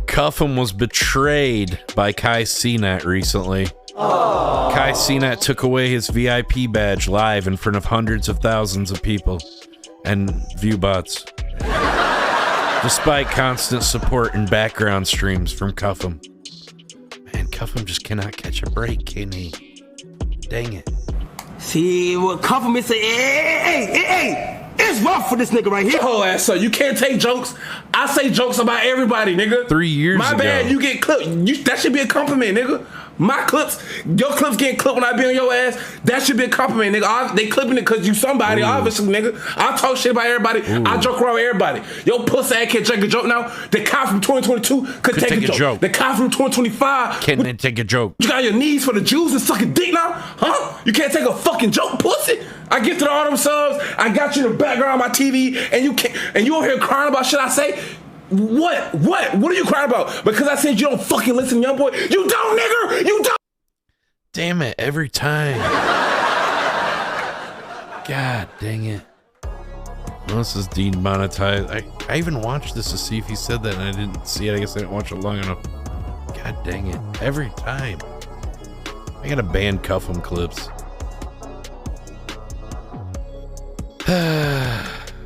Cuffham was betrayed by Kai Cenat recently. Kai Cenat took away his VIP badge live in front of hundreds of thousands of people and viewbots, despite constant support and background streams from Cuffham. Man, Cuffham just cannot catch a break, can he? Dang it. See, what Cuffham is saying, hey, it's rough for this nigga right here. Whole ass, so you can't take jokes. I say jokes about everybody, nigga. 3 years ago. My bad, you get clipped. That should be a compliment, nigga. My clips, your clips getting clipped when I be on your ass, that should be a compliment, nigga. They clipping it because you somebody, obviously, nigga. I talk shit about everybody. I joke around with everybody. Your pussy ass can't take a joke now. The cop from 2022 could take a joke. The cop from 2025 can't take a joke. You got your knees for the Jews and sucking dick now? Huh? You can't take a fucking joke, pussy? I get to all them subs, I got you in the background of my TV, and you can't, and you over here crying about shit I say? What are you crying about? Because I said you don't fucking listen, young boy? You don't, nigger! You don't! Damn it, every time. God dang it. Well, this is demonetized. I even watched this to see if he said that, and I didn't see it. I guess I didn't watch it long enough. God dang it. Every time. I gotta ban Cuffham clips. I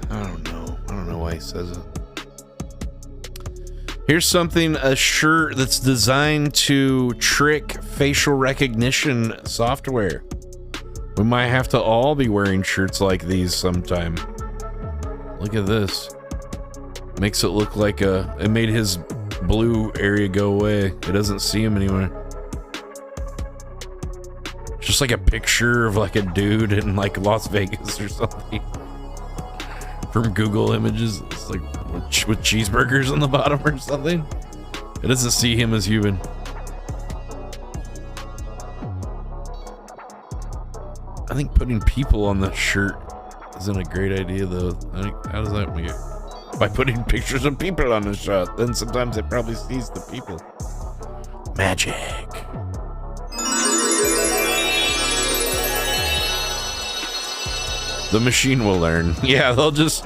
don't know. I don't know why he says it. Here's something, a shirt that's designed to trick facial recognition software. We might have to all be wearing shirts like these sometime. Look at this. Makes it look like it made his blue area go away. It doesn't see him anymore. Just like a picture of like a dude in like Las Vegas or something. From Google Images. It's like with cheeseburgers on the bottom or something. It doesn't see him as human. I think putting people on the shirt isn't a great idea though. How does that make it? By putting pictures of people on the shirt, then sometimes it probably sees the people. Magic. The machine will learn. Yeah, they'll just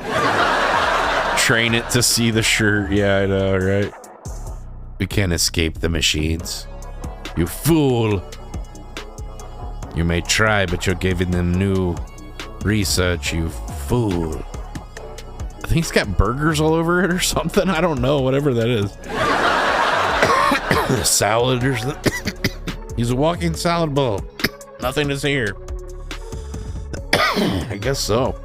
train it to see the shirt. Yeah, I know, right? We can't escape the machines. You fool. You may try, but you're giving them new research, you fool. I think he's got burgers all over it or something. I don't know, whatever that is. Salad or something. He's a walking salad bowl. Nothing is here. I guess so.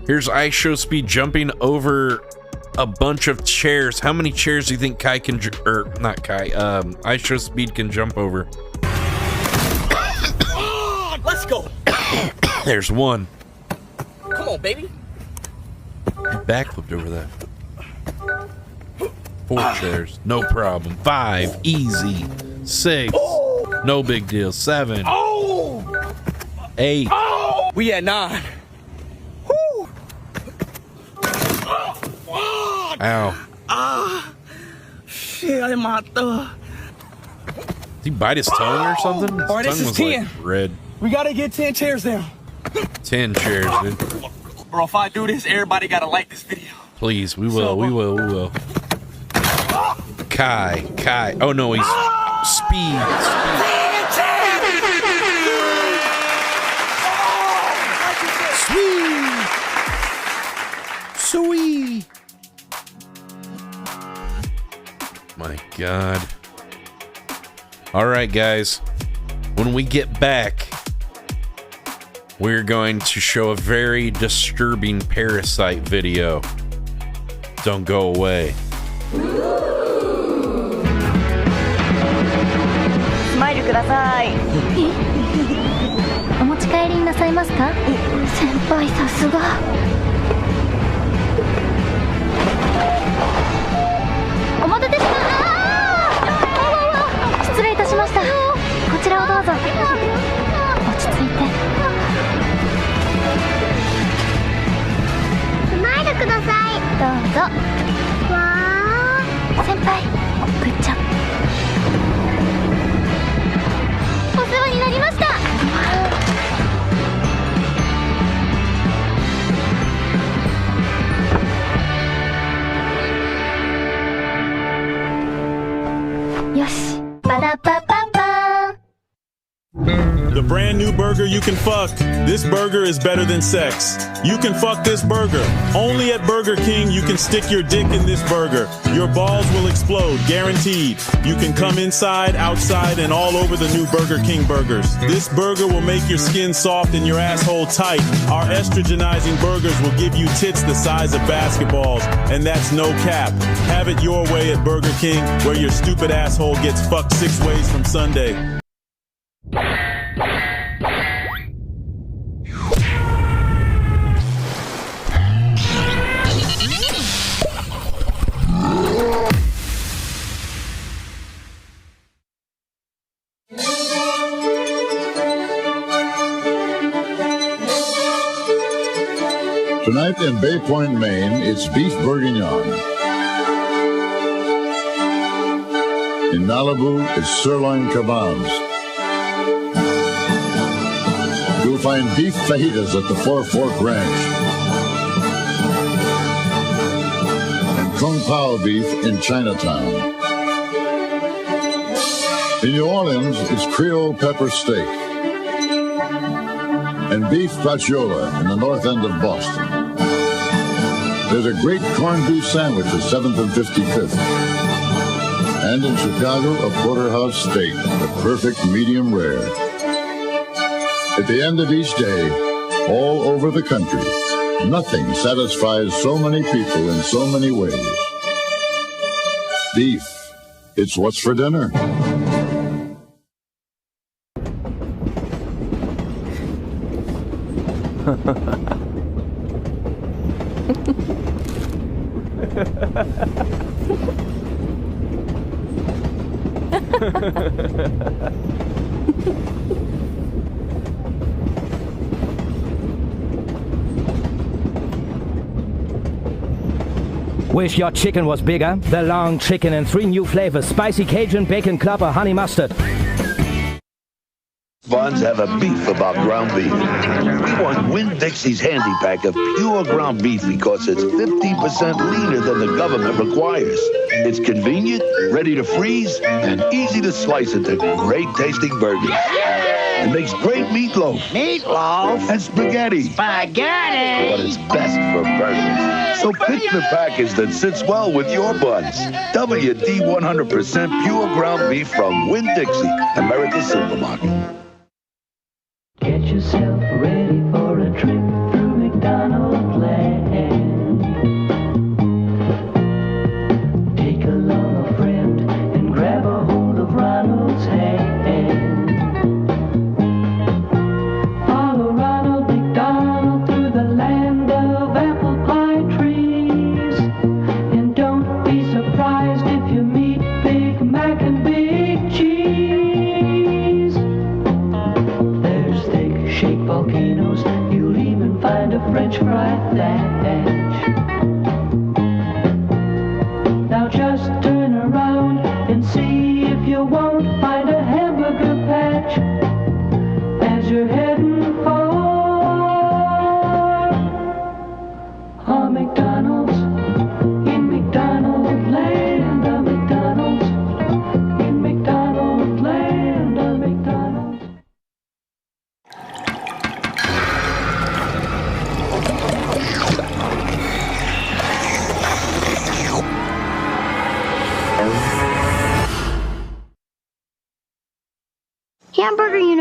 Here's Ice Show Speed jumping over a bunch of chairs. How many chairs do you think Kai can, or not Kai, Ice Show Speed can jump over? Let's go. There's one. Come on, baby. Backflipped over that. 4 chairs, no problem. 5, easy. 6, no big deal. 7, 8. We at 9. Woo. Ow. Shit, in my Did he bite his tongue or something? His tongue this is was 10. like red. We gotta get 10 chairs down. 10 chairs, dude. Bro, if I do this, everybody gotta like this video. Please, we will. Kai. Oh no, he's speed. Sweet. My God. All right, guys. When we get back, we're going to show a very disturbing parasite video. Don't go away. スマイルください。お持ち帰りになさいますか？先輩さすが。お待たせしました。失礼いたしました。こちらをどうぞ。落ち着いて。スマイルください。どうぞ。わー。先輩、グッジョブ。お世話になりました。よし。バラパパパーン。 The brand new burger you can fuck. This burger is better than sex. You can fuck this burger. Only at Burger King you can stick your dick in this burger. Your balls will explode, guaranteed. You can come inside, outside, and all over the new Burger King burgers. This burger will make your skin soft and your asshole tight. Our estrogenizing burgers will give you tits the size of basketballs, and that's no cap. Have it your way at Burger King, where your stupid asshole gets fucked 6 ways from Sunday. Tonight in Bay Point, Maine, it's beef bourguignon. In Malibu, it's sirloin kebabs. You'll find beef fajitas at the Four Fork Ranch. And Kung Pao beef in Chinatown. In New Orleans, it's Creole pepper steak. And beef faciola in the north end of Boston. There's a great corned beef sandwich at 7th and 55th. And in Chicago, a porterhouse steak, the perfect medium rare. At the end of each day, all over the country, nothing satisfies so many people in so many ways. Beef, it's what's for dinner. Wish your chicken was bigger. The long chicken and 3 new flavors: spicy Cajun, bacon club, or honey mustard. Funds have a beef about ground beef. We want Winn-Dixie's handy pack of pure ground beef because it's 50% leaner than the government requires. It's convenient, ready to freeze, and easy to slice into great-tasting burgers. It makes great meatloaf. Meatloaf? And spaghetti. Spaghetti! But it's best for burgers. So pick the package that sits well with your buns. WD 100% pure ground beef from Winn-Dixie, America's supermarket. Get yourself ready for a trip through McDonald's land. Take along a friend and grab a hold of Ronald's hand. Follow Ronald McDonald through the land of apple pie trees. And don't be surprised if you meet Big Mac and Big Cheese. There's thick shaped volcanoes, you'll even find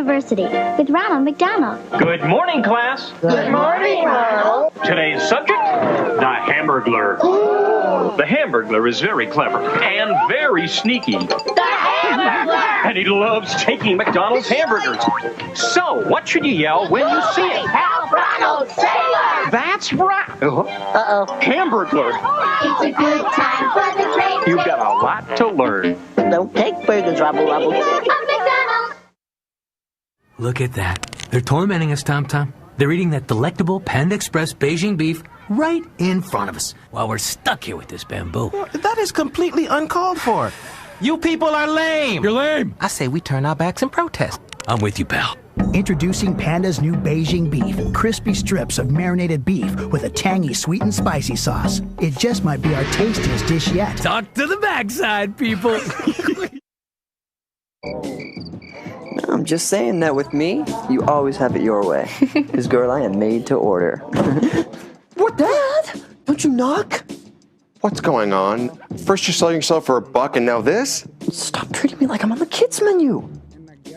University with Ronald McDonald. Good morning, class. Good morning, Ronald. Today's subject, the Hamburglar. The Hamburglar is very clever and very sneaky. The Hamburglar! And he loves taking McDonald's hamburgers. So, what should you yell when you see it? Help, Ronald, sailor! That's right. Uh-oh. Hamburglar. It's a good time for the train. You've got a lot to learn. Don't take burgers, Rubble Rubble. McDonald's. Look at that. They're tormenting us, Tom Tom. They're eating that delectable Panda Express Beijing beef right in front of us while we're stuck here with this bamboo. Well, that is completely uncalled for. You people are lame. You're lame. I say we turn our backs and protest. I'm with you, pal. Introducing Panda's new Beijing beef. Crispy strips of marinated beef with a tangy sweet and spicy sauce. It just might be our tastiest dish yet. Talk to the backside, people. I'm just saying that with me, you always have it your way. Because, girl, I am made to order. What, Dad? Don't you knock? What's going on? First you're selling yourself for $1 and now this? Stop treating me like I'm on the kids' menu.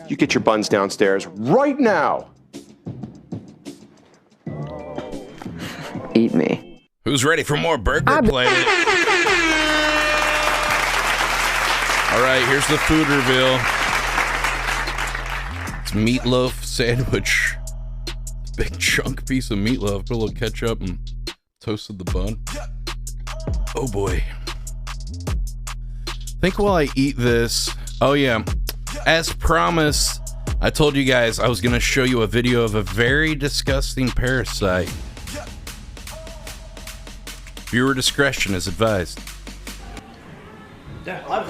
You get your buns downstairs right now. Eat me. Who's ready for more Burger Planet? All right, here's the food reveal. It's meatloaf sandwich. Big chunk piece of meatloaf. Put a little ketchup and toasted the bun. Oh boy. Think while I eat this. Oh yeah. As promised, I told you guys I was going to show you a video of a very disgusting parasite. Viewer discretion is advised.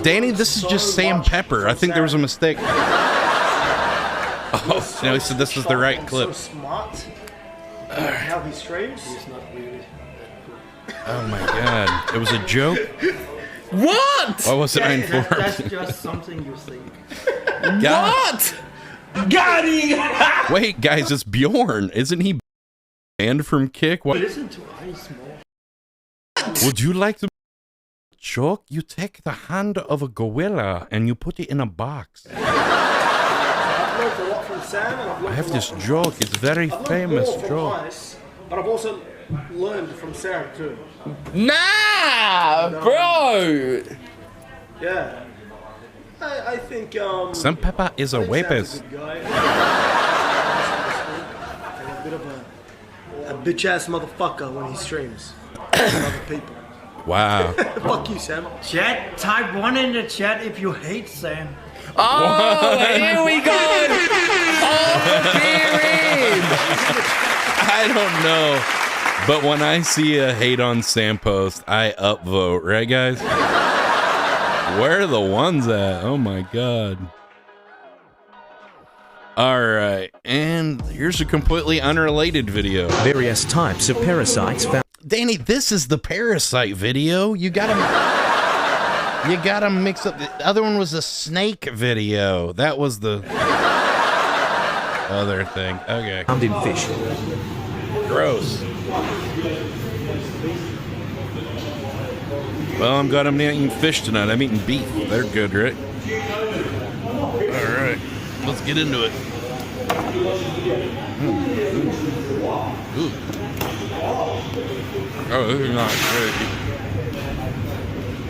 Danny, this is just Sam Pepper. I think there was a mistake. Oh, no, he said this was the right clip. So smart. How he streams. He's not really. Oh my god. It was a joke? What? Why wasn't I informed? That's just something you think. What? Got him! Wait, guys, it's Bjorn. Isn't he banned from Kick? What? Listen to Ice more. Would you like to joke? You take the hand of a gorilla and you put it in a box. I've learned a lot from Sam, and I've learned I have a this lot from joke. It's very I've learned famous more from joke. Ice, but I've also learned from Sam too. Nah, bro. Yeah. I think Sam Pepper is a rapist. Sam's a good guy. And a bit of a bitch ass motherfucker when he streams with other people. Wow. Fuck you, Sam. Chat, type 1 in the chat if you hate Sam. Oh, here we go. I don't know. But when I see a hate on Sam post, I upvote, right guys? Where are the ones at? Oh my god. Alright, and here's a completely unrelated video. Various types of parasites found. Danny, this is the parasite video. You gotta mix up. The other one was a snake video. That was the other thing. Okay. Found in fish. Gross. Well, I'm glad I'm not eating fish tonight. I'm eating beef. They're good, right? All right. Let's get into it. Ooh. Oh, this is not great.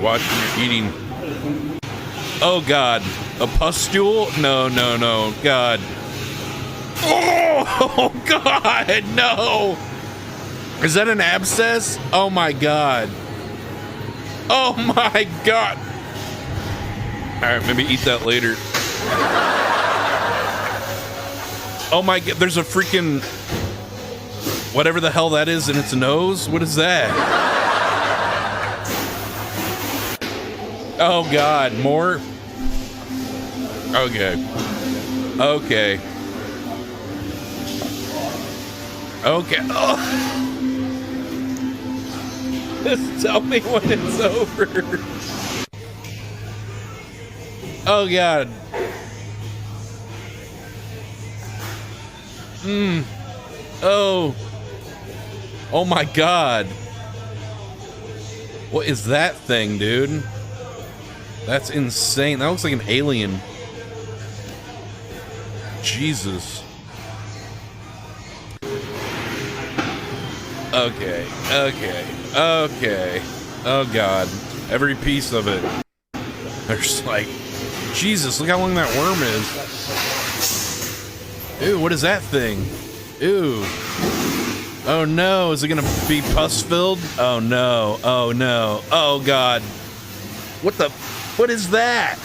Watching you eating. Oh, God. A pustule? No, no, no. God. Oh, God. No. Is that an abscess? Oh, my God. Oh, my God. All right, maybe eat that later. Oh, my God. There's a freaking... whatever the hell that is in its nose. What is that? Oh, God. More? Okay. Okay. Okay. Oh. Just tell me when it's over. Oh, God. Oh. Oh, my God. What is that thing, dude? That's insane. That looks like an alien. Jesus. Okay. Oh God. Every piece of it. They're just like, Jesus, look how long that worm is. Ew, what is that thing? Ew. Oh no, is it gonna be pus filled? Oh no, oh no, oh God. What is that?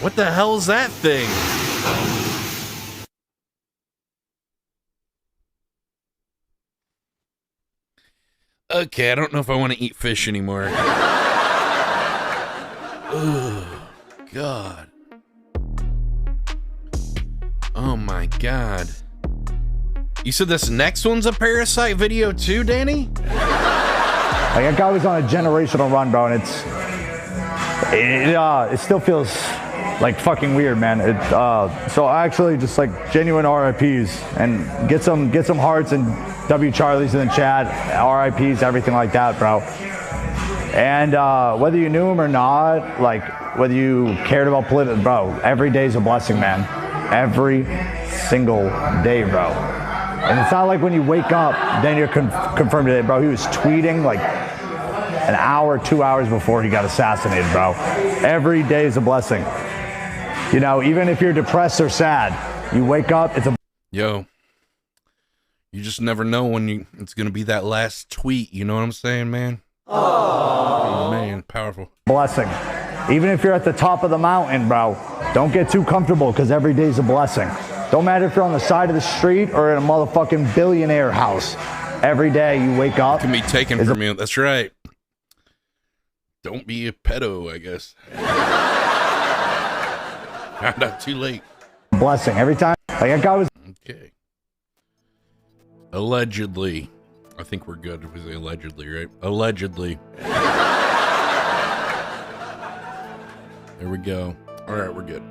What the hell is that thing? Okay, I don't know if I want to eat fish anymore. Oh, God. Oh my God. You said this next one's a parasite video too, Danny? Like, that guy was on a generational run, bro, and it still feels like fucking weird, man. So actually just like genuine RIPs and get some hearts and W Charlies in the chat, RIPs, everything like that, bro. And whether you knew him or not, like whether you cared about politics, bro, every day's a blessing, man. Every single day, bro. And it's not like when you wake up, then you're confirmed today, bro. He was tweeting like an hour, 2 hours before he got assassinated, bro. Every day is a blessing. You know, even if you're depressed or sad, you wake up, it's a... Yo, you just never know when it's going to be that last tweet. You know what I'm saying, man? Oh, man, powerful. Blessing. Even if you're at the top of the mountain, bro, don't get too comfortable because every day's a blessing. Don't matter if you're on the side of the street or in a motherfucking billionaire house. Every day you wake up... It can be taken from you. That's right. Don't be a pedo, I guess. Not too late. Blessing. Every time. Like, that guy was... Okay. Allegedly. I think we're good if we say allegedly, right? Allegedly. There we go. All right, we're good.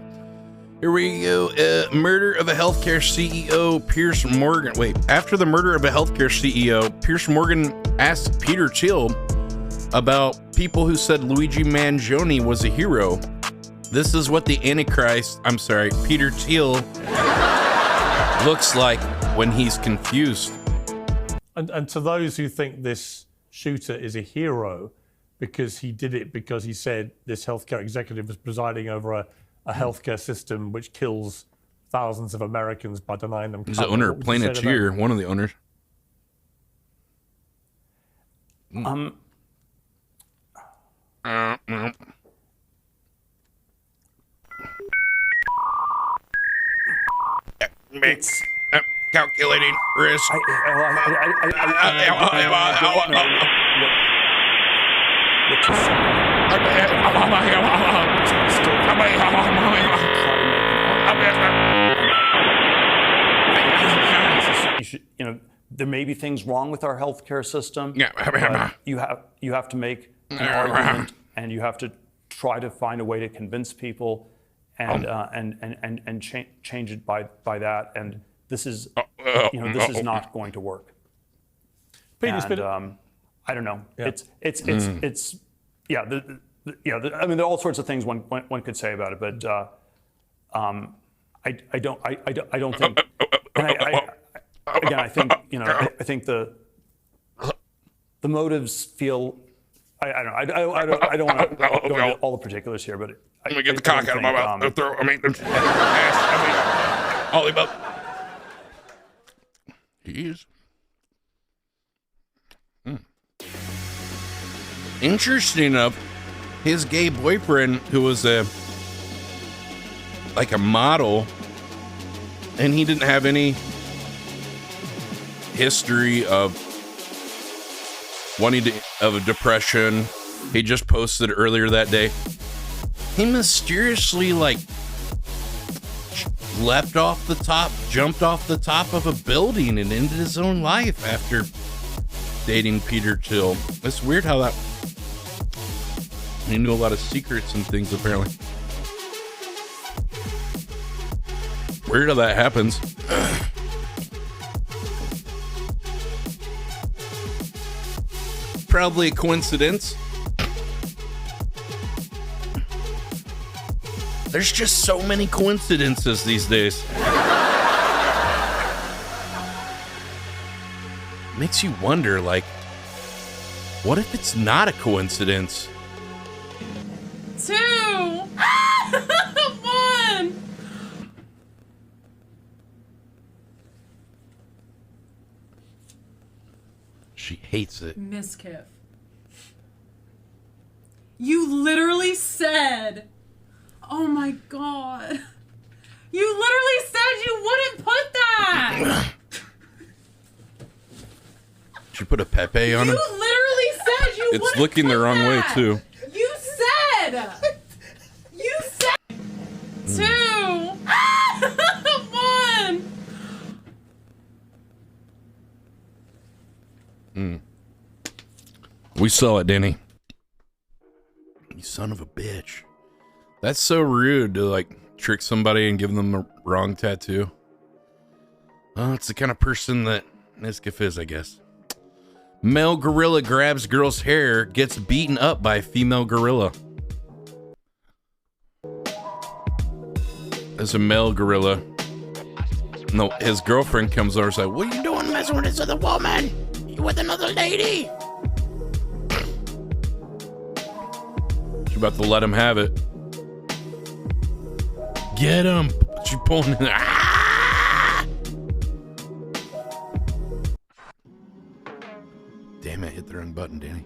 Here we go. Murder of a healthcare CEO, Piers Morgan. Wait, after the murder of a healthcare CEO, Piers Morgan asked Peter Thiel about people who said Luigi Mangione was a hero. This is what the Peter Thiel looks like when he's confused. And to those who think this shooter is a hero because he did it because he said this healthcare executive was presiding over a healthcare system which kills thousands of Americans by denying them cover. He's the owner of Planeteer, one of the owners. It's calculating risk. You know, there may be things wrong with our healthcare system. Yeah. But you have to make an argument, and you have to try to find a way to convince people, and change it by that. And this is, this is not going to work. And, I don't know. Yeah. I mean, there are all sorts of things one could say about it, but I don't think. I think I think the motives feel. I don't want to go into all the particulars here, but let me get the cock out of my mouth. All about. Jeez. Interesting enough, his gay boyfriend, who was a model, and he didn't have any history of a depression. He just posted earlier that day. He mysteriously jumped off the top of a building and ended his own life after dating Peter Thiel. It's weird how that. He knew a lot of secrets and things, apparently. Weird how that happens. Probably a coincidence. There's just so many coincidences these days. Makes you wonder, like, what if it's not a coincidence? 2 1. She hates it. Miss Kiff. You literally said, oh my God. You literally said you wouldn't put that. Did you put a Pepe on it? You literally said you wouldn't. It's looking the wrong way, too. You said. You said. 2 1. We saw it, Denny. You son of a bitch. That's so rude to, like, trick somebody and give them the wrong tattoo. Oh, it's the kind of person that Niskif is, I guess. Male gorilla grabs girl's hair, gets beaten up by female gorilla. There's a male gorilla. No, his girlfriend comes over and is like, what are you doing messing with this other woman? You with another lady? She's about to let him have it. Get him. She pulling in. Ah! Damn it, hit the wrong button, Danny.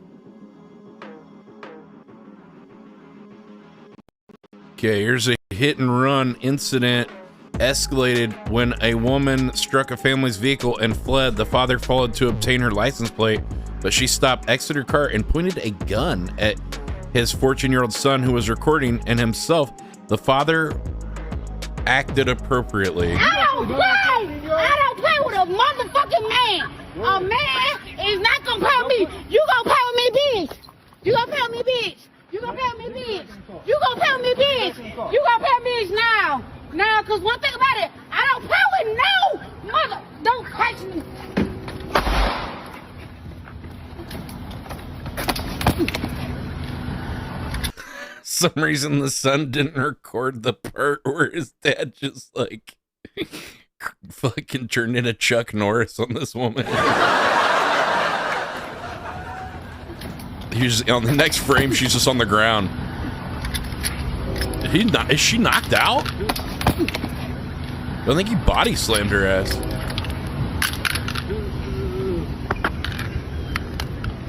Okay, here's a hit and run incident escalated when a woman struck a family's vehicle and fled. The father followed to obtain her license plate, but she stopped, exited her car, and pointed a gun at his 14-year-old son who was recording and himself. The father acted appropriately. I don't play with a motherfucking man. A man is not gonna play with me. You gonna play with me, bitch. You gonna play with me, bitch. You gonna play with me, bitch. You gonna play with me, bitch. You gonna play with me, bitch, now. Now, cause one thing about it, I don't play with no mother. Don't catch me. Some reason the son didn't record the part where his dad just like fucking turned into Chuck Norris on this woman. He's on the next frame. She's just on the ground. Is she knocked out? I don't think he body slammed her ass.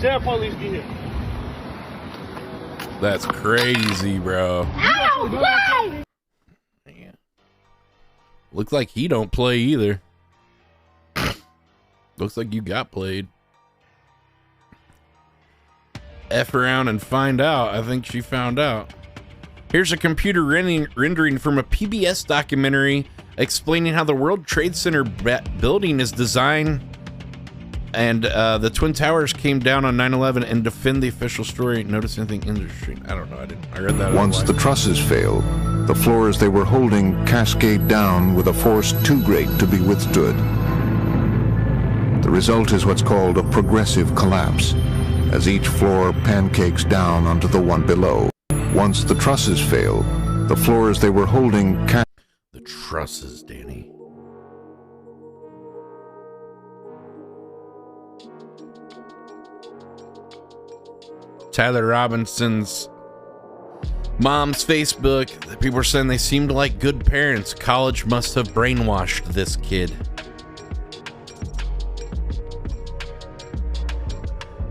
Tell police get here. That's crazy, bro. I don't play. Looks like he don't play either. Looks like you got played. F around and find out. I think she found out. Here's a computer rendering from a PBS documentary explaining how the World Trade Center building is designed, and the Twin Towers came down on 9/11 and defend the official story. Notice anything interesting? I don't know. I read that. Once the trusses failed, the floors they were holding cascade down with a force too great to be withstood. The result is what's called a progressive collapse, as each floor pancakes down onto the one below. Once the trusses failed, the floors they were holding the trusses, Danny. Tyler Robinson's mom's Facebook. People are saying they seemed like good parents. College must have brainwashed this kid.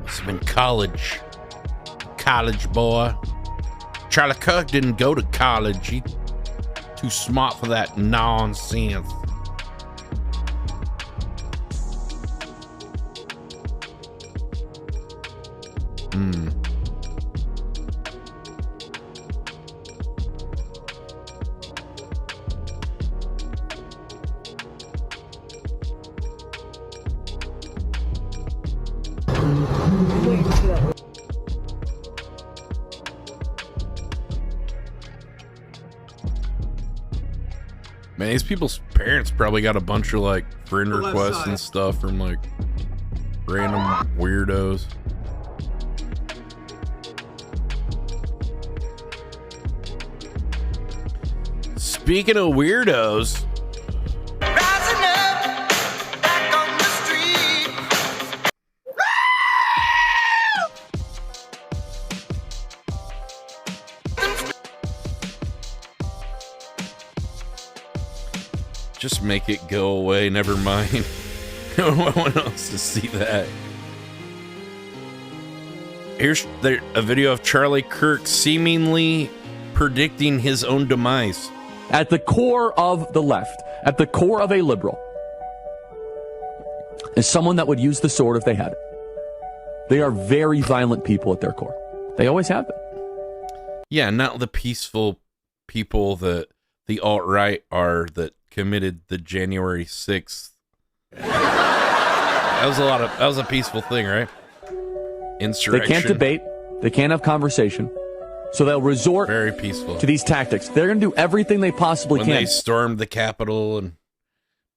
Must have been college. College boy. Charlie Kirk didn't go to college. He too smart for that nonsense. Man, these people's parents probably got a bunch of like friend requests and stuff from like random weirdos. Speaking of weirdos, just make it go away. Never mind. I don't want else to see that. Here's a video of Charlie Kirk seemingly predicting his own demise. At the core of the left, at the core of a liberal, is someone that would use the sword if they had it. They are very violent people at their core. They always have been. Yeah, not the peaceful people that the alt-right are that committed the January 6th. That was a peaceful thing, right? Insurrection. They can't debate. They can't have conversation. So they'll resort very peaceful to these tactics. They're going to do everything they possibly when can. They stormed the Capitol and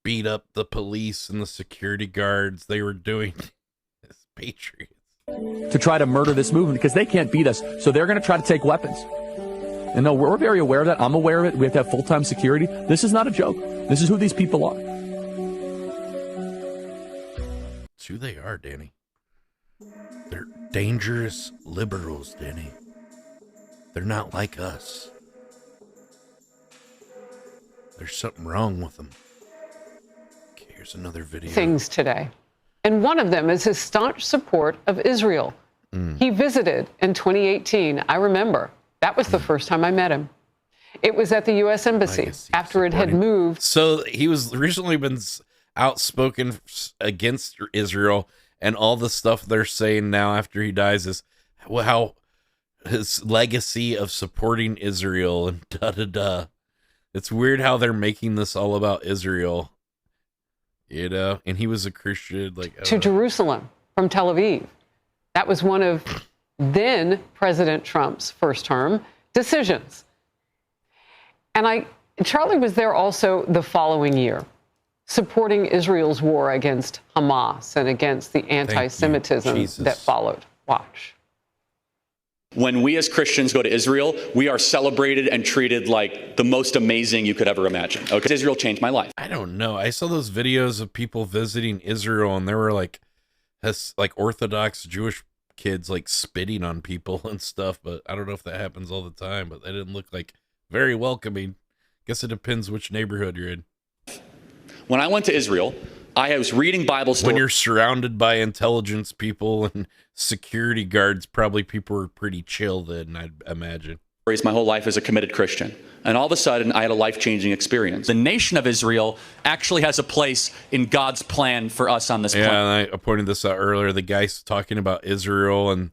beat up the police and the security guards. They were doing as patriots to try to murder this movement because they can't beat us. So they're going to try to take weapons. And no, we're very aware of that. I'm aware of it. We have to have full-time security. This is not a joke. This is who these people are. It's who they are, Danny. They're dangerous liberals, Danny. They're not like us. There's something wrong with them. Okay, here's another video. Things today. And one of them is his staunch support of Israel. He visited in 2018. I remember. That was the first time I met him. It was at the U.S. Embassy after it had moved. So he was recently been outspoken against Israel, and all the stuff they're saying now after he dies is how his legacy of supporting Israel and da-da-da. It's weird how they're making this all about Israel, you know, and he was a Christian. To Jerusalem from Tel Aviv. That was one of then President Trump's first term decisions. And Charlie was there also the following year, supporting Israel's war against Hamas and against the anti-Semitism that followed. Watch. When we as Christians go to Israel, we are celebrated and treated like the most amazing you could ever imagine. Okay, Israel changed my life. I don't know. I saw those videos of people visiting Israel, and there were like Orthodox Jewish kids like spitting on people and stuff, but I don't know if that happens all the time, but they didn't look like very welcoming. Guess it depends which neighborhood you're in. When I went to Israel, I was reading Bible stories. When you're surrounded by intelligence people and security guards, probably people were pretty chill then, I'd imagine. My whole life as a committed Christian. And all of a sudden, I had a life-changing experience. The nation of Israel actually has a place in God's plan for us on this planet. Yeah, and I pointed this out earlier. The guy's talking about Israel in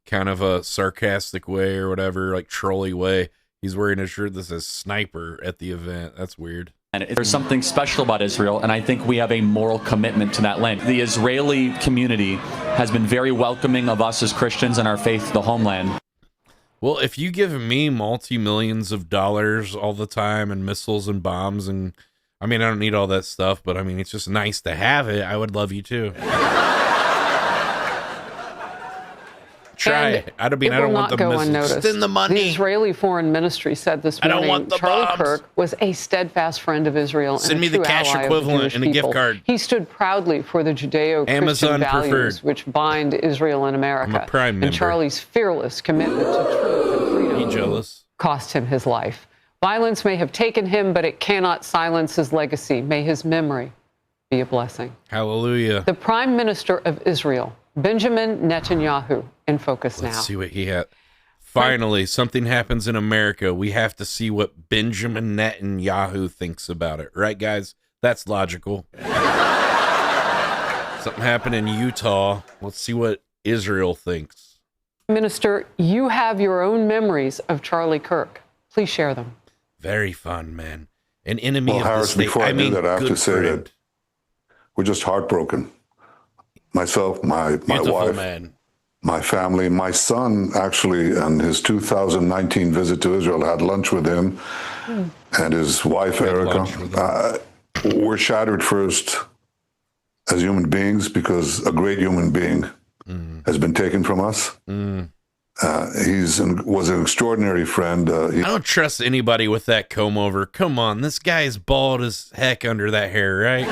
kind of a sarcastic way or whatever, like trolly way. He's wearing a shirt that says sniper at the event. That's weird. And there's something special about Israel, and I think we have a moral commitment to that land. The Israeli community has been very welcoming of us as Christians and our faith to the homeland. Well, if you give me multi-millions of dollars all the time and missiles and bombs, and I mean, I don't need all that stuff, but I mean, it's just nice to have it. I would love you too. Try it. I don't want the missiles. Send the money. The Israeli Foreign Ministry said this morning, I don't want the Charlie bombs. Kirk was a steadfast friend of Israel. Send and me the cash equivalent and a gift card. He stood proudly for the Judeo-Christian Amazon values preferred. which bind Israel and America. I'm a Prime member. And Charlie's fearless commitment to truth and freedom jealous. cost him his life. Violence may have taken him, but it cannot silence his legacy. May his memory be a blessing. Hallelujah. The Prime Minister of Israel, Benjamin Netanyahu, in focus now. Let's see what he had. Finally, something happens in America. We have to see what Benjamin Netanyahu thinks about it. Right, guys? That's logical. Something happened in Utah. Let's see what Israel thinks. Minister, you have your own memories of Charlie Kirk. Please share them. Very fond man. An enemy of Harris, the state. before I do that, I have to good say friend. that we're just heartbroken. Myself, my Beautiful wife, man. my family, my son actually, and his 2019 visit to Israel, had lunch with him and his wife, Erica. We're shattered first as human beings because a great human being has been taken from us. was an extraordinary friend. I don't trust anybody with that comb over. Come on, this guy's bald as heck under that hair, right?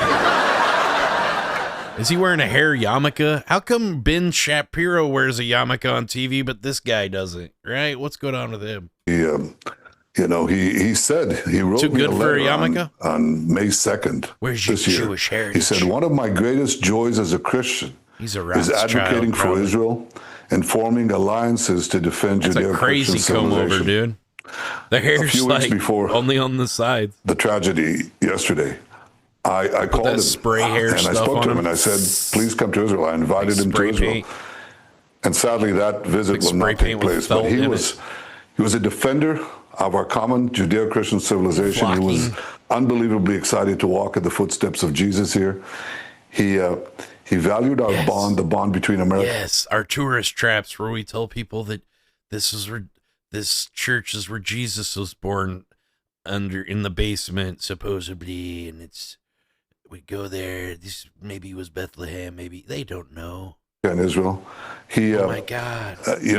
Is he wearing a hair yarmulke? How come Ben Shapiro wears a yarmulke on TV, but this guy doesn't, right? What's going on with him? He said, he wrote Too me good a for a letter yarmulke? on May 2nd. Where's your this year. Jewish heritage? He said, one of my greatest joys as a Christian He's a is advocating for probably. Israel and forming alliances to defend That's a Judeo-Christian crazy comb over, civilization. dude. The hair's A few weeks like before only on the sides. the tragedy yesterday, I called that him spray hair and I stuff spoke on to him him. and I said, please come to Israel. I invited him to spray Israel. paint. And sadly, that visit Like will spray not take paint with place. But felt he in was a defender of our common Judeo-Christian civilization. He was unbelievably excited to walk in the footsteps of Jesus here. He valued our bond, the bond between America. Yes, our tourist traps where we tell people that this church is where Jesus was born in the basement, supposedly, and we go there. This maybe was Bethlehem, maybe they don't know. In Israel, Oh my God! He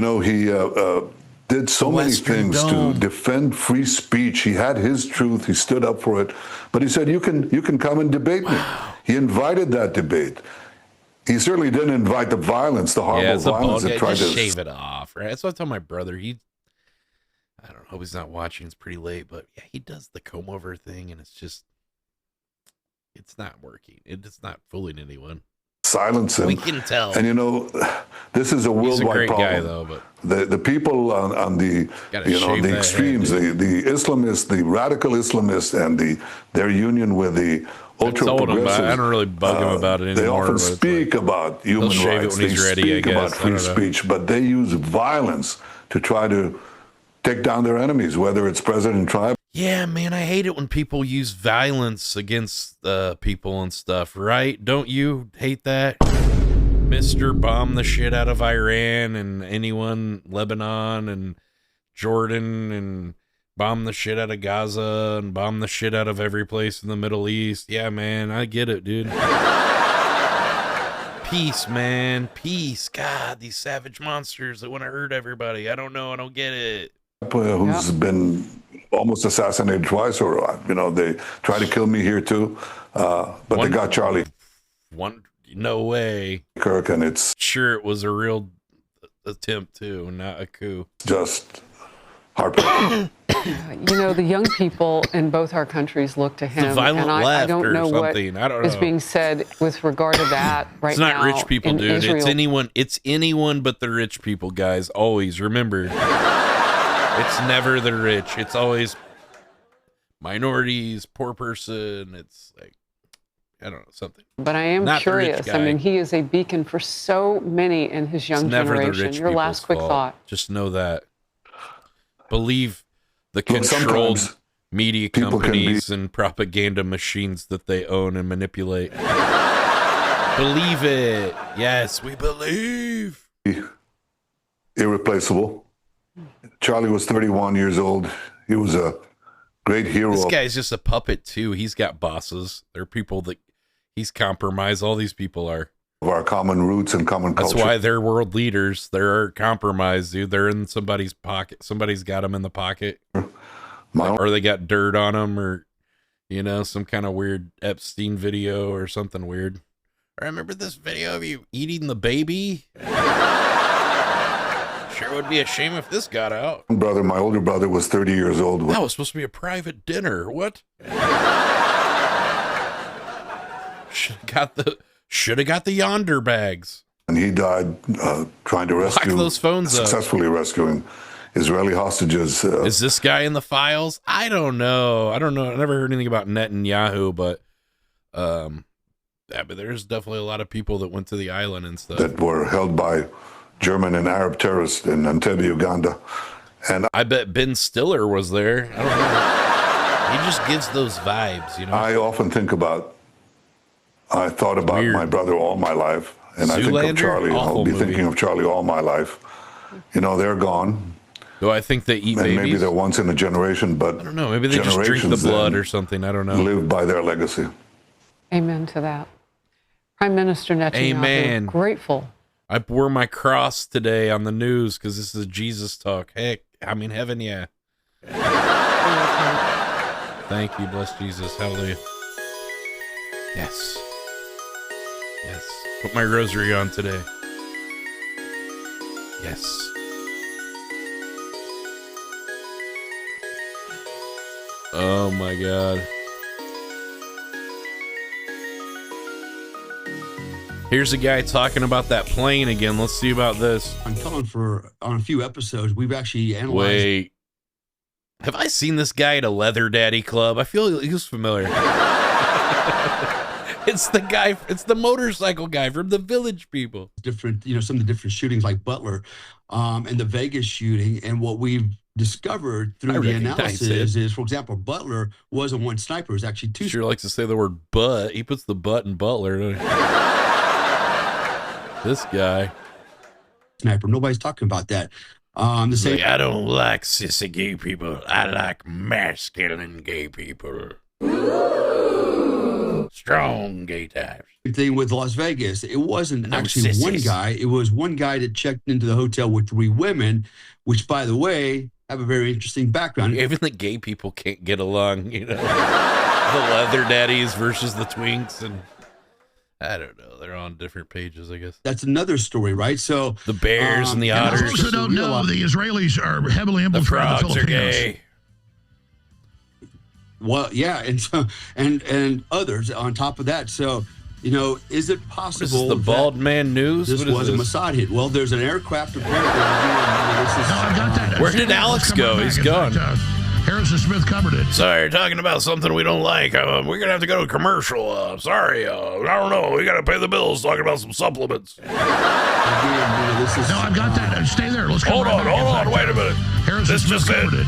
did so many Western things Dome. to defend free speech. He had his truth. He stood up for it. But he said, "You can come and debate me." He invited that debate. He certainly didn't invite the violence, the horrible It's a violence bald that guy. tried Just to shave it off, right? That's what I tell my brother. I don't know. He's not watching. It's pretty late, but yeah, he does the comb over thing, and it's not working. It's not fooling anyone. silence him. We can tell. And this is a worldwide great problem. guy, though, but the people on the Gotta shave the that extremes, head, the Islamists, the radical Islamists, and their union with the ultra told him, but progressives. I don't really bug him about it They anymore, often but it's speak about human he'll shave it rights. when he's They ready, speak I about guess. I free don't know. speech, but they use violence to try to take down their enemies, whether it's President Trump. Yeah, man, I hate it when people use violence against people and stuff, right? Don't you hate that? Mr. Bomb the shit out of Iran and anyone, Lebanon and Jordan, and bomb the shit out of Gaza and bomb the shit out of every place in the Middle East. Yeah, man, I get it, dude. Peace, man. Peace. God, these savage monsters that want to hurt everybody. I don't know. I don't get it. Who's been almost assassinated twice, or they tried to kill me here too, but they got Charlie. No way. Kirk, and it's sure it was a real attempt too, not a coup. Just heartbreaking. The young people in both our countries look to him, violent and I left don't or know what something. I don't is know. being said with regard to that right now. It's not rich people, in dude. Israel. It's anyone but the rich people, guys. Always remember. It's never the rich. It's always minorities, poor person. It's like, I don't know, something. But I am Not the rich curious. I guy. mean, he is a beacon for so many in his young It's never the generation. rich Your last people's quick fault. thought. Just know that. Believe the Look, controlled sometimes media people can be- companies and propaganda machines that they own and manipulate. Believe it. Yes, we believe. Irreplaceable. Charlie was 31 years old. He was a great hero. This guy's just a puppet too. He's got bosses. There are people that he's compromised. All these people are. Of our common roots and common That's culture. why they're world leaders. They're compromised, dude. They're in somebody's pocket. Somebody's got them in the pocket. Or they got dirt on them, or some kind of weird Epstein video or something weird. I remember this video of you eating the baby. Sure would be a shame if this got out. My older brother was 30 years old. That was supposed to be a private dinner. What? Should have got the yonder bags. And he died trying to rescue those phones up. successfully rescuing Israeli hostages. Is this guy in the files? I don't know. I never heard anything about Netanyahu, but but there's definitely a lot of people that went to the island and stuff. That were held by German and Arab terrorists in Entebbe, Uganda. And I bet Ben Stiller was there. I don't know. He just gives those vibes, I often I thought about my brother all my life, and I think of Zoolander? Charlie. Awful I'll be movie. thinking of Charlie all my life. They're gone. Do I think they eat And babies? maybe they're once in a generation, but I don't know. Maybe they just drink the generations blood then or something. I don't know. live by their legacy. Amen to that. Prime Minister Netanyahu, Amen. grateful I wore my cross today on the news because this is Jesus talk. Heck, I mean heaven, yeah. Thank you, bless Jesus, hallelujah. Yes. Yes. Put my rosary on today. Yes. Oh my God. Here's a guy talking about that plane again. Let's see about this. I'm telling on a few episodes, we've actually analyzed. Wait. Have I seen this guy at a leather daddy club? I feel he was familiar. It's the guy, it's the motorcycle guy from the Village People. Different, some of the different shootings like Butler and the Vegas shooting. And what we've discovered through the analysis is, for example, Butler wasn't one sniper. It was actually two. Sure likes to say the word butt. He puts the butt in Butler. This guy. Sniper. Nobody's talking about that. The same. Like, I don't like sissy gay people. I like masculine gay people. Strong gay types. Thing with Las Vegas, it wasn't actually one guy. It was one guy that checked into the hotel with 3 women, which, by the way, have a very interesting background. Even the gay people can't get along, the leather daddies versus the twinks, and I don't know. They're on different pages, I guess. That's another story, right? So the bears and the otters. Those who don't know, the Israelis are heavily infiltrating the Filipinos. Are gay. Well, yeah, and so and others on top of that. So, is it possible? This is the Bald Man News. This was a Mossad hit. Well, there's an aircraft apparently. I've got that. Where did Alex go? He's gone. Harrison Smith covered it. Sorry, you're talking about something we don't like. We're going to have to go to commercial. Sorry. I don't know. We got to pay the bills talking about some supplements. No, I've got that. Stay there. Let's hold on. Wait a minute. Harrison Smith covered it.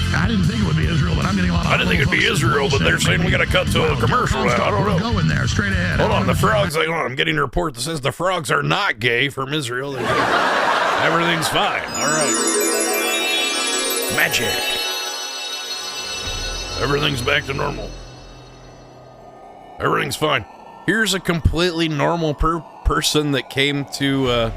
I didn't think it would be Israel, but I'm getting a lot of. I didn't think it'd be Israel, but they're saying we got to cut to a commercial. I don't know. Go in there, straight ahead. Hold on, the frogs. Hold on, I'm getting a report that says the frogs are not gay from Israel. Everything's fine. All right. Magic. Everything's back to normal. Everything's fine. Here's a completely normal person that came to.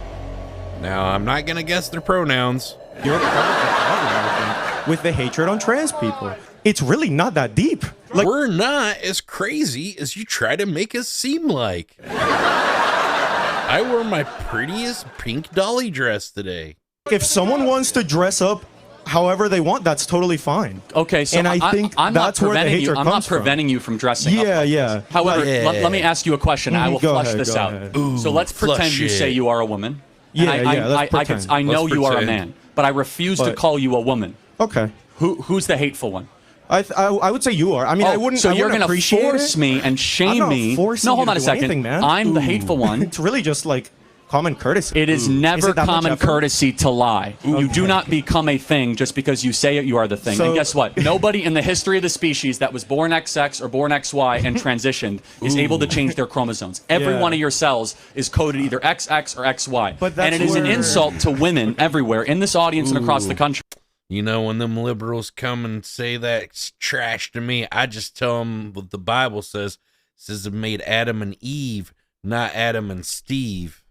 Now I'm not gonna guess their pronouns. You're part of the problem, I think, with the hatred on trans people. It's really not that deep. We're not as crazy as you try to make us seem like. I wore my prettiest pink dolly dress today. If someone wants to dress up however they want, that's totally fine. Okay, so and I think I'm that's not where the preventing hatred you. I'm comes not preventing you from dressing up. Yeah. However, let me ask you a question. I will flush this out. Ooh, so let's pretend you say you are a woman. Let's pretend. I know you are a man, but I refuse to call you a woman. Okay. Who's the hateful one? I would say you are. I mean, I wouldn't. So you're going to force me and shame me? No, hold on a second. Anything, man. I'm the hateful one. It's really just like common courtesy. It is never common courtesy to lie. You do not become a thing just because you say it. You are the thing. And guess what? Nobody in the history of the species that was born XX or born XY and transitioned is able to change their chromosomes. Every one of your cells is coded either XX or XY. And it is an insult to women everywhere in this audience and across the country. When them liberals come and say that trash to me, I just tell them what the Bible says. It says it made Adam and Eve, not Adam and Steve.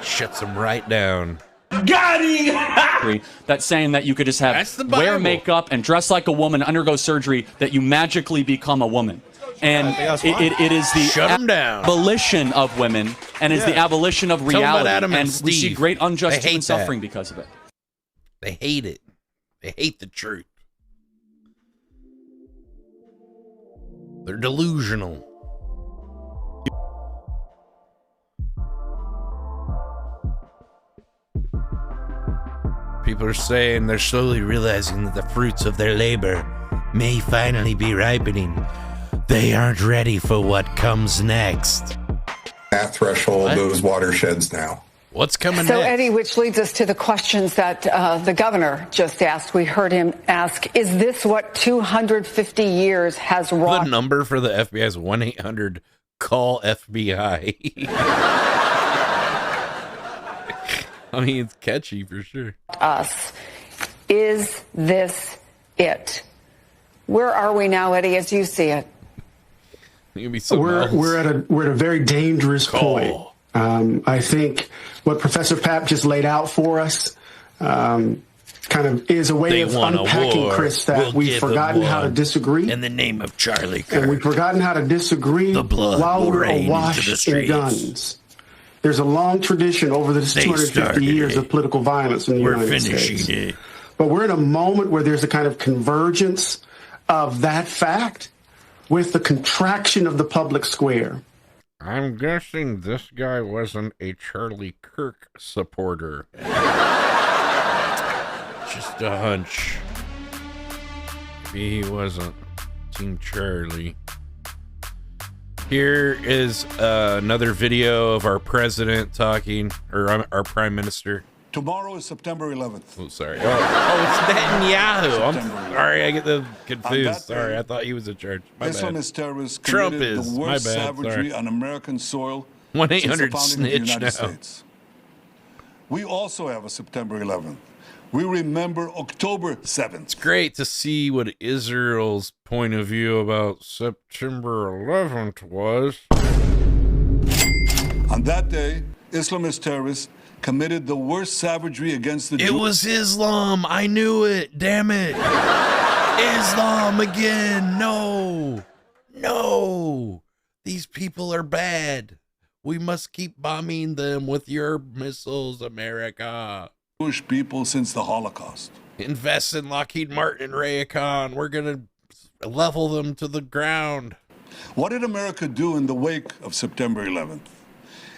Shuts them right down. Got him! That's saying that you could just wear makeup and dress like a woman, undergo surgery, that you magically become a woman. And it is the abolition of women, and is the abolition of reality. And we see great injustice and suffering because of it. They hate it. They hate the truth. They're delusional. People are saying they're slowly realizing that the fruits of their labor may finally be ripening. They aren't ready for what comes next. That threshold, those watersheds now. What's coming so, next? Eddie, which leads us to the questions that the governor just asked. We heard him ask, is this what 250 years has wrought? The number for the FBI is 1-800-CALL-FBI. I mean, it's catchy for sure. Us. Is this it? Where are we now, Eddie, as you see it? We're at a very dangerous point. I think what Professor Papp just laid out for us kind of is a way of unpacking, Chris, that we've forgotten how to disagree. In the name of Charlie Kirk. And we've forgotten how to disagree while we're awash in guns. There's a long tradition over the 250 years of political violence in the United States. But we're in a moment where there's a kind of convergence of that fact with the contraction of the public square. I'm guessing this guy wasn't a Charlie Kirk supporter. Just a hunch. Maybe he wasn't Team Charlie. Here is another video of our president talking, or our prime minister. Tomorrow is September 11th. Oh, sorry. Oh, it's Netanyahu. I'm sorry, I get them confused. Sorry, I thought he was in charge. My Islamist bad. terrorists Trump committed is. the worst My bad. savagery Sorry. on American soil 1-800 since the founding of the snitch United now. States. We also have a September 11th. We remember October 7th. It's great to see what Israel's point of view about September 11th was. On that day, Islamist terrorists committed the worst savagery against the Jews. It was Islam. I knew it. Damn it. Islam again. No. No. These people are bad. We must keep bombing them with your missiles, America. Jewish people since the Holocaust. Invest in Lockheed Martin and Raycon. We're going to level them to the ground. What did America do in the wake of September 11th?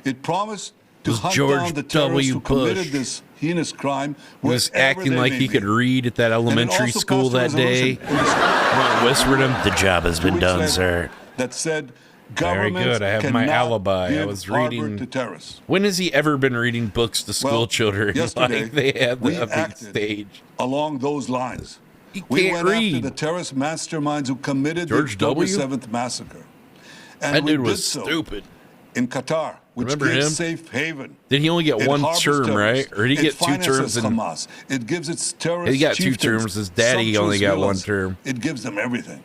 It promised to hunt George down the terrorists W. who committed Bush. this heinous crime. He was wherever acting they like may he be. could read at that elementary also school passed a that day. Whispered him, the job has been done, sir. That said, Very good. I have my alibi. I was reading. To terrorists. When has he ever been reading books to school children? Yesterday, Like they had we the big acted stage. along those lines. He We can't went read. after the terrorist masterminds who committed George the October W? 7th massacre. And That we dude did was so stupid. in Qatar, which Remember gives him? safe haven. Did he only get It one harbors term, terrorists. right? Or did he It get 2 finances terms? In, Hamas. It gives its terrorists he got 2 chieftains terms. His daddy only sumptuous got 1 villas. term. It gives them everything.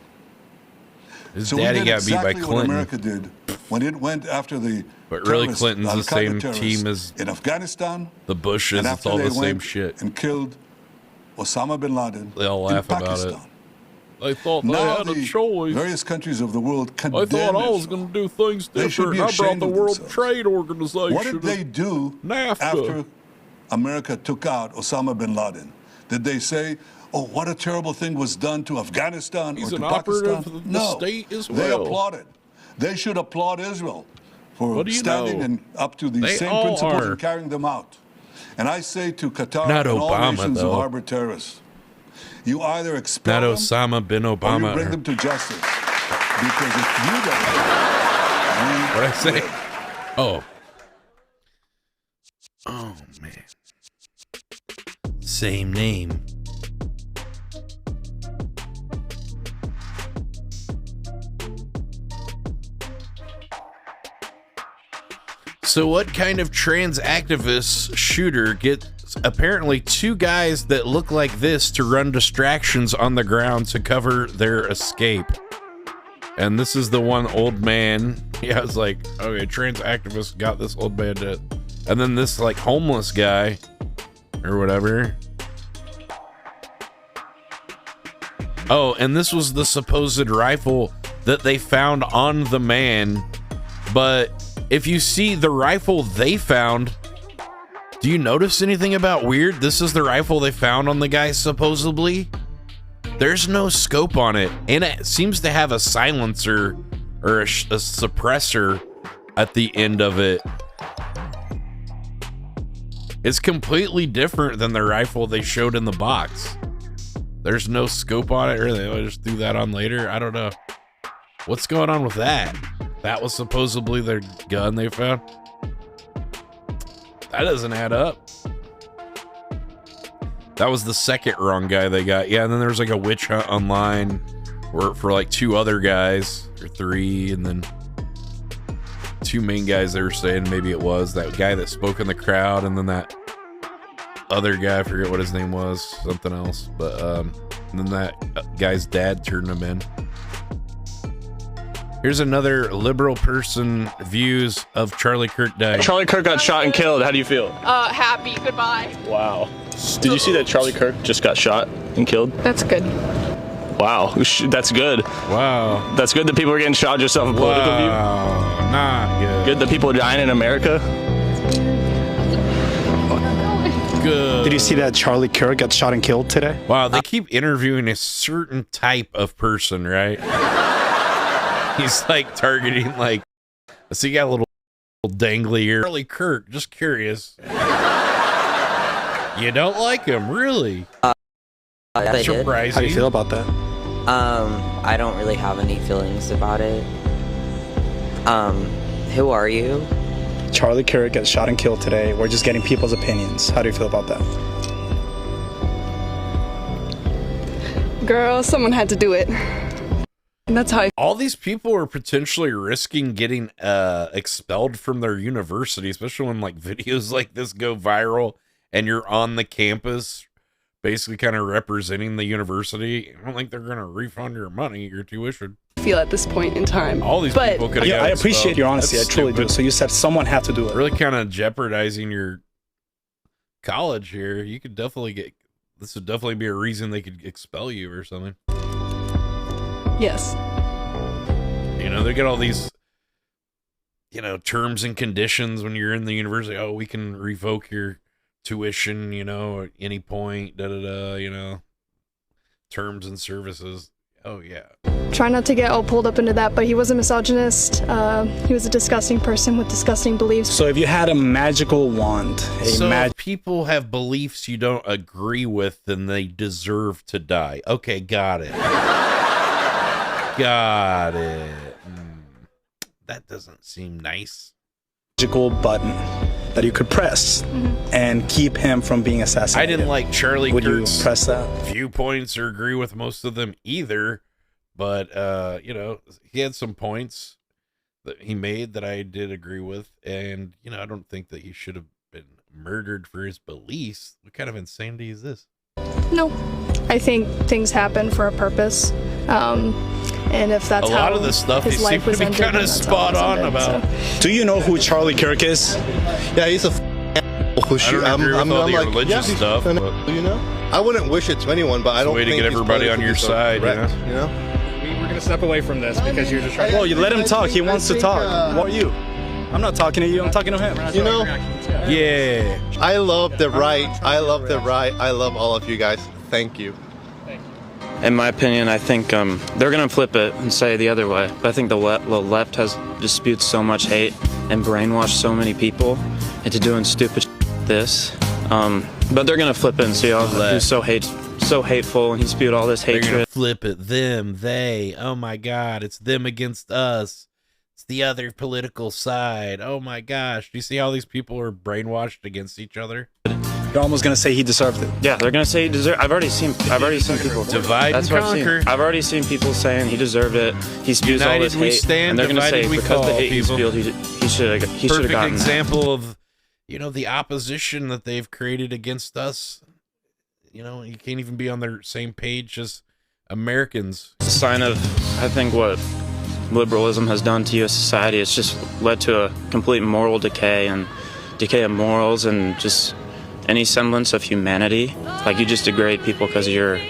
His So daddy we did got beat by exactly what Clinton. America did when it went after the But really, terrorists, Clinton's the Al-Qaeda same terrorists team as in Afghanistan. the Bushes. And It's after all they the same went shit. and killed Osama bin Laden. They all in laugh about it. Pakistan. They thought they Now had a the choice. various countries of the world I condemn thought I was Israel. going to do things They should different. be I brought ashamed the of World themselves. Trade Organization. What did they do NAFTA. after America took out Osama bin Laden? Did they say, oh, what a terrible thing was done to Afghanistan He's or an to operative Pakistan? of the No, state as they well. applauded. They should applaud Israel for What do you standing know? and up to the They same all principles are. and carrying them out. And I say to Qatar Not and all Obama, nations though. who harbor terrorists, you either expel Not them Osama bin or you Obama. bring them to justice. Because if you don't, What'd I say? Oh. Oh, man. Same name. So what kind of trans activist shooter gets apparently 2 guys that look like this to run distractions on the ground to cover their escape? And this is the one old man. Yeah, it's like, okay, trans activist got this old man to, and then this like homeless guy or whatever. Oh, and this was the supposed rifle that they found on the man. But if you see the rifle they found, do you notice anything about weird? This is the rifle they found on the guy supposedly. There's no scope on it, and it seems to have a silencer or a suppressor at the end of it. It's completely different than the rifle they showed in the box. There's no scope on it, or they just threw that on later. I don't know. What's going on with that? That was supposedly their gun they found. That doesn't add up. That was the second wrong guy they got. Yeah, and then there was like a witch hunt online for like 2 other guys, or 3, and then 2 main guys they were saying maybe it was. That guy that spoke in the crowd, and then that other guy, I forget what his name was, something else. But and then that guy's dad turned him in. Here's another liberal person views of Charlie Kirk dying. Charlie Kirk got shot and killed. How do you feel? Happy. Goodbye. Wow. Did you see that Charlie Kirk just got shot and killed? That's good. Wow. That's good. Wow. That's good that people are getting shot just off a political view? Wow. Not good. Good that people are dying in America? Good. Did you see that Charlie Kirk got shot and killed today? Wow, they keep interviewing a certain type of person, right? He's like targeting, like, so you got a little dangly ear. Charlie Kirk, just curious. You don't like him, really? That's surprising. How do you feel about that? I don't really have any feelings about it. Who are you? Charlie Kirk got shot and killed today. We're just getting people's opinions. How do you feel about that? Girl, someone had to do it. And that's how all these people are potentially risking getting expelled from their university, especially when like videos like this go viral and you're on the campus basically kind of representing the university. I don't think they're going to refund your money, your tuition. feel at this point in time. All these people could have I appreciate your honesty. I truly do. So you said someone had to do it. Really kind of jeopardizing your college here. You could definitely this would definitely be a reason they could expel you or something. Yes. You know, they get all these, you know, terms and conditions when you're in the university. Oh, we can revoke your tuition, you know, at any point, you know, terms and services. Oh, yeah. Try not to get all pulled up into that, but he was a misogynist. He was a disgusting person with disgusting beliefs. So if you had a magical wand, if people have beliefs you don't agree with, then they deserve to die. Okay, got it. Got it. That doesn't seem nice. Magical button that you could press and keep him from being assassinated. I didn't like Charlie Kirk's press that viewpoints or agree with most of them either, but you know, he had some points that he made that I did agree with, and you know, I don't think that he should have been murdered for his beliefs. What kind of insanity is this? No, I think things happen for a purpose. And if that's a lot of the stuff he seemed to be kind of spot on about. So. Do you know who Charlie Kirk is? Yeah, he's a who shoot. I'm like, religious stuff, but, you know, I wouldn't wish it to anyone, but I don't way think to get everybody on your side. Correct, you know? We're gonna step away from this because you're just trying. Well, you let him talk. He wants to talk. What are you? I'm not talking to you. I'm talking to him. You know? Yeah. I love the right. I love the right. I love all of you guys. Thank you. In my opinion, I think they're going to flip it and say the other way. But I think the left has disputes so much hate and brainwashed so many people into doing stupid this. But they're going to flip it and see who's so hateful, and he spewed all this hatred. They're going to flip it. Them, they. Oh my God, it's them against us. It's the other political side. Oh my gosh. Do you see how these people are brainwashed against each other? You're almost gonna say he deserved it. Yeah, they're gonna say he deserved. I've already seen people divide and conquer. I've already seen people saying he deserved it. He spews all this hate, stand, and they're gonna say because the hate he spewed, he should have Perfect gotten example that. of, you know, the opposition that they've created against us. You know, you can't even be on their same page as Americans. It's a sign of, I think, what liberalism has done to U.S. society. It's just led to a complete moral decay and decay of morals and just any semblance of humanity. Like, you just degrade people because of your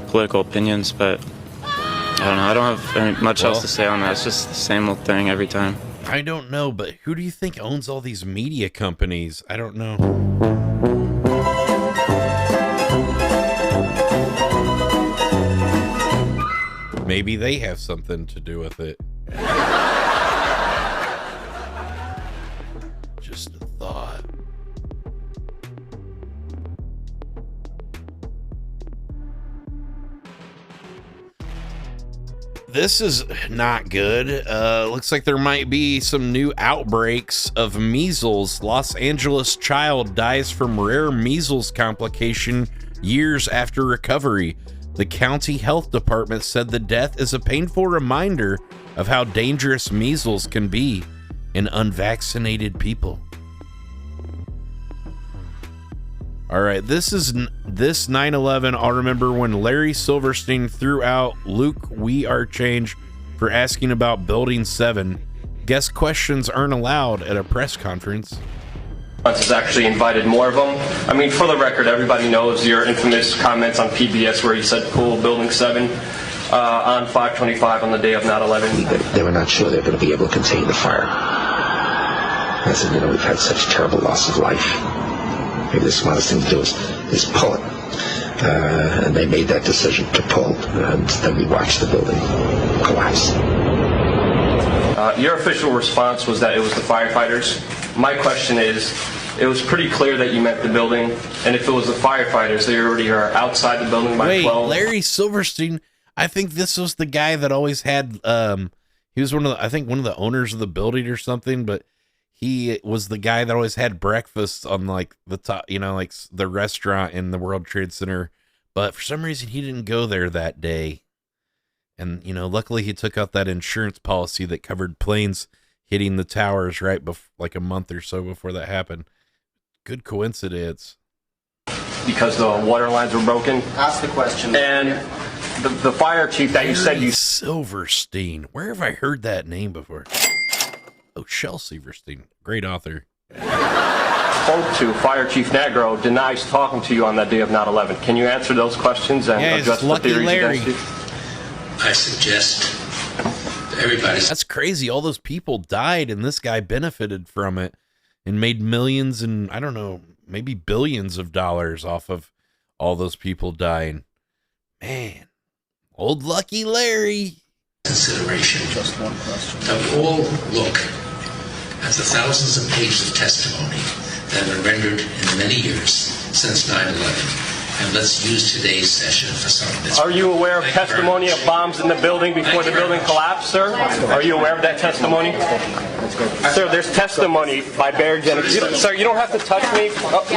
political opinions, but I don't know. I don't have much else to say on that. It's just the same old thing every time. I don't know, but who do you think owns all these media companies? I don't know. Maybe they have something to do with it. Just a thought. This is not good. Looks like there might be some new outbreaks of measles. Los Angeles child dies from rare measles complication years after recovery. The county health department said the death is a painful reminder of how dangerous measles can be in unvaccinated people. All right, this 9/11. I'll remember when Larry Silverstein threw out "Luke, we are changed" for asking about Building 7. Guest questions aren't allowed at a press conference. Has actually invited more of them. I mean, for the record, everybody knows your infamous comments on PBS where you said pull Building 7 on 5/25 on the day of 9/11. They were not sure they were going to be able to contain the fire. I said, we've had such terrible loss of life. Maybe the smartest thing to do is pull it. And they made that decision to pull, and then we watched the building collapse. Your official response was that it was the firefighters. My question is, it was pretty clear that you meant the building, and if it was the firefighters, they already are outside the building by 12. Larry Silverstein, I think this was the guy that always had, he was one of the owners of the building or something, but he was the guy that always had breakfast on like the top, like the restaurant in the World Trade Center. But for some reason, he didn't go there that day. And, luckily he took out that insurance policy that covered planes hitting the towers right like a month or so before that happened. Good coincidence. Because the water lines were broken. Ask the question. And the fire chief that you said you... Silverstein. Where have I heard that name before? Oh, Shel Silverstein. Great author. Spoke to Fire Chief Negro denies talking to you on that day of 9/11. Can you answer those questions and address the theories against you? I suggest everybody. That's crazy. All those people died, and this guy benefited from it and made millions and, I don't know, maybe billions of dollars off of all those people dying. Man, old Lucky Larry. Consideration. Just one question. Now all look at the thousands of pages of testimony that have been rendered in the many years since 9/11. And let's use today's session for something that's... Are you aware of testimony of bombs in the building before the building collapsed, sir? Are you aware of that testimony? Sir, there's testimony by Divergent. Sir, you don't have to touch me.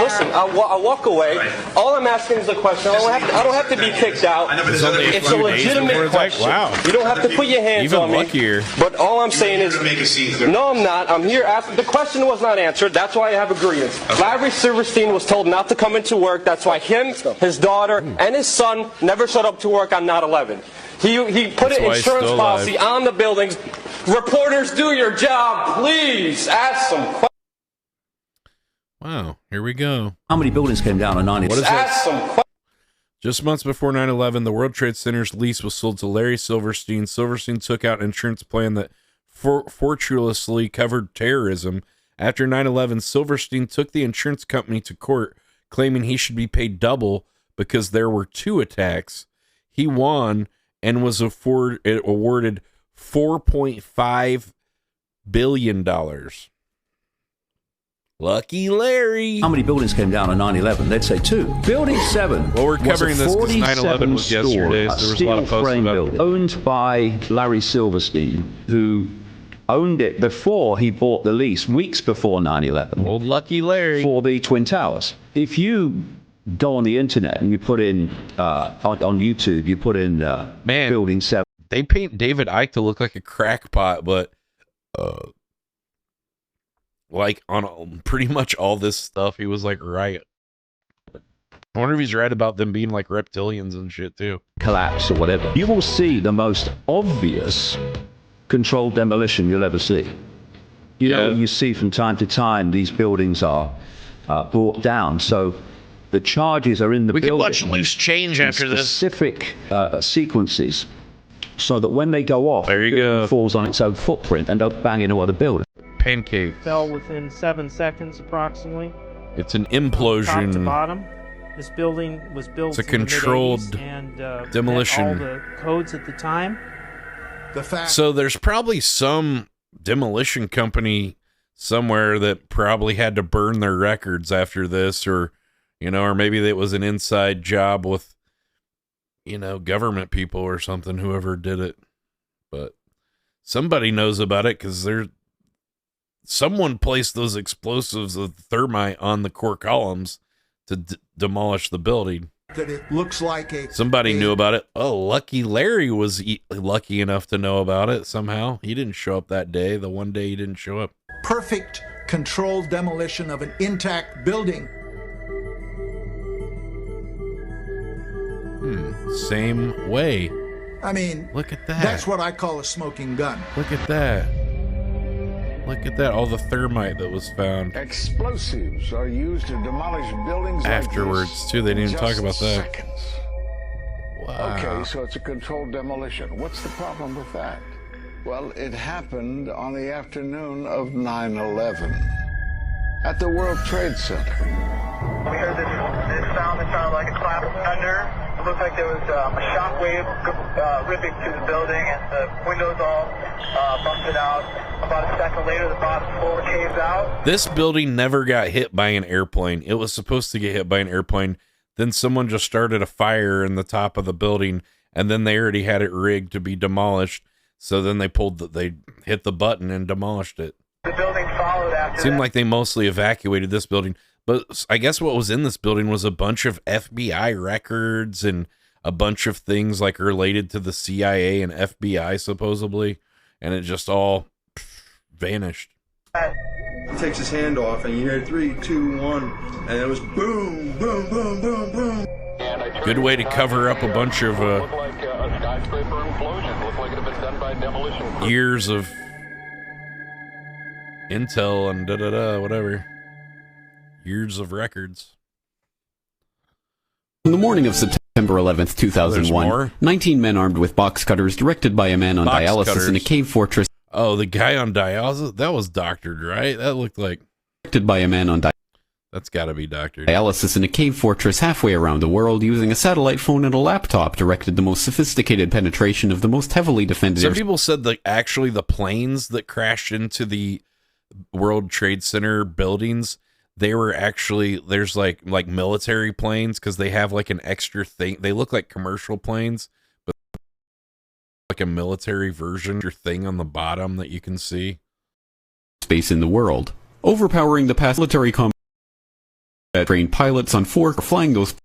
Listen, I'll walk away. All I'm asking is a question. I don't have to be kicked out. It's a legitimate question. Wow. You don't have to put your hands Even on me. luckier. But all I'm saying is... No, I'm not. I'm here asking... The question was not answered. That's why I have a grievance. Okay. Larry Silverstein was told not to come into work. That's why his daughter, and his son never showed up to work on 9/11. He put an insurance policy on the buildings. Reporters, do your job, please. Ask some questions. Wow, here we go. How many buildings came down on 9/11? What is that? Just months before 9/11, the World Trade Center's lease was sold to Larry Silverstein. Silverstein took out an insurance plan that fortuitously covered terrorism. After 9/11, Silverstein took the insurance company to court, claiming he should be paid double because there were 2 attacks. He won and was awarded $4.5 billion. Lucky Larry. How many buildings came down on 9/11? They'd say 2. Building 7. Well, we're covering this because 9/11 was yesterday, so there was a lot of posts about it. Owned by Larry Silverstein, who owned it before he bought the lease, weeks before 9/11. Old Lucky Larry. For the Twin Towers. If you go on the internet and you put in, on YouTube, you put in Building 7. They paint David Icke to look like a crackpot, but like on pretty much all this stuff, he was like right. I wonder if he's right about them being like reptilians and shit too. Collapse or whatever. You will see the most obvious controlled demolition you'll ever see. You see from time to time these buildings are brought down. So the charges are in the building. We can watch loose change after this. Specific sequences, so that when they go off, it falls on its own footprint and don't bang into other buildings. Pancake. Fell within 7 seconds approximately. It's an implosion. Top to bottom. This building was built it's a controlled demolition. All the codes at the time. So there's probably some demolition company somewhere that probably had to burn their records after this, or or maybe it was an inside job with government people or something, whoever did it. But somebody knows about it because someone placed those explosives of thermite on the core columns to demolish the building. That it looks like somebody knew about it. Oh, Lucky Larry was lucky enough to know about it somehow. He didn't show up that day. The one day he didn't show up. Perfect controlled demolition of an intact building. Same way. I mean, look at that. That's what I call a smoking gun. Look at that. Look at that. All the thermite that was found. Explosives are used to demolish buildings afterwards, like this too. They didn't even talk about that. Seconds. Wow. Okay, so it's a controlled demolition. What's the problem with that? Well, it happened on the afternoon of 9/11 at the World Trade Center. We heard this sound that sounded like a clap of thunder. It looked like there was a shockwave ripping through the building, and the windows all busted out. About a second later, the bottom floor caves out. This building never got hit by an airplane. It was supposed to get hit by an airplane. Then someone just started a fire in the top of the building, and then they already had it rigged to be demolished. So then they hit the button and demolished it. The building followed after Seemed that. like they mostly evacuated this building. But I guess what was in this building was a bunch of FBI records and a bunch of things like related to the CIA and FBI supposedly. And it just all vanished. He takes his hand off and you hear 3, 2, 1, and it was boom, boom, boom, boom, boom. Good way to cover up a bunch of years of intel and whatever. Years of records. On the morning of September 11th, 2001, 19 men armed with box cutters directed by a man on dialysis in a cave fortress. Oh, the guy on dialysis? That was doctored, right? That looked like... Directed by a man on That's gotta be doctored. Dialysis in a cave fortress halfway around the world using a satellite phone and a laptop directed the most sophisticated penetration of the most heavily defended... Some people said that actually the planes that crashed into the World Trade Center buildings... They were actually, there's like military planes because they have like an extra thing. They look like commercial planes, but like a military version or thing on the bottom that you can see. Space in the world, overpowering the past military combat trained pilots on 4 flying those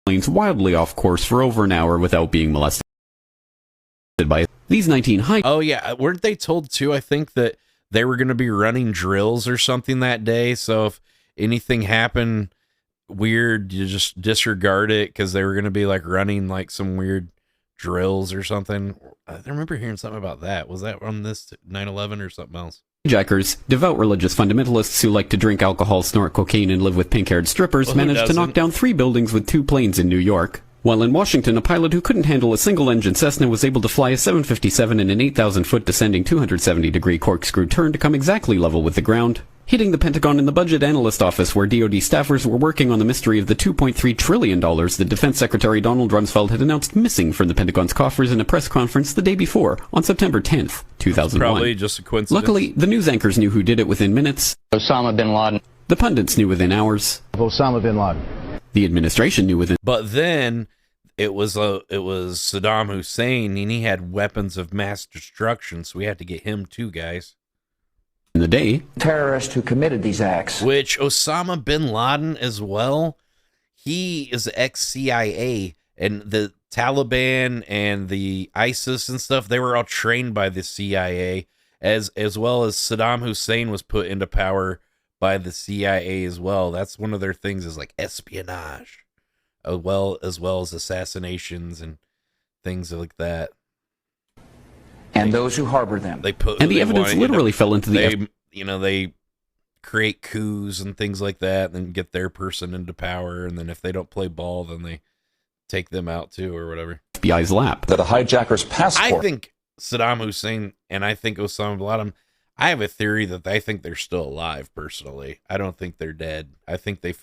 planes wildly off course for over an hour without being molested by these 19 high. Oh yeah, weren't they told too? I think that they were going to be running drills or something that day. So if anything happened weird, you just disregard it because they were going to be like running like some weird drills or something. I remember hearing something about that. Was that on this 9/11 or something else? Hijackers, devout religious fundamentalists who like to drink alcohol, snort cocaine, and live with pink-haired strippers managed to knock down 3 buildings with 2 planes in New York. While in Washington, a pilot who couldn't handle a single-engine Cessna was able to fly a 757 in an 8,000-foot descending 270-degree corkscrew turn to come exactly level with the ground, hitting the Pentagon in the Budget Analyst Office where DoD staffers were working on the mystery of the $2.3 trillion that Defense Secretary Donald Rumsfeld had announced missing from the Pentagon's coffers in a press conference the day before, on September 10th, 2001. Probably just a coincidence. Luckily, the news anchors knew who did it within minutes. Osama bin Laden. The pundits knew within hours. Osama bin Laden. The administration knew within... But then... It was Saddam Hussein, and he had weapons of mass destruction, so we had to get him too, guys. In the day, terrorist who committed these acts. Which Osama bin Laden as well, he is ex-CIA, and the Taliban and the ISIS and stuff, they were all trained by the CIA, as well as Saddam Hussein was put into power by the CIA as well. That's one of their things is like espionage. As well as assassinations and things like that. And those who harbor them. And the evidence literally fell into the... They create coups and things like that and get their person into power. And then if they don't play ball, then they take them out too or whatever. FBI's lap. That a hijacker's passport... I think Saddam Hussein and I think Osama bin Laden, I have a theory that I think they're still alive, personally. I don't think they're dead. I think they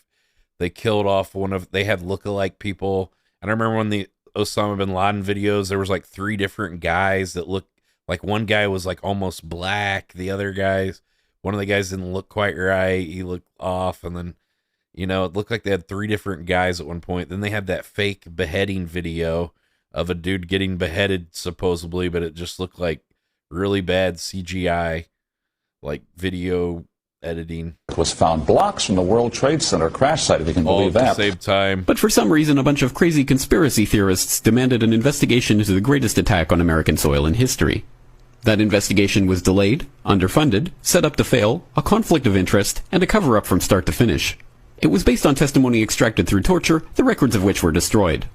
killed off they had lookalike people. And I remember when the Osama bin Laden videos, there was like 3 different guys that looked like one guy was like almost black. The other guys, one of the guys didn't look quite right. He looked off. And then, it looked like they had 3 different guys at one point. Then they had that fake beheading video of a dude getting beheaded supposedly, but it just looked like really bad CGI, like video editing. Was found blocks from the World Trade Center crash site, if you can believe that. At the same time. But for some reason, a bunch of crazy conspiracy theorists demanded an investigation into the greatest attack on American soil in history. That investigation was delayed, underfunded, set up to fail, a conflict of interest, and a cover-up from start to finish. It was based on testimony extracted through torture, the records of which were destroyed.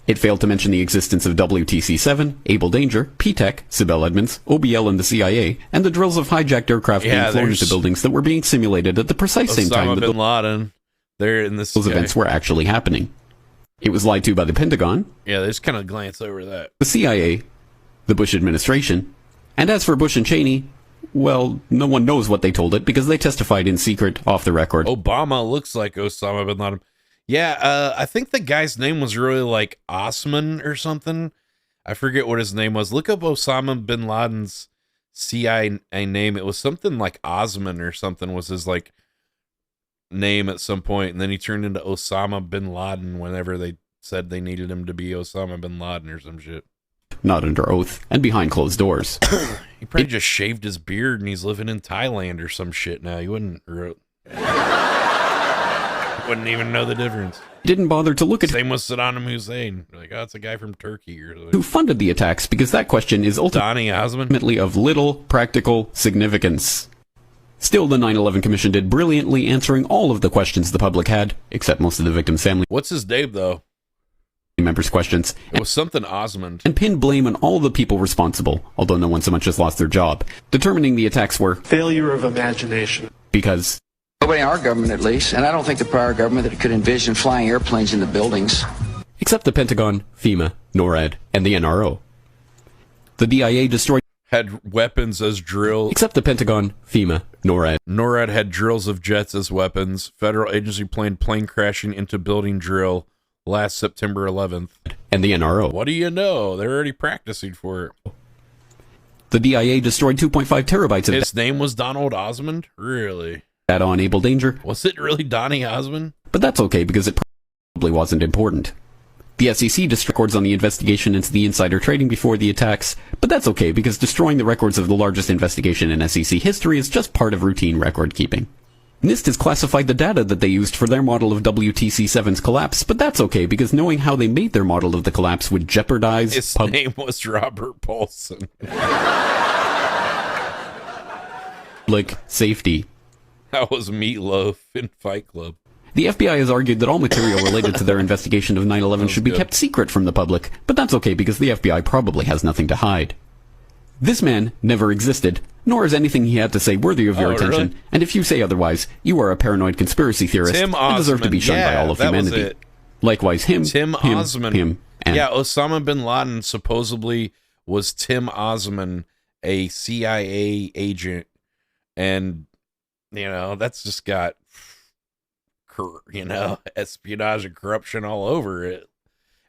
It failed to mention the existence of WTC-7, Able Danger, P-Tech, Sibel Edmonds, OBL and the CIA, and the drills of hijacked aircraft being flown into buildings that were being simulated at the precise same time that bin Laden, they're in this those events were actually happening. It was lied to by the Pentagon. Yeah, they just kind of glance over that. The CIA, the Bush administration, and as for Bush and Cheney, well, no one knows what they told it because they testified in secret off the record. Obama looks like Osama bin Laden. Yeah, I think the guy's name was really like Osman or something. I forget what his name was. Look up Osama bin Laden's CIA name. It was something like Osman or something was his like name at some point, and then he turned into Osama bin Laden whenever they said they needed him to be Osama bin Laden or some shit. Not under oath and behind closed doors. He probably just shaved his beard and he's living in Thailand or some shit now. You wouldn't even know the difference. Didn't bother to look at same with Saddam Hussein. Like, oh, it's a guy from Turkey or something. Who funded the attacks, because that question is ultimately of little practical significance. Still, the 9/11 Commission did brilliantly answering all of the questions the public had, except most of the victims' family. What's his name, though? Members' questions. It was something Osmond. And pinned blame on all the people responsible, although no one so much as lost their job, determining the attacks were failure of imagination. Because nobody in our government, at least, and I don't think the prior government that could envision flying airplanes into buildings. Except the Pentagon, FEMA, NORAD, and the NRO. The DIA destroyed had weapons as drills. Except the Pentagon, FEMA, NORAD. NORAD had drills of jets as weapons. Federal agency plane crashing into building drill last September 11th. And the NRO. What do you know? They're already practicing for it. The DIA destroyed 2.5 terabytes of his name was Donald Osmond? Really? Data on Able Danger. Was it really Donnie Osmond? But that's okay because it probably wasn't important. The SEC destroyed records on the investigation into the insider trading before the attacks, but that's okay because destroying the records of the largest investigation in SEC history is just part of routine record keeping. NIST has classified the data that they used for their model of WTC-7's collapse, but that's okay because knowing how they made their model of the collapse would jeopardize his name was Robert Paulson. Public safety. That was Meatloaf in Fight Club. The FBI has argued that all material related to their investigation of 9/11 should be kept secret from the public, but that's okay because the FBI probably has nothing to hide. This man never existed, nor is anything he had to say worthy of your attention, really? And if you say otherwise, you are a paranoid conspiracy theorist and deserve to be shunned by all of humanity. Likewise, Tim Osman. and yeah, Osama bin Laden supposedly was Tim Osman, a CIA agent, and, you know, that's just got, you know, espionage and corruption all over it.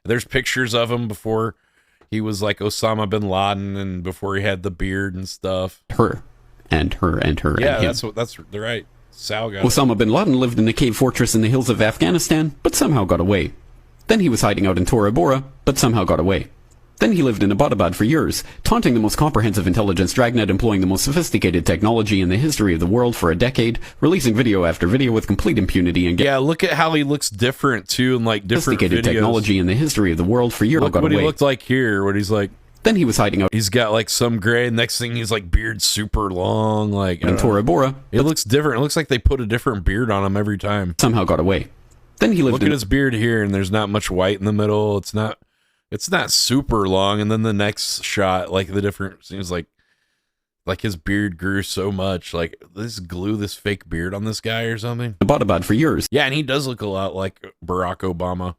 There's pictures of him before he was like Osama bin Laden and before he had the beard and stuff. Her and yeah, him. that's right. Sal got Osama bin Laden lived in a cave fortress in the hills of Afghanistan, but somehow got away. Then he was hiding out in Tora Bora, but somehow got away. Then he lived in Abbottabad for years, taunting the most comprehensive intelligence dragnet, employing the most sophisticated technology in the history of the world for a decade, releasing video after video with complete impunity and yeah, look at how he looks different too in like different sophisticated videos. Technology in the history of the world for years. Look what he looked like here, what he's like. Then he was hiding out. He's got like some gray. Next thing he's like beard super long, like in Tora Bora. It looks different. It looks like they put a different beard on him every time. Somehow got away. Then he lived. Look at his beard here, and there's not much white in the middle. It's not super long, and then the next shot, like the different seems like his beard grew so much. Like, let's glue this fake beard on this guy or something. Abbottabad for years. Yeah, and he does look a lot like Barack Obama.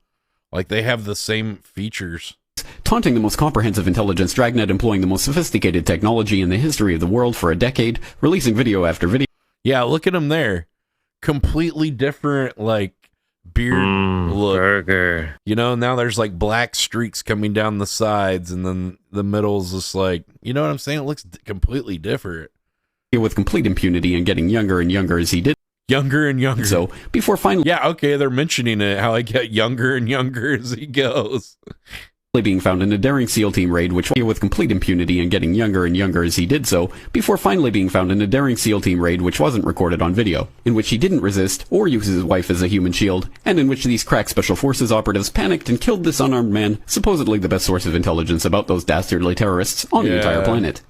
Like they have the same features. Taunting the most comprehensive intelligence dragnet, employing the most sophisticated technology in the history of the world for a decade, releasing video after video. Yeah, look at him there. Completely different, like, beard look. Burger. You know, now there's like black streaks coming down the sides, and then the middle's just like, you know what I'm saying? It looks completely different. With complete impunity and getting younger and younger as he did. Younger and younger. So, before finally... Yeah, okay, they're mentioning it, how I get younger and younger as he goes. Being found in a daring SEAL team raid, which with complete impunity and getting younger and younger as he did so, before finally being found in a daring SEAL team raid which wasn't recorded on video, in which he didn't resist or use his wife as a human shield, and in which these crack special forces operatives panicked and killed this unarmed man, supposedly the best source of intelligence about those dastardly terrorists on the entire planet.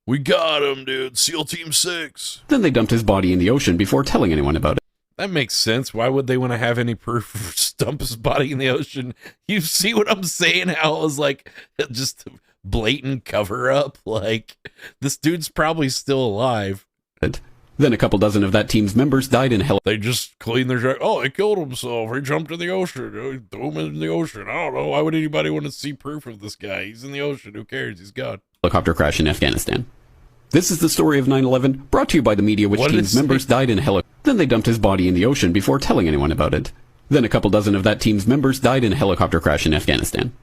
We got him, dude. SEAL Team 6. Then they dumped his body in the ocean before telling anyone about it. That makes sense. Why would they want to have any proof of stump his body in the ocean? You see what I'm saying? How it was like just a blatant cover up. Like, this dude's probably still alive. Then a couple dozen of that team's members died in hell. They just cleaned their... Oh, he killed himself. He jumped in the ocean. He threw him in the ocean. I don't know. Why would anybody want to see proof of this guy? He's in the ocean. Who cares? He's gone. Helicopter crash in Afghanistan. This is the story of 9/11, brought to you by the media, which team's members died in hell. Then they dumped his body in the ocean before telling anyone about it. Then a couple dozen of that team's members died in a helicopter crash in Afghanistan.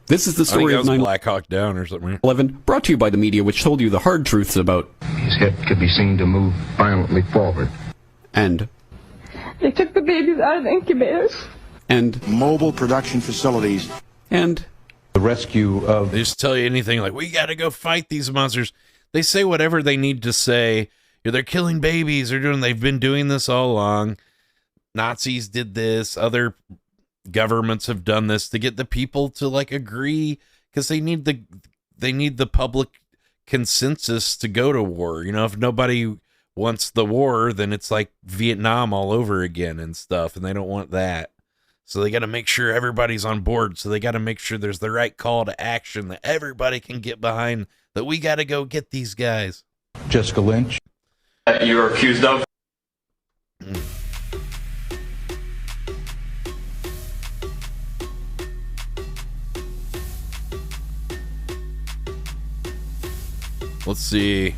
This is the story of 9/11, Black Hawk Down or something. Brought to you by the media, which told you the hard truths about... His head could be seen to move violently forward. And... They took the babies out of the incubators. And... Mobile production facilities. And... The rescue of... They just tell you anything like, we got to go fight these monsters. They say whatever they need to say. They're killing babies. They've been doing this all along. Nazis did this. Other governments have done this to get the people to like agree, because they need the public consensus to go to war. You know, if nobody wants the war, then it's like Vietnam all over again and stuff, and they don't want that. So they got to make sure everybody's on board. So they got to make sure there's the right call to action that everybody can get behind, that we got to go get these guys. Jessica Lynch. You're accused of? Let's see.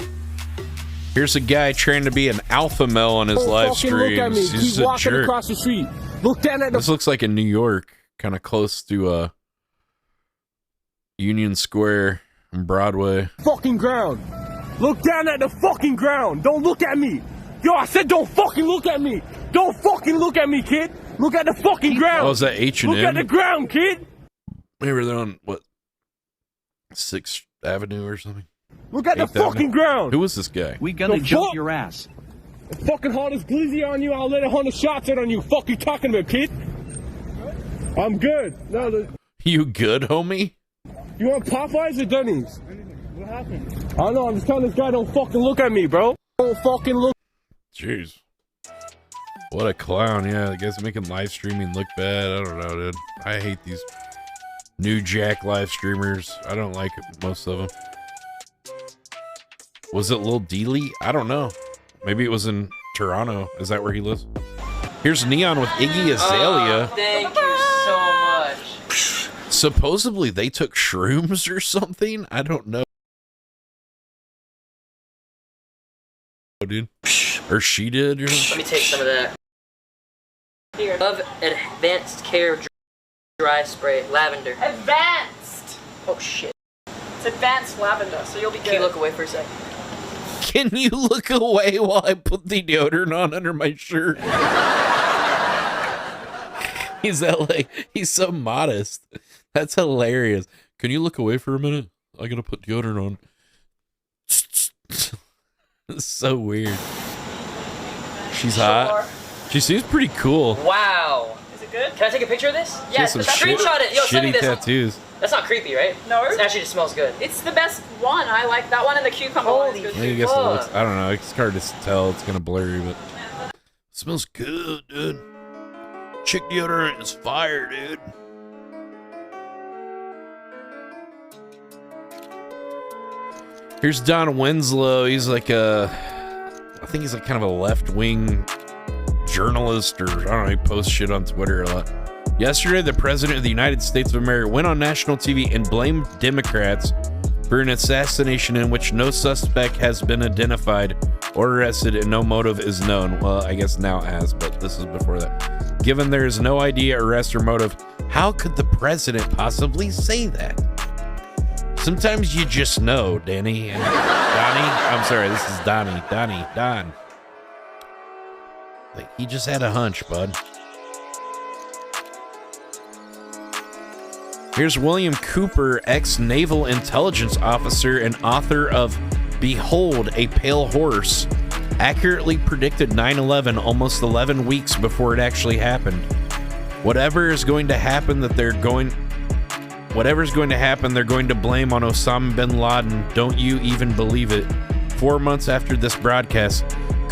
Here's a guy trying to be an alpha male on his live streams. He's Keep a walking jerk. across the street. Look down at the... This looks like in New York, kind of close to Union Square and Broadway. fucking ground. Look down at the fucking ground. Don't look at me. Yo, I said don't fucking look at me. Don't fucking look at me, kid. Look at the fucking ground. Oh, is that H&M? Look at the ground, kid. Maybe they're on, what, 6th Avenue or something? Look at the 8th Avenue? fucking ground. Who was this guy? We gonna jump your ass. Fucking hardest glizzy on you. I'll let 100 shots in on you. Fuck you talking about, kid? I'm good. No, You good, homie? you want Popeyes or Denny's? What happened? I don't know. I'm just telling this guy don't fucking look at me, bro. Don't fucking look. Jeez. What a clown. Yeah, the guy's making live streaming look bad. I don't know, dude. I hate these new jack live streamers. I don't like most of them. Was it Lil Dealey? I don't know. Maybe it was in Toronto. Is that where he lives? Here's Neon with Iggy Azalea. Thank you so much. Supposedly they took shrooms or something. I don't know, dude. Or she did. Or Let me take some of that. Here. Love Advanced Care Dry Spray. Lavender. Advanced! Oh, shit. It's advanced lavender, so you'll be good. Can you look away for a second? Can you look away while I put the deodorant on under my shirt? He's so modest. That's hilarious. Can you look away for a minute? I gotta put deodorant on. It's so weird. She's hot. She seems pretty cool. Wow. Is it good? Can I take a picture of this? She has some Screenshot it. Yo, send me shitty this. tattoos. That's not creepy, right? No. It actually just smells good. It's the best one. I like that one, and the cucumber one is good I too. guess it looks, I don't know. It's hard to tell. It's kind of blurry, but it smells good, dude. Chick deodorant is fire, dude. Here's Don Winslow. He's like I think he's like kind of a left-wing journalist, or I don't know, he posts shit on Twitter a lot. Yesterday, the President of the United States of America went on national TV and blamed Democrats for an assassination in which no suspect has been identified or arrested and no motive is known. Well, I guess now has, but this is before that. Given there is no idea, arrest, or motive, how could the president possibly say that? Sometimes you just know, Danny. And Donnie? I'm sorry, this is Donnie. Don. Like, he just had a hunch, bud. Here's William Cooper, ex-naval intelligence officer and author of Behold, a Pale Horse, accurately predicted 9/11 almost 11 weeks before it actually happened. Whatever's going to happen, they're going to blame on Osama bin Laden. Don't you even believe it? 4 months after this broadcast,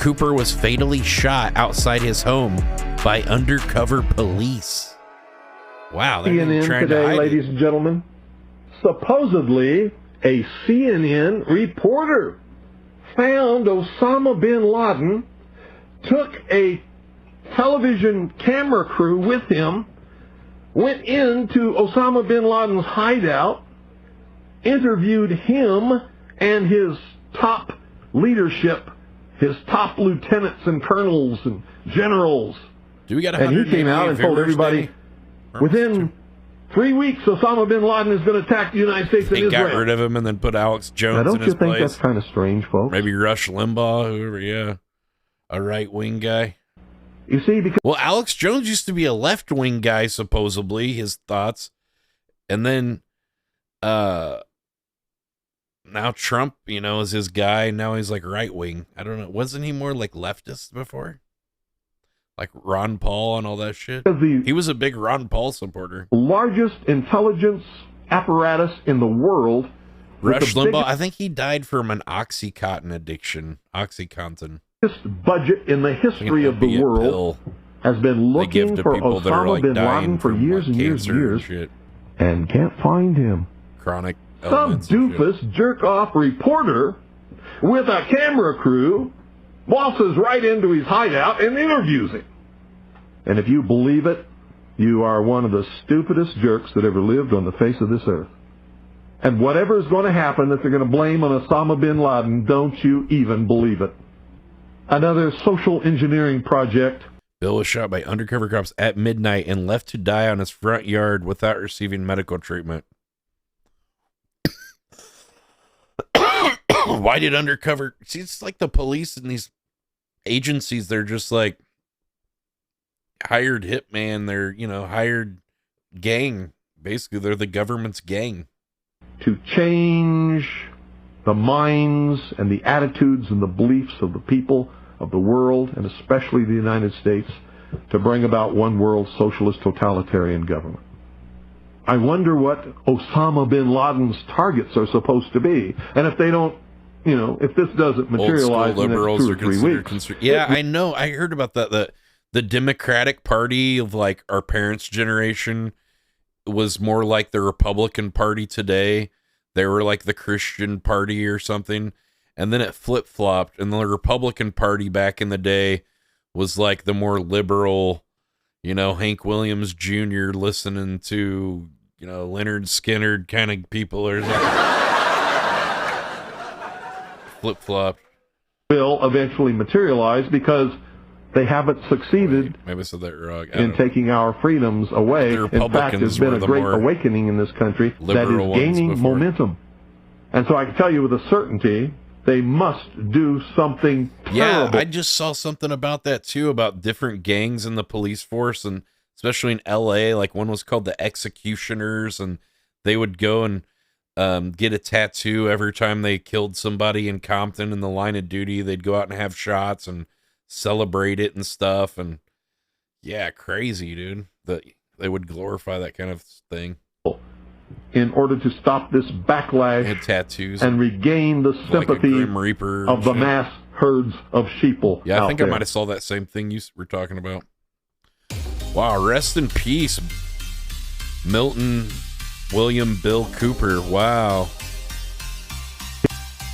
Cooper was fatally shot outside his home by undercover police. Wow, they're CNN trying to today, hide ladies it. and gentlemen, supposedly a CNN reporter found Osama bin Laden, took a television camera crew with him, went into Osama bin Laden's hideout, interviewed him and his top leadership, his top lieutenants and colonels and generals. Do we got and he came out and told everybody, within 3 weeks, Osama bin Laden is going to attack the United States and They Israel. got rid of him and then put Alex Jones Now, in don't his you think place. that's kind of strange, folks? Maybe Rush Limbaugh, whoever, yeah. A right-wing guy. You see, because... Well, Alex Jones used to be a left-wing guy, supposedly, his thoughts. And then, now Trump, is his guy. Now he's like right-wing. I don't know. Wasn't he more like leftist before? Like Ron Paul and all that shit? He was a big Ron Paul supporter. Largest intelligence apparatus in the world. Rush Limbaugh, I think he died from an Oxycontin addiction. Oxycontin. Biggest budget in the history of the world has been looking for Osama bin Laden for years and years and years and can't find him. Chronic. Some doofus jerk-off reporter with a camera crew waltzes right into his hideout and interviews him. And if you believe it, you are one of the stupidest jerks that ever lived on the face of this earth. And whatever is going to happen that they're going to blame on Osama bin Laden, don't you even believe it. Another social engineering project. Bill was shot by undercover cops at midnight and left to die on his front yard without receiving medical treatment. Why did undercover... See, it's like the police and these agencies, they're just like hired hitman. They're, hired gang. Basically, they're the government's gang. To change the minds and the attitudes and the beliefs of the people of the world, and especially the United States, to bring about one world socialist totalitarian government. I wonder what Osama bin Laden's targets are supposed to be. And if they don't, if this doesn't materialize in the next 2 or 3 weeks. Yeah, I know. I heard about that. The Democratic Party of like our parents' generation was more like the Republican Party today. They were like the Christian Party or something. And then it flip-flopped, and the Republican Party back in the day was like the more liberal, Hank Williams Jr. listening to, Leonard Skinner kind of people or something. Flip-flop. Will eventually materialize because they haven't succeeded Maybe I said that wrong. in taking our freedoms away. In fact, there's been a great awakening in this country that is gaining momentum. And so I can tell you with a certainty, they must do something terrible. Yeah, I just saw something about that too, about different gangs in the police force, and especially in LA, like one was called the Executioners, and they would go and get a tattoo every time they killed somebody in Compton in the line of duty. They'd go out and have shots and celebrate it and stuff. And yeah, crazy, dude. They would glorify that kind of thing. In order to stop this backlash tattoos and regain the sympathy like Grim Reaper of the shit. mass herds of sheeple. Yeah, I out think there. I might have saw that same thing you were talking about. Wow, rest in peace, Milton William Bill Cooper. Wow.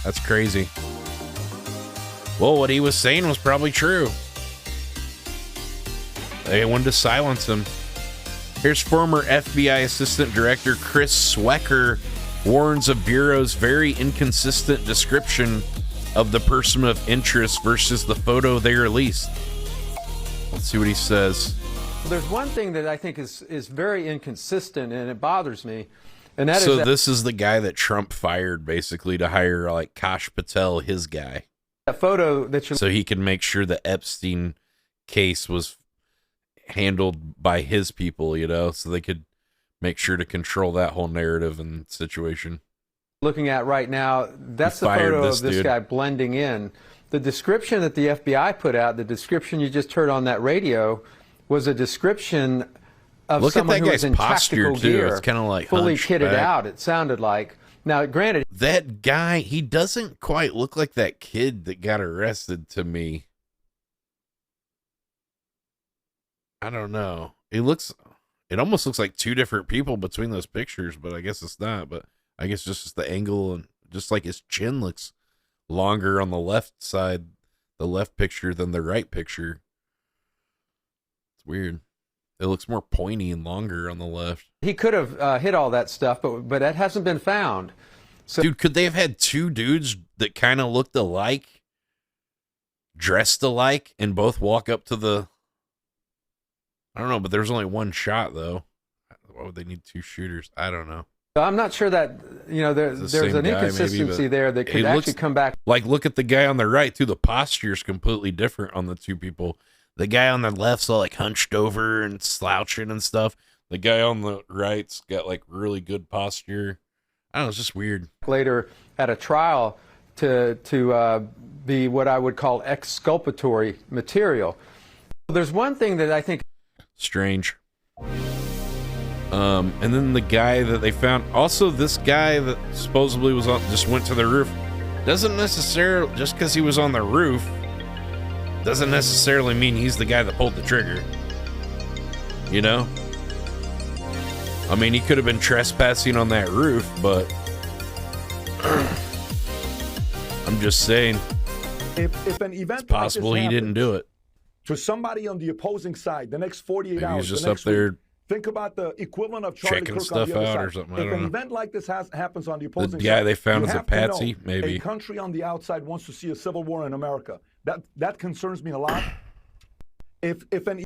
That's crazy. Well, what he was saying was probably true. They wanted to silence him. Here's former FBI Assistant Director Chris Swecker warns of Bureau's very inconsistent description of the person of interest versus the photo they released. Let's see what he says. Well, there's one thing that I think is very inconsistent, and it bothers me, and that so is this is the guy that Trump fired, basically, to hire like Kash Patel, his guy. That photo that you're... So he can make sure the Epstein case was handled by his people, so they could make sure to control that whole narrative and situation. Looking at right now, that's the photo of this guy blending in. The description that the FBI put out, the description you just heard on that radio, was a description of someone who was in tactical gear. It's kind of like fully kitted out, it sounded like. Now, granted, that guy, he doesn't quite look like that kid that got arrested to me. I don't know. It almost looks like two different people between those pictures, but I guess it's not. But I guess just the angle and just like his chin looks longer on the left side, the left picture than the right picture. It's weird. It looks more pointy and longer on the left. He could have hit all that stuff, but that hasn't been found. So, dude, could they have had two dudes that kind of looked alike, dressed alike, and both walk up to the... I don't know, but there's only one shot, though. Why would they need two shooters? I don't know. I'm not sure that, there's an inconsistency there that could actually come back. Like, look at the guy on the right, too. The posture's completely different on the two people. The guy on the left's all, like, hunched over and slouching and stuff. The guy on the right's got, like, really good posture. I don't know, it's just weird. Later at a trial to be what I would call exculpatory material. There's one thing that I think... strange. And then the guy that they found, also this guy that supposedly was on, just went to the roof, doesn't necessarily, just because he was on the roof, doesn't necessarily mean he's the guy that pulled the trigger. You know? I mean, he could have been trespassing on that roof, but I'm just saying, if an event it's possible like he didn't do it. To somebody on the opposing side, the next 48 Maybe hours, he's just the up next there week, think about the equivalent of Charlie checking Kirk stuff on the other out side. or something. If an event like this happens on the opposing side, the guy they found you is a have to know patsy, maybe. A country on the outside wants to see a civil war in America. That concerns me a lot. If an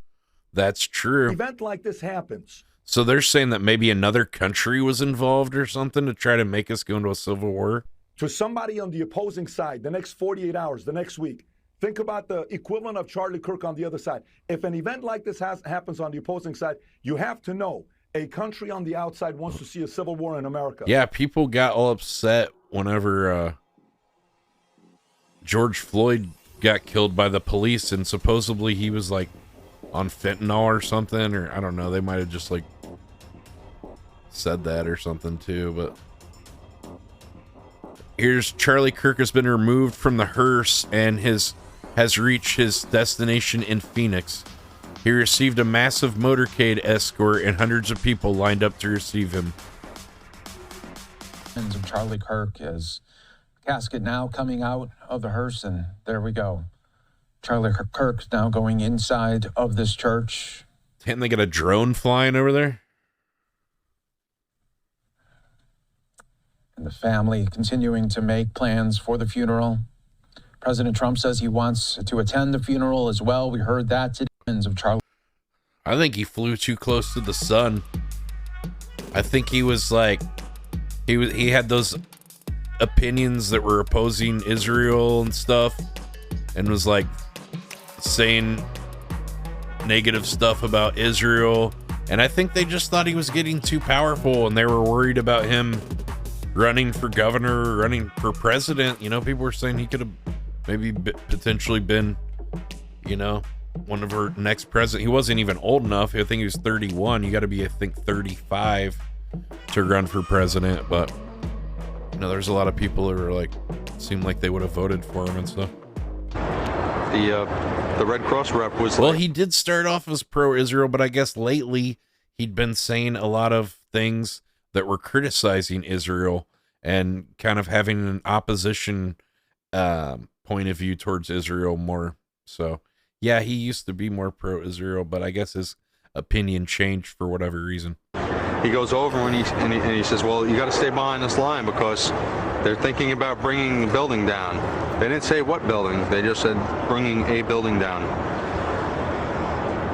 That's true. event like this happens, So they're saying that maybe another country was involved or something to try to make us go into a civil war? to somebody on the opposing side, the next 48 hours, the next week, think about the equivalent of Charlie Kirk on the other side. If an event like this happens on the opposing side, you have to know a country on the outside wants to see a civil war in America. Yeah, people got all upset whenever George Floyd got killed by the police, and supposedly he was like on fentanyl or something, or I don't know, they might have just like said that or something too. But here's Charlie Kirk has been removed from the hearse and has reached his destination in Phoenix. He received a massive motorcade escort and hundreds of people lined up to receive him. Of Charlie Kirk is casket now coming out of the hearse, and there we go. Charlie Kirk's now going inside of this church. Can't they get a drone flying over there? And the family continuing to make plans for the funeral. President Trump says he wants to attend the funeral as well. We heard that today. Of Charlie. I think he flew too close to the sun. I think he was like, he had those opinions that were opposing Israel and stuff, and was like saying negative stuff about Israel. And I think they just thought he was getting too powerful, and they were worried about him running for governor, running for president. You know, people were saying he could have maybe potentially been, you know, one of our next president. He wasn't even old enough. I think he was 31. You got to be, I think, 35 to run for president. But you know, there's a lot of people who are like, seemed like they would have voted for him and stuff. The Red Cross rep was well, he did start off as pro-Israel, but I guess lately he'd been saying a lot of things that were criticizing Israel and kind of having an opposition point of view towards Israel more. So yeah, he used to be more pro-Israel, but I guess his opinion changed for whatever reason. He goes over and he says, well, you got to stay behind this line because they're thinking about bringing the building down. They didn't say what building. They just said bringing a building down.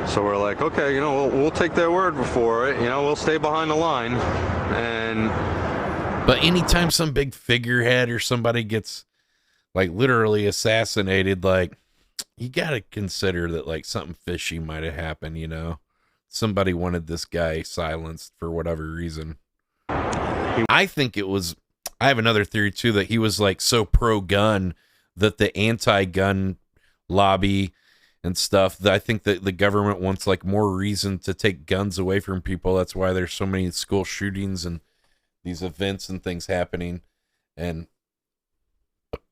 So we're like, okay, you know, we'll take their word for it. You know, we'll stay behind the line. But anytime some big figurehead or somebody gets like literally assassinated, like, you got to consider that like something fishy might have happened, you know? Somebody wanted this guy silenced for whatever reason. I think it was, I have another theory too, that he was like so pro-gun that the anti-gun lobby and stuff, that I think that the government wants like more reason to take guns away from people. That's why there's so many school shootings and these events and things happening. And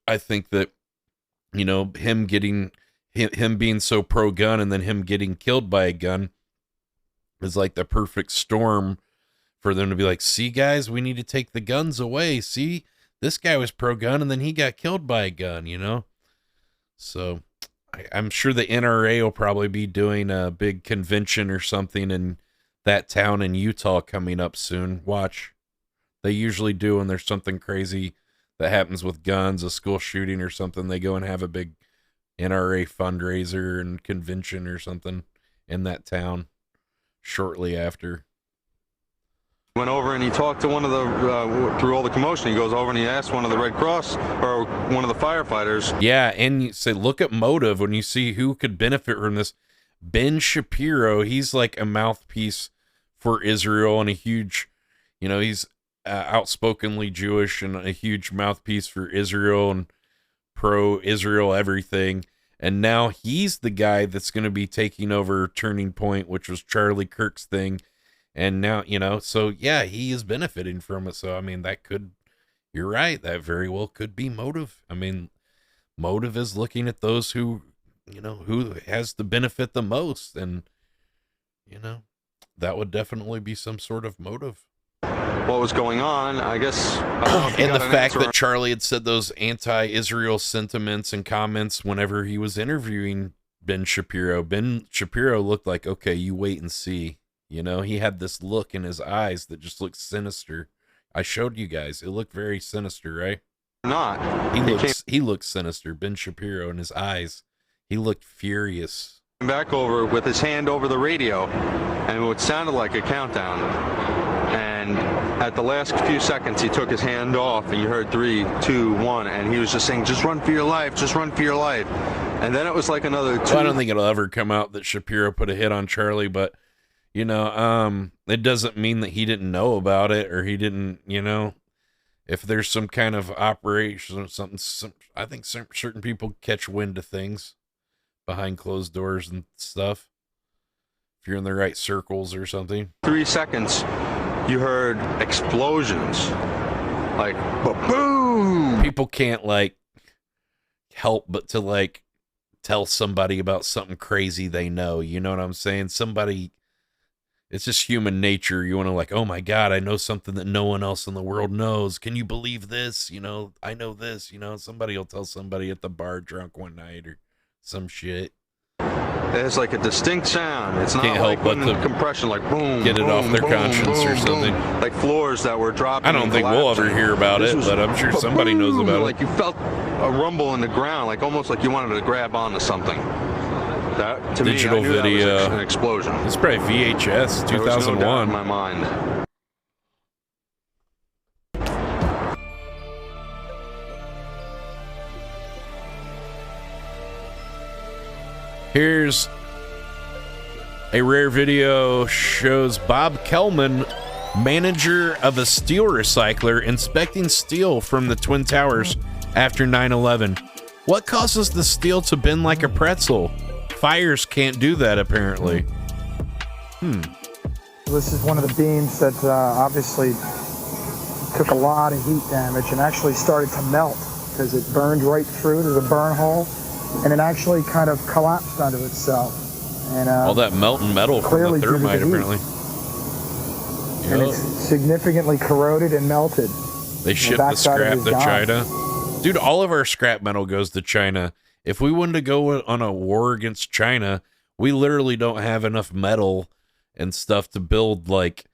I think that, you know, him being so pro-gun and then him getting killed by a gun is like the perfect storm for them to be like, see, guys, we need to take the guns away. See, this guy was pro-gun and then he got killed by a gun, you know? So I'm sure the NRA will probably be doing a big convention or something in that town in Utah coming up soon. Watch. They usually do when there's something crazy that happens with guns, a school shooting or something. They go and have a big NRA fundraiser and convention or something in that town shortly after. Went over and he talked to one of the, through all the commotion, he goes over and he asked one of the Red Cross or one of the firefighters. Yeah, and you say, look at motive when you see who could benefit from this. Ben Shapiro, he's like a mouthpiece for Israel and a huge, you know, he's outspokenly Jewish and a huge mouthpiece for Israel and pro-Israel everything. And now he's the guy that's going to be taking over Turning Point, which was Charlie Kirk's thing. And now, you know, so yeah, he is benefiting from it. So, I mean, that could, you're right, that very well could be motive. I mean, motive is looking at those who, you know, who has the benefit the most. And, you know, that would definitely be some sort of motive. What was going on, I guess. And the fact that Charlie had said those anti-Israel sentiments and comments whenever he was interviewing Ben Shapiro looked like, okay, you wait and see. You know, he had this look in his eyes that just looked sinister. I showed you guys. It looked very sinister, right? Not. He looks sinister. Ben Shapiro in his eyes. He looked furious. Back over with his hand over the radio, and what sounded like a countdown. And at the last few seconds, he took his hand off, and you heard 3, 2, 1, and he was just saying, just run for your life, just run for your life. And then it was like another 2. Well, I don't think it'll ever come out that Shapiro put a hit on Charlie, but you know, it doesn't mean that he didn't know about it or he didn't, you know, if there's some kind of operation or something, I think certain people catch wind of things behind closed doors and stuff. If you're in the right circles or something. 3 seconds, you heard explosions. Like, boom! People can't, like, help but to, like, tell somebody about something crazy they know. You know what I'm saying? It's just human nature. You want to like, oh my God, I know something that no one else in the world knows. Can you believe this? You know, I know this, you know, somebody will tell somebody at the bar drunk one night or some shit. There's like a distinct sound. It's not Can't like help but compression, like boom, get it boom, off their boom, conscience boom, or something. Boom. Like floors that were dropping. I don't think we'll ever hear about it, but I'm sure somebody knows about it. Like you felt a rumble in the ground, like almost like you wanted to grab onto something. That, to digital me, I knew video. That was an explosion. It's probably VHS, 2001. There was no doubt in my mind. Here's a rare video shows Bob Kellman, manager of a steel recycler, inspecting steel from the Twin Towers after 9/11. What causes the steel to bend like a pretzel? Fires can't do that, apparently. This is one of the beams that obviously took a lot of heat damage and actually started to melt because it burned right through to the burn hole, and it actually kind of collapsed onto itself. And all that melting metal from the thermite, apparently. And it's significantly corroded and melted. They ship the scrap to China. Dude, all of our scrap metal goes to China. If we wanted to go on a war against China, we literally don't have enough metal and stuff to build like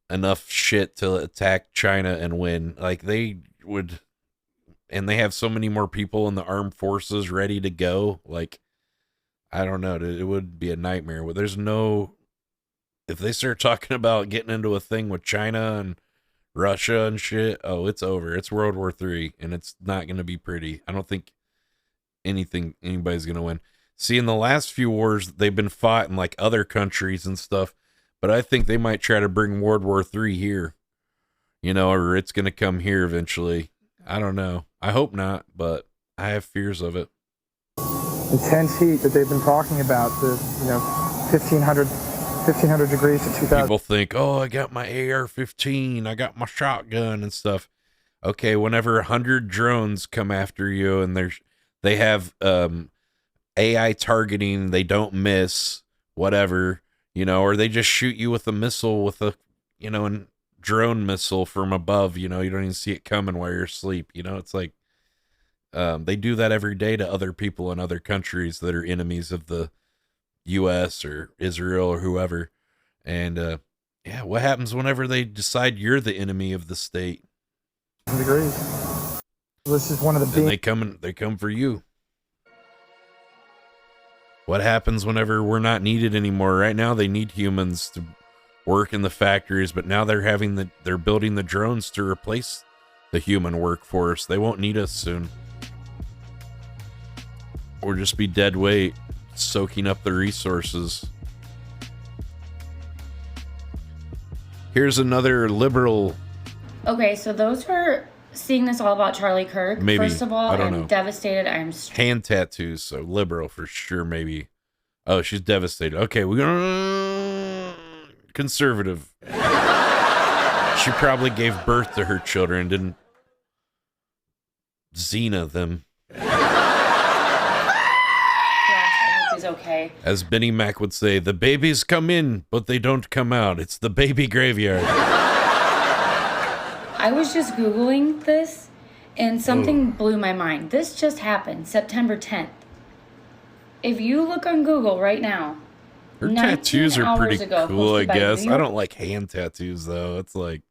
enough shit to attack China and win. Like they would, and they have so many more people in the armed forces ready to go. Like, I don't know, it would be a nightmare. But there's no, if they start talking about getting into a thing with China and Russia and shit, oh, it's over. It's World War III, and it's not going to be pretty. I don't think anybody's going to win. See, in the last few wars, they've been fought in like other countries and stuff, but I think they might try to bring World War III here, you know, or it's going to come here eventually. I don't know. I hope not, but I have fears of it. Intense heat that they've been talking about, the 1500 degrees to 2000. People think, oh, I got my AR-15, I got my shotgun and stuff. Okay, whenever 100 drones come after you and they have AI targeting, they don't miss, whatever, you know, or they just shoot you with a missile with a, you know, a drone missile from above, you know, you don't even see it coming while you're asleep. You know, it's like, they do that every day to other people in other countries that are enemies of the U.S. or Israel or whoever. And, yeah, what happens whenever they decide you're the enemy of the state? Degrees. This is one of the big... They come for you. What happens whenever we're not needed anymore? Right now, they need humans to work in the factories, but now they're building the drones to replace the human workforce. They won't need us soon. Or just be dead weight, soaking up the resources. Here's another liberal. Okay, so those who are seeing this all about Charlie Kirk, maybe, first of all, I'm devastated. I'm hand tattoos, so liberal for sure, maybe. Oh, she's devastated. Okay, we're gonna conservative. She probably gave birth to her children, didn't Xena them. Okay. As Benny Mac would say, the babies come in, but they don't come out. It's the baby graveyard. I was just Googling this, and something blew my mind. This just happened, September 10th. If you look on Google right now, her tattoos are pretty cool, I guess. I don't like hand tattoos, though. It's like,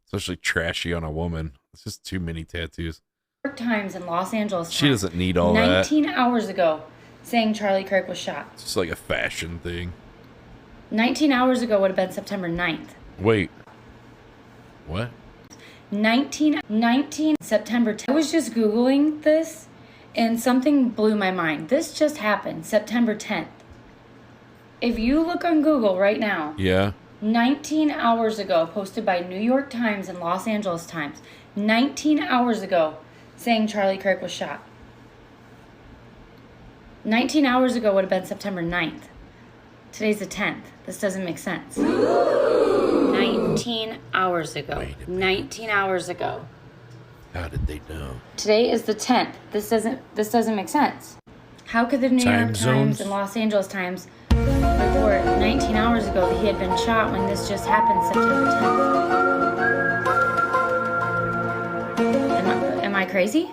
especially trashy on a woman. It's just too many tattoos. New York Times in Los Angeles. She doesn't need all that. 19 hours ago. Saying Charlie Kirk was shot. It's just like a fashion thing. 19 hours ago would have been September 9th. Wait. What? 19 September 10th. I was just Googling this, and something blew my mind. This just happened, September 10th. If you look on Google right now. Yeah. 19 hours ago, posted by New York Times and Los Angeles Times. 19 hours ago, saying Charlie Kirk was shot. 19 hours ago would have been September 9th. Today's the 10th. This doesn't make sense. 19 hours ago. 19 hours ago. How did they know? Today is the 10th. This doesn't make sense. How could the New York Times and Los Angeles Times report 19 hours ago that he had been shot when this just happened September 10th? Am I crazy?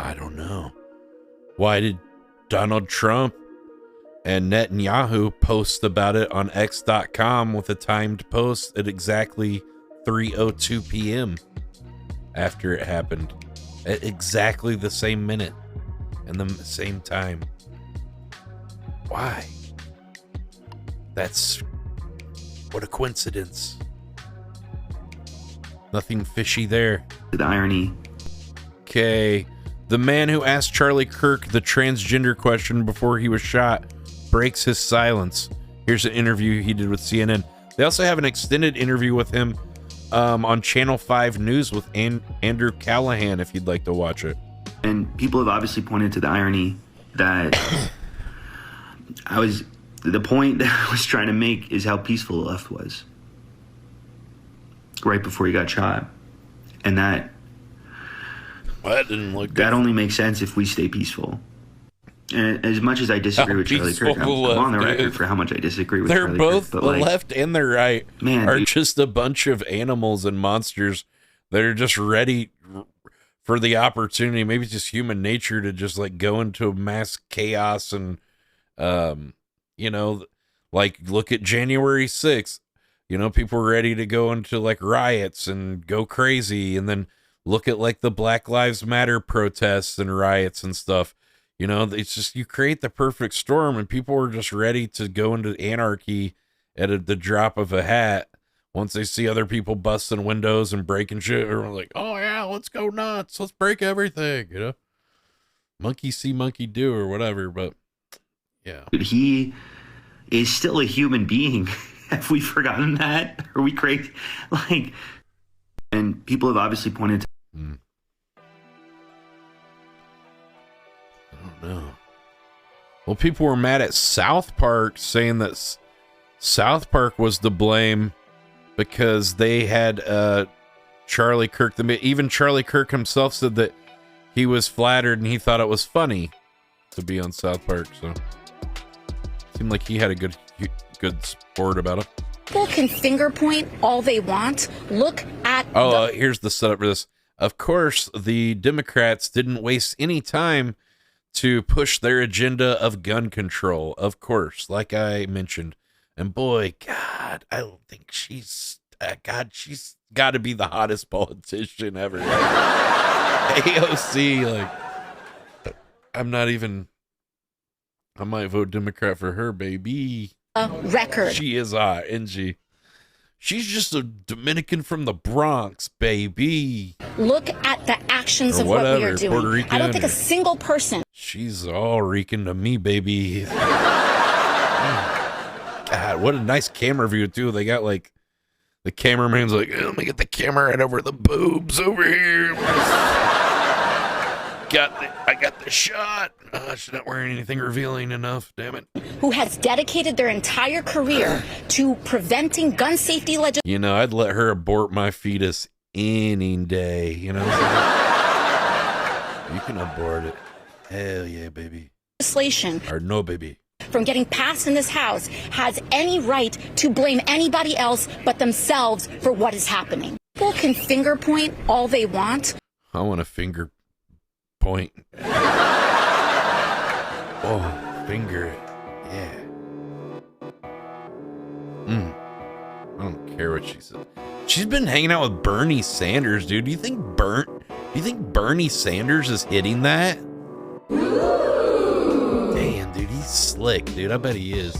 I don't know. Why did Donald Trump and Netanyahu post about it on X.com with a timed post at exactly 3:02 p.m. after it happened? At exactly the same minute and the same time. Why? That's... what a coincidence. Nothing fishy there. The irony. Okay. The man who asked Charlie Kirk the transgender question before he was shot breaks his silence. Here's an interview he did with CNN. They also have an extended interview with him on Channel 5 News with Andrew Callahan, if you'd like to watch it. And people have obviously pointed to the irony that the point that I was trying to make is how peaceful the left was right before he got shot. And that didn't look good. That only makes sense if we stay peaceful. And as much as I disagree with Charlie Kirk, I'm on the record for how much I disagree with Charlie Kirk. They're both, the left and the right are just a bunch of animals and monsters that are just ready for the opportunity. Maybe it's just human nature to just like go into mass chaos and, you know, like look at January 6th. You know, people were ready to go into like riots and go crazy, and then look at like the Black Lives Matter protests and riots and stuff. You know, it's just, you create the perfect storm and people are just ready to go into anarchy at the drop of a hat. Once they see other people busting windows and breaking shit, everyone's like, oh yeah, let's go nuts. Let's break everything, you know? Monkey see, monkey do, or whatever, but yeah. He is still a human being. Have we forgotten that? Are we crazy? Like, and people have obviously pointed to I don't know. Well, people were mad at South Park, saying that South Park was to blame because they had Charlie Kirk. Even Charlie Kirk himself said that he was flattered and he thought it was funny to be on South Park. So Seemed like he had a good sport about it. People can finger point all they want. Look at here's the setup for this. Of course, the Democrats didn't waste any time to push their agenda of gun control. Of course, like I mentioned. And boy, God, I don't think she's got to be the hottest politician ever. AOC, I might vote Democrat for her, baby. Record. She is hot, isn't she? She's just a Dominican from the Bronx, baby. Look at the actions of what we are doing. Puerto Rican, I don't think a single person. She's all Rican to me, baby. God, what a nice camera view, too. They got, the cameraman's like, let me get the camera right over the boobs over here. I got the shot. She's not wearing anything revealing enough, damn it. Who has dedicated their entire career to preventing gun safety legislation. I'd let her abort my fetus any day, You can abort it. Hell yeah, baby. Or no, baby. From getting passed in this house has any right to blame anybody else but themselves for what is happening. People can finger point all they want. I want a finger point. Oh, finger it. Yeah. I don't care what she said. She's been hanging out with Bernie Sanders, dude. Do you think Bernie Sanders is hitting that? Damn, dude, he's slick, dude. I bet he is.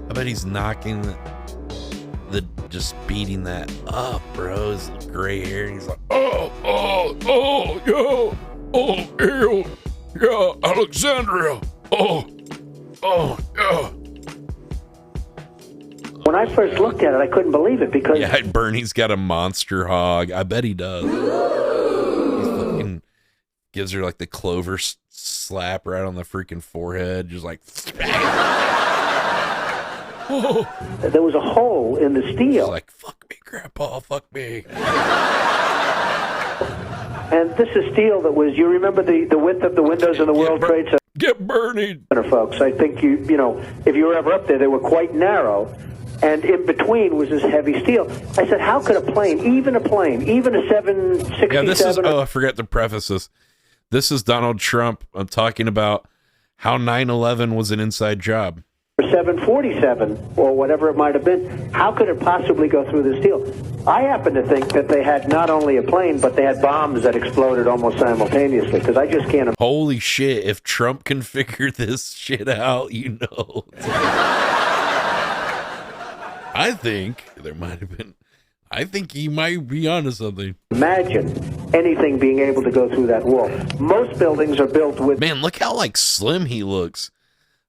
I bet he's knocking just beating that up, bro. His gray hair, and he's like, yeah, Alexandria. Yeah. When I first looked at it, I couldn't believe it because... Yeah, Bernie's got a monster hog. I bet he does. He fucking gives her the Clover slap right on the freaking forehead. Just like... There was a hole in the steel. She's like, fuck me, Grandpa, fuck me. And this is steel that was, you remember the width of the windows in the World Trade Center? Get Bernie. Folks, I think if you were ever up there, they were quite narrow. And in between was this heavy steel. I said, how could a plane, even a 767... Yeah, this is, I forgot to preface this. This is Donald Trump talking about how 9/11 was an inside job. 747 or whatever it might have been. How could it possibly go through the steel? I happen to think that they had not only a plane, but they had bombs that exploded almost simultaneously, because I just can't... Holy shit, if Trump can figure this shit out, I think there might have been... I think he might be onto something. Imagine anything being able to go through that wall. Most buildings are built with... Man, look how slim he looks.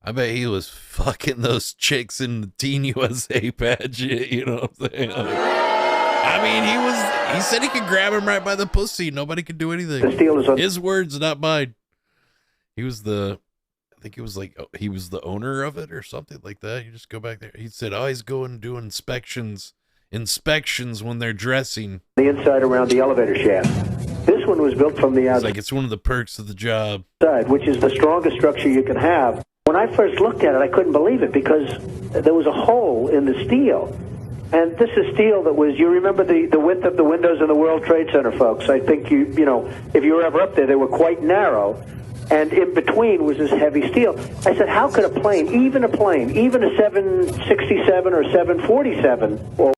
I bet he was fucking those chicks in the Teen USA pageant, you know what I'm saying? He said he could grab him right by the pussy. Nobody could do anything. The steel is on... His words, not mine. He was the owner of it or something like that. You just go back there. He said, he's going to do inspections when they're dressing. The inside around the elevator shaft. This one was built from the outside. It's one of the perks of the job. Which is the strongest structure you can have. When I first looked at it, I couldn't believe it because there was a hole in the steel. And this is steel that was, you remember the width of the windows in the World Trade Center, folks. I think if you were ever up there, they were quite narrow. And in between was this heavy steel. I said, how could a plane, even a 767 or 747 or...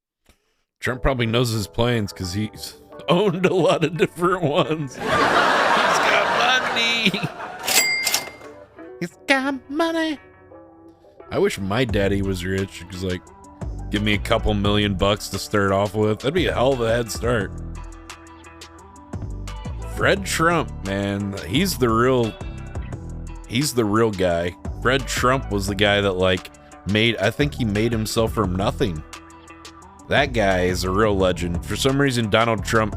Trump probably knows his planes because he's owned a lot of different ones. He's got money. He's got money. I wish my daddy was rich because, give me a couple $1,000,000 to start off with. That'd be a hell of a head start. Fred Trump, man, he's the real guy. Fred Trump was the guy that I think he made himself from nothing. That guy is a real legend. For some reason, Donald Trump,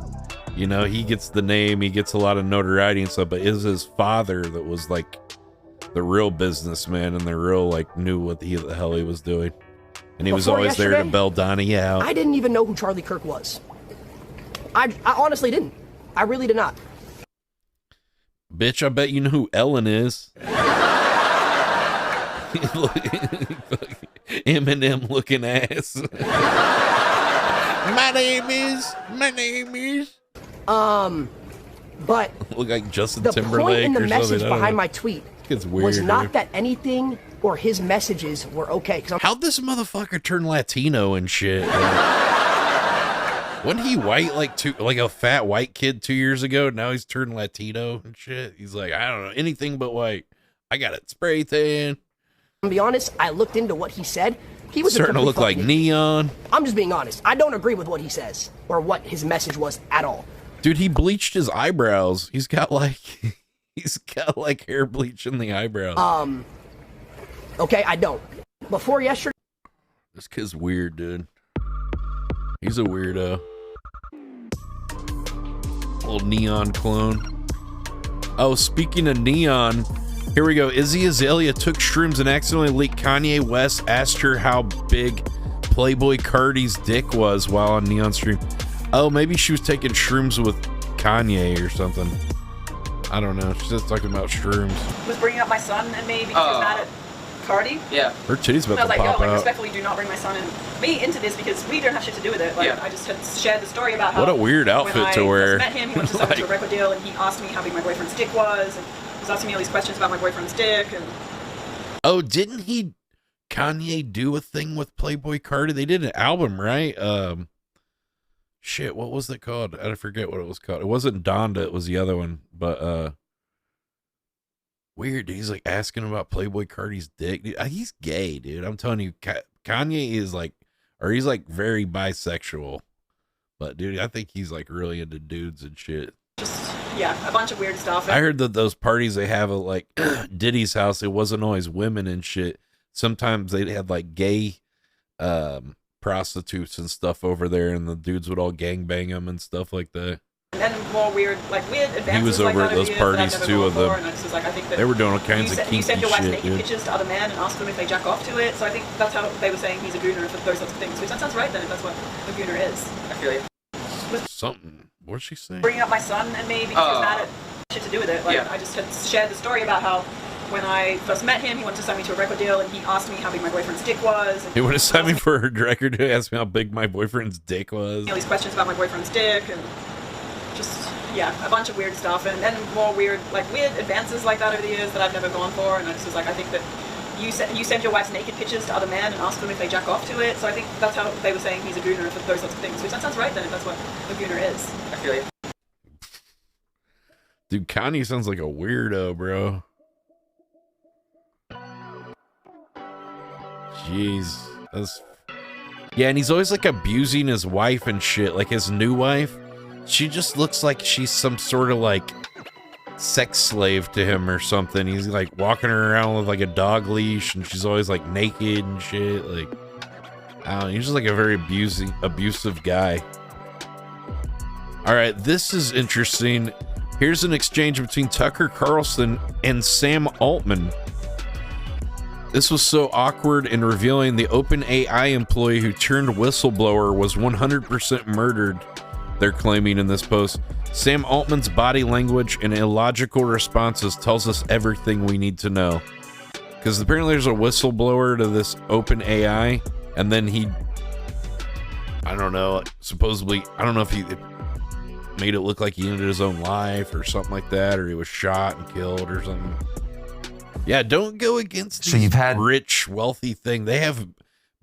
he gets the name, he gets a lot of notoriety and stuff, but it was his father that was the real businessman and the real knew what the hell he was doing. And he was always there to bail Donnie out. I didn't even know who Charlie Kirk was. I honestly didn't. I really did not. Bitch, I bet you know who Ellen is. Eminem looking ass. My name is. But look like Justin the Timberlake point in the or message something. behind my tweet weird, was not dude. that anything or his messages were okay. How'd this motherfucker turn Latino and shit? Wasn't he white like a fat white kid 2 years ago? Now he's turned Latino and shit. He's like, I don't know, anything but white. I got it spray tan. To be honest, I looked into what he said. He was starting to look like Neon. I'm just being honest. I don't agree with what he says or what his message was at all. Dude, he bleached his eyebrows. He's got like hair bleach in the eyebrows. Okay, I don't. Before yesterday. This kid's weird, dude. He's a weirdo. Little Neon clone. Oh, speaking of Neon, here we go. Izzy Azalea took shrooms and accidentally leaked Kanye West asked her how big Playboy Cardi's dick was while on Neon stream. Oh, maybe she was taking shrooms with Kanye or something. I don't know. She's just talking about shrooms. Was bringing up my son and me because he was mad at Cardi. Yeah. Her titty's about I was to like, pop yo, like, out. respectfully, do not bring my son and me into this because we don't have shit to do with it. Like, Yeah. I just had shared the story about how What a weird outfit when to wear. I first met him, he went to sign to a record deal and he asked me how big my boyfriend's dick was and he was asking me all these questions about my boyfriend's dick and. Oh, didn't Kanye do a thing with Playboy Cardi? They did an album, right? Shit, what was it called? I forget what it was called. It wasn't Donda, it was the other one. But weird, dude. He's like asking about Playboy Cardi's dick. Dude, he's gay, dude. I'm telling you, Kanye is like, or he's like very bisexual. But dude, I think he's like really into dudes and shit. Just, yeah, a bunch of weird stuff. I heard that those parties they have at like Diddy's house, it wasn't always women and shit. Sometimes they had like gay prostitutes and stuff over there, and the dudes would all gangbang them and stuff like that. And then more weird advances. He was over like at those parties too of them. And I just was like, I think that they were doing all kinds of kinky you send your wife's shit, naked dude. pictures to other men and ask them if they jack off to it. So I think that's how they were saying he's a gooner for those sorts of things. Which that sounds right then if that's what a gooner is. I feel you. Something. What's she saying? Bringing up my son and me because he was mad at shit to do with it. Like, I just had shared the story about how when I first met him, he wanted to sign me to a record deal and he asked me how big my boyfriend's dick was. And He would have signed me for a record to ask me how big my boyfriend's dick was. all these questions about my boyfriend's dick and just, yeah, a bunch of weird stuff and more weird advances like that over the years that I've never gone for. And I just was like, I think that you send your wife's naked pictures to other men and ask them if they jack off to it. So I think that's how they were saying he's a gooner for those sorts of things. Which that sounds right then if that's what a gooner is. I feel you. Dude, Kanye sounds like a weirdo, bro. Jeez. Yeah, and he's always like abusing his wife and shit. Like his new wife. She just looks like she's some sort of like sex slave to him or something. He's like walking her around with like a dog leash and she's always like naked and shit. Like, I don't know, he's just like a very abusive guy. All right, this is interesting. Here's an exchange between Tucker Carlson and Sam Altman. This was so awkward and revealing. The OpenAI employee who turned whistleblower was 100% murdered, they're claiming in this post. Sam Altman's body language and illogical responses tells us everything we need to know. Because apparently there's a whistleblower to this OpenAI, and then he, I don't know, supposedly, I don't know if he made it look like he ended his own life or something like that, or he was shot and killed or something. Yeah, don't go against these rich, wealthy thing. They have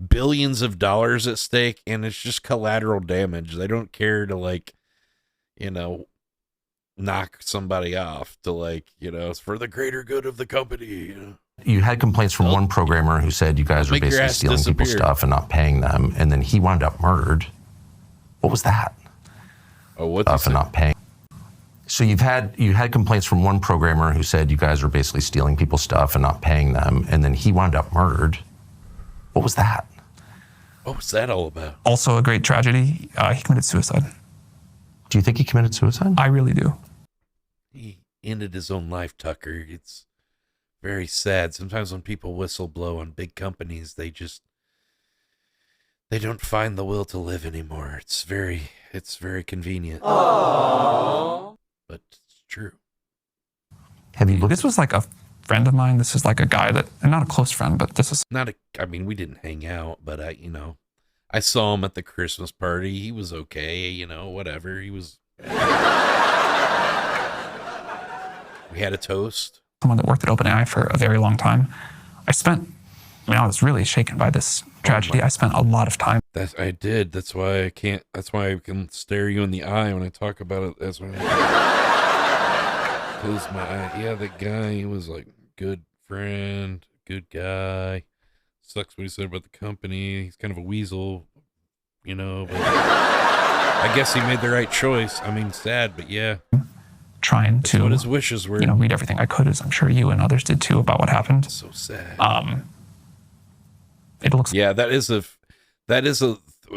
billions of dollars at stake, and it's just collateral damage. They don't care to, like, you know, knock somebody off to, like, you know, it's for the greater good of the company. You know? You had complaints from one programmer who said you guys were basically stealing people's stuff and not paying them, and then he wound up murdered. What was that? Oh, what's for not paying? So you had complaints from one programmer who said you guys were basically stealing people's stuff and not paying them, and then he wound up murdered. What was that? What was that all about? Also a great tragedy. He committed suicide. Do you think he committed suicide? I really do. He ended his own life, Tucker. It's very sad. Sometimes when people whistleblow on big companies, they don't find the will to live anymore. It's very convenient. Aww. But it's true. Have you looked? This was like a friend of mine. This is like a guy that, and not a close friend, but this is not a, I mean, we didn't hang out, but I saw him at the Christmas party. He was okay, whatever. He was. We had a toast. Someone that worked at OpenAI for a very long time. I was really shaken by this tragedy. I spent a lot of time. I did. That's why I can stare you in the eye when I talk about it. That's when I close my eye. Yeah, the guy, he was like good friend, good guy. Sucks what he said about the company. He's kind of a weasel, but I guess he made the right choice. I mean, sad, but yeah. Trying That's to what his wishes were. Read everything I could, as I'm sure you and others did too, about what happened. So sad. It looks. Yeah, that is a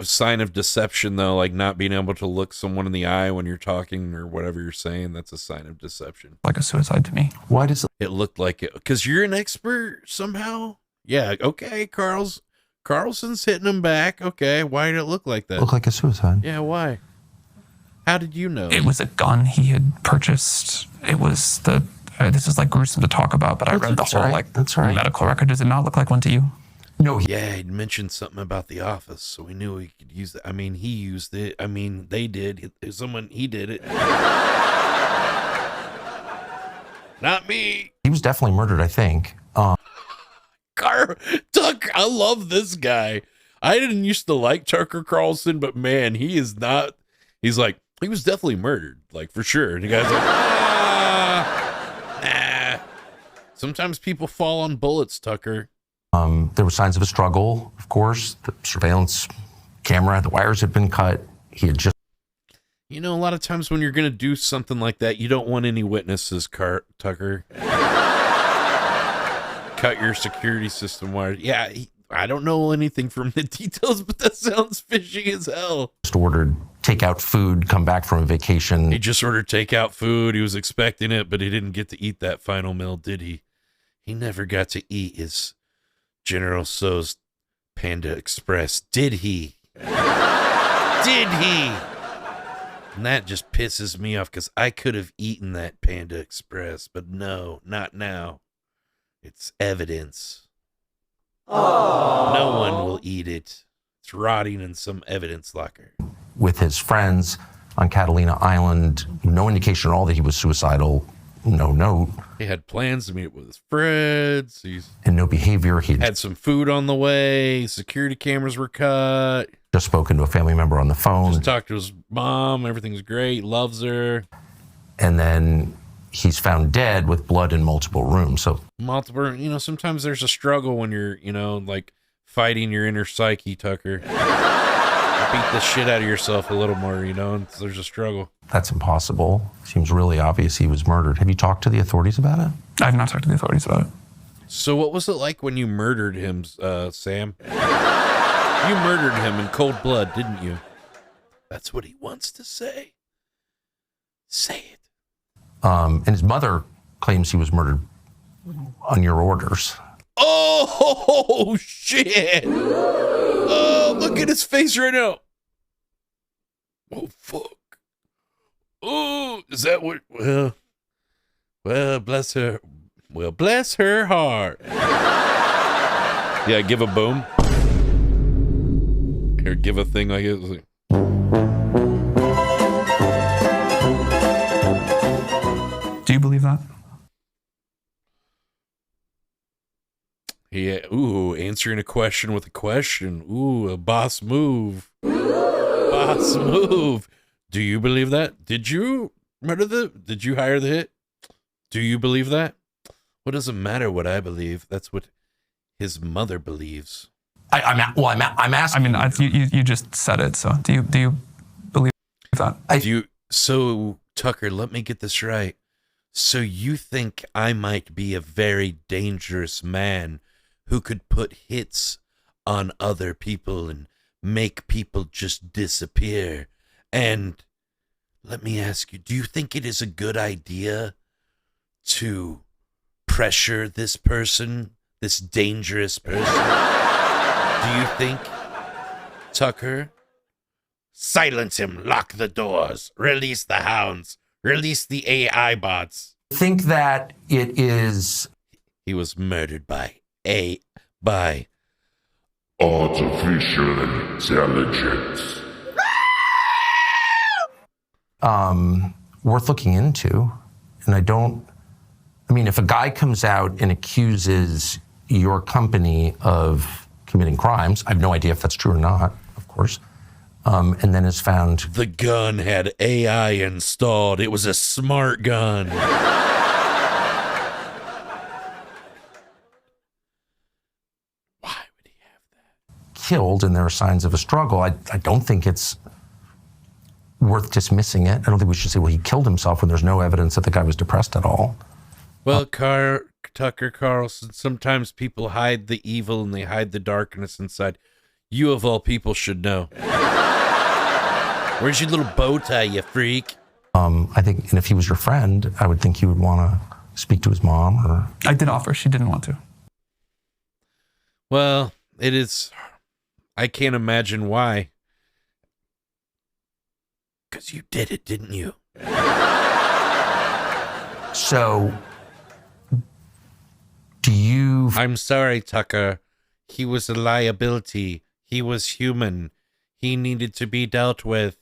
sign of deception, though. Like not being able to look someone in the eye when you're talking or whatever you're saying. That's a sign of deception. Like a suicide to me. Why does it look like it? Because you're an expert somehow. Yeah. Okay, Carlson's hitting him back. Okay, why did it look like that? Look like a suicide. Yeah. Why? How did you know? It was a gun he had purchased. It was this is like gruesome to talk about, but I read the whole medical record. Does it not look like one to you? No. Yeah, he'd mentioned something about the office, so we knew he could use that. I mean, he used it. I mean, they did. He did it. Not me. He was definitely murdered, I think. Tucker, I love this guy. I didn't used to like Tucker Carlson, but man, he is not. He's like, he was definitely murdered, like for sure. And the guy's like, nah. Sometimes people fall on bullets, Tucker. There were signs of a struggle, of course. The surveillance camera, the wires had been cut. He had just. A lot of times when you're going to do something like that, you don't want any witnesses, Tucker. Cut your security system wires. Yeah, I don't know anything from the details, but that sounds fishy as hell. Just ordered takeout food, come back from a vacation. He just ordered takeout food. He was expecting it, but he didn't get to eat that final meal, did he? He never got to eat his General Tso's Panda Express, did he? Did he? And that just pisses me off because I could have eaten that Panda Express, but no, not now. It's evidence. No one will eat it. It's rotting in some evidence locker. With his friends on Catalina Island, no indication at all that he was suicidal. No note. He had plans to meet with his friends. And no behavior. He had some food on the way. Security cameras were cut. Just spoken to a family member on the phone. Just talked to his mom. Everything's great. Loves her. And then he's found dead with blood in multiple rooms. So multiple, sometimes there's a struggle when you're, like fighting your inner psyche, Tucker. Beat the shit out of yourself a little more, and there's a struggle. That's impossible. Seems really obvious he was murdered. Have you talked to the authorities about it? I have not talked to the authorities about it. So what was it like when you murdered him, Sam? You murdered him in cold blood, didn't you? That's what he wants to say. Say it. And his mother claims he was murdered on your orders. Oh, shit. Oh, look at his face right now. Oh, fuck. Oh, is that what? Well, bless her. Well, bless her heart. Yeah, give a boom. Or give a thing like it. Like, do you believe that? Yeah. Ooh, answering a question with a question. Ooh, a boss move. Boss move. Do you believe that? Did you did you hire the hit? Do you believe that? What does it matter what I believe? That's what his mother believes. I'm asking. I mean, you just said it. So do you believe that? So Tucker, let me get this right. So you think I might be a very dangerous man who could put hits on other people and make people just disappear? And let me ask you, do you think it is a good idea to pressure this person, this dangerous person? Do you think, Tucker, silence him, lock the doors, release the hounds, release the AI bots? I think that it is. he was murdered by artificial intelligence. Worth looking into. And I mean, if a guy comes out and accuses your company of committing crimes, I have no idea if that's true or not, of course, and then is found... The gun had AI installed. It was a smart gun. Killed, and there are signs of a struggle. I don't think it's worth dismissing it. I don't think we should say, well, he killed himself when there's no evidence that the guy was depressed at all. Well, Tucker Carlson, sometimes people hide the evil and they hide the darkness inside. You, of all people, should know. Where's your little bow tie, you freak? I think, and if he was your friend, I would think you would want to speak to his mom. Or I did offer. She didn't want to. Well, it is... I can't imagine why. Because you did it, didn't you? So, do you... I'm sorry, Tucker. He was a liability. He was human. He needed to be dealt with.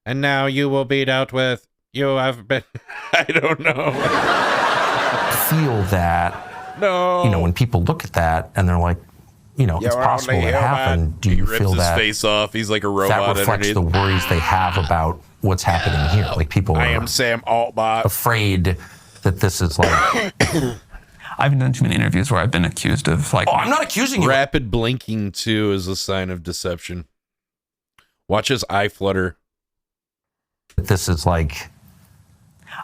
And now you will be dealt with. You have been... I don't know. Feel that... No. You know, when people look at that and they're like, you know, it's possible it happened. Do you feel that... He rips his face off. He's like a robot. That reflects underneath. the worries they have about what's happening here. Like, people I are am Sam Altbot. afraid that this is like... I've done too many interviews where I've been accused of, like... Oh, I'm not accusing you. Rapid blinking, too, is a sign of deception. Watch his eye flutter. This is like...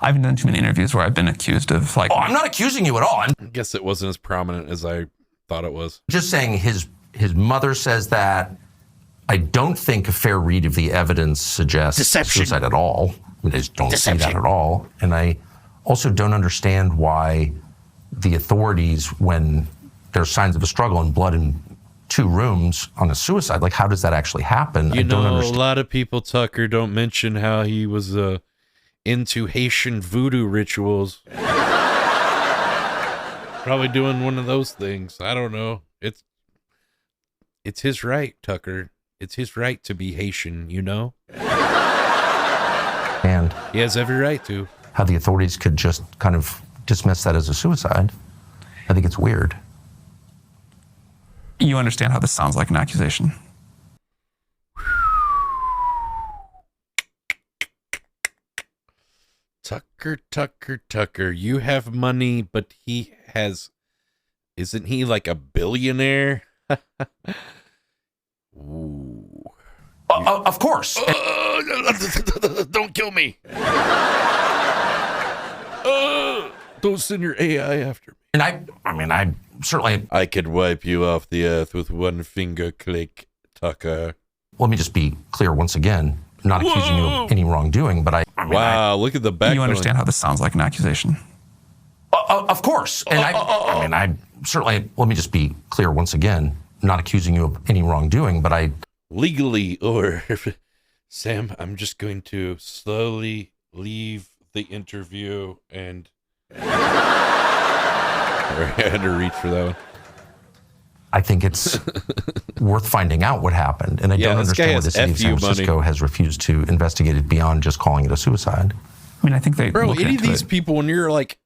I've done too many interviews where I've been accused of, like... Oh, I'm not accusing you at all. I guess it wasn't as prominent as I thought it was. Just saying his mother says that. I don't think a fair read of the evidence suggests suicide at all. I just don't see that at all. And I also don't understand why the authorities, when there's signs of a struggle and blood in 2 rooms on a suicide, like, how does that actually happen? You I don't understand. A lot of people, Tucker, don't mention how he was into Haitian voodoo rituals. Probably doing one of those things. I don't know. It's his right, Tucker. It's his right to be Haitian, you know? And he has every right to. How the authorities could just kind of dismiss that as a suicide. I think it's weird. You understand how this sounds like an accusation. Tucker, you have money, but he has... Isn't he like a billionaire? Ooh. Of course. Don't kill me. Don't send your AI after me. And I certainly... I could wipe you off the earth with one finger click, Tucker. Let me just be clear once again. I'm not accusing you of any wrongdoing, but wow, look at the back. You understand how this sounds like an accusation. Of course. And I certainly... Let me just be clear once again. I'm not accusing you of any wrongdoing, but I... Legally, or... Sam, I'm just going to slowly leave the interview and... I had to reach for that one. I think it's worth finding out what happened. And I don't understand why the city of San Francisco has refused to investigate it beyond just calling it a suicide. I mean, I think they... Bro, any of these people, when you're like,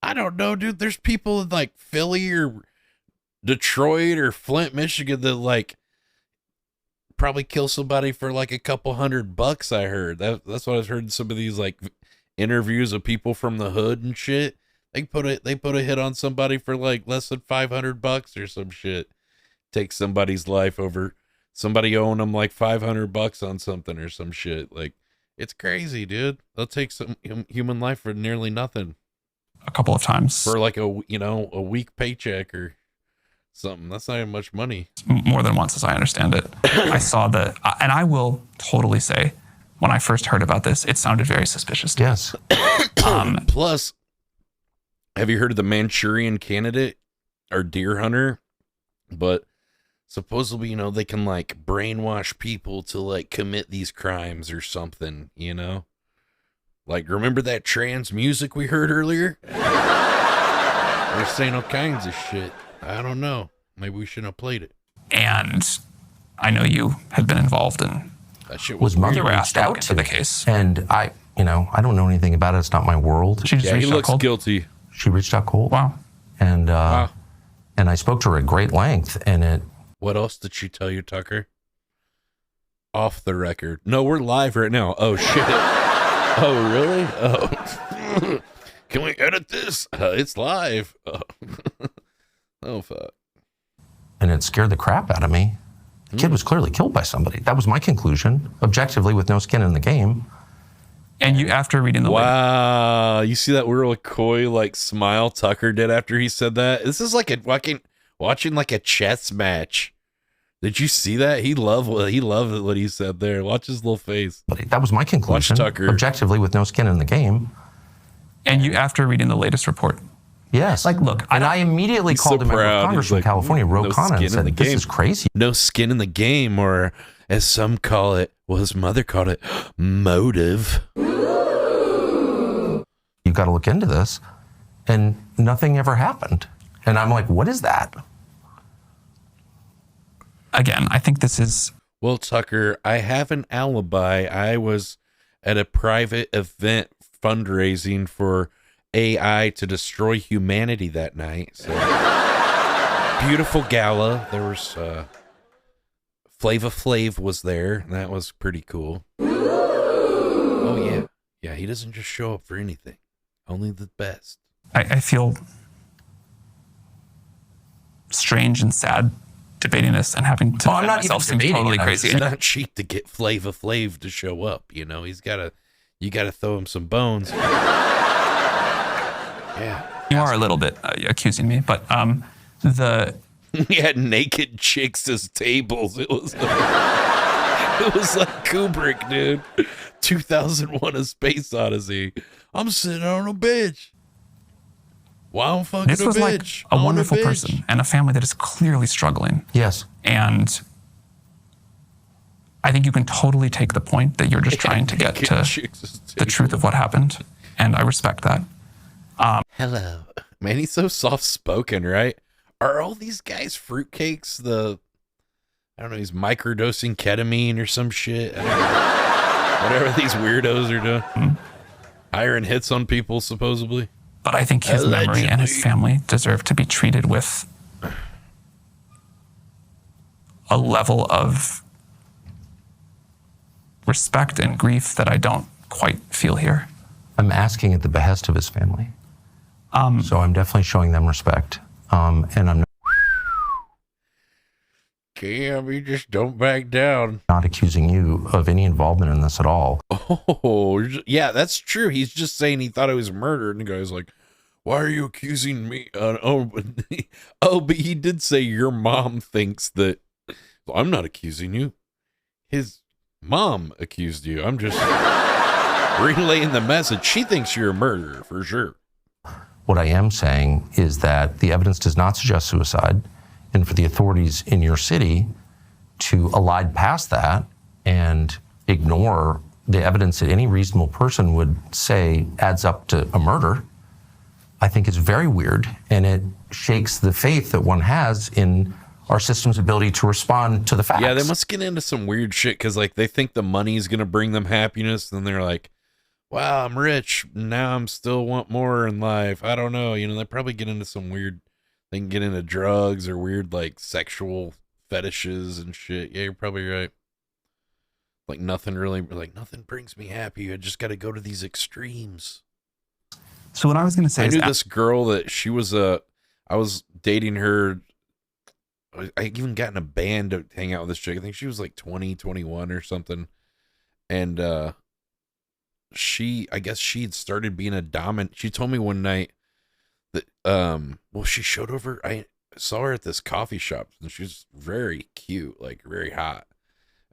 I don't know, dude, there's people in like Philly or Detroit or Flint, Michigan that like probably kill somebody for like a couple $100, I heard. That's what I've heard in some of these like interviews of people from the hood and shit. They put a hit on somebody for like less than $500 or some shit. Take somebody's life over somebody owing them like $500 on something or some shit. Like, it's crazy, dude. They'll take some human life for nearly nothing. A couple of times for like a week paycheck or something. That's not even much money. More than once, as I understand it. I saw and I will totally say, when I first heard about this, it sounded very suspicious to me. Plus, have you heard of the Manchurian Candidate or Deer Hunter? But supposedly, they can like brainwash people to like commit these crimes or something, Like, remember that trans music we heard earlier? They're saying all kinds of shit. I don't know. Maybe we shouldn't have played it. And I know you had been involved in that shit. Was mother weird asked out to the case, and I don't know anything about it. It's not my world. She just he looks guilty. She reached out cold. Wow. And and I spoke to her at great length. And it. What else did she tell you, Tucker? Off the record. No, we're live right now. Oh shit. Oh really? Oh. Can we edit this? It's live. Oh fuck. And it scared the crap out of me. The kid was clearly killed by somebody. That was my conclusion, objectively, with no skin in the game. And you, after reading the wow, you see that real coy like smile Tucker did after he said that? This is like a fucking watching like a chess match. Did you see that? He loved what he said there. Watch his little face. That was my conclusion. Watch Tucker. Objectively, with no skin in the game. And you, after reading the latest report. Yes. Like, look. And I immediately called a member of Congress from California, Ro Khanna, and said, this is crazy. No skin in the game, or as some call it, well, his mother called it, motive. You've got to look into this. And nothing ever happened. And I'm like, what is that? Again, I think this is... Well, Tucker, I have an alibi. I was at a private event fundraising for AI to destroy humanity that night. So. Beautiful gala. There was Flava Flav was there. And that was pretty cool. Oh, yeah. Yeah, he doesn't just show up for anything. Only the best. I feel strange and sad debating this and having to I'm not myself even seem totally crazy. It's not cheap to get Flava Flav to show up. You know, you got to throw him some bones. Yeah. You are a little bit accusing me, but he had naked chicks as tables. It was like Kubrick, dude. 2001: A Space Odyssey. I'm sitting on a bitch. Wow, fucking this was a like bitch. a wonderful person and a family that is clearly struggling. Yes. And I think you can totally take the point that you're just trying to get to the truth of what happened, and I respect that. Hello. Man, he's so soft-spoken, right? Are all these guys fruitcakes? I don't know, he's microdosing ketamine or some shit. I don't know. Whatever these weirdos are doing. Iron hits on people, supposedly. But I think his memory and his family deserve to be treated with a level of respect and grief that I don't quite feel here. I'm asking at the behest of his family. So I'm definitely showing them respect. And I'm Cam, you just don't back down. Not accusing you of any involvement in this at all. Oh, yeah, that's true. He's just saying he thought I was murdered, and the guy's like, why are you accusing me? But he did say your mom thinks that. Well, I'm not accusing you. His mom accused you. I'm just relaying the message. She thinks you're a murderer, for sure. What I am saying is that the evidence does not suggest suicide, and for the authorities in your city to elide past that and ignore the evidence that any reasonable person would say adds up to a murder, I think is very weird, and it shakes the faith that one has in our system's ability to respond to the facts. Yeah, they must get into some weird shit because, like, they think the money's going to bring them happiness, and then they're like, wow, I'm rich. Now I'm still want more in life. I don't know. You know, they probably get into some weird, they can get into drugs or weird, like, sexual fetishes and shit. Yeah, you're probably right. Like, nothing brings me happy. I just got to go to these extremes. So what I was going to say I is... knew this girl that she was I was dating her. I even got in a band to hang out with this chick. I think she was like 20, 21 or something. And, I guess she had started being a dominant. She told me one night that, she showed over. I saw her at this coffee shop, and she was very cute, like very hot.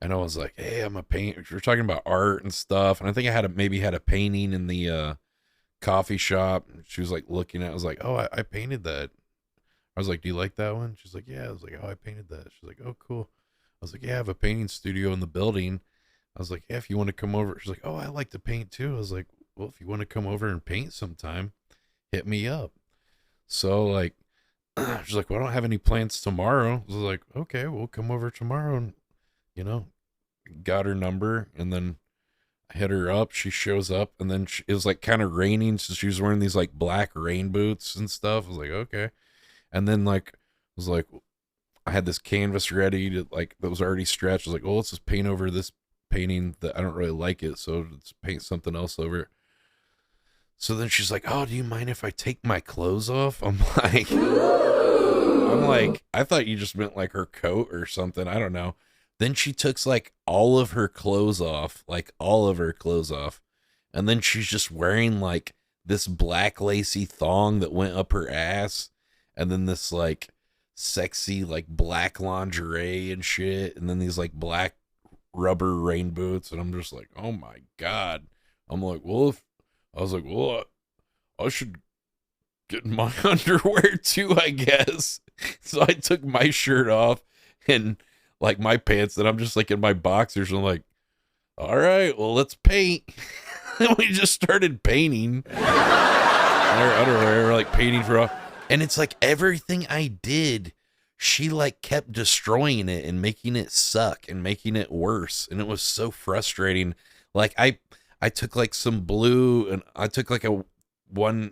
And I was like, hey, I'm a painter. We're talking about art and stuff. And I think I had a painting in the, coffee shop. She was like looking at it. I was like, oh, I painted that. I was like, do you like that one? She's like, yeah. I was like, oh, I painted that. She's like, oh, cool. I was like, yeah, I have a painting studio in the building. I was like, yeah, if you want to come over. She's like, oh, I like to paint too. I was like, well, if you want to come over and paint sometime, hit me up. So like, she's like, well, I don't have any plans tomorrow. I was like, okay, we'll come over tomorrow. And, you know, got her number, and then I hit her up. She shows up, and then it was like kind of raining. So she was wearing these like black rain boots and stuff. I was like, okay. And then like, was like, I had this canvas ready to like, that was already stretched. I was like, well, let's just paint over this painting that I don't really like it. So let's paint something else over it. So then she's like, oh, do you mind if I take my clothes off? I'm like, I thought you just meant like her coat or something. I don't know. Then she took like all of her clothes off, And then she's just wearing like this black lacy thong that went up her ass. And then this like sexy, like black lingerie and shit. And then these like black rubber rain boots. And I'm just like, oh my God. I'm like, well, I should get my underwear too, I guess. So I took my shirt off and like my pants, and I'm just like in my boxers. I'm like, all right, well, let's paint. And we just started painting our underwear, like painting for, and it's like everything I did, she like kept destroying it and making it suck and making it worse. And it was so frustrating. Like I took like some blue, and I took like I don't know,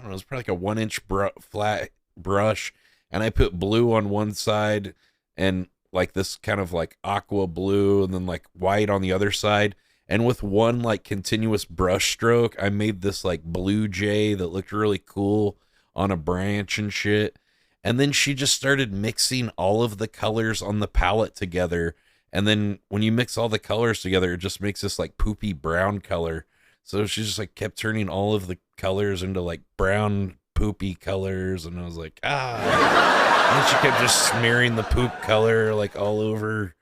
it was probably like a 1-inch flat brush, and I put blue on one side and like this kind of like aqua blue, and then like white on the other side. And with one like continuous brush stroke, I made this like blue jay that looked really cool on a branch and shit. And then she just started mixing all of the colors on the palette together. And then when you mix all the colors together, it just makes this like poopy brown color. So she just like kept turning all of the colors into like brown poopy colors. And I was like, And then she kept just smearing the poop color like all over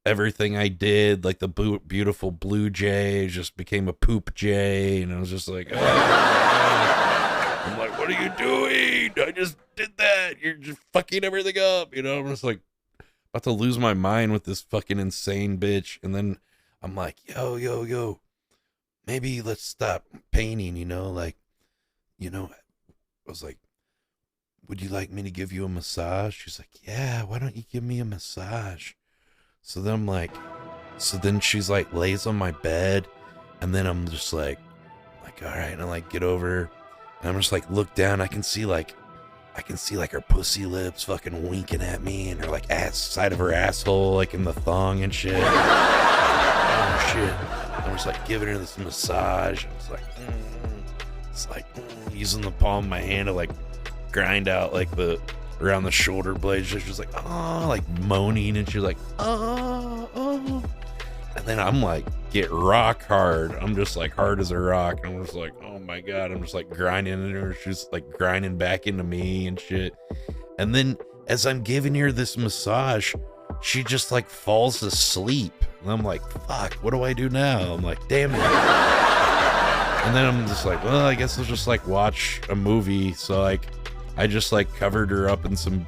everything I did. Like the beautiful blue jay just became a poop jay. And I was just like, I'm like, what are you doing? I just did that. You're just fucking everything up. You know, I'm just like about to lose my mind with this fucking insane bitch. And then I'm like, yo, maybe let's stop painting, you know, like, you know, I was like, would you like me to give you a massage? She's like, yeah, why don't you give me a massage? So then I'm like, so then she's like lays on my bed, and then I'm just like, all right, and I like get over, and I'm just like look down. I can see like her pussy lips fucking winking at me, and her like side of her asshole like in the thong and shit. Oh shit! I'm just like giving her this massage. It's like using the palm of my hand to like grind out like the around the shoulder blades. She's like, oh, like moaning, and she's like, oh. And then I'm like, get rock hard. I'm just like hard as a rock. And I'm just like, oh my God. I'm just like grinding in her. She's like grinding back into me and shit. And then as I'm giving her this massage, she just like falls asleep. And I'm like, fuck, what do I do now? I'm like, damn it. And then I'm just like, well, I guess I'll just like watch a movie. So like, I just like covered her up in some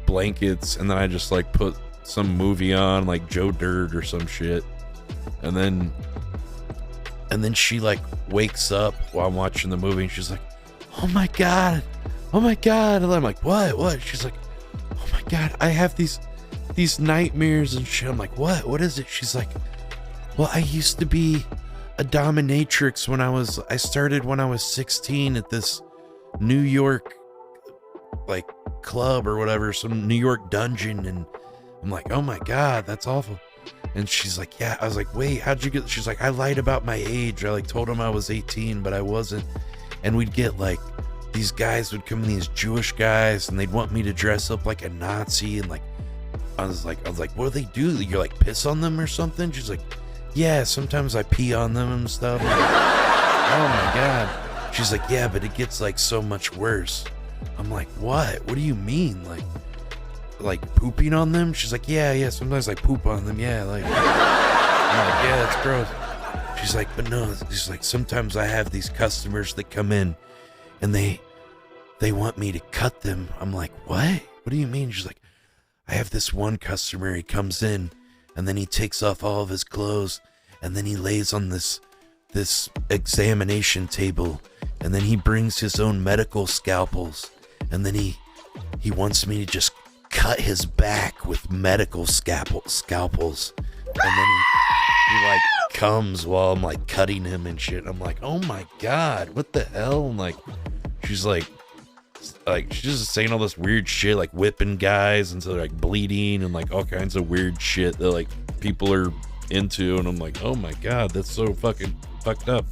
blankets, and then I just like put some movie on, like Joe Dirt or some shit. And then she like wakes up while I'm watching the movie, and she's like, oh my God. And I'm like, what? She's like, oh my God, I have these nightmares and shit. I'm like, what is it? She's like, well, I used to be a dominatrix I started when I was 16 at this New York like club or whatever, some New York dungeon. And I'm like, oh my God, that's awful. And she's like, yeah. I was like, wait, how'd you get? She's like, I lied about my age. I like told him I was 18, but I wasn't. And we'd get like, these guys would come, these Jewish guys, and they'd want me to dress up like a Nazi. And like, I was like, what do they do? You're like piss on them or something? She's like, yeah, sometimes I pee on them and stuff. Oh my God. She's like, yeah, but it gets like so much worse. I'm like, what do you mean? Like pooping on them? She's like, yeah, sometimes I poop on them. Yeah, like, I'm like, yeah, that's gross. She's like, but no, she's like, sometimes I have these customers that come in and they want me to cut them. I'm like, what do you mean? She's like, I have this one customer, he comes in and then he takes off all of his clothes and then he lays on this examination table and then he brings his own medical scalpels, and then he wants me to just cut his back with medical scalpels, and then he like comes while I'm like cutting him and shit. I'm like, oh my god, what the hell? And like, she's she's just saying all this weird shit, like whipping guys until they're like bleeding and like all kinds of weird shit that like people are into, and I'm like, oh my god, that's so fucking fucked up.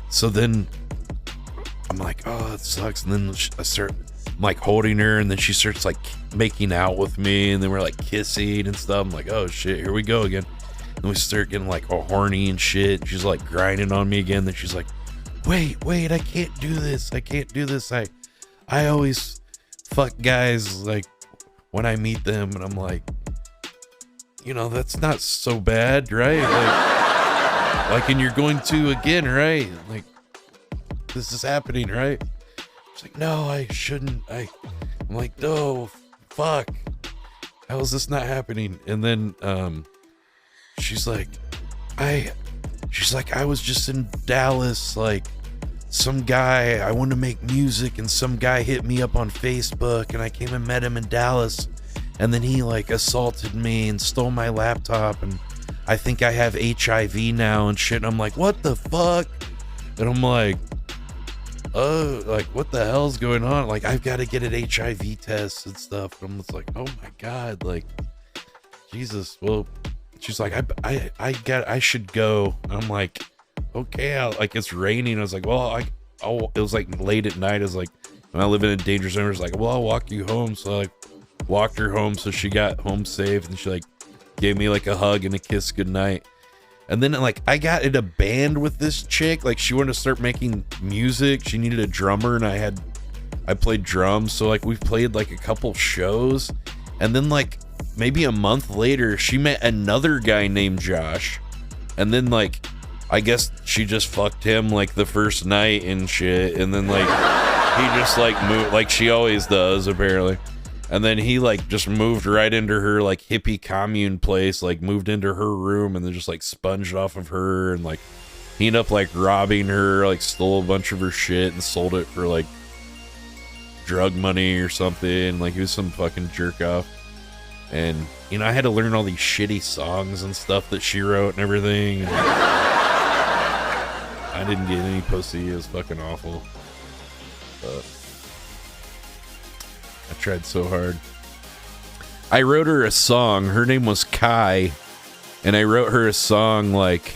So then I'm like, oh, that sucks. And then I'm like holding her, and then she starts like making out with me, and then we're like kissing and stuff. I'm like, oh shit, here we go again. And we start getting like all horny and shit. She's like grinding on me again. Then she's like, wait, I can't do this. I always fuck guys like when I meet them, and I'm like, you know, that's not so bad, right? Like, and you're going to again, right? Like, this is happening, right? She's like, no, I shouldn't. I'm like, no, fuck. How is this not happening? And then she's like, I was just in Dallas, like, some guy, I wanted to make music, and some guy hit me up on Facebook, and I came and met him in Dallas, and then he like assaulted me and stole my laptop, and I think I have HIV now and shit. And I'm like, what the fuck? And I'm like, oh, like, what the hell's going on? Like, I've got to get an HIV test and stuff. And I'm just like, oh my god, like, Jesus. Well, she's like, I should go. I'm like, okay, like, it's raining. I was like, well, it was like late at night. I was like, when I live in a danger zone, I was like, well, I'll walk you home. So I like walked her home, so she got home safe, and she like gave me like a hug and a kiss goodnight. And then like I got in a band with this chick. Like, she wanted to start making music. She needed a drummer, and I played drums. So like we played like a couple shows, and then like maybe a month later, she met another guy named Josh, and then like I guess she just fucked him like the first night and shit, and then like he just like moved like she always does apparently. And then he like just moved right into her like hippie commune place, like moved into her room, and then just like sponged off of her, and like he ended up like robbing her, like stole a bunch of her shit and sold it for like drug money or something. Like, he was some fucking jerk off. And you know, I had to learn all these shitty songs and stuff that she wrote and everything. And I didn't get any pussy. It was fucking awful. But I tried so hard. I wrote her a song. Her name was Kai, and I wrote her a song like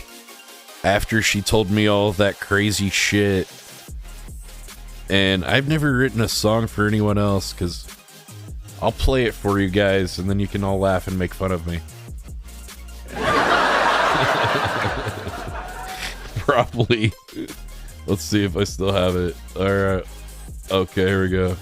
after she told me all of that crazy shit. And I've never written a song for anyone else, because I'll play it for you guys, and then you can all laugh and make fun of me. Probably. Let's see if I still have it. All right. Okay, here we go.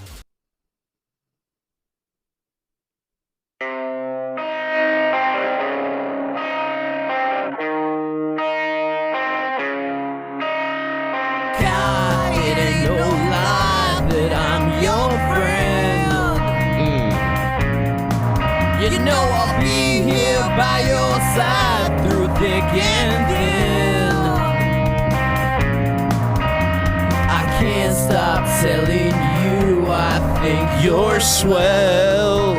By your side through thick and thin. I can't stop telling you I think you're swell.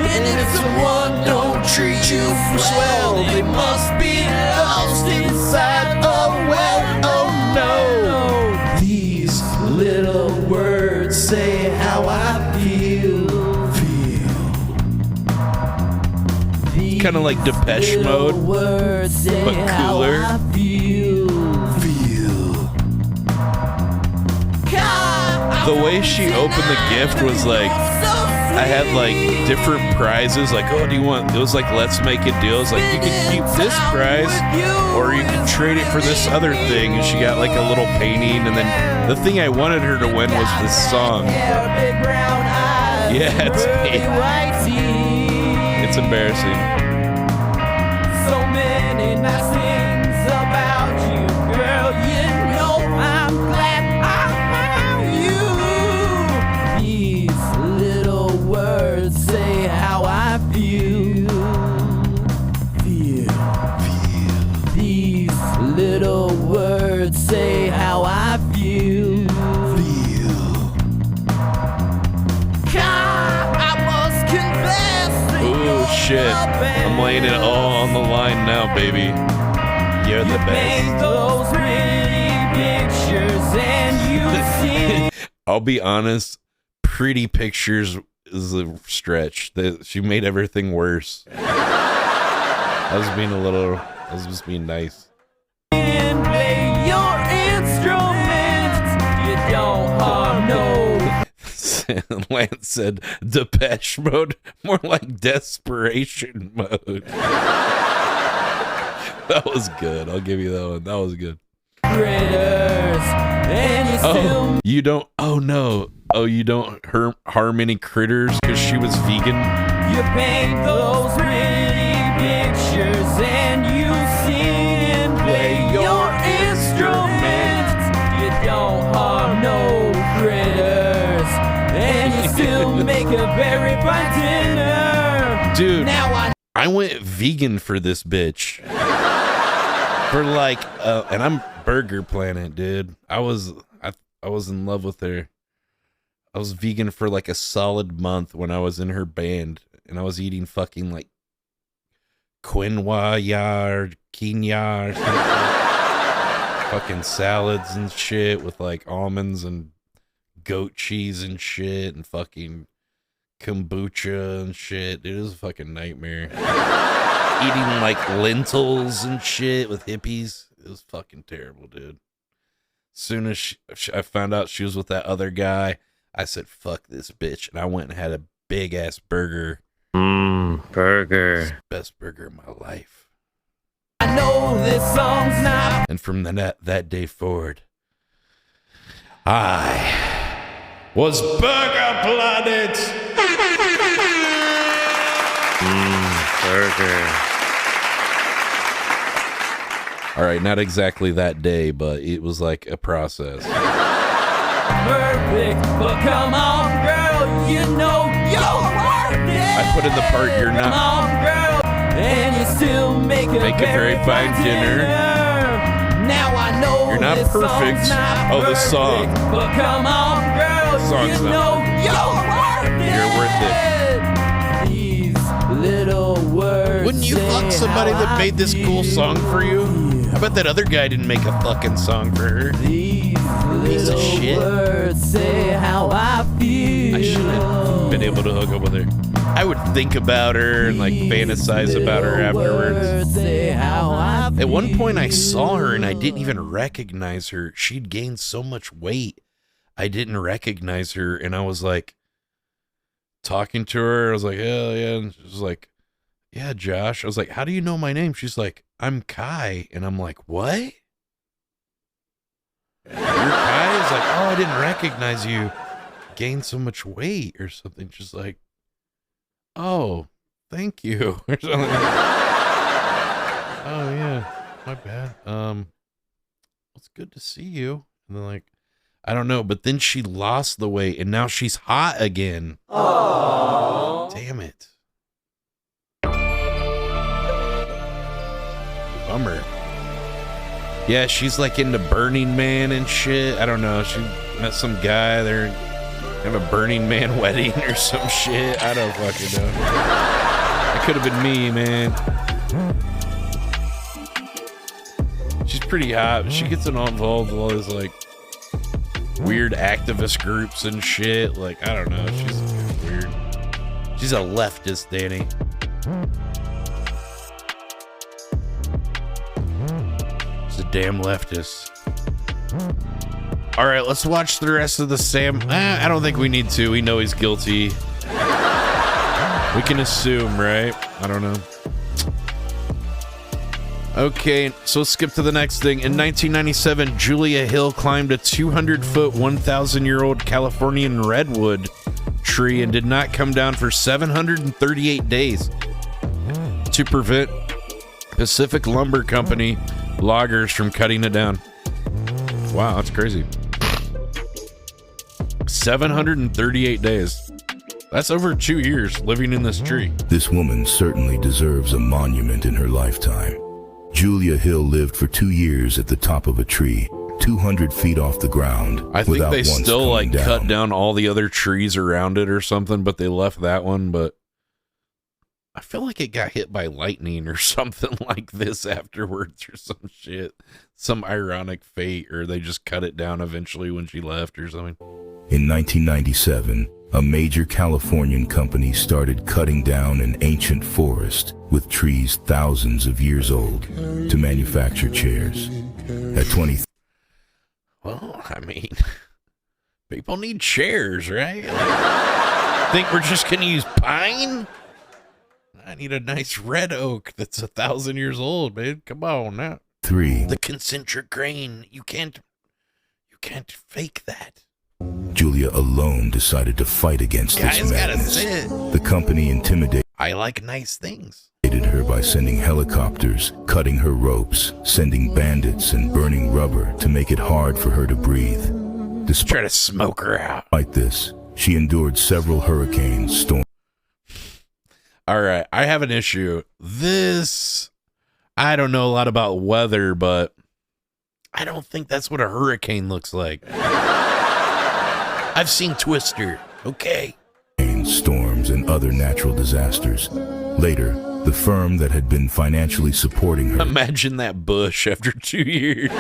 And if someone don't treat you swell, they must be lost inside a well. Oh no, these little words say how I feel. Kind of like Depeche Mode, but cooler. The way she opened the gift was like, I had like different prizes. Like, oh, do you want? It was like, let's make a deal. It's like, you can keep this prize, or you can trade it for this other thing. And she got like a little painting. And then the thing I wanted her to win was this song. Yeah, it's embarrassing. So many nice things about you, girl. You know I'm glad I found you. These little words say how I feel. These little words say laying it all on the line now, baby. You're the best. Those pretty pictures and you see. I'll be honest, pretty pictures is a stretch. She made everything worse. I was just being nice. And play your instruments. You don't harm no. Lance said Depeche Mode, more like desperation mode. That was good. I'll give you that one. That was good. Critters, and you still You don't. Oh no. Oh, you don't harm any critters because she was vegan. you paint those pretty pictures and you sing and play your instruments. You don't harm no critters, and you still make a very fine dinner. Dude, now I went vegan for this bitch. For like, and I'm Burger Planet, dude. I was in love with her. I was vegan for like a solid month when I was in her band, and I was eating fucking like quinoa or quinoa or something. Fucking salads and shit with like almonds and goat cheese and shit and fucking kombucha and shit. Dude, it was a fucking nightmare. Eating like lentils and shit with hippies. It was fucking terrible, dude. Soon as I found out she was with that other guy, I said, fuck this bitch. And I went and had a big ass burger. Burger. Best burger of my life. I know this song's not. And from that day forward, I was Burger Planet. Burger. All right, not exactly that day, but it was like a process. Perfect, but come on, girl, you know you're worth it. I put in the part you're not. Come on, girl, and you still make a very fine dinner. Now I know you're not this perfect. Song's not oh, the perfect, song. But come on, girl, Song's you not. know you're worth it. You're worth it. These little words. Wouldn't you fuck somebody that made this cool song for you? How about that other guy didn't make a fucking song for her? Piece of shit. Words say how I feel. I should have been able to hook up with her. I would think about her and like fantasize about her afterwards. Say how I feel. At one point I saw her and I didn't even recognize her. She'd gained so much weight. I didn't recognize her, and I was like talking to her. I was like, hell yeah. And she was like, yeah, Josh. I was like, how do you know my name? She's like, I'm Kai. And I'm like, what? You're Kai? It's like, oh, I didn't recognize you. Gained so much weight or something. She's like, oh, thank you. Or something. Oh yeah, my bad. It's good to see you. And then like, I don't know, but then she lost the weight and now she's hot again. Aww. Damn it. Bummer. Yeah, she's like into Burning Man and shit. I don't know. She met some guy. They're have a Burning Man wedding or some shit. I don't fucking know. That could have been me, man. She's pretty hot. She gets involved with all this like weird activist groups and shit. Like, I don't know. She's weird. She's a leftist, Danny. She's a damn leftist. All right, let's watch the rest of the Sam. I don't think we need to. We know he's guilty. We can assume, right? I don't know. Okay, so let's skip to the next thing. In 1997, Julia Hill climbed a 200-foot, 1,000-year-old Californian redwood tree and did not come down for 738 days to prevent Pacific Lumber Company loggers from cutting it down. Wow, that's crazy. 738 days. That's over 2 years living in this tree. This woman certainly deserves a monument in her lifetime. Julia Hill lived for 2 years at the top of a tree, 200 feet off the ground. I think they still like cut down all the other trees around it or something, but they left that one. But I feel like it got hit by lightning or something like this afterwards or some shit. Some ironic fate, or they just cut it down eventually when she left or something. In 1997, a major Californian company started cutting down an ancient forest with trees thousands of years old to manufacture chairs. At 20... Well, I mean, people need chairs, right? Think we're just going to use pine? I need a nice red oak that's 1,000 years old, man. Come on now. 3. The concentric grain. You can't fake that. Julia alone decided to fight against this madness. The company intimidated I like nice things. Her by sending helicopters, cutting her ropes, sending bandits, and burning rubber to make it hard for her to breathe. Try to smoke her out. Despite this, she endured several hurricanes, storms. All right, I have an issue. I don't know a lot about weather, but I don't think that's what a hurricane looks like. I've seen Twister, okay? Storms and other natural disasters. Later, the firm that had been financially supporting her... Imagine that bush after 2 years.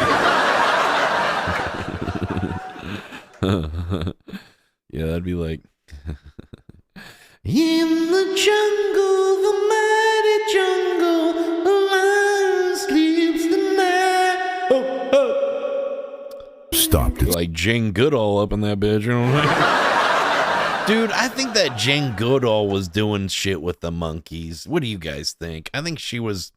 Yeah, that'd be like... In the jungle, the mighty jungle, the lion sleeps tonight. Oh, oh. Stopped it. Like Jane Goodall up in that bitch, you know what I mean? Dude, I think that Jane Goodall was doing shit with the monkeys. What do you guys think? I think she was,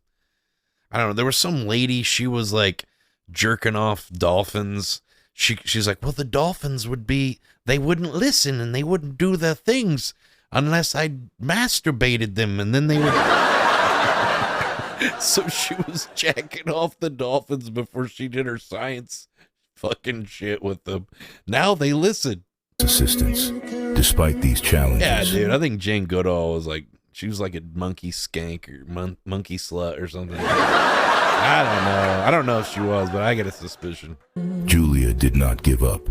I don't know, there was some lady, she was like jerking off dolphins. She's like, well, the dolphins they wouldn't listen and they wouldn't do their things unless I masturbated them, and then they would. So she was jacking off the dolphins before she did her science fucking shit with them. Now they listen. Assistance. Despite these challenges. Yeah, dude, I think Jane Goodall was like, she was like a monkey skank or monkey slut or something. I don't know if she was, but I get a suspicion. Julia did not give up.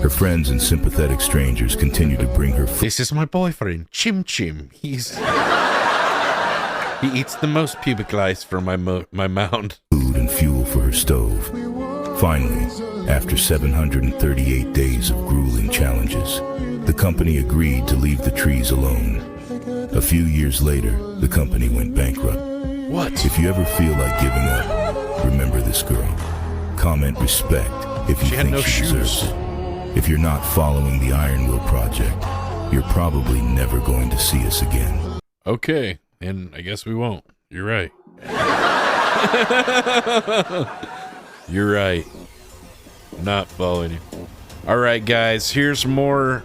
Her friends and sympathetic strangers continued to bring her food. This is my boyfriend, Chim Chim. He eats the most pubic lice from my mound. Food and fuel for her stove. Finally, after 738 days of grueling challenges, the company agreed to leave the trees alone. A few years later, the company went bankrupt. What? If you ever feel like giving up, remember this girl. Comment respect if you think she deserves it. If you're not following the Iron Will Project, you're probably never going to see us again. Okay, and I guess we won't. You're right. You're right. Not following you. All right, guys, here's more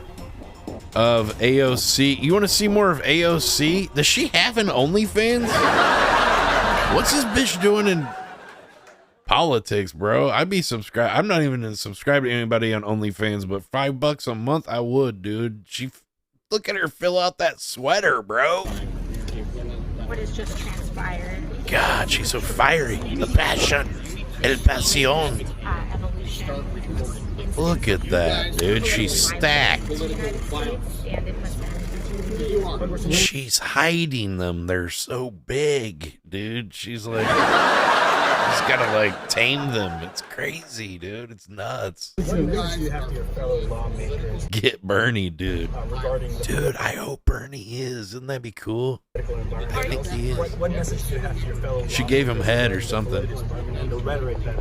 of AOC. You want to see more of AOC? Does she have an OnlyFans? What's this bitch doing in politics, bro? I'd be subscribed. I'm not even subscribed to anybody on OnlyFans, but $5 a month, I would, dude. Look at her fill out that sweater, bro. What has just transpired? God, she's so fiery. The passion. El pasión. Look at that, dude. She's stacked. She's hiding them. They're so big, dude. She's like, she's gotta like tame them. It's crazy, dude. It's nuts. Get Bernie, dude. Dude, I hope Bernie is. Isn't that be cool? I think he is. What message do you have to your fellow? She gave him head or something. And the rhetoric that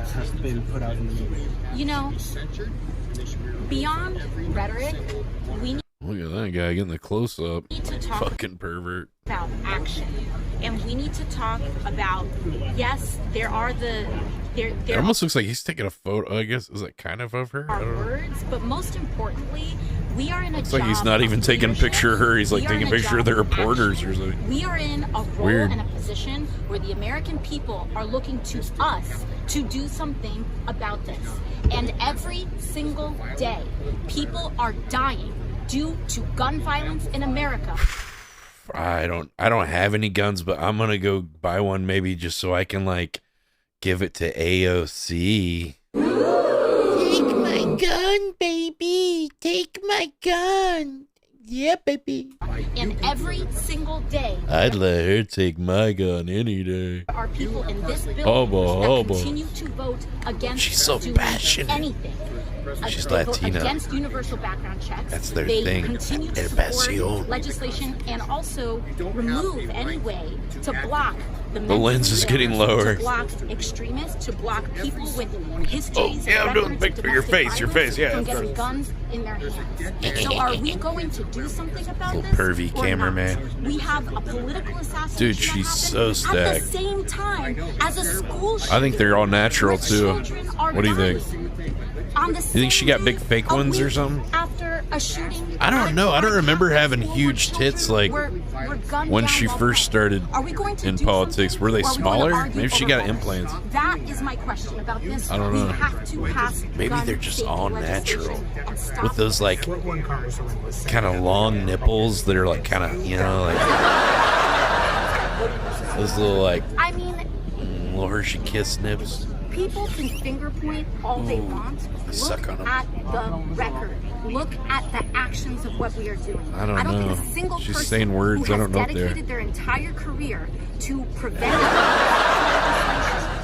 has been put out in the media. You know, beyond rhetoric, we need Look at that guy getting the close-up. to talk Fucking pervert. about action. And we need to talk about, yes, there are the... It There almost looks like he's taking a photo, I guess. Is that kind of her? I are don't know. words, but most importantly, we are in a It's job like he's not even of taking a leadership. picture of her. He's like We are taking a in a picture of job the of reporters or action. something. We are in a role Weird. and a position where the American people are looking to us to do something about this. And every single day, people are dying due to gun violence in America. I don't have any guns, but I'm gonna go buy one maybe just so I can like give it to AOC. Take my gun, baby. Take my gun. Yeah, baby. And every single day, I'd let her take my gun any day. there are people in this building that continue to vote against She's so doing passionate. anything. She's They vote Latina. against universal background checks. That's their they thing. continue to El support pasión. legislation and also remove any way to block the lens is getting lower. To block extremists, to block people with histories. Yeah, I'm doing big for your face, yeah. From getting guns in their hands. So are we going to do something about Little this? pervy or cameraman. not? We have a political assassination. Dude, she's so at stacked. the same time as a school I think they're all natural too. children are What do you think? on the You think she got big fake ones or something? after a shooting. I don't know. I don't remember having huge tits like were gunned when down she while first started Are we going to in do politics. Were they something? Or are we going to smaller? argue Maybe she over got votes? implants. That is my question about this. I don't We know. have to pass Maybe gun they're just safety all legislation natural. and stop with those like kind of long nipples that are like kind of, you know, like those little like I mean, little Hershey Kiss nips. people can finger point all they want. suck Look on 'em. at the record. Look at the actions of what we are doing. I don't think know. a single She's person saying words. who I has don't know if they're- dedicated their entire career to prevent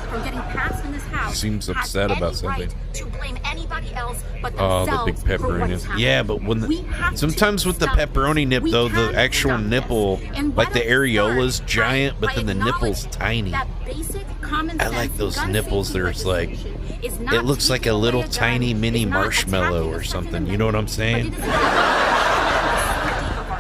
from getting passed in this house. Seems has upset any about something. right to blame anybody else but Oh, themselves the big for what pepperoni. has happened. Yeah, but when We have to sometimes with the stop pepperoni nip We though, the can actual stop this. nipple, And why like the don't we areola's start giant, but by then the nipple's acknowledging tiny. that basic common I sense like those gun nipples. safety There's like, legislation is not it looks like a taking little away a gun, tiny mini is not marshmallow attacking or the something. Second You know what I'm Amendment, saying? but it is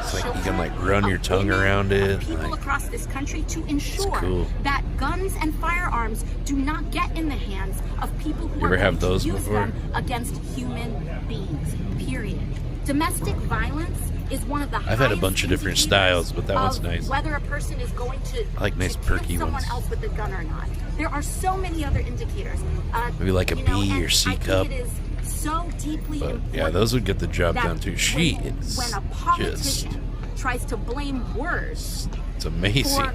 It's like you can like run your tongue around it. people Like, across this country to ensure cool. that guns and firearms do not get in the hands of people who You are ever have going those to use before? them against human beings. Period. Domestic violence is one of the I've had a bunch of different styles, but that one's nice. Whether a person is going to I like nice to perky hit someone ones. else with a gun or not. There are so many other indicators. Maybe like a you know, B and or C I think cup. it is so deeply But important yeah, those would get the job that done too. She when is a just, politician tries to blame words it's amazing. for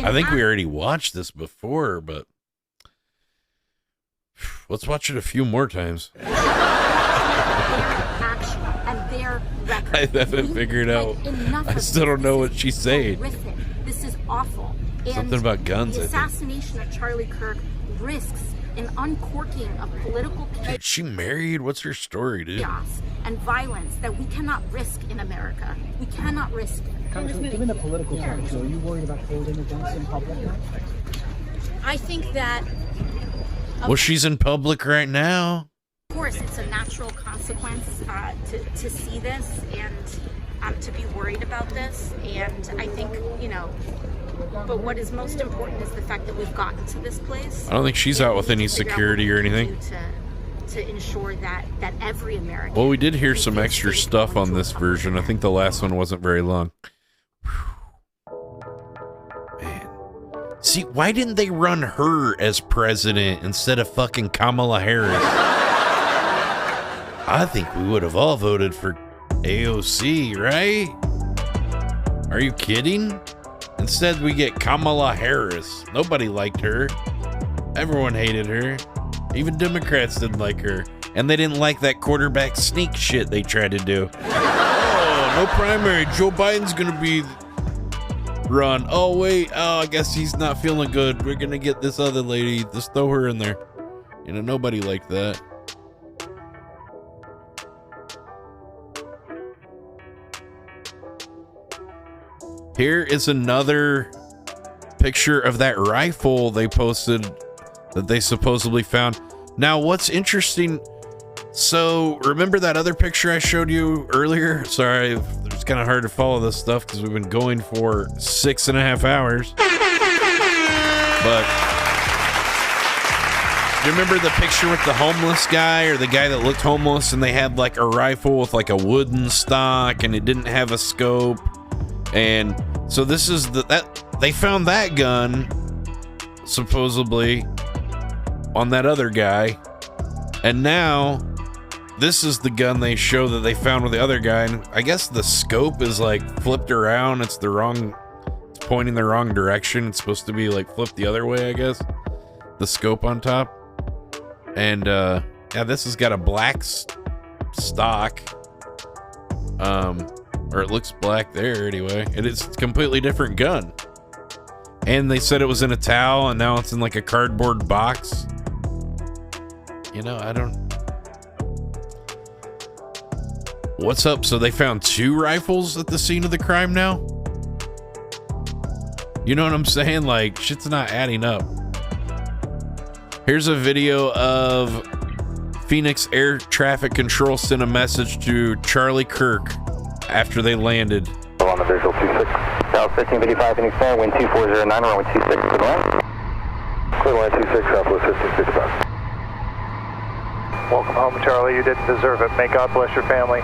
I think we already watched this before, but let's watch it a few more times. action and their record. I haven't figured out. I still don't know what she's saying. Horrific. This is awful. And Something about guns, The I think. assassination of Charlie Kirk risks an uncorking of political Dude, she married? What's her story, dude? chaos and violence that we cannot risk in America. We cannot risk it. Congressman, given the political temperature, are you worried about holding the guns in public now? I think that, Well, she's in public right now. of course, it's a natural consequence to see this and to be worried about this. And I think, you know, but what is most important is the fact that we've gotten to this place. I don't think she's out with any security or anything. To ensure that every American. Well, we did hear some extra stuff on this version. I think the last one wasn't very long. Man. See, why didn't they run her as president instead of fucking Kamala Harris? I think we would have all voted for AOC, right? Are you kidding? Instead, we get Kamala Harris. Nobody liked her. Everyone hated her. Even Democrats didn't like her. And they didn't like that quarterback sneak shit they tried to do. Oh, no primary. Joe Biden's going to be run. Oh, wait. Oh, I guess he's not feeling good. We're going to get this other lady. Just throw her in there. You know, nobody liked that. Here is another picture of that rifle they posted that they supposedly found. Now, what's interesting, so remember that other picture I showed you earlier? Sorry, it's kind of hard to follow this stuff because we've been going for 6.5 hours. But do you remember the picture with the homeless guy or the guy that looked homeless and they had like a rifle with like a wooden stock and it didn't have a scope? And so this is that they found that gun supposedly on that other guy, and now this is the gun they show that they found with the other guy. And I guess the scope is like flipped around. It's pointing the wrong direction. It's supposed to be like flipped the other way, I guess. The scope on top, and yeah, this has got a black stock. Or it looks black there anyway. It is a completely different gun. And they said it was in a towel, and now it's in like a cardboard box. You know, I don't... What's up? So they found 2 rifles at the scene of the crime now? You know what I'm saying? Like, shit's not adding up. Here's a video of Phoenix Air Traffic Control sent a message to Charlie Kirk after they landed. On the visual 26, South 1555 Phoenix Air, wind 2409, runway 26 to the land. Clear line 26, Southwest 1555. Welcome home, Charlie. You didn't deserve it. May God bless your family.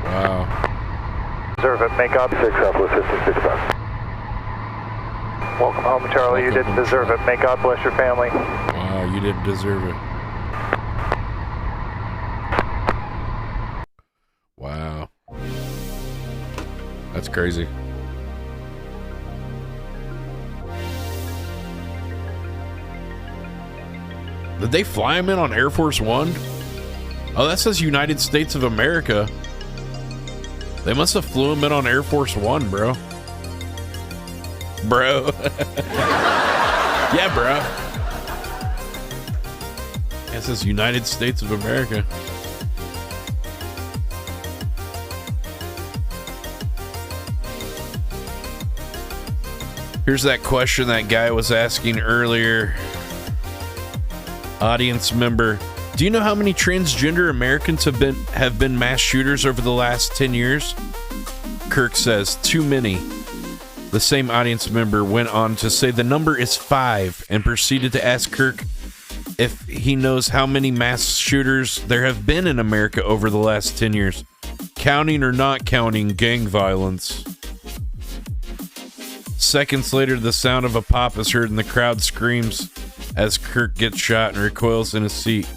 Wow. Deserve it. May God 6 Southwest 1555. Welcome home, Charlie. You didn't deserve it. May God bless your family. Wow, you didn't deserve it. Wow. That's crazy. Did they fly him in on Air Force One? Oh, that says United States of America. They must have flew him in on Air Force One, bro. Bro. Yeah, bro. It says United States of America. Here's that question that guy was asking earlier. Audience member, do you know how many transgender Americans have been mass shooters over the last 10 years? Kirk says, too many. The same audience member went on to say the number is 5 and proceeded to ask Kirk if he knows how many mass shooters there have been in America over the last 10 years, counting or not counting gang violence. Seconds later, the sound of a pop is heard and the crowd screams as Kirk gets shot and recoils in his seat.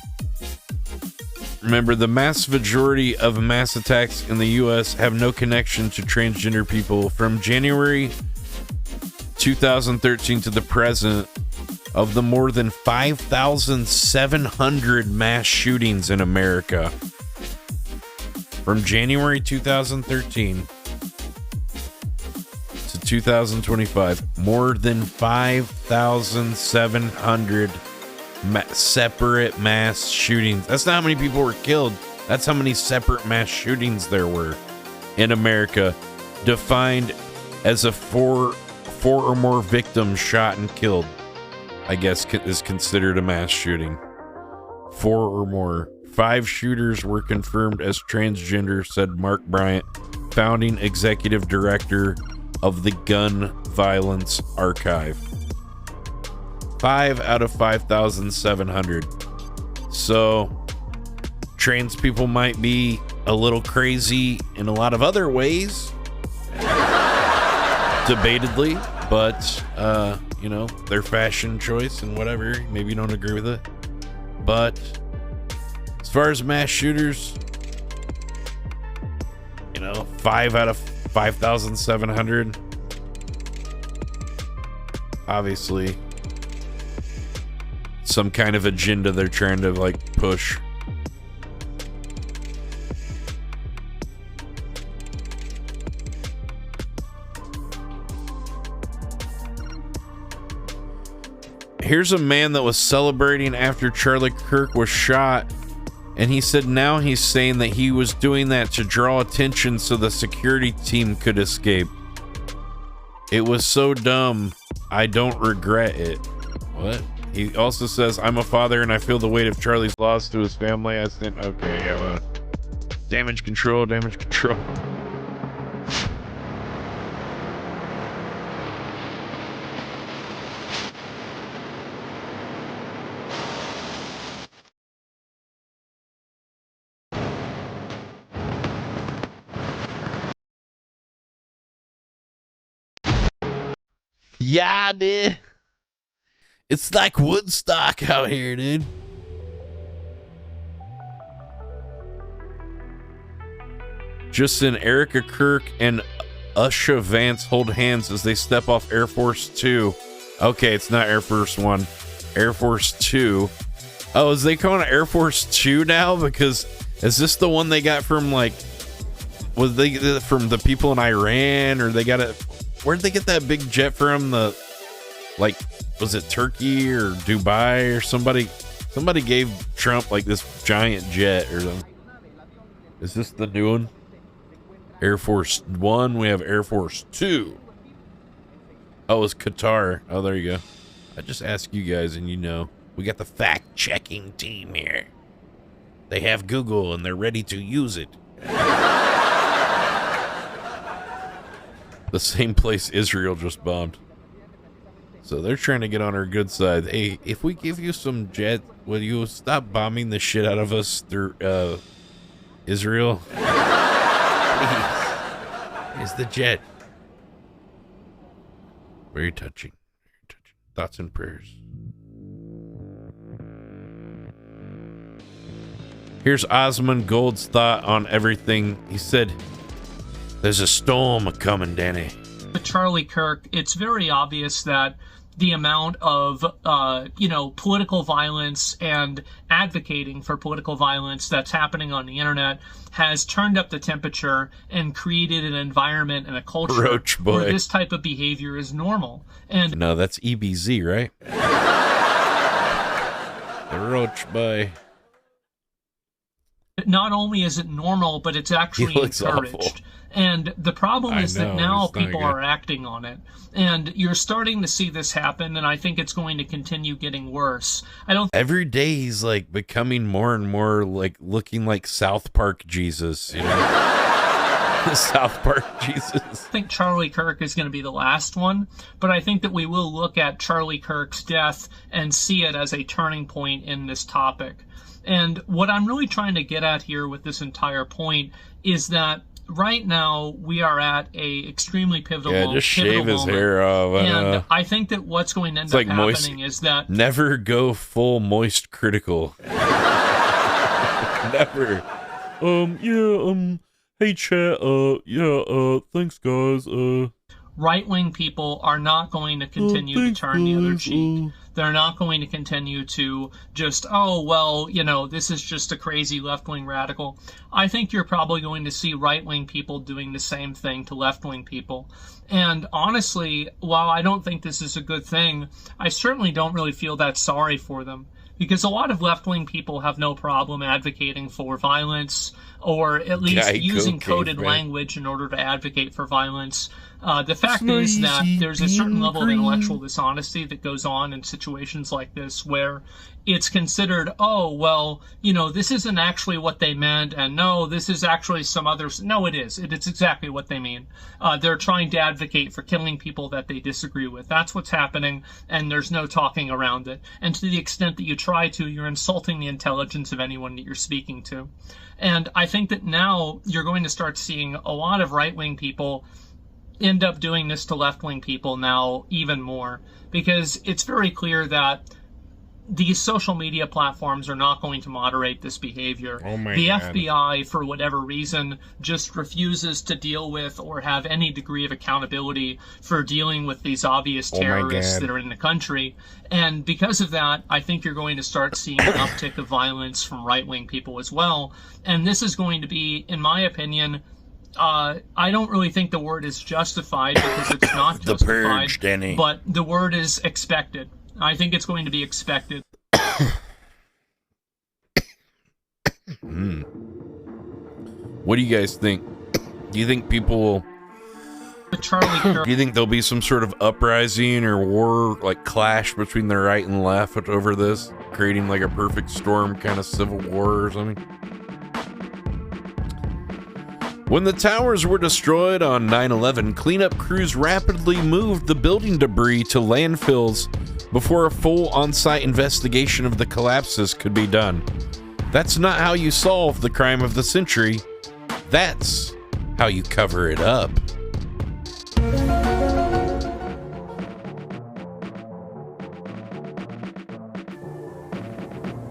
Remember, the mass majority of mass attacks in the U.S. have no connection to transgender people. From January 2013 to the present, of the more than 5,700 mass shootings in America, from January 2013 to 2025, more than 5,700 separate mass shootings. That's not how many people were killed. That's how many separate mass shootings there were in America, defined as a four or more victims shot and killed, I guess, is considered a mass shooting. 4 or more. 5 shooters were confirmed as transgender, said Mark Bryant, founding executive director of the Gun Violence Archive. 5 out of 5,700. So, trans people might be a little crazy in a lot of other ways, debatedly, but, you know, their fashion choice and whatever, maybe you don't agree with it. But, as far as mass shooters, you know, 5 out of 5,700, obviously some kind of agenda they're trying to like push. Here's a man that was celebrating after Charlie Kirk was shot, and he said now he's saying that he was doing that to draw attention so the security team could escape. It was so dumb, I don't regret it. What? He also says, I'm a father and I feel the weight of Charlie's loss to his family. I think, okay, yeah, well, damage control. Yeah, dude. It's like Woodstock out here, dude. Justin, Erica Kirk, and Usha Vance hold hands as they step off Air Force 2. Okay, it's not Air Force 1. Air Force 2. Oh, is they calling it Air Force 2 now? Because is this the one they got from, like, Was they from the people in Iran, or they got it? Where'd they get that big jet from? Was it Turkey or Dubai or somebody? Somebody gave Trump like this giant jet or something. Is this the new one? Air Force One. We have Air Force Two. Oh, it's Qatar. Oh, there you go. I just ask you guys, and you know, we got the fact-checking team here. They have Google, and they're ready to use it. The same place Israel just bombed. So they're trying to get on our good side. Hey, if we give you some jet, will you stop bombing the shit out of us through Israel? Please. Here's the jet. Very touching. Very touching. Thoughts and prayers. Here's Osmond Gold's thought on everything. He said, "There's a storm a-coming, Danny." With Charlie Kirk, it's very obvious that the amount of, political violence and advocating for political violence that's happening on the internet has turned up the temperature and created an environment and a culture where this type of behavior is normal. And no, that's EBZ, right? The Roach Boy. Not only is it normal, but it's actually encouraged. Awful. And the problem is that now people are acting on it. And you're starting to see this happen, and I think it's going to continue getting worse. Every day he's like becoming more and more like looking like South Park Jesus, you know? South Park Jesus. I think Charlie Kirk is going to be the last one, but I think that we will look at Charlie Kirk's death and see it as a turning point in this topic. And what I'm really trying to get at here with this entire point is that right now we are at a extremely pivotal moment. Yeah, just shave his hair off. And I think that what's going to end up happening is that... Never go full moist critical. Never. Hey chat, thanks guys. Right-wing people are not going to continue to turn the other cheek. They're not going to continue to just, this is just a crazy left-wing radical. I think you're probably going to see right-wing people doing the same thing to left-wing people. And honestly, while I don't think this is a good thing, I certainly don't really feel that sorry for them. Because a lot of left-wing people have no problem advocating for violence, or at least using coded language in order to advocate for violence. The fact is that there's a certain level of intellectual dishonesty that goes on in situations like this where it's considered, this isn't actually what they meant, and no, this is actually some others. No, it is. It's exactly what they mean. They're trying to advocate for killing people that they disagree with. That's what's happening, and there's no talking around it. And to the extent that you try to, you're insulting the intelligence of anyone that you're speaking to. And I think that now you're going to start seeing a lot of right-wing people end up doing this to left-wing people now even more, because it's very clear that these social media platforms are not going to moderate this behavior. The FBI, for whatever reason, just refuses to deal with or have any degree of accountability for dealing with these obvious terrorists that are in the country. And because of that, I think you're going to start seeing an uptick of violence from right-wing people as well. And this is going to be, in my opinion, I don't really think the word is justified, because it's not justified, the purge, Danny. But the word is expected. I think it's going to be expected. What do you guys think? Do you think people will... Do you think there'll be some sort of uprising or war, like clash between the right and left over this, creating like a perfect storm kind of civil war or something? When the towers were destroyed on 9/11, cleanup crews rapidly moved the building debris to landfills before a full on-site investigation of the collapses could be done. That's not how you solve the crime of the century. That's how you cover it up.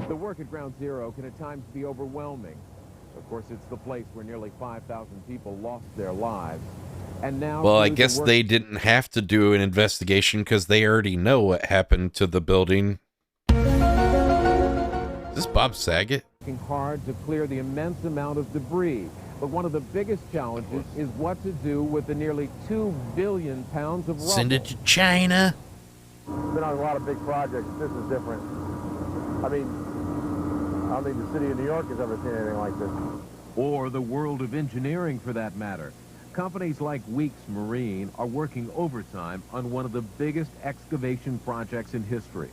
The work at Ground Zero can at times be overwhelming. Of course, it's the place where nearly 5,000 people lost their lives. And now, well, I guess they didn't have to do an investigation because they already know what happened to the building. Is this Bob Saget? Working hard to clear the immense amount of debris. But one of the biggest challenges is what to do with the nearly 2 billion pounds of rubble. Send it to China. Been on a lot of big projects. This is different. I mean, I don't think the city of New York has ever seen anything like this. Or the world of engineering, for that matter. Companies like Weeks Marine are working overtime on one of the biggest excavation projects in history.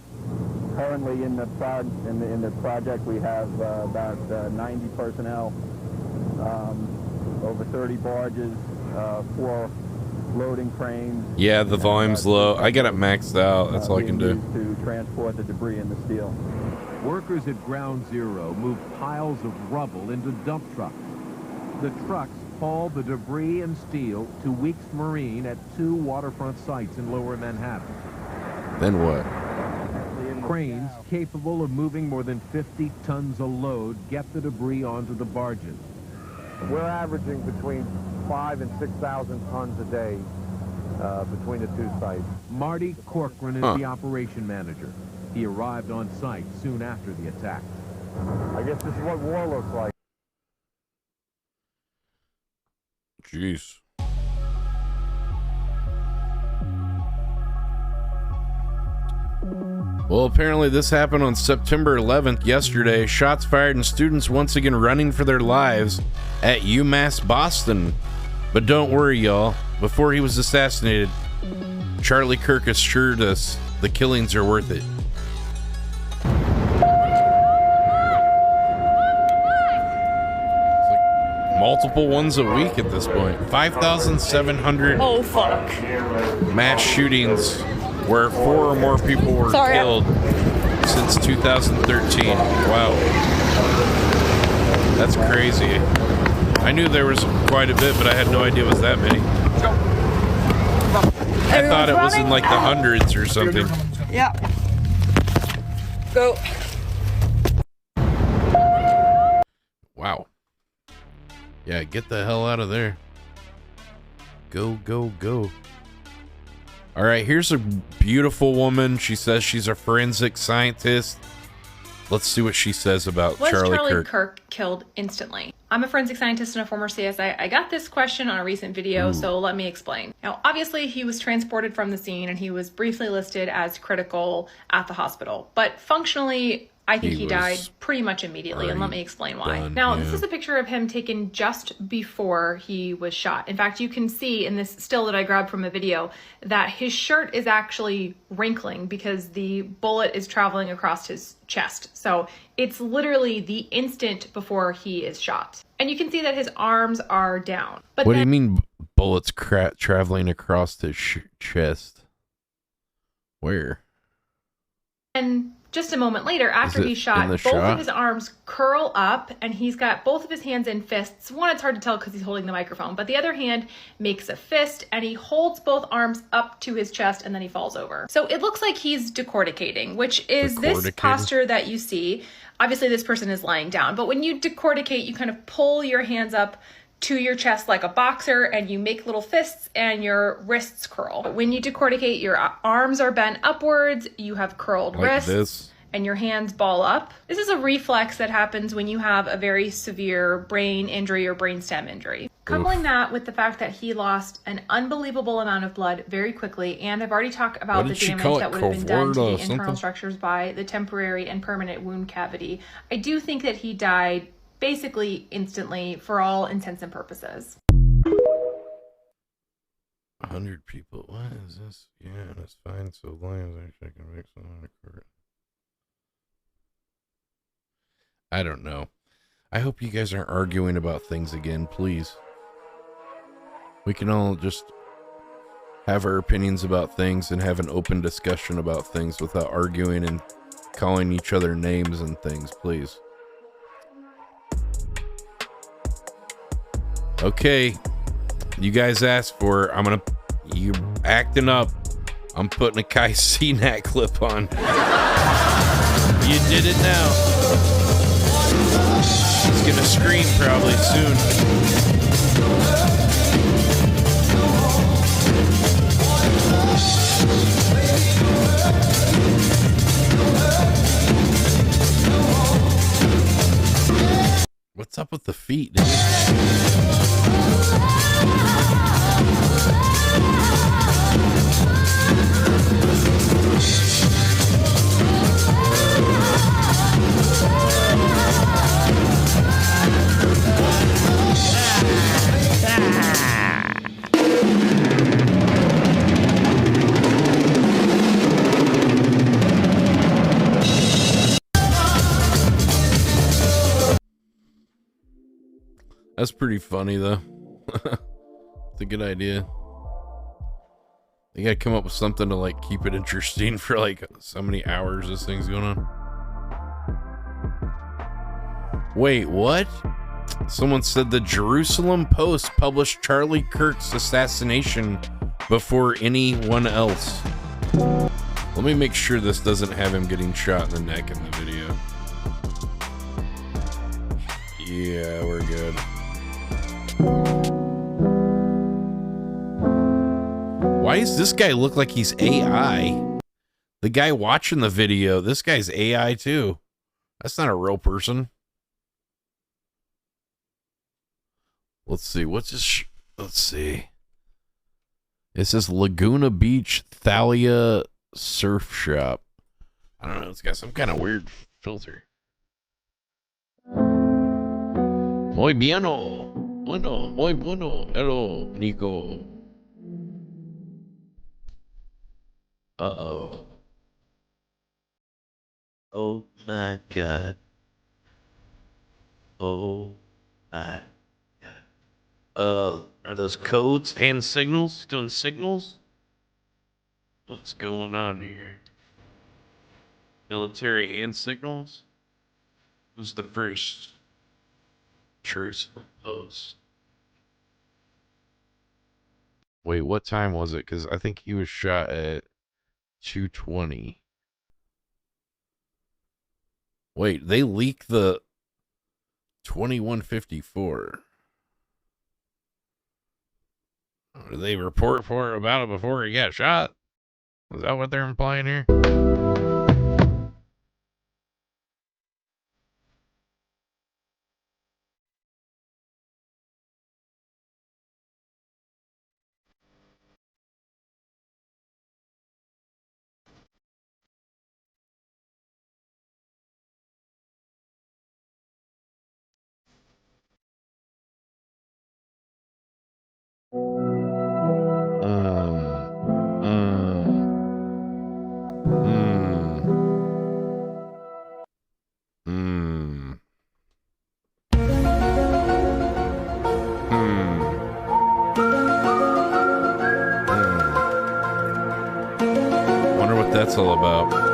Currently in the project, we have about 90 personnel, over 30 barges, 4 loading cranes. Yeah, the volume's low. I got it maxed out. That's all I can do. To transport the debris in the steel. Workers at Ground Zero move piles of rubble into dump trucks. The trucks haul the debris and steel to Weeks Marine at 2 waterfront sites in Lower Manhattan. Then what? Cranes capable of moving more than 50 tons a load get the debris onto the barges. We're averaging between 5,000 and 6,000 tons a day between the 2 sites. Marty Corcoran is the operation manager. He arrived on site soon after the attack. I guess this is what war looks like. Jeez. Well, apparently this happened on September 11th, yesterday. Shots fired and students once again running for their lives at UMass Boston. But don't worry, y'all. Before he was assassinated, Charlie Kirk assured us the killings are worth it. Multiple ones a week at this point. 5,700 mass shootings where 4 or more people were killed since 2013. Wow. That's crazy. I knew there was quite a bit, but I had no idea it was that many. I thought it was in like the hundreds or something. Yeah. Go. Wow. Yeah, get the hell out of there. Go, go, go. All right, here's a beautiful woman. She says she's a forensic scientist. Let's see what she says about Charlie Kirk killed instantly? I'm a forensic scientist and a former CSI. I got this question on a recent video, so let me explain. Now, obviously, he was transported from the scene and he was briefly listed as critical at the hospital. But functionally, I think he died pretty much immediately, and let me explain why. Now, this is a picture of him taken just before he was shot. In fact, you can see in this still that I grabbed from a video that his shirt is actually wrinkling because the bullet is traveling across his chest. So it's literally the instant before he is shot. And you can see that his arms are down. But what do you mean bullets traveling across his chest? Where? And just a moment later, after he's shot, both of his arms curl up and he's got both of his hands in fists. One, it's hard to tell because he's holding the microphone, but the other hand makes a fist and he holds both arms up to his chest and then he falls over. So it looks like he's decorticating, which is this posture that you see. Obviously, this person is lying down, but when you decorticate, you kind of pull your hands up to your chest like a boxer and you make little fists and your wrists curl. When you decorticate, your arms are bent upwards, you have curled wrists, and your hands ball up. This is a reflex that happens when you have a very severe brain injury or brainstem injury. Coupling that with the fact that he lost an unbelievable amount of blood very quickly, and I've already talked about the damage that would have been done to the internal structures by the temporary and permanent wound cavity, I do think that he died basically instantly for all intents and purposes. 100 people. What is this? Yeah, that's fine. So lions actually can make something occur. I don't know. I hope you guys aren't arguing about things again, please. We can all just have our opinions about things and have an open discussion about things without arguing and calling each other names and things, please. Okay, you guys asked for it. You acting up. I'm putting a Kai CNAT clip on. You did it now. He's gonna scream probably soon. What's up with the feet, dude? That's pretty funny, though. It's a good idea. You gotta come up with something to, like, keep it interesting for, like, so many hours this thing's going on. Wait, what? Someone said the Jerusalem Post published Charlie Kirk's assassination before anyone else. Let me make sure this doesn't have him getting shot in the neck in the video. Yeah, we're good. Why does this guy look like he's AI? The guy watching the video, this guy's AI too. That's not a real person. Let's see. What's this? Let's see. It says Laguna Beach Thalia Surf Shop. I don't know. It's got some kind of weird filter. Muy bueno. Bueno. Muy bueno. Hello, Nico. Uh-oh. Oh my God. Oh my God. Are those codes and signals? Doing signals? What's going on here? Military and signals? Who's the first? Truce post. Wait, what time was it? Because I think he was shot at 2:20. Wait, they leaked the 21:54. Did they report about it before he got shot? Is that what they're implying here? Wonder what that's all about.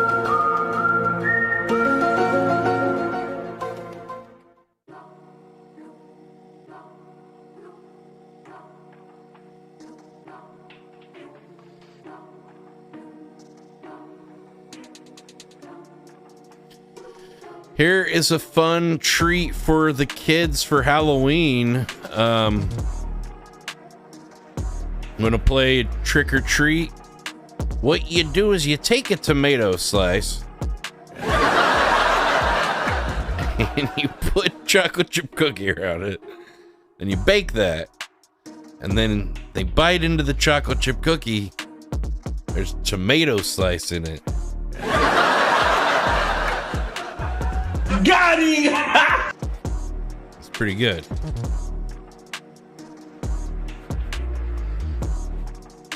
Here is a fun treat for the kids for Halloween. I'm gonna play trick or treat. What you do is you take a tomato slice and you put chocolate chip cookie around it, and you bake that, and then they bite into the chocolate chip cookie. There's tomato slice in it. Got him! It's pretty good.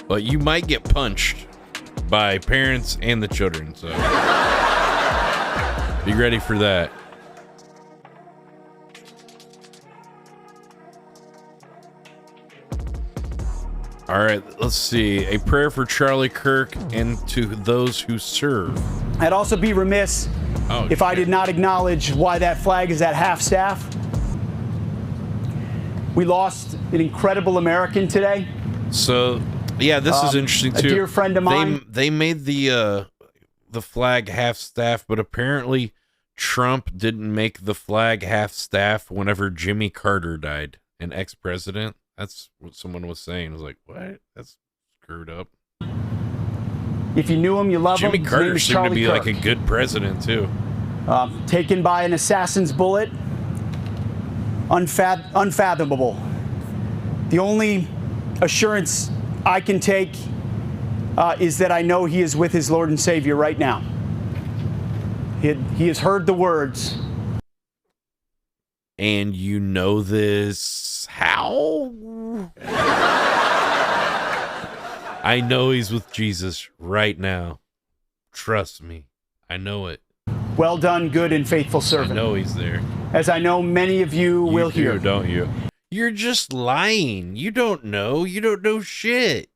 But you might get punched by parents and the children, so be ready for that. All right, let's see. A prayer for Charlie Kirk and to those who serve. I'd also be remiss if I did not acknowledge why that flag is at half-staff. We lost an incredible American today. So, yeah, this is interesting too. A dear friend of mine. They made the flag half-staff, but apparently Trump didn't make the flag half-staff whenever Jimmy Carter died, an ex-president. That's what someone was saying. I was like, what? That's screwed up. If you knew him, you love him. Jimmy Carter seemed to be like a good president, too. Taken by an assassin's bullet. Unfathomable. The only assurance I can take is that I know he is with his Lord and Savior right now. He has heard the words. And you know this how? I know he's with Jesus right now. Trust me. I know it. Well done, good and faithful servant. I know he's there. As I know many of you will do, hear. Don't you? You're just lying. You don't know. You don't know shit.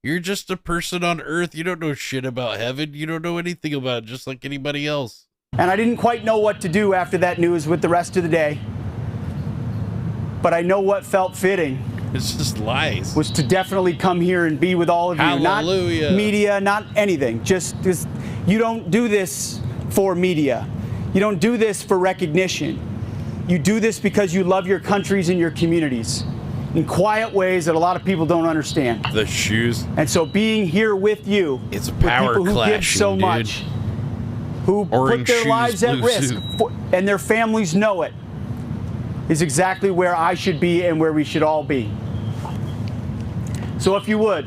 You're just a person on earth. You don't know shit about heaven. You don't know anything about it, just like anybody else. And I didn't quite know what to do after that news with the rest of the day. But I know what felt fitting. It's just lies. Was to definitely come here and be with all of you. Hallelujah. Not media, not anything. Just you don't do this for media. You don't do this for recognition. You do this because you love your countries and your communities in quiet ways that a lot of people don't understand. The shoes. And so being here with you, it's a power people who clashing, give so dude. much, who Orange put their shoes, lives at blue risk, suit. and their families know it, is exactly where I should be and where we should all be. So if you would,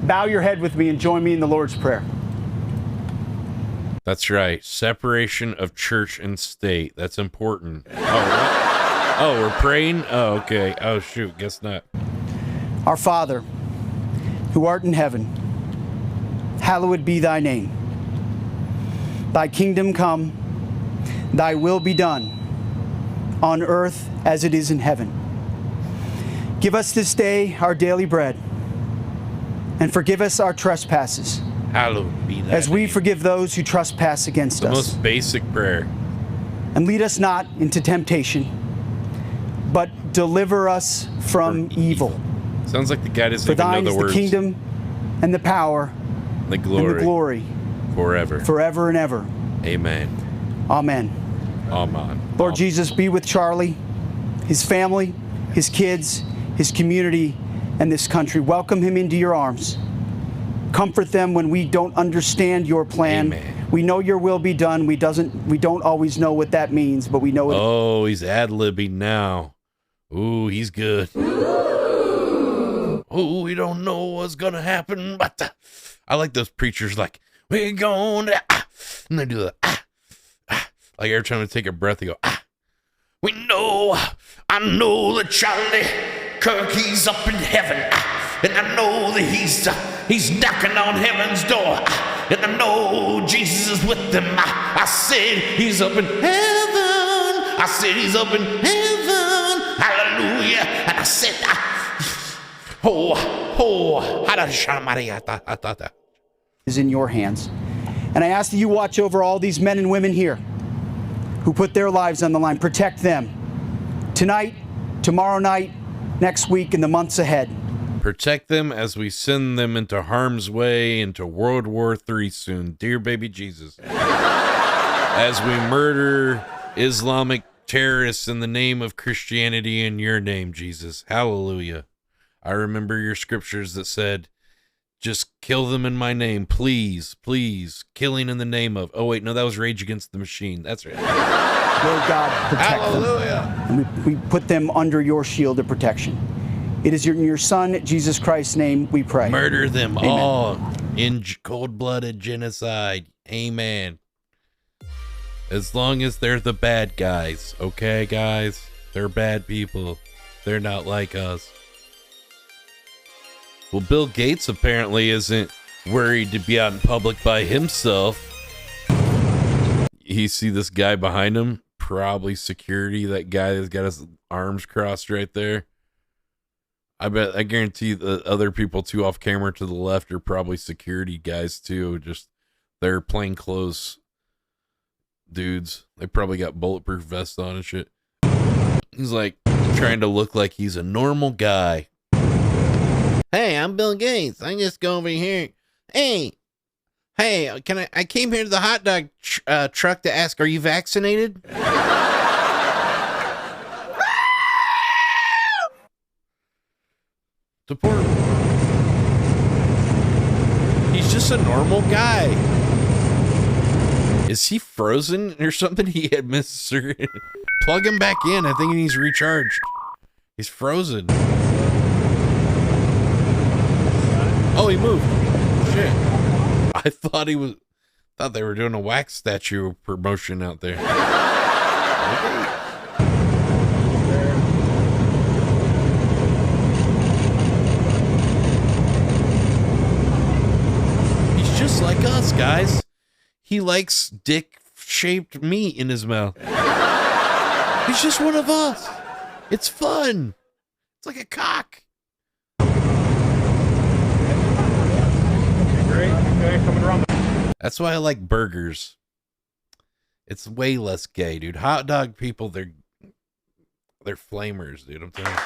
bow your head with me and join me in the Lord's Prayer. That's right. Separation of church and state. That's important. Oh, what? Oh, we're praying? Oh, okay. Oh, shoot. Guess not. Our Father, who art in heaven, hallowed be thy name. Thy kingdom come, thy will be done, on earth as it is in heaven. Give us this day our daily bread, and forgive us our trespasses, hallowed be thy as we name. forgive those who trespass against The us. most basic prayer. And lead us not into temptation, but deliver us from evil. Sounds like the guy doesn't For even know thine the is words. the kingdom and the power The glory. and the glory Forever. forever and ever. Amen. Amen. Amen. Lord Jesus, be with Charlie, his family, his kids, his community, and this country. Welcome him into your arms. Comfort them when we don't understand your plan. Amen. We know your will be done. We don't always know what that means, but we know it. Oh, he's ad-libbing now. Ooh, he's good. Oh, we don't know what's gonna happen, but I like those preachers like, we're gonna, and they do the, like every time they take a breath, they go, we know, I know that Charlie Kirk, he's up in heaven, and I know that he's knocking on heaven's door, and I know Jesus is with them. I said he's up in heaven. I said he's up in heaven. Hallelujah. And I said, is in your hands. And I ask that you watch over all these men and women here who put their lives on the line. Protect them tonight, tomorrow night, next week, and the months ahead. Protect them as we send them into harm's way, into World War III soon. Dear baby Jesus. As we murder Islamic terrorists in the name of Christianity in your name, Jesus. Hallelujah. I remember your scriptures that said, just kill them in my name, please, please. Killing in the name of. Oh, wait, no, that was Rage Against the Machine. That's right. Lord God, protect Hallelujah. them. And we put them under your shield of protection. It is in your Son, Jesus Christ's name, we pray. Murder them Amen. all in cold-blooded genocide. Amen. As long as they're the bad guys. Okay, guys? They're bad people. They're not like us. Well, Bill Gates apparently isn't worried to be out in public by himself. You see this guy behind him? Probably security. That guy that's got his arms crossed right there. I guarantee the other people too off camera to the left are probably security guys too. Just they're plainclothes dudes. They probably got bulletproof vests on and shit. He's like trying to look like he's a normal guy. Hey, I'm Bill Gates. I just go over here. Hey, can I came here to the hot dog truck to ask, are you vaccinated? Support. He's just a normal guy. Is he frozen or something? He had missed. Plug him back in. I think he needs recharged. He's frozen. Oh, he moved. Shit. I thought they were doing a wax statue promotion out there. Okay. Just like us, guys. He likes dick-shaped meat in his mouth. He's just one of us. It's fun. It's like a cock. That's why I like burgers. It's way less gay, dude. Hot dog people, they're flamers, dude. I'm telling you.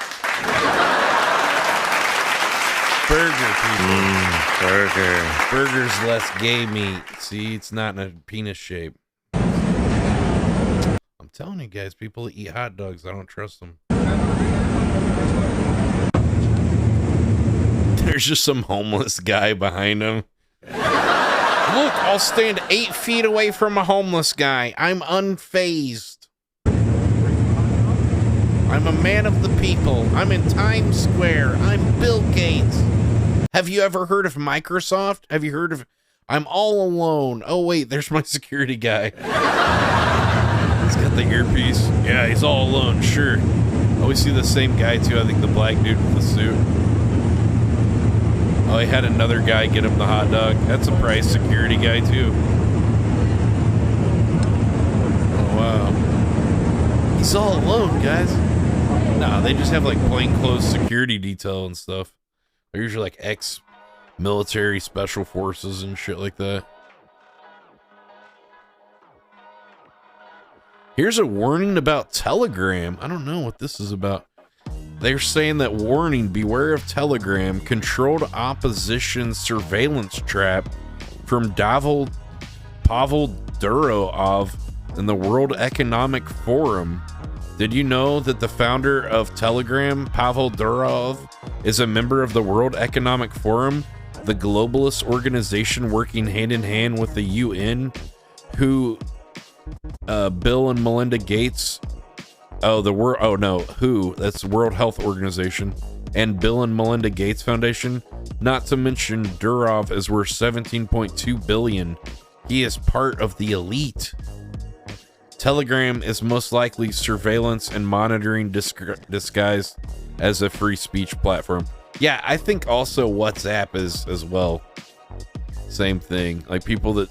Burger people. Burger's less gay meat. See, it's not in a penis shape. I'm telling you guys, people that eat hot dogs, I don't trust them. There's just some homeless guy behind him. Look, I'll stand 8 feet away from a homeless guy. I'm unfazed. I'm a man of the people. I'm in Times Square. I'm Bill Gates. Have you ever heard of Microsoft? Have you heard of... I'm all alone. Oh, wait, there's my security guy. He's got the earpiece. Yeah, he's all alone, sure. Oh, we see the same guy, too. I think the black dude with the suit. Oh, he had another guy get him the hot dog. That's a price security guy, too. Oh, wow. He's all alone, guys. Nah, they just have, like, plainclothes security detail and stuff. They're usually, like, ex-military special forces and shit like that. Here's a warning about Telegram. I don't know what this is about. They're saying that warning, beware of Telegram, controlled opposition surveillance trap from Pavel Durov in the World Economic Forum. Did you know that the founder of Telegram, Pavel Durov, is a member of the World Economic Forum, the globalist organization working hand in hand with the UN, who Bill and Melinda Gates... Oh, WHO, that's the World Health Organization, and Bill and Melinda Gates Foundation. Not to mention Durov is worth $17.2 billion. He is part of the elite. Telegram is most likely surveillance and monitoring disguised as a free speech platform. Yeah, I think also WhatsApp is as well. Same thing. Like people that,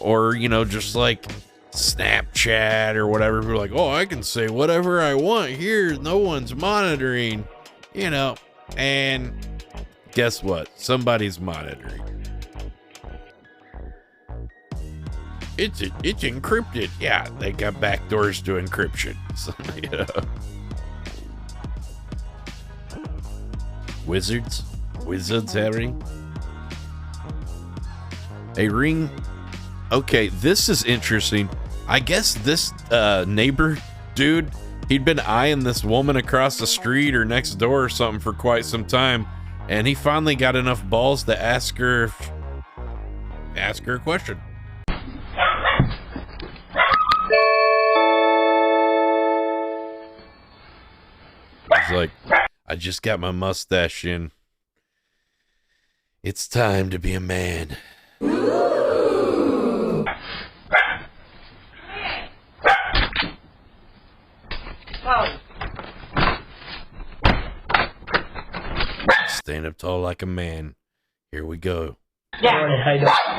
or, you know, just like Snapchat or whatever, who are like, oh, I can say whatever I want here, no one's monitoring, you know. And guess what? Somebody's monitoring. It's encrypted. Yeah, they got backdoors to encryption. So, you know. Wizards, Harry. A ring. Okay, this is interesting. I guess this neighbor dude, he'd been eyeing this woman across the street or next door or something for quite some time, and he finally got enough balls to ask her a question. He's like, I just got my mustache in. It's time to be a man. Stand up tall like a man. Here we go. Yeah.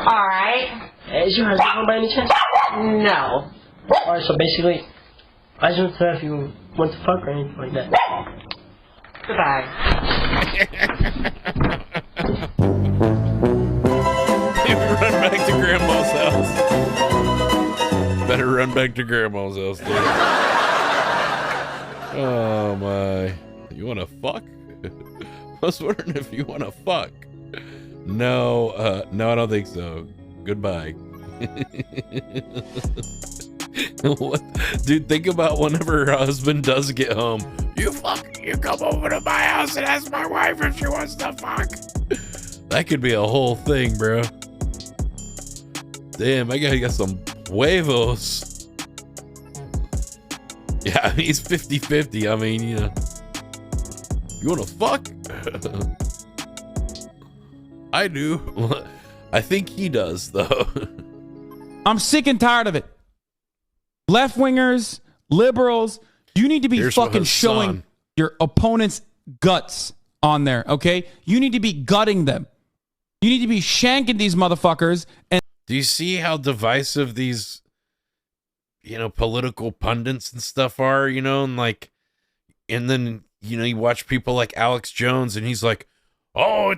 Alright. Is your husband home by any chance? No. Alright, so basically, I just want to know if you want to fuck or anything like that. Goodbye. Run back to Grandma's house. Better run back to Grandma's house, dude. Oh my. You want to fuck? I was wondering if you want to fuck. No, no, I don't think so. Goodbye. What? Dude, think about whenever her husband does get home. You come over to my house and ask my wife if she wants to fuck. That could be a whole thing, bro. Damn, I gotta get some huevos. Yeah, he's 50-50. I mean, you know. You wanna fuck? I do. I think he does, though. I'm sick and tired of it. Left-wingers, liberals, you need to be fucking showing your opponent's guts on there, okay? You need to be gutting them. You need to be shanking these motherfuckers. And do you see how divisive these, you know, political pundits and stuff are, you know, and like, and then, you know, you watch people like Alex Jones, and he's like, oh,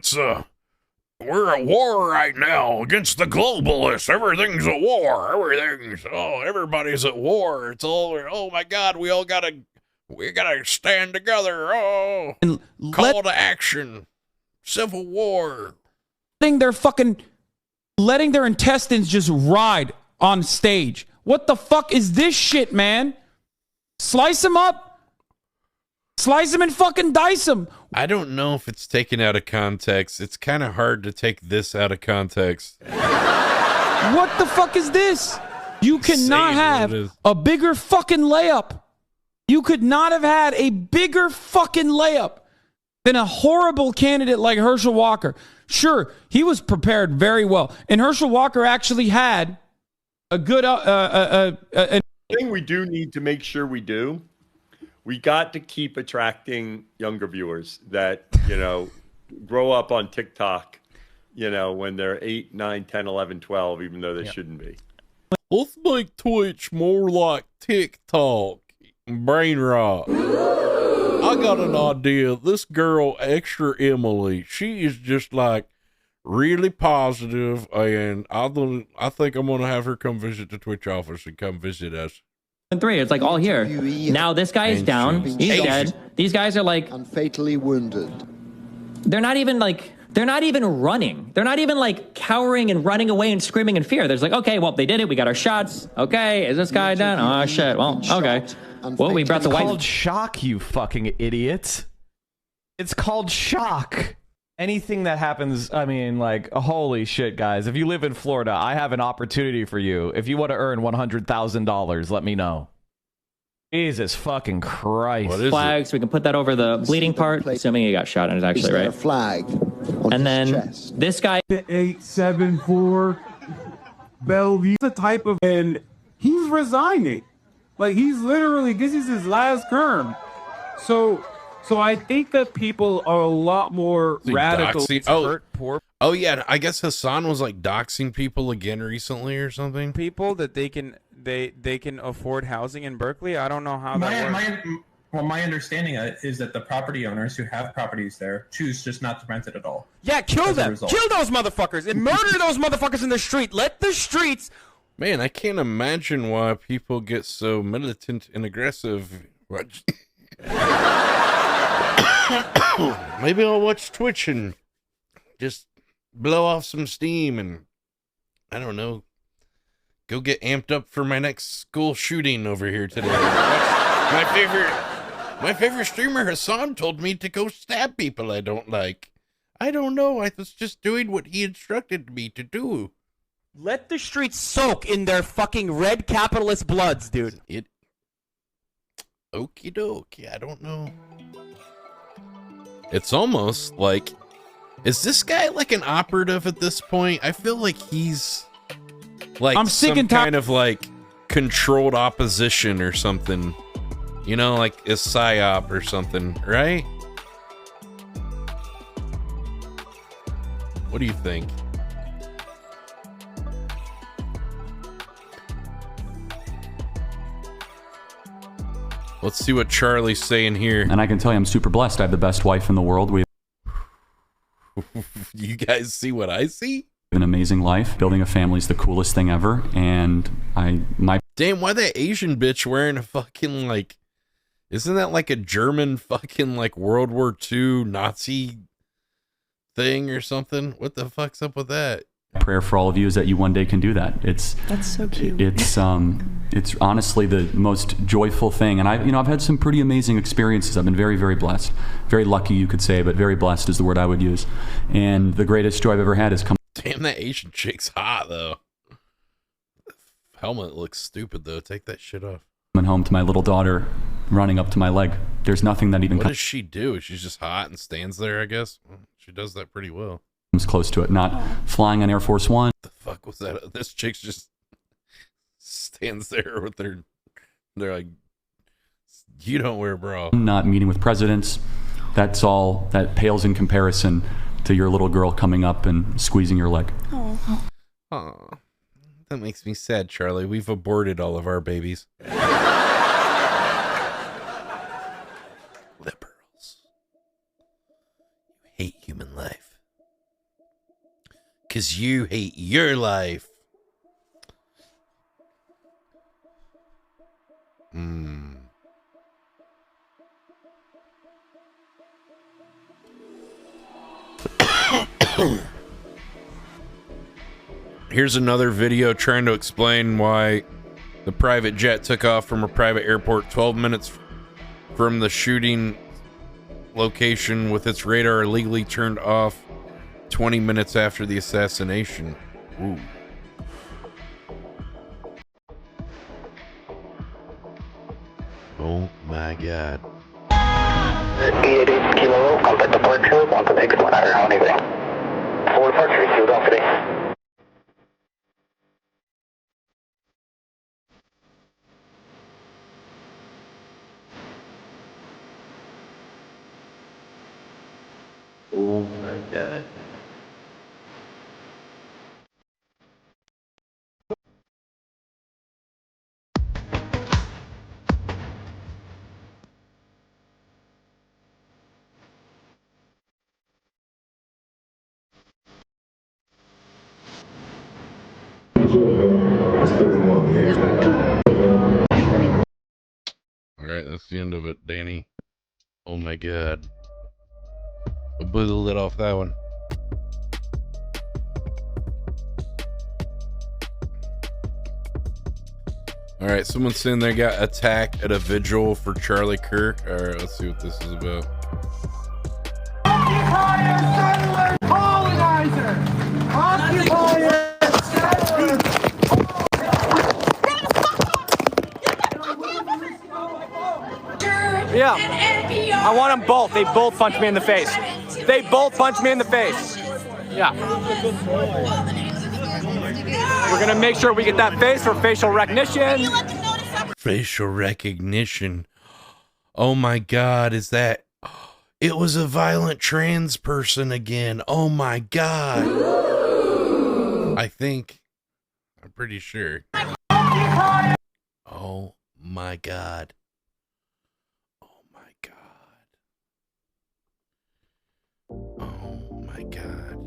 we're at war right now against the globalists. Everything's a war. Everybody's at war. It's all, oh my God, we gotta stand together. Oh, and call to action. Civil war. Letting their intestines just ride on stage. What the fuck is this shit, man? Slice them up. Slice them and fucking dice them. I don't know if it's taken out of context. It's kind of hard to take this out of context. What the fuck is this? You cannot have a bigger fucking layup. You could not have had a bigger fucking layup than a horrible candidate like Herschel Walker. Sure, he was prepared very well. And Herschel Walker actually had a good... thing we do need to make sure we do, we got to keep attracting younger viewers that, you know, grow up on TikTok, you know, when they're 8, 9, 10, 11, 12, even though they shouldn't be. Let's make Twitch more like TikTok. Brain rot. I got an idea. This girl, Extra Emily, she is just like really positive, and I think I'm gonna have her come visit the Twitch office and come visit us. 3, it's like all here. Now this guy is down. He's dead. These guys are like fatally wounded. They're not even running. They're not even like cowering and running away and screaming in fear. There's like, okay, well, they did it. We got our shots. Okay, is this guy down? Oh shit. Well, okay. Well, we brought the white. It's called shock, you fucking idiot. It's called shock. Anything that happens, I mean, like, holy shit, guys. If you live in Florida, I have an opportunity for you. If you want to earn $100,000, let me know. Jesus fucking Christ. What is flags, it? We can put that over the bleeding part, assuming he got shot in it, actually, right? A flag and then this guy... 874 Bellevue, the type of... And he's resigning. Like, he's literally, this is his last term. So I think that people are a lot more radical. Oh yeah, I guess Hassan was like doxing people again recently or something. People that they can afford housing in Berkeley. I don't know how that works. My understanding is that the property owners who have properties there choose just not to rent it at all. Yeah, kill them. Kill those motherfuckers and murder those motherfuckers in the street. Let the streets... Man, I can't imagine why people get so militant and aggressive. Maybe I'll watch Twitch and just blow off some steam and, I don't know, go get amped up for my next school shooting over here today. My favorite streamer, Hassan, told me to go stab people I don't like. I don't know. I was just doing what he instructed me to do. Let the streets soak in their fucking red capitalist bloods, dude. Okie dokie, I don't know. It's almost like, is this guy like an operative at this point? I feel like he's like some kind of like controlled opposition or something. You know, like a psyop or something, right? What do you think? Let's see what Charlie's saying here. And I can tell you I'm super blessed. I have the best wife in the world. We You guys see what I see? have an amazing life. Building a family is the coolest thing ever. And Damn, why that Asian bitch wearing a fucking like... Isn't that like a German fucking like World War II Nazi thing or something? What the fuck's up with that? prayer for all of you is that you one day can do that. That's so cute. It's honestly the most joyful thing. And I've had some pretty amazing experiences. I've been very, very blessed. Very lucky, you could say, but very blessed is the word I would use. And the greatest joy I've ever had is come. Damn, that Asian chick's hot though. Helmet looks stupid though. Take that shit off. Coming home to my little daughter running up to my leg. There's nothing that even What does she do? She's just hot and stands there, I guess. Well, she does that pretty well. comes close to it. Not flying on Air Force One. The fuck was that? This chick just stands there with they're like, you don't wear a bra. Not meeting with presidents. That's all. That pales in comparison to your little girl coming up and squeezing your leg. Oh. Oh. That makes me sad, Charlie. We've aborted all of our babies. because you hate your life. Here's another video trying to explain why the private jet took off from a private airport 12 minutes from the shooting location with its radar illegally turned off 20 minutes after the assassination. Ooh. Oh my God. 88 Kilo, contact departure, want to take 1 hour, anything. Full departure, Philadelphia. Oh my God. All right, that's the end of it, Danny. Oh my God. I blew the lid off that one. All right, someone's saying they got attacked at a vigil for Charlie Kirk. All right, let's see what this is about. Yeah, I want them both. They both punched me in the face. They both punched me in the face. Yeah. We're gonna make sure we get that face for facial recognition. Facial recognition. Oh my God, is that... It was a violent trans person again. Oh my God. I think. I'm pretty sure. Oh my God. Oh my God. Oh my God.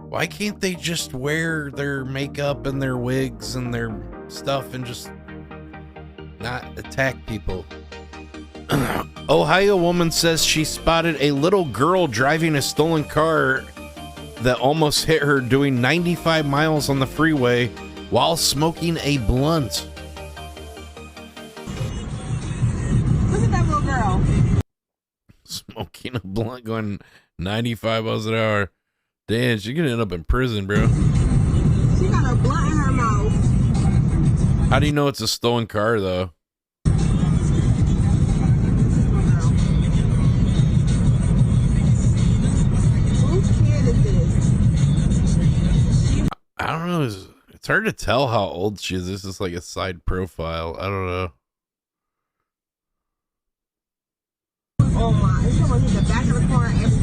Why can't they just wear their makeup and their wigs and their stuff and just not attack people? Ohio woman says she spotted a little girl driving a stolen car that almost hit her doing 95 miles on the freeway while smoking a blunt. Look at that little girl. Smoking a blunt going 95 miles an hour. Damn, she's gonna end up in prison, bro. She got a blunt in her mouth. How do you know it's a stolen car, though? Whose kid is this? I don't know. It's hard to tell how old she is. This is like a side profile. I don't know. Oh my, it's someone in the back of the car and everything.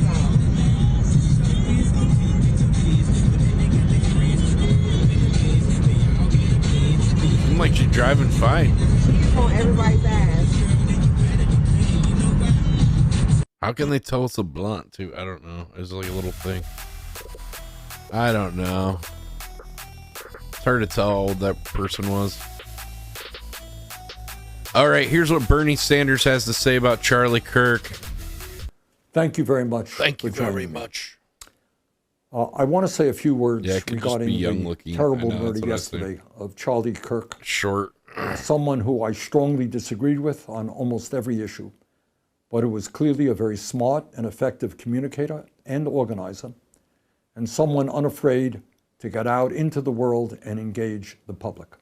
Seems like she's driving fine. She's on everybody's ass. How can they tell it's a blunt, too? I don't know. It's like a little thing. I don't know. It's hard to tell how old that person was. All right, here's what Bernie Sanders has to say about Charlie Kirk. Thank you very much. Thank you very much. I want to say a few words regarding young the looking. terrible murder yesterday of Charlie Kirk. Short. Someone who I strongly disagreed with on almost every issue, but who was clearly a very smart and effective communicator and organizer, and someone unafraid to get out into the world and engage the public.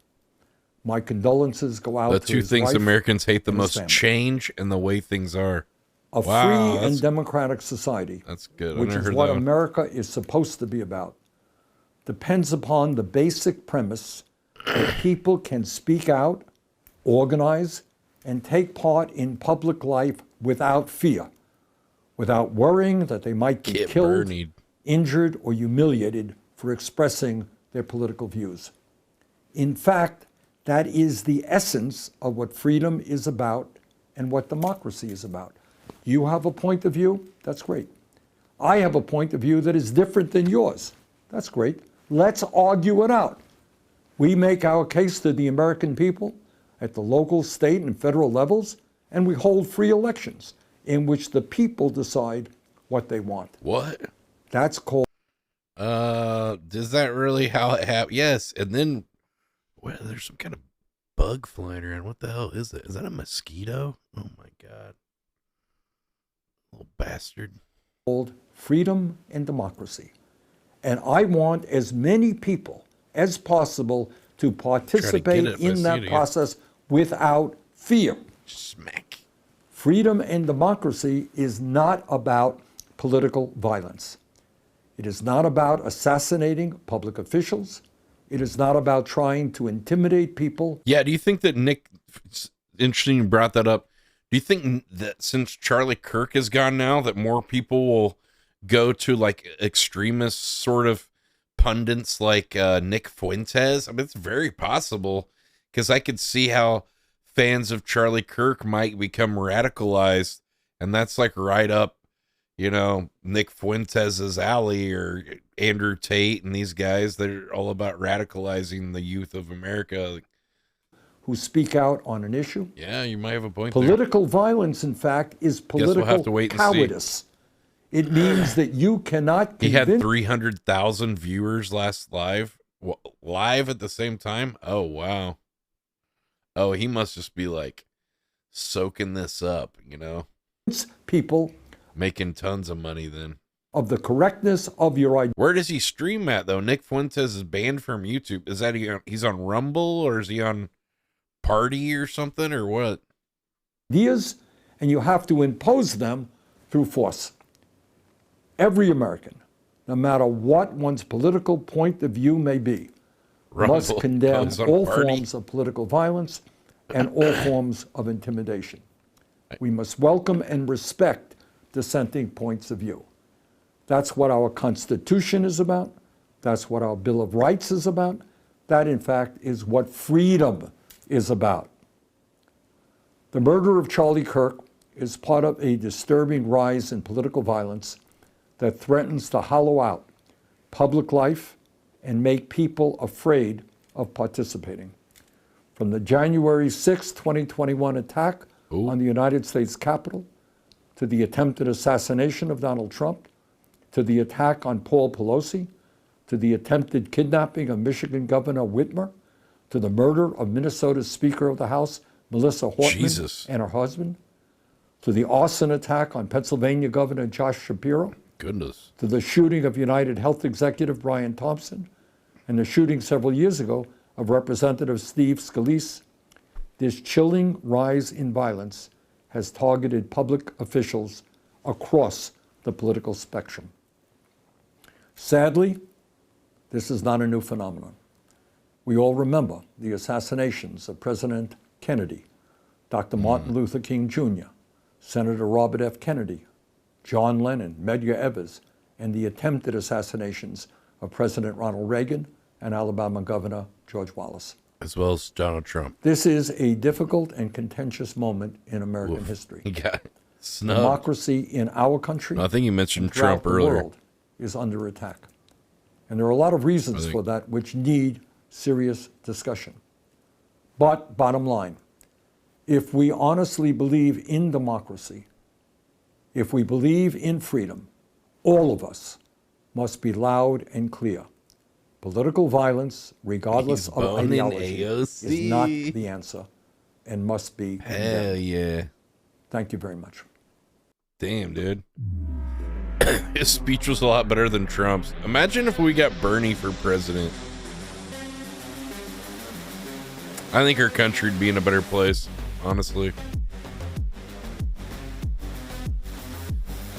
My condolences go out The to two his things wife Americans hate the and his most: family. change and the way things are. A free and democratic society, that's good. I which never is heard what that one. America is supposed to be about, depends upon the basic premise that people can speak out, organize, and take part in public life without fear, without worrying that they might be killed, injured, or humiliated for expressing their political views. In fact, that is the essence of what freedom is about and what democracy is about. You have a point of view, that's great. I have a point of view that is different than yours. That's great. Let's argue it out. We make our case to the American people at the local, state, and federal levels, and we hold free elections in which the people decide what they want. What? That's called... Is that really how it happened? Yes, and then, well, there's some kind of bug flying around. What the hell is that? Is that a mosquito? Oh my God. Little bastard. Called freedom and democracy. And I want as many people as possible to participate in that process without fear. Smack. Freedom and democracy is not about political violence. It is not about assassinating public officials. It is not about trying to intimidate people. Yeah, do you think that Nick, it's interesting you brought that up. Do you think that since Charlie Kirk is gone now, that more people will go to like extremist sort of pundits like Nick Fuentes? I mean, it's very possible, because I could see how fans of Charlie Kirk might become radicalized, and that's like right up, you know, Nick Fuentes' alley, or Andrew Tate and these guys that are all about radicalizing the youth of America. Who speak out on an issue. Yeah, you might have a point. Political violence, in fact, is political cowardice. It means that you cannot He had 300,000 viewers last live at the same time. Oh, wow. Oh, he must just be like soaking this up, you know? People making tons of money then. Of the correctness of your idea. Where does he stream at, though? Nick Fuentes is banned from YouTube. Is that he's on Rumble, or is he on Party or something, or what? Ideas, and you have to impose them through force. Every American, no matter what one's political point of view may be, must condemn all forms of political violence and all forms of intimidation. We must welcome and respect dissenting points of view. That's what our Constitution is about. That's what our Bill of Rights is about. That, in fact, is what freedom is about. The murder of Charlie Kirk is part of a disturbing rise in political violence that threatens to hollow out public life and make people afraid of participating. From the January 6, 2021 attack on the United States Capitol, to the attempted assassination of Donald Trump, to the attack on Paul Pelosi, to the attempted kidnapping of Michigan Governor Whitmer, to the murder of Minnesota's Speaker of the House, Melissa Hortman, and her husband, to the arson attack on Pennsylvania Governor Josh Shapiro, to the shooting of United Health Executive Brian Thompson, and the shooting several years ago of Representative Steve Scalise, this chilling rise in violence has targeted public officials across the political spectrum. Sadly, this is not a new phenomenon. We all remember the assassinations of President Kennedy, Dr. Martin Luther King Jr., Senator Robert F. Kennedy, John Lennon, Medgar Evers, and the attempted assassinations of President Ronald Reagan and Alabama Governor George Wallace. As well as Donald Trump. This is a difficult and contentious moment in American history. He got snubbed. Democracy in our country, I think you mentioned throughout Trump the earlier. world, is under attack. And there are a lot of reasons for that which need serious discussion. But bottom line, if we honestly believe in democracy, if we believe in freedom, all of us must be loud and clear. Political violence, regardless of ideology, is not the answer and must be condemned. Hell yeah. Thank you very much. Damn, dude. His speech was a lot better than Trump's. Imagine if we got Bernie for president. I think our country would be in a better place, honestly.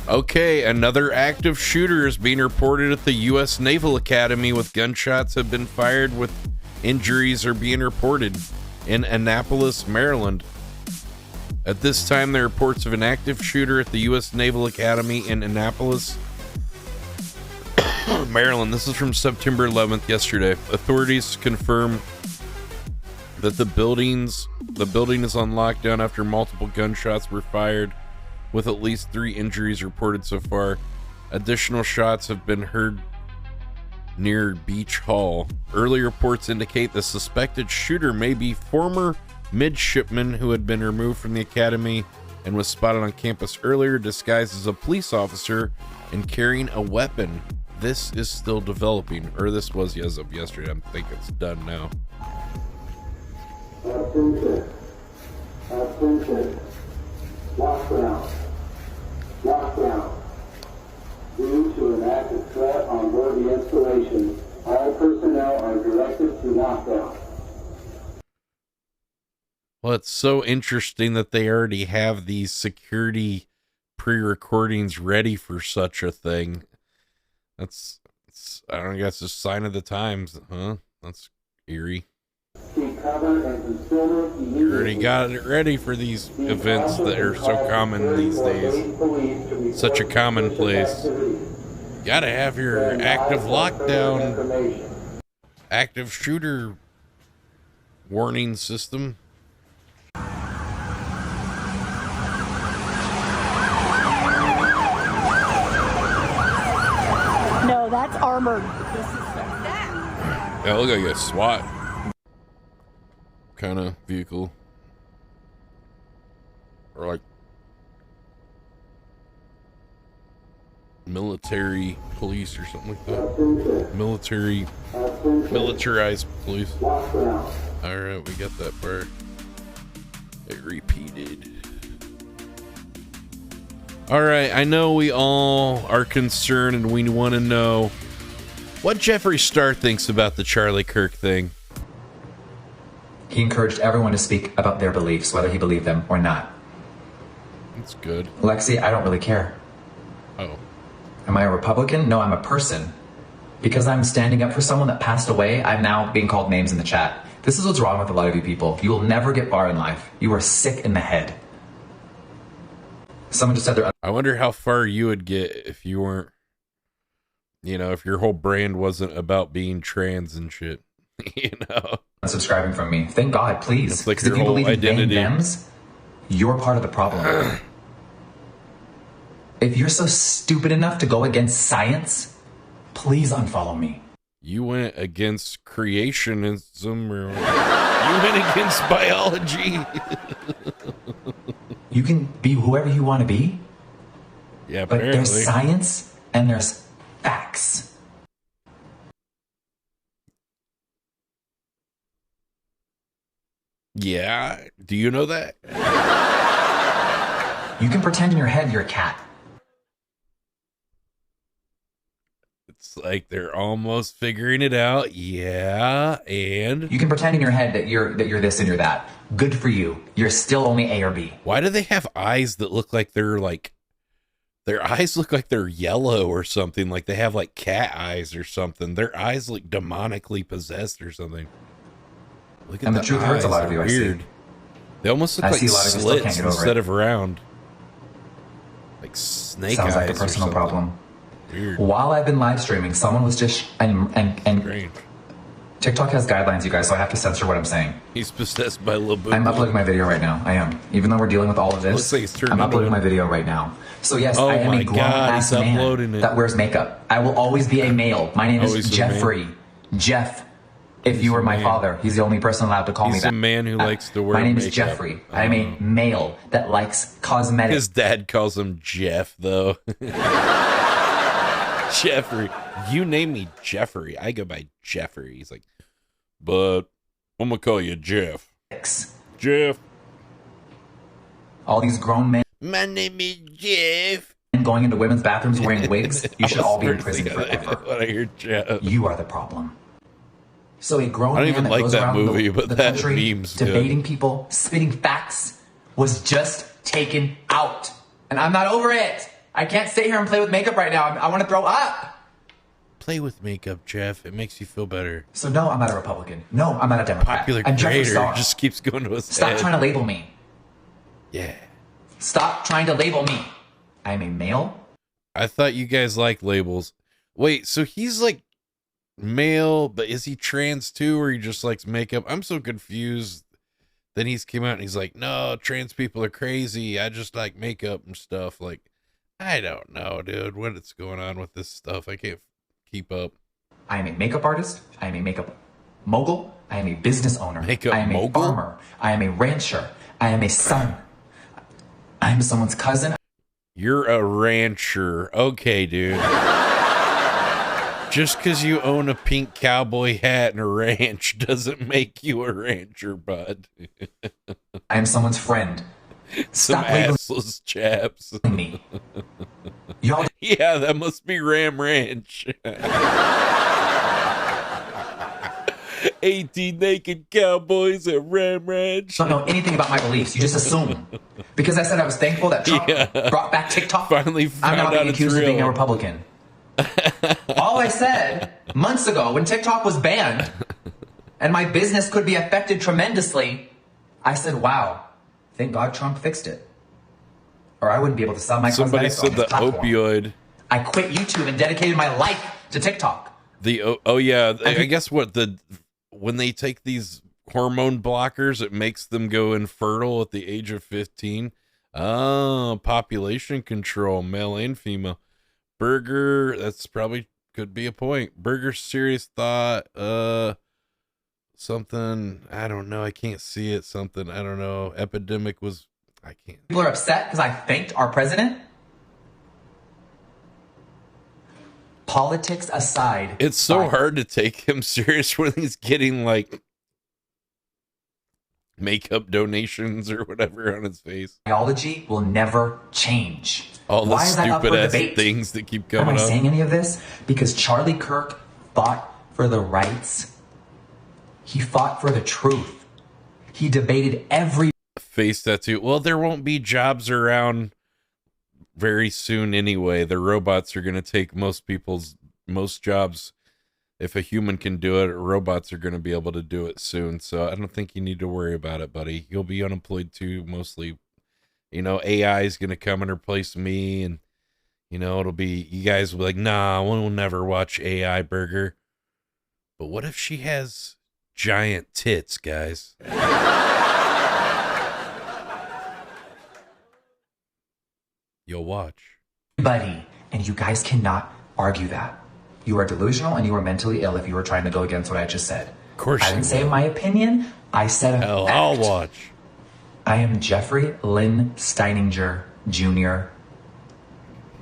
Okay, another active shooter is being reported at the U.S. Naval Academy, with gunshots have been fired, with injuries are being reported in Annapolis, Maryland. At this time, there are reports of an active shooter at the U.S. Naval Academy in Annapolis, Maryland. This is from September 11th, yesterday. Authorities confirm that the building is on lockdown after multiple gunshots were fired, with at least 3 injuries reported so far. Additional shots have been heard near Beach Hall. Early reports indicate the suspected shooter may be former midshipman who had been removed from the academy and was spotted on campus earlier disguised as a police officer and carrying a weapon. This is still developing, or this was as of yesterday. I think it's done now. Lockdown. Due to an active threat on board the installation, all personnel are directed to lockdown. Well, it's so interesting that they already have these security pre-recordings ready for such a thing. It's I don't know, it's a sign of the times, huh? That's eerie. You already got it ready for these events that are so common these days. Such a commonplace. You gotta have your active lockdown, active shooter warning system. No, that's armored. Yeah, look like a SWAT kind of vehicle, or like military police or something like that. Militarized police. All right, we got that part. It repeated. All right, I know we all are concerned and we want to know what Jeffree Star thinks about the Charlie Kirk thing. He encouraged everyone to speak about their beliefs, whether he believed them or not. That's good. Lexi, I don't really care. Oh. Am I a Republican? No, I'm a person. Because I'm standing up for someone that passed away, I'm now being called names in the chat. This is what's wrong with a lot of you people. You will never get far in life. You are sick in the head. Someone just said they're... I wonder how far you would get if you weren't, you know, if your whole brand wasn't about being trans and shit, you know? Unsubscribing from me. Thank God, please. It's like Because if you your whole believe in identity. thems, you're part of the problem. If you're so stupid enough to go against science, please unfollow me. You went against creationism, or you went against biology. You can be whoever you want to be. Yeah, but apparently. there's science and there's facts. Yeah, do you know that? You can pretend in your head you're a cat. It's like they're almost figuring it out. Yeah, and you can pretend in your head that you're this and you're that. Good for you. You're still only A or B. Why do they have eyes that look like they're like, their eyes look like they're yellow or something? Like they have like cat eyes or something. Their eyes look demonically possessed or something. Look at And the truth hurts a lot of you, I see. Weird. They almost look I like see a lot of you still can't slits get over instead it. of round. Like snake Sounds eyes. like a personal or something. problem. Weird. While I've been live streaming, someone was just and TikTok has guidelines, you guys, so I have to censor what I'm saying. He's possessed by Labu. I'm uploading my video right now. I am. Even though we're dealing with all of this, Looks like he's turned I'm into uploading one. my video right now. So yes, Oh I am my a grown God, ass he's uploading man it. that wears makeup. I will always be a male. My name is Always a Jeffrey. Jeff. If you were my father, he's the only person allowed to call me He's that. a man who likes to wear My name is makeup. Jeffrey. I am a male that likes cosmetics. His dad calls him Jeff, though. Jeffrey. You name me Jeffrey. I go by Jeffrey. He's like, but I'm going to call you Jeff. Jeff. All these grown men. My name is Jeff. Going into women's bathrooms wearing wigs. You should all be in prison forever. When I hear Jeff. You are the problem. So a grown I don't man even that like goes that around movie, the, but the that country meme's good. debating people, spitting facts, was just taken out. And I'm not over it. I can't sit here and play with makeup right now. I want to throw up. Play with makeup, Jeff. It makes you feel better. So no, I'm not a Republican. No, I'm not a Democrat. Popular I'm Jeffree creator Star. just keeps going to his Stop head. trying to label me. Yeah. Stop trying to label me. I am a male. I thought you guys like labels. Wait, so he's like male, but is he trans too, or he just likes makeup? I'm so confused. Then he's came out and he's like, no, trans people are crazy. I just like makeup and stuff. Like, I don't know, dude. What is going on with this stuff? I can't keep up. I am a makeup artist. I am a makeup mogul. I am a business owner. Makeup I am mogul? a farmer. I am a rancher. I am a son. I am someone's cousin. You're a rancher. Okay, dude. Just because you own a pink cowboy hat and a ranch doesn't make you a rancher, bud. I am someone's friend. Some assless chaps. Me. Y'all. Yeah, that must be Ram Ranch. 18 naked cowboys at Ram Ranch. Don't know anything about my beliefs. You just assume. Because I said I was thankful that Trump brought back TikTok. Finally I'm now found being out it's accused of being a real. Republican. All I said months ago when TikTok was banned and my business could be affected tremendously, I said, wow, thank God Trump fixed it. Or I wouldn't be able to sell my Somebody cosmetics said on the this platform. opioid. I quit YouTube and dedicated my life to TikTok. Oh yeah, I guess when they take these hormone blockers, it makes them go infertile at the age of 15. Oh, population control, male and female. Burger, that's probably could be a point. Burger, serious thought. Something, I don't know. I can't see it. Something, I don't know. Epidemic was, I can't. People are upset because I thanked our president. Politics aside. It's so hard to take him serious when he's getting like makeup donations or whatever on his face. Biology will never change. All the Why is that up stupid for ass debate? things that keep Am coming I up. saying any of this? Because Charlie Kirk fought for the rights. He fought for the truth. He debated every Face tattoo. Well, there won't be jobs around very soon anyway. The robots are going to take most jobs. If a human can do it, robots are going to be able to do it soon. So I don't think you need to worry about it, buddy. You'll be unemployed too, mostly. You know, AI is going to come and replace me, and you know, it'll be, you guys will be like, nah, we'll never watch AI Burger. But what if she has giant tits, guys? You'll watch. Buddy, and you guys cannot argue that. You are delusional and you are mentally ill if you were trying to go against what I just said. Of course I didn't say my opinion. I said a fact. I'll watch. I am Jeffrey Lynn Steininger Jr.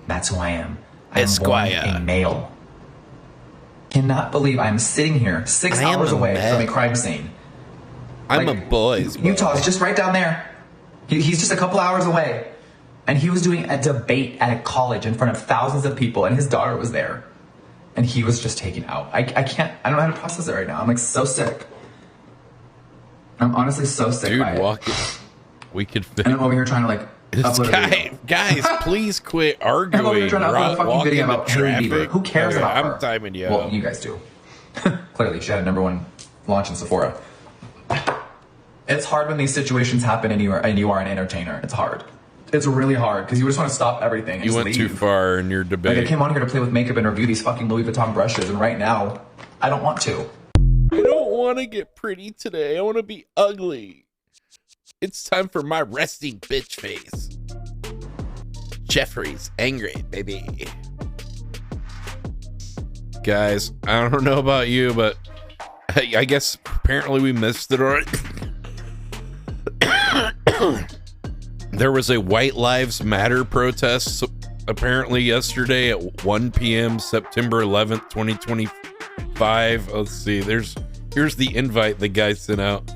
That's who I am. I am Esquire. born a male. Cannot believe I'm sitting here 6 hours away from a crime scene. I'm a boy's boy. Utah's just right down there. He's just a couple hours away. And he was doing a debate at a college in front of thousands of people, and his daughter was there. And he was just taken out. I can't, I don't know how to process it right now. I'm like so sick. I'm honestly so sick. Dude, by it. walk it. We could fit. And I'm over here trying to like upload a video. Guys, please quit arguing. I'm over here trying to upload a fucking Walk video into about Haley Bieber. traffic. Who cares Okay, about her? I'm timing you Well, out. you guys do. Clearly, she had a #1 launch in Sephora. It's hard when these situations happen and you are an entertainer. It's hard. It's really hard because you just want to stop everything and You just went leave. too far in your debate. Like, I came on here to play with makeup and review these fucking Louis Vuitton brushes, and right now, I don't want to. I don't want to get pretty today. I want to be ugly. It's time for my resting bitch face. Jeffrey's angry, baby. Guys, I don't know about you, but I guess apparently we missed it already. There was a White Lives Matter protest apparently yesterday at 1 p.m. September 11th, 2025. Let's see. Here's the invite the guy sent out.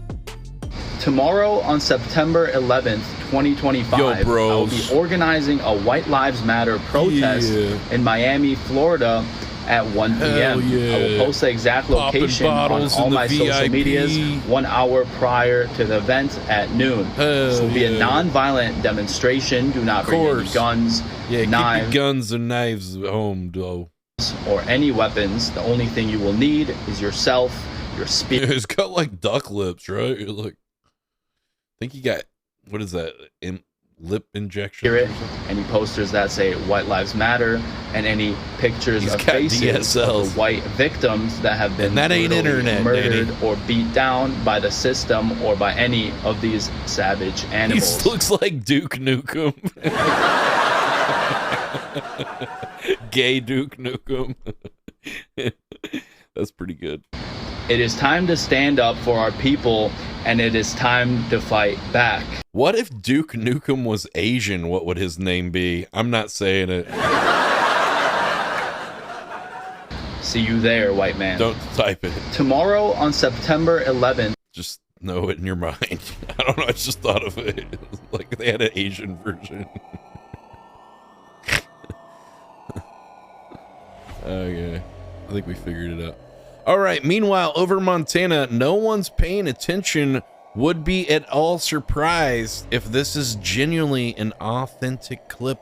Tomorrow on September 11th, 2025, I will be organizing a White Lives Matter protest in Miami, Florida at 1 p.m. Yeah. I will post the exact location on all my social medias 1 hour prior to the event at noon. This will be a non-violent demonstration. Do not bring any guns, knives, keep your guns and knives home, though. or any weapons. The only thing you will need is yourself, your speech. It's got like duck lips, right? You're like, I think you got, what is that? Lip injection? Any posters that say White Lives Matter, and any pictures of got faces DSLs. of the white victims that have been And that ain't brutally internet, murdered Danny. or beat down by the system or by any of these savage animals. He looks like Duke Nukem. Gay Duke Nukem. That's pretty good. It is time to stand up for our people, and it is time to fight back. What if Duke Nukem was Asian? What would his name be? I'm not saying it. See you there, white man. Don't type it. Tomorrow on September 11th. Just know it in your mind. I don't know. I just thought of it. Like they had an Asian version. Okay. I think we figured it out. All right. Meanwhile, over Montana, no one's paying attention. Would be at all surprised if this is genuinely an authentic clip.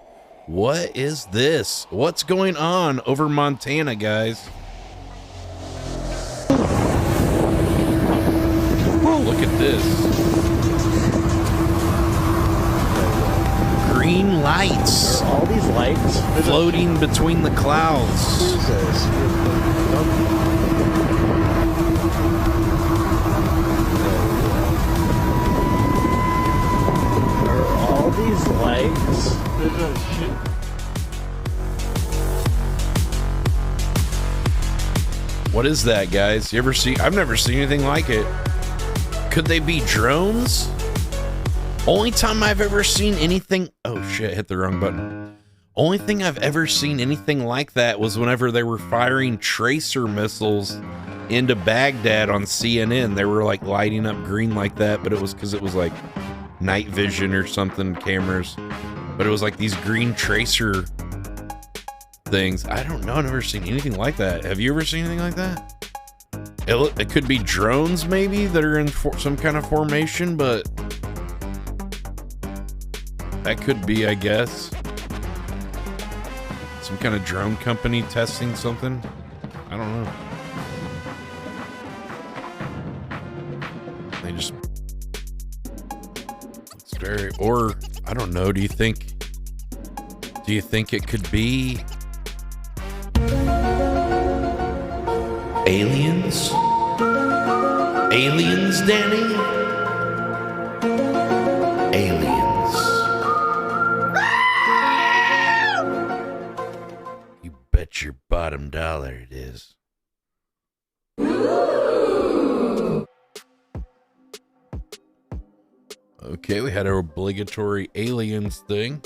What is this? What's going on over Montana, guys? Look at this. Green lights. All these lights floating between the clouds. All these lights. What is that, guys? You ever see? I've never seen anything like it. Could they be drones? Only time I've ever seen anything. Oh shit, hit the wrong button. Only thing I've ever seen anything like that was whenever they were firing tracer missiles into Baghdad on CNN. They were like lighting up green like that, but it was because it was like night vision or something, cameras. But it was like these green tracer things. I don't know. I've never seen anything like that. Have you ever seen anything like that? It could be drones maybe that are in some kind of formation, but that could be, I guess, some kind of drone company testing something. I don't know. They just, it's very, or I don't know. Do you think it could be aliens? Aliens, Danny? Aliens. You bet your bottom dollar it is. Okay, we had our obligatory aliens thing.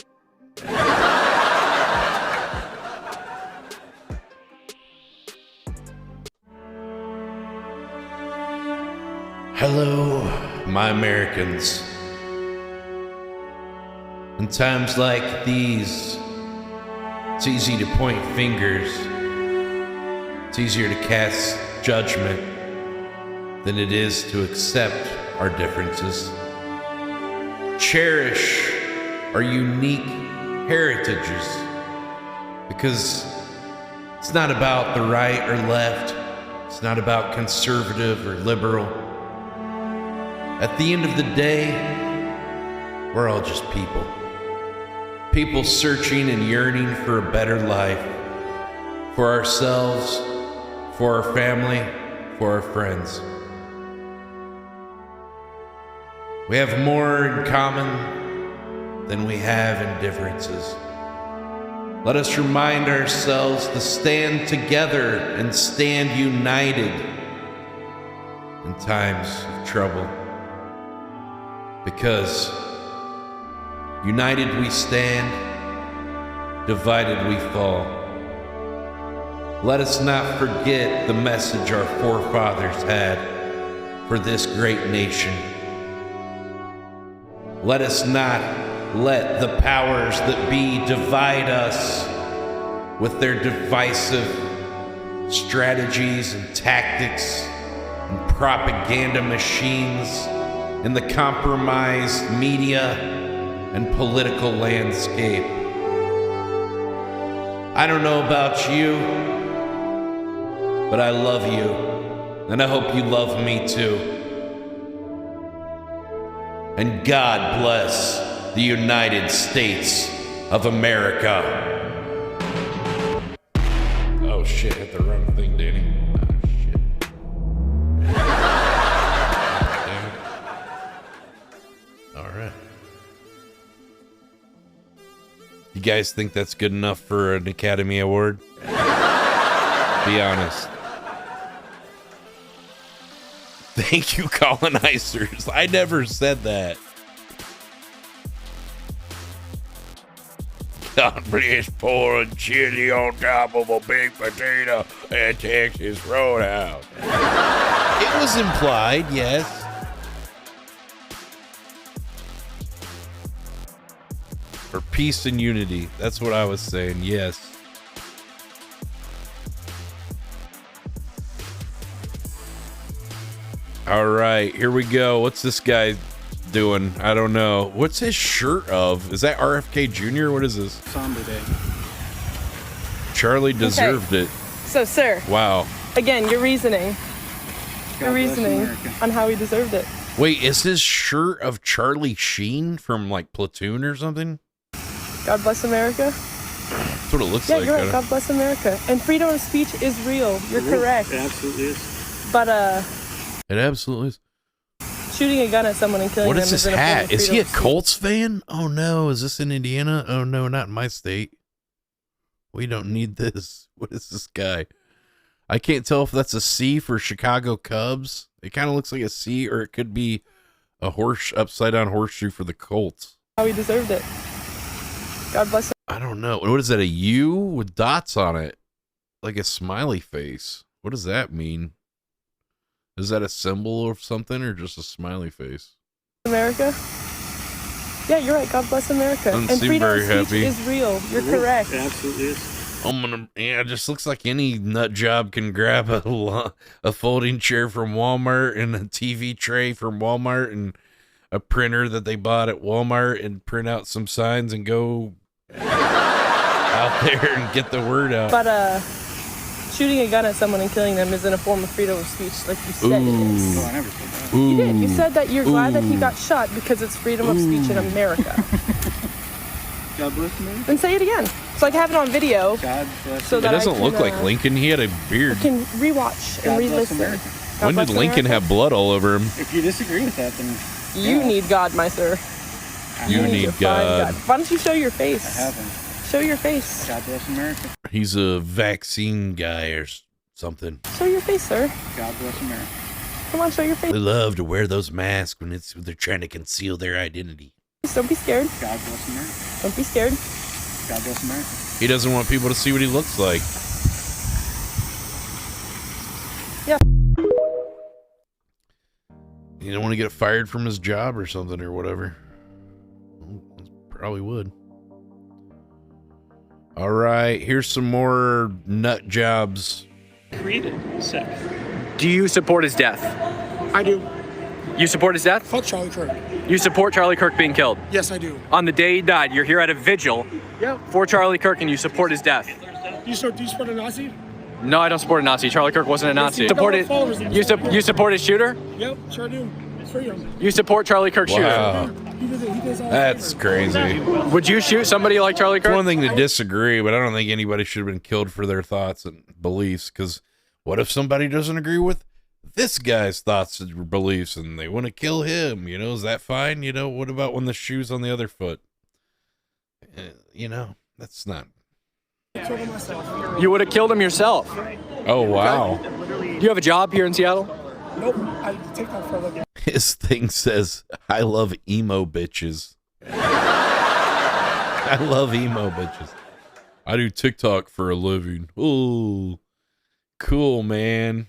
Hello, my Americans. In times like these, it's easy to point fingers. It's easier to cast judgment than it is to accept our differences. Cherish our unique heritages, because it's not about the right or left. It's not about conservative or liberal. At the end of the day, we're all just people. People searching and yearning for a better life. For ourselves, for our family, for our friends. We have more in common than we have in differences. Let us remind ourselves to stand together and stand united in times of trouble. Because united we stand, divided we fall. Let us not forget the message our forefathers had for this great nation. Let us not let the powers that be divide us with their divisive strategies and tactics and propaganda machines in the compromised media and political landscape. I don't know about you, but I love you, and I hope you love me too. And God bless the United States of America. Oh shit, hit the wrong thing, Danny. You guys think that's good enough for an Academy Award? Be honest. Thank you, colonizers. I never said that. Cornbread, pouring chili on top of a big potato at Texas Roadhouse. It was implied, yes. For peace and unity. That's what I was saying, yes. All right, here we go. What's this guy doing? I don't know. What's his shirt of? Is that RFK Jr.? What is this? Somber day. Charlie deserved it. So, sir. Wow. Again, your reasoning. God Your bless reasoning America. on how he deserved it. Wait, is his shirt of Charlie Sheen from like Platoon or something? God bless America. That's what it looks Yeah, like. you're right. God bless America. And freedom of speech is real. You're correct. It absolutely is. But It absolutely is. shooting a gun at someone and killing What them is this isn't a form hat? of Is he freedom a of speech. Colts fan? Oh no, is this in Indiana? Oh no, not in my state. We don't need this. What is this guy? I can't tell if that's a C for Chicago Cubs. It kind of looks like a C, or it could be a upside down horseshoe for the Colts. How he deserved it. God bless him. I don't know. What is that, a U with dots on it? Like a smiley face. What does that mean? Is that a symbol of something or just a smiley face? America. Yeah, you're right. God bless America. Doesn't And seem freedom very of speech happy. is real. You're correct. It absolutely is. Yeah, it just looks like any nut job can grab a folding chair from Walmart and a TV tray from Walmart and a printer that they bought at Walmart and print out some signs and go out there and get the word out. But shooting a gun at someone and killing them isn't a form of freedom of speech, like you said it is. Oh, I never said that. You did. You said that you're glad that he got shot because it's freedom of speech in America. God bless America. Then say it again, so I can have it on video. God bless So It that doesn't I look can, like Lincoln. He had a beard. I can rewatch and God bless re-listen. America. God When bless did Lincoln America. have blood all over him? If you disagree with that, then You need God, my sir. You need to find God. Why don't you show your face? I haven't. Show your face. God bless America. He's a vaccine guy or something. Show your face, sir. God bless America. Come on, show your face. They love to wear those masks when they're trying to conceal their identity. Don't be scared. God bless America. Don't be scared. God bless America. He doesn't want people to see what he looks like. Yeah. You don't want to get fired from his job or something or whatever. Well, probably would. All right, here's some more nut jobs. Created sick. Do you support his death? I do. You support his death? Fuck Charlie Kirk. You support Charlie Kirk being killed? Yes, I do. On the day he died, you're here at a vigil for Charlie Kirk and you support his death. Do you support a Nazi? No, I don't support a Nazi. Charlie Kirk wasn't a Nazi. Yes, Support you it. followers of him. You support his shooter? Yep, sure do. It's freedom. You support Charlie Kirk's Wow. shooter? He does all That's crazy. Would you shoot somebody like Charlie It's Kirk? one thing to disagree, but I don't think anybody should have been killed for their thoughts and beliefs, because what if somebody doesn't agree with this guy's thoughts and beliefs and they want to kill him? You know, is that fine? You know, what about when the shoe's on the other foot? You know, that's not. You would have killed him yourself. Oh, wow. Do you have a job here in Seattle? Nope, I take that for a look. His thing says, I love emo bitches. I love emo bitches. I do TikTok for a living. Ooh, cool, man.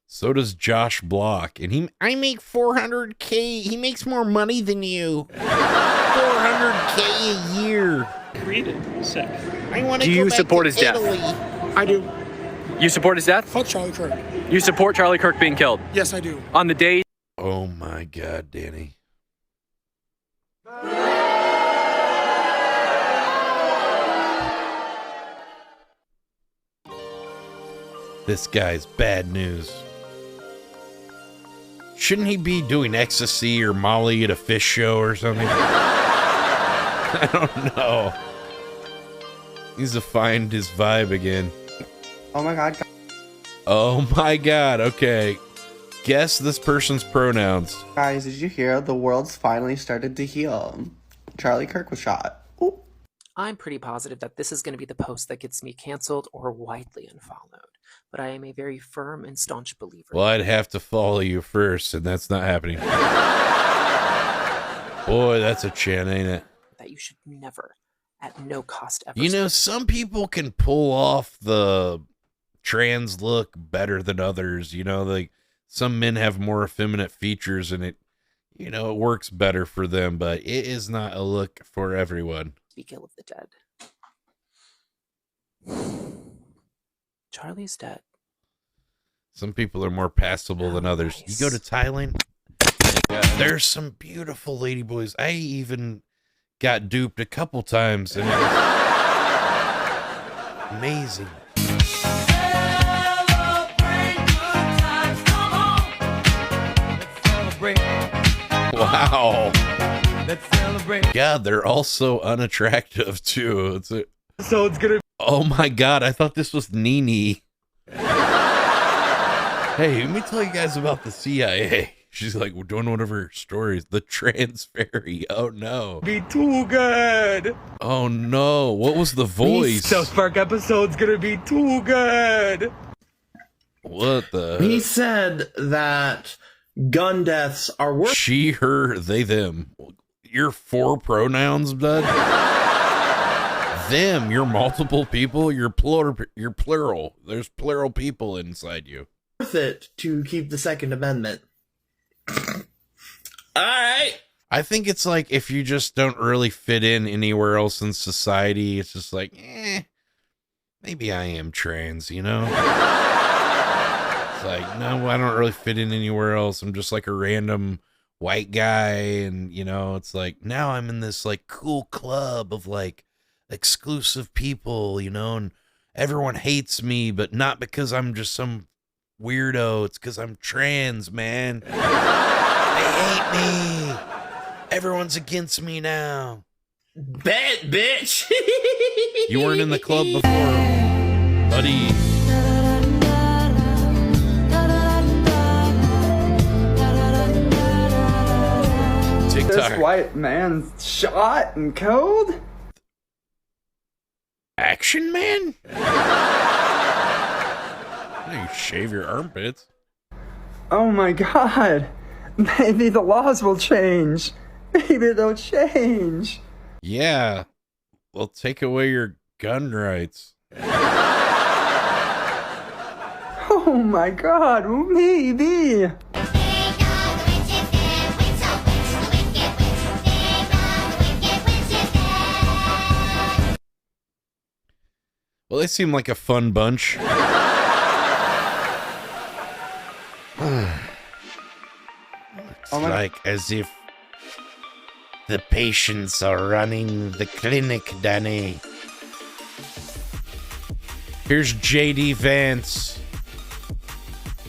So does Josh Block. And I make $400K. He makes more money than you. $400K a year. Created sick. I want to. Do you support his death? I do. You support his death? Fuck Charlie Kirk. You support Charlie Kirk being killed? Yes, I do. On the day. Oh my God, Danny. This guy's bad news. Shouldn't he be doing ecstasy or Molly at a fish show or something? I don't know. He needs to find his vibe again. Oh my God. Oh my God. Okay. Guess this person's pronouns. Guys, did you hear? The world's finally started to heal. Charlie Kirk was shot. Ooh. I'm pretty positive that this is going to be the post that gets me canceled or widely unfollowed, but I am a very firm and staunch believer. Well, I'd have to follow you first, and that's not happening. Boy, that's a chin, ain't it? That you should never, at no cost ever. You know, some people can pull off the trans look better than others. You know, like some men have more effeminate features, and it works better for them, but it is not a look for everyone. Speak ill of the dead. Charlie's dead. Some people are more passable than others. Nice. You go to Thailand, there's some beautiful ladyboys. I even got duped a couple times, and it was amazing. Wow. Let's celebrate. God, they're all so unattractive too. So it's gonna. Oh my God, I thought this was Nene. Hey, let me tell you guys about the CIA. She's like, we're doing one of her stories, the trans fairy. Oh no. Be too good. Oh no, what was the voice? South Park episode's gonna be too good. What the? He said that gun deaths are worse. She, her, they, them. You're 4 pronouns, bud. Them, you're multiple people. You're plural. There's plural people inside you. Worth it to keep the Second Amendment. All right. I think it's like if you just don't really fit in anywhere else in society, it's just like, maybe I am trans, you know? It's like, no, I don't really fit in anywhere else. I'm just like a random white guy. And, it's like, now I'm in this like cool club of like exclusive people, and everyone hates me, but not because I'm just some weirdo. It's because I'm trans, man. They hate me. Everyone's against me now. Bet, bitch. You weren't in the club before, buddy. This white man's shot and cold? Action Man? You shave your armpits. Oh my God. Maybe the laws will change. Maybe they'll change. Yeah. They'll take away your gun rights. Oh my God, maybe. Well, they seem like a fun bunch. It's like as if the patients are running the clinic, Danny. Here's J.D. Vance,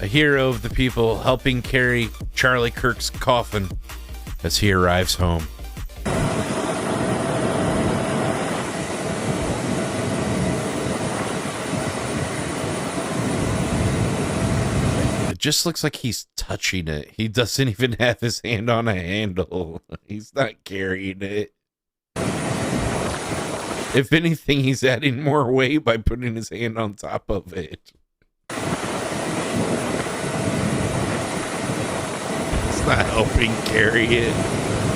a hero of the people, helping carry Charlie Kirk's coffin as he arrives home. Just looks like he's touching it. He doesn't even have his hand on a handle. He's not carrying it. If anything, he's adding more weight by putting his hand on top of it. It's not helping carry it.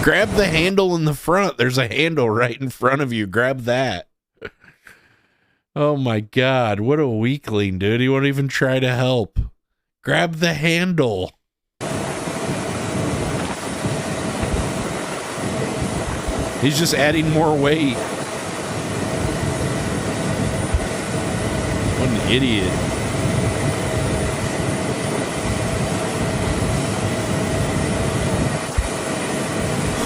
Grab the handle in the front. There's a handle right in front of you. Grab that. Oh my God. What a weakling, dude. He won't even try to help. Grab the handle. He's just adding more weight. What an idiot.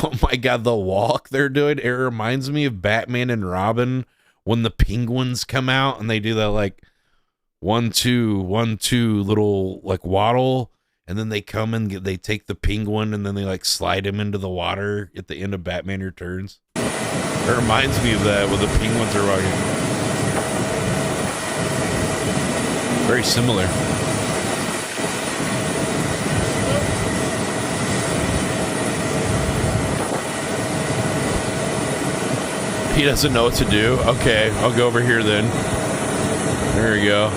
Oh my God, the walk they're doing, it reminds me of Batman and Robin when the penguins come out and they do that like 1, 2, 1, 2 little like waddle, and then they come and they take the penguin and then they like slide him into the water at the end of Batman Returns. It reminds me of that when the penguins are walking. Very similar. doesn't know what to do. Okay, I'll go over here then. There we go.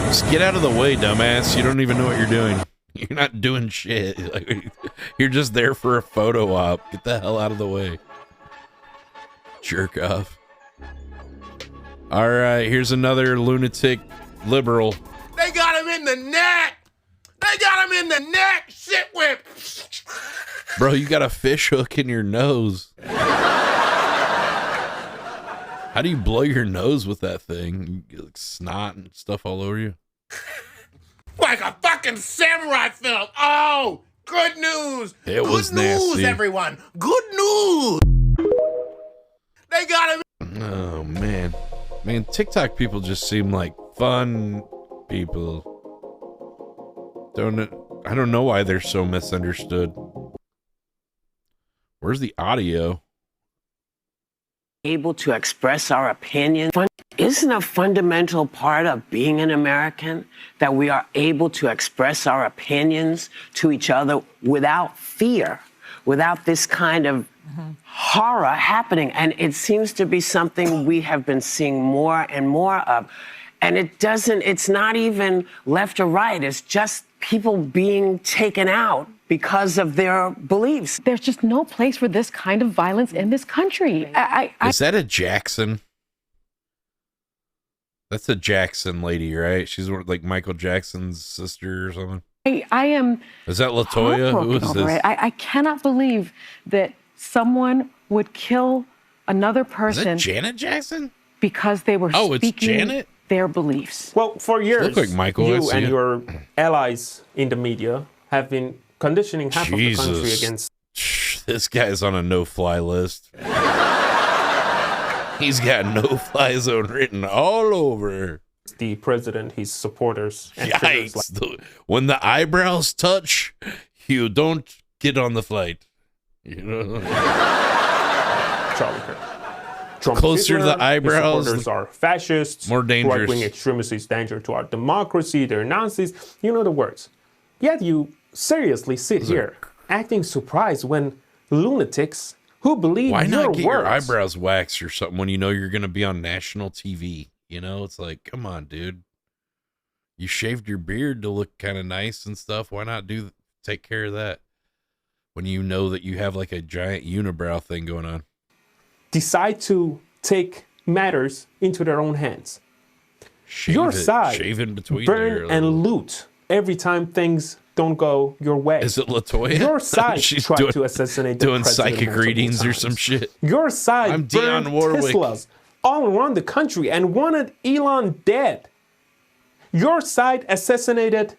Just get out of the way, dumbass. You don't even know what you're doing. You're not doing shit. Like, you're just there for a photo op. Get the hell out of the way. Jerk off. All right, here's another lunatic liberal. They got him in the neck. They got him in the neck. Shit whip. Bro, you got a fish hook in your nose. How do you blow your nose with that thing? You get, like, snot and stuff all over you. Like a fucking samurai film. Oh, good news. It was good news, nasty. everyone. Good news. They got him. Oh, man. Man, TikTok people just seem like fun people. I don't know why they're so misunderstood. Where's the audio? Able to express our opinion. Isn't a fundamental part of being an American that we are able to express our opinions to each other without fear, without this kind of horror happening? And it seems to be something we have been seeing more and more of. And it's not even left or right. It's just people being taken out because of their beliefs. There's just no place for this kind of violence in this country. Is that a Jackson? That's a Jackson lady, right? She's like Michael Jackson's sister or something. I am. Is that LaToya? Who is this? I cannot believe that someone would kill another person. Is that Janet Jackson? Because they were speaking their beliefs. Well, for years, look like Michael, you and your allies in the media have been conditioning half of the country against. This guy's on a no-fly list. He's got no-fly zone written all over. The president, his supporters. And Yikes. When the eyebrows touch, you don't get on the flight. You know? Charlie Kirk. Trump Closer to the eyebrows, his supporters are fascists. more dangerous. Right-wing extremists is danger to our democracy. They're Nazis. You know the words. Yet you seriously sit here acting surprised when lunatics who believe Why your not get words. your eyebrows waxed or something when you know you're going to be on national TV? You know, it's like, come on, dude. You shaved your beard to look kind of nice and stuff. Why not take care of that when you know that you have like a giant unibrow thing going on? Decide to take matters into their own hands. Your side shave in between burn there, and loot every time things don't go your way. Is it LaToya? Your side She's tried to assassinate the doing president psychic multiple readings or times. some shit. Your side I'm burned Dionne Warwick. Teslas all around the country and wanted Elon dead. Your side assassinated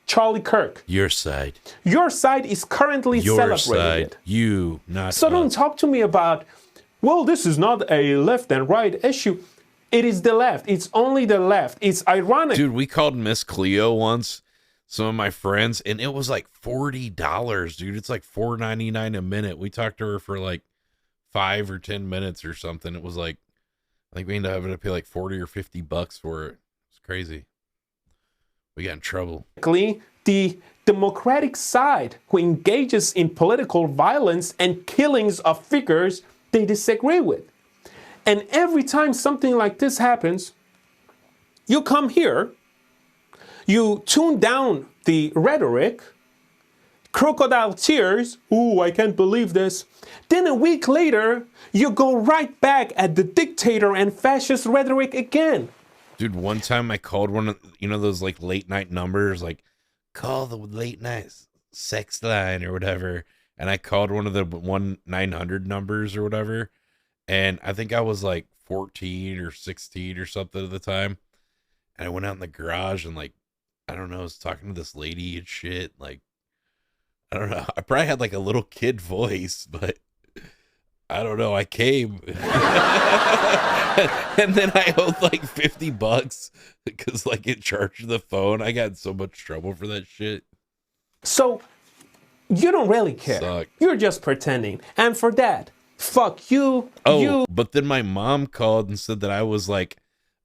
Charlie Kirk. Your side. Your side is currently Your celebrating side. it. You, not So us. don't talk to me about, well, this is not a left and right issue. It is the left. It's only the left. It's ironic. Dude, we called Miss Cleo once, some of my friends, and it was like $40, dude. It's like $4.99 a minute. We talked to her for like 5 or 10 minutes or something. It was like, I think we ended up having to pay like 40 or $50 for it. It's crazy. We got in trouble. The Democratic side who engages in political violence and killings of figures they disagree with. And every time something like this happens, you come here, you tune down the rhetoric, crocodile tears, ooh, I can't believe this. Then a week later, you go right back at the dictator and fascist rhetoric again. Dude, one time I called one of, those like late night numbers, like call the late night sex line or whatever. And I called one of the 1-900 numbers or whatever. And I think I was like 14 or 16 or something at the time. And I went out in the garage and like, I don't know, I was talking to this lady and shit. Like, I don't know. I probably had like a little kid voice, but I don't know. I came. And then I owed like $50 because like it charged the phone. I got in so much trouble for that shit. So you don't really care. You're just pretending. And for that, fuck you. But then my mom called and said that I was like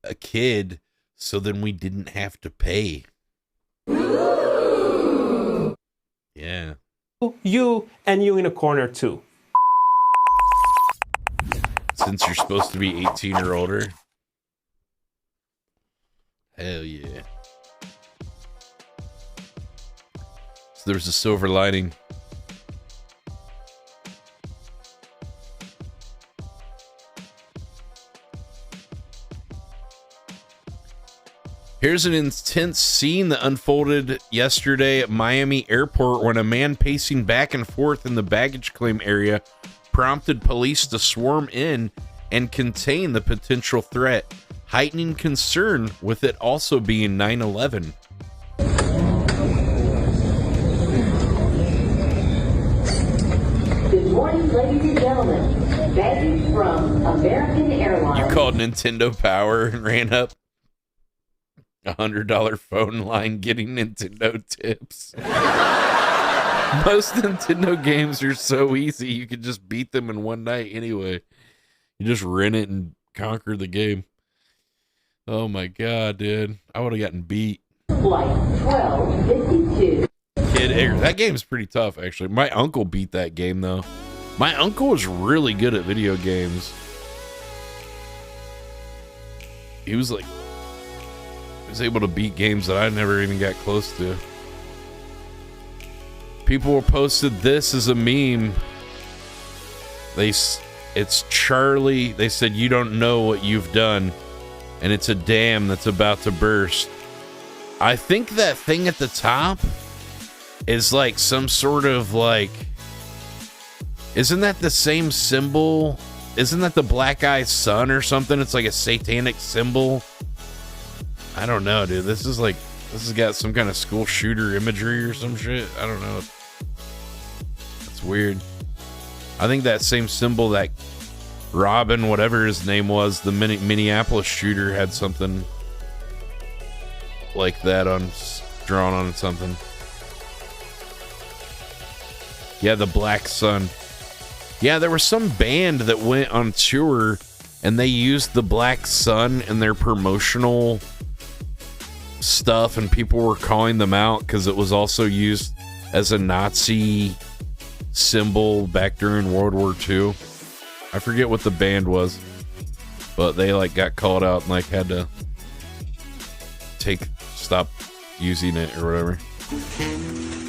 a kid, so then we didn't have to pay. Yeah. You and you in a corner too. since you're supposed to be 18 or older. Hell yeah. So there's a silver lining. Here's an intense scene that unfolded yesterday at Miami Airport when a man pacing back and forth in the baggage claim area prompted police to swarm in and contain the potential threat, heightening concern with it also being 9/11. Good morning, ladies and gentlemen. Baggage from American Airlines. You called Nintendo Power and ran up $100 phone line getting Nintendo tips. Most Nintendo games are so easy, you could just beat them in one night anyway. You just rent it and conquer the game. Oh my god, dude. I would have gotten beat. Flight 1252. Kid Air. That game's pretty tough, actually. My uncle beat that game, though. My uncle was really good at video games. He was able to beat games that I never even got close to. People posted this as a meme. It's Charlie. They said, "You don't know what you've done," and it's a dam that's about to burst. I think that thing at the top is like some sort of like, isn't that the same symbol? Isn't that the black eye sun or something? It's like a satanic symbol. I don't know, dude. This has got some kind of school shooter imagery or some shit. I don't know. It's weird. I think that same symbol that Robin, whatever his name was, the Minneapolis shooter, had something like that drawn on something. Yeah, the Black Sun. Yeah, there was some band that went on tour and they used the Black Sun in their promotional stuff, and people were calling them out because it was also used as a Nazi symbol back during World War II. I forget what the band was, but they got called out and had to stop using it or whatever.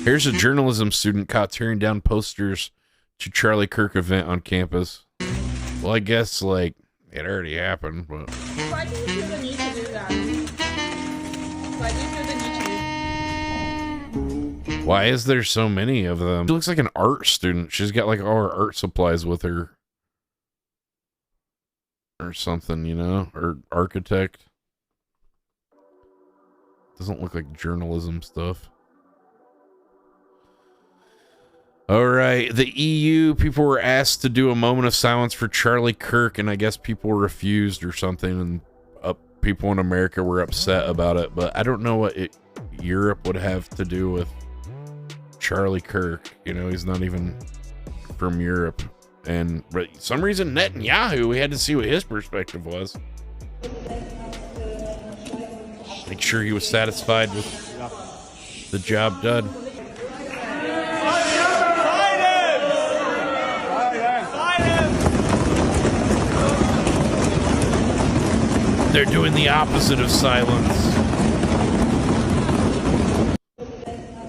Here's a journalism student caught tearing down posters to Charlie Kirk event on campus. Well, I guess it already happened, but Why do you feel the need to do that? Why do you feel the need to do that? why is there so many of them? She looks like an art student. She's got all her art supplies with her or something, or architect. Doesn't look like journalism stuff. All right, the EU, people were asked to do a moment of silence for Charlie Kirk, and I guess people refused or something, and people in America were upset about it, but I don't know what Europe would have to do with Charlie Kirk. He's not even from Europe, and for some reason Netanyahu, we had to see what his perspective was. Make sure he was satisfied with the job done. They're doing the opposite of silence.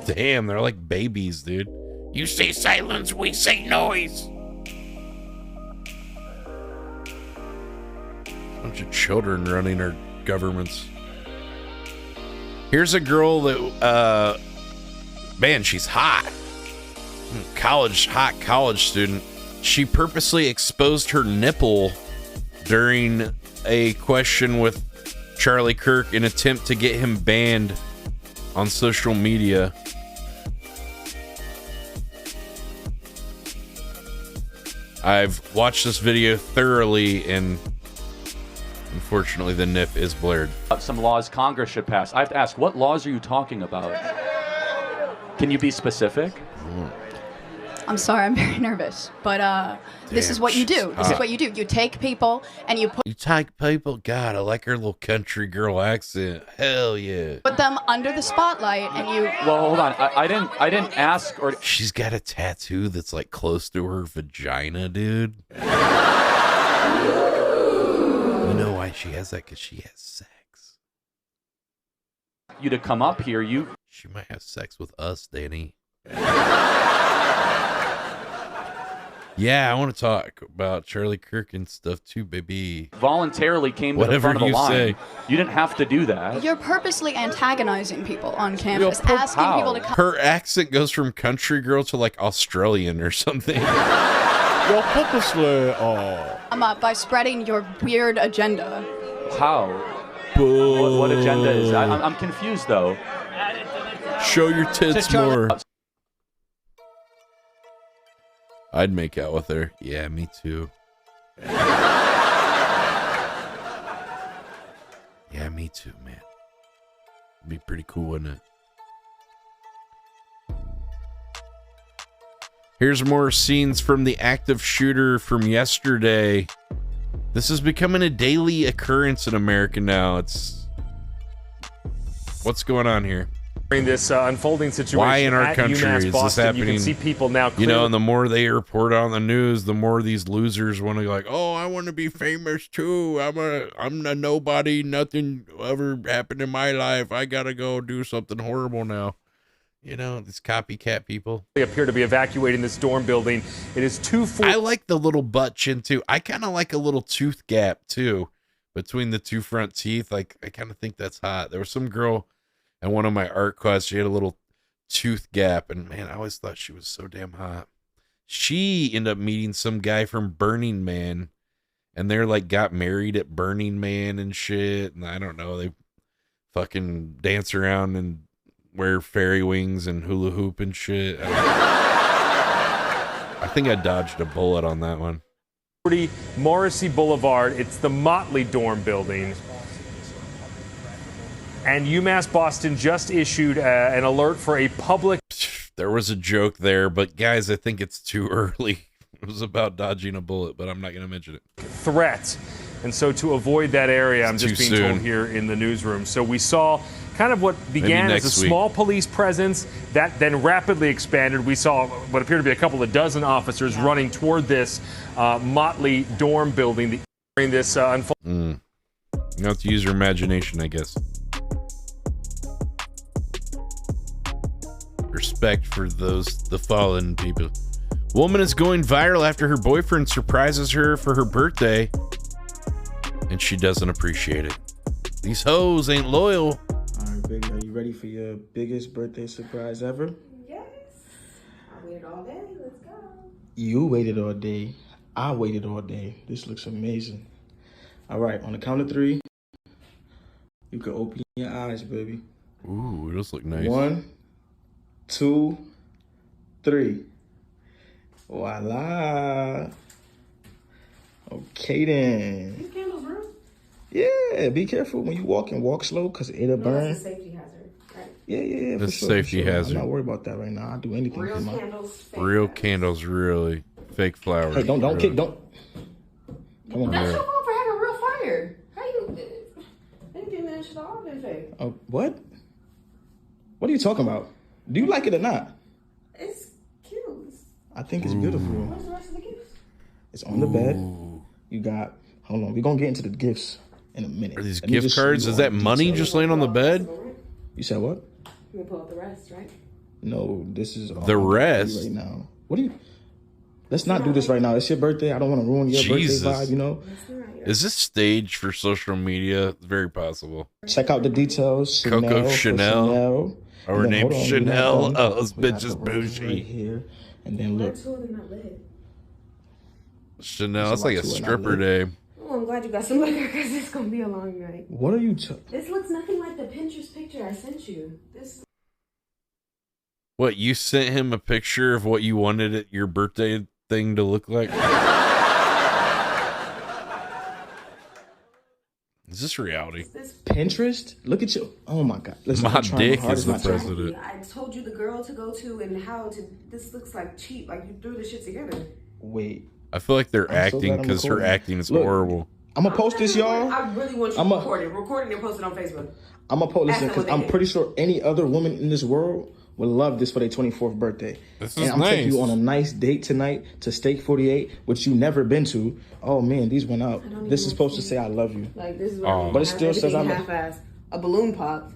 Damn, they're like babies, dude. You say silence, we say noise. Bunch of children running our governments. Here's a girl that, man, she's hot. Hot college student. She purposely exposed her nipple during a question with Charlie Kirk in an attempt to get him banned on social media. I've watched this video thoroughly, and unfortunately the nip is blurred. Some laws Congress should pass. I have to ask, what laws are you talking about? Can you be specific? I'm sorry, I'm very nervous, but this is what you do. This is what you do. You take people and you take people. God, I like her little country girl accent. Hell yeah. put them under the spotlight, and you. Well, hold on. I didn't ask. Or she's got a tattoo that's close to her vagina, dude. You know why she has that? Because she has sex. You to come up here, She might have sex with us, Danny. Yeah, I want to talk about Charlie Kirk and stuff too, baby. voluntarily came to the Whatever front of the you line. say. You didn't have to do that. You're purposely antagonizing people on campus, asking people to come. Her accent goes from country girl to like Australian or something. You're purposely, Up by spreading your weird agenda. How? What agenda is that? I'm confused though. Show your tits more. I'd make out with her. Yeah, me too. Yeah, me too, man. It'd be pretty cool, wouldn't it? Here's more scenes from the active shooter from yesterday. This is becoming a daily occurrence in America now. What's going on here? This unfolding situation. Why in our at country UMass is this Boston, happening? You can see people now. You know, and the more they report on the news, the more these losers want to like, oh, I want to be famous too. I'm a nobody. Nothing ever happened in my life. I gotta go do something horrible now. You know, these copycat people. They appear to be evacuating this dorm building. It is 2-4. I like the little butt chin too. I kind of like a little tooth gap too between the two front teeth. Like, I kind of think that's hot. There was some girl in one of my art class. She had a little tooth gap, and man, I always thought she was so damn hot. She ended up meeting some guy from Burning Man, and they're like got married at Burning Man and shit. And I don't know, they fucking dance around and wear fairy wings and hula hoop and shit. I think I dodged a bullet on that one. Morrissey Boulevard. It's the Motley dorm building. And UMass Boston just issued an alert for a public. There was a joke there, but guys, I think it's too early. It was about dodging a bullet, but I'm not going to mention it. Threat. And so to avoid that area, I'm just being told here in the newsroom. So we saw kind of what began as a small police presence that then rapidly expanded. We saw what appeared to be a couple of dozen officers running toward this Motley dorm building. During this You have to use your imagination, I guess. Respect for the fallen people. Woman is going viral after her boyfriend surprises her for her birthday, and she doesn't appreciate it. These hoes ain't loyal. All right, baby, are you ready for your biggest birthday surprise ever? Yes. I waited all day. Let's go. You waited all day. I waited all day. This looks amazing. All right, on the count of 3, you can open your eyes, baby. Ooh, those look nice. 1, 2, 3. Voila. Okay then. These candles real? Yeah, be careful when you walk slow because it'll burn. That's a safety hazard, right? Yeah, That's for sure. safety hazard. I'm not worried about that right now. I'll do anything Real for my candles, fake Real candles, really. Fake flowers. Hey, don't really. kick, don't. Come on, That's man. your fault for having real fire. How you? Anything that should all been fake. Oh, what? What are you talking about? Do you like it or not? It's cute. I think it's beautiful. Where's the rest of the gifts? It's on the bed. You got. Hold on, we're gonna get into the gifts in a minute. Are these Let me gift just cards? show you Is that all the money details. just laying on the bed? You said what? You can pull out the rest, right? No, this is all The I'm gonna do rest? right now. What do you? Let's not do this right now. It's your birthday. I don't want to ruin your Jesus. birthday vibe. You know. Is this staged for social media? It's very possible. Check out the details. Coco Chanel. Oh, Her name's Chanel. Oh, this bitch is Right bougie. here, and then look. Two of them not lit. Chanel, it's like a Two are not stripper lit. day. Oh, I'm glad you got some liquor because it's gonna be a long night. What are you? This looks nothing like the Pinterest picture I sent you. This. What, you sent him a picture of what you wanted it, your birthday thing to look like? Is this reality? Pinterest? Look at you. Oh my God. Listen, My I'm trying dick hard is as the my president. I told you the girl to go to and how to. This looks like cheap. Like you threw the shit together. Wait. I feel like they're I'm so acting glad I'm because her recording. acting is Look, horrible. I'm gonna post this, y'all. I really want you to record it and post it on Facebook. I'm gonna post this Ask them because what they I'm think. pretty sure any other woman in this world would love this for their 24th birthday. This and is I'm taking you nice. on a nice date tonight to Steak 48, which you never been to. Oh man, these went out. This is supposed to say I love you. Like this is But it still says I love you. half-ass. A balloon popped.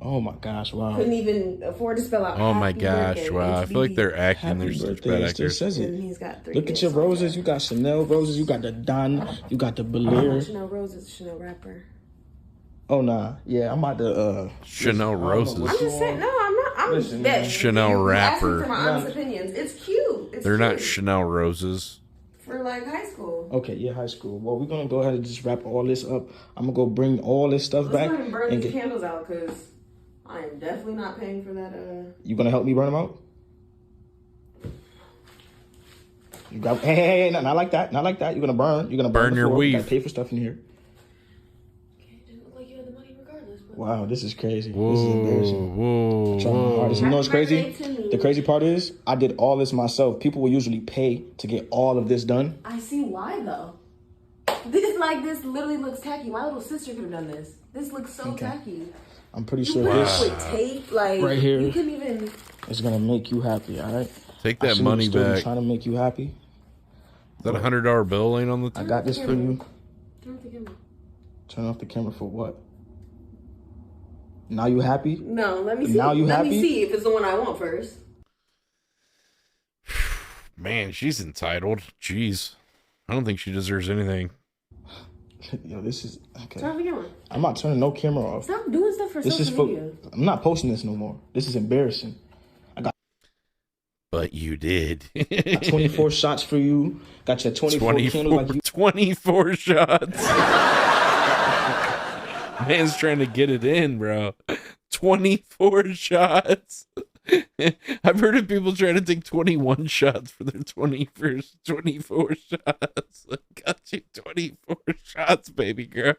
Oh my gosh, wow. Couldn't even afford to spell out. Oh my happy gosh, birthday, wow. I feel like they're acting. Happy They're such birthday. bad It still actors. says it. And he's got 3 Look at your roses. You got Chanel roses. You got the Don. You got the Belair. Chanel Roses, Chanel rapper. Oh nah, yeah, I'm about to Chanel roses. I'm just saying, no, I'm not. I'm dead. Chanel You asked me rapper. for my honest opinions. It's cute. It's They're cute. not Chanel roses. For like high school. Okay, yeah, high school. Well, we're gonna go ahead and just wrap all this up. I'm gonna go bring all this stuff Let's back. go ahead and burn and these get- candles out because I am definitely not paying for that. You gonna help me burn them out? You got hey, not like that, not like that. You're gonna burn. You're gonna burn your before. weave. You gotta pay for stuff in here. It didn't look like you had the money regardless. But... Wow, this is crazy. Whoa, This is embarrassing. whoa, I'm trying my hardest. You know what's Happy crazy? birthday to me. The crazy part is I did all this myself. People will usually pay to get all of this done. I see why though. This literally looks tacky. My little sister could have done this. This looks so tacky. I'm pretty You sure put this it with tape, like right here you couldn't even. is gonna make you happy. All right. Take I that see money you still back. trying to make you happy. Is that $100 bill laying on the I got this for you. Turn off the camera. Turn off the camera for what? Now you happy? No, let me see. Now you let happy? me see if it's the one I want first. Man, she's entitled. Jeez. I don't think she deserves anything. Yo, this is okay. Turn off the camera. I'm not turning no camera off. Stop doing stuff for This is social for. media. I'm not posting this no more. This is embarrassing. But you did. Got 24 shots for you. Got your 24 candles like you. 24 shots. Man's trying to get it in, bro. 24 shots. I've heard of people trying to take 21 shots for their 21st 24 shots. I got you 24 shots, baby girl.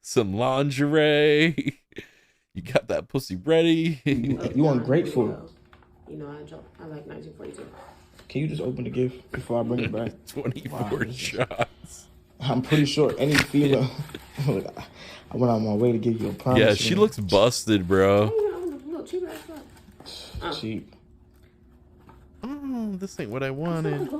Some lingerie. You got that pussy ready. You ungrateful. You know, I like 1942. Can you just open the gift before I bring it back? 24 shots. I'm pretty sure any female. I went out of my way to give you a promise. Yeah, she looks busted, bro. Look, cheap ass fuck. Cheap. Oh, this ain't what I wanted.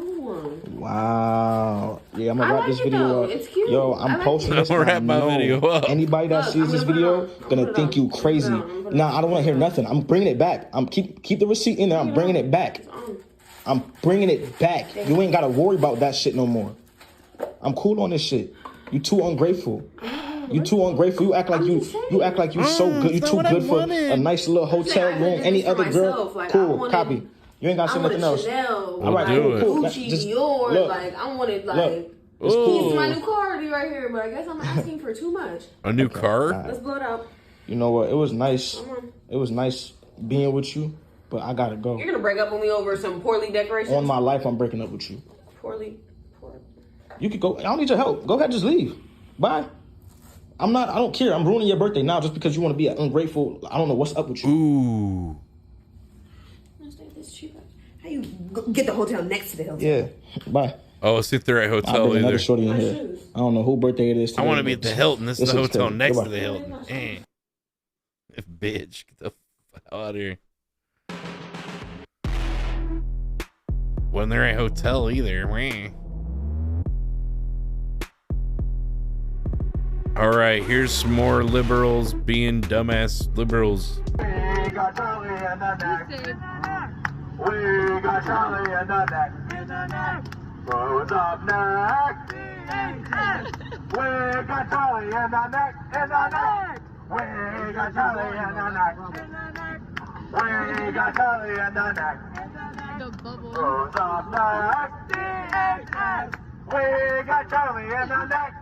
Wow. Yeah, I'm gonna I wrap like this it, video though. up. It's cute. Yo, I I'm like posting it. this. I'm gonna and I wrap my know video up. Anybody that Look, sees I'm this gonna video put it on. gonna I'm gonna think put it you on. crazy. I'm gonna put it on. Nah, I don't want to hear nothing. I'm bringing it back. I'm keep the receipt in there. I'm bringing it back. I'm bringing it back. You ain't gotta worry about that shit no more. I'm cool on this shit. You too ungrateful. You too ungrateful. You act like you act like you so good. You too good for a nice little hotel room. Any other girl, cool. Copy. You ain't gotta say nothing else. Chanel, All right, do cool. Gucci, Just Dior, look. like I wanted Look. like It's cool. this is my new car right here, but I guess I'm asking for too much. A new car? Let's blow it out. You know what? It was nice. It was nice being with you, but I gotta go. You're gonna break up with me over some poorly decorations? On my life, I'm breaking up with you. Poor. You could go. I don't need your help. Go ahead, just leave. Bye. I don't care. I'm ruining your birthday now just because you want to be ungrateful. I don't know what's up with you. Ooh. How you get the hotel next to the hotel? Yeah. Bye. Oh, it's at the right I'll hotel bring another either. shorty in here. I don't know who birthday it is today. I want to be at the Hilton. This is the hotel crazy. next Goodbye. to the Hilton. Dang. Bitch, get the fuck out of here. Wasn't the right hotel either. Wah. All right, here's some more liberals being dumbass liberals. We got Charlie in the neck. We got Charlie in the neck. Who's up next? We got Charlie in the neck. We got Charlie in the neck. We got Charlie in the neck. Who's up next? We got Charlie in the neck.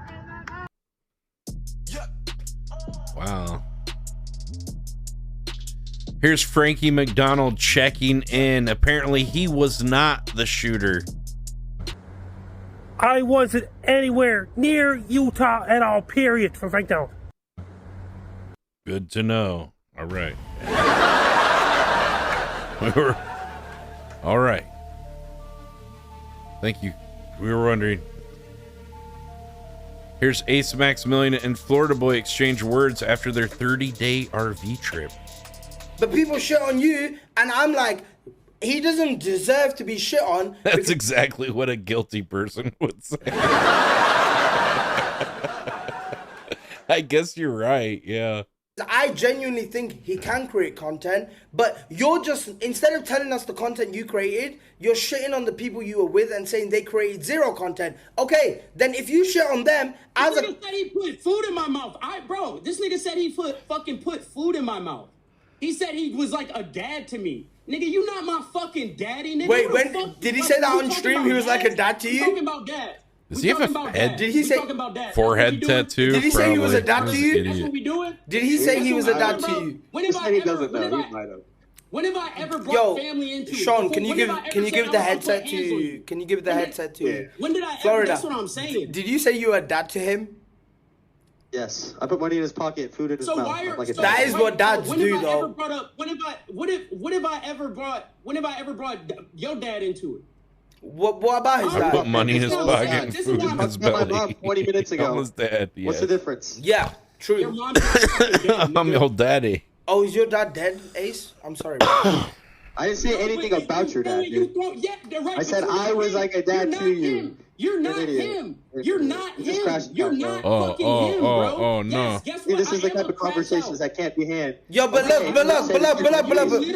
Wow. Here's Frankie McDonald checking in. Apparently, he was not the shooter. I wasn't anywhere near Utah at all, period, for right now. Good to know. All right. All right. Thank you. We were wondering. Here's Ace Maximilian and Florida Boy exchange words after their 30-day RV trip. But people shit on you, and I'm like, he doesn't deserve to be shit on. That's exactly what a guilty person would say. I guess you're right, yeah. I genuinely think he can create content, but you're just, instead of telling us the content you created, you're shitting on the people you were with and saying they created zero content. Okay, then if you shit on them, as This nigga said he put food in my mouth. Bro, this nigga said he fucking put food in my mouth. He said he was like a dad to me. Nigga, you not my fucking daddy, nigga. Wait, when did he say that on stream? He was like a dad to you? Talking about dad. Does he have a head? Did he say forehead tattoo? Did he say he was a dad to Probably. you? That's what we doing? Did he say he was a dad to you? When have I ever brought family into it? Sean, can you When give have I ever said the I wanna headset put hands on to? you? Can you give the headset to? When did I ever? Florida. That's what I'm saying. Did you say you were a dad to him? Yes, I put money in his pocket, food in his mouth. That is what dads when do, have I ever though. brought up? When have I ever brought your dad into it? What about his dad? Put money in his pocket and This is food why in I his met my mom belly. 20 minutes ago. I'm his dad, yes. What's the difference? Yeah, true. Your mom's dead, I'm your daddy. Oh, is your dad dead, Ace? I'm sorry, bro. I didn't say anything about your dad, dude. I said I was like a dad to you. You're not him. You're not him. You're not Oh, fucking oh, him, oh, bro. oh, no. Yes, guess See, what? this is I the am type a of crash conversations out. that can't be had. Yo, but look.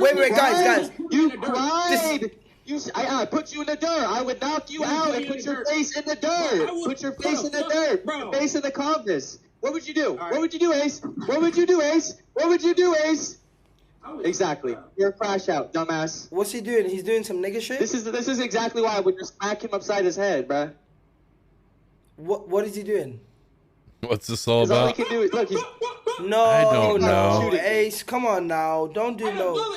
Wait, guys. You cried. I put you in the dirt. I would knock you out and put your face in the dirt. Put your face in the dirt. Put your face in the compass. What would you do? What would you do, Ace? What would you do, Ace? What would you do, Ace? Exactly. You're a crash out, dumbass. What's he doing? He's doing some nigga shit? This is exactly why I would just smack him upside his head, bruh. What is he doing? What's this all All he about? can do is look. He's No, I don't know. Ace, come on now. Don't do no.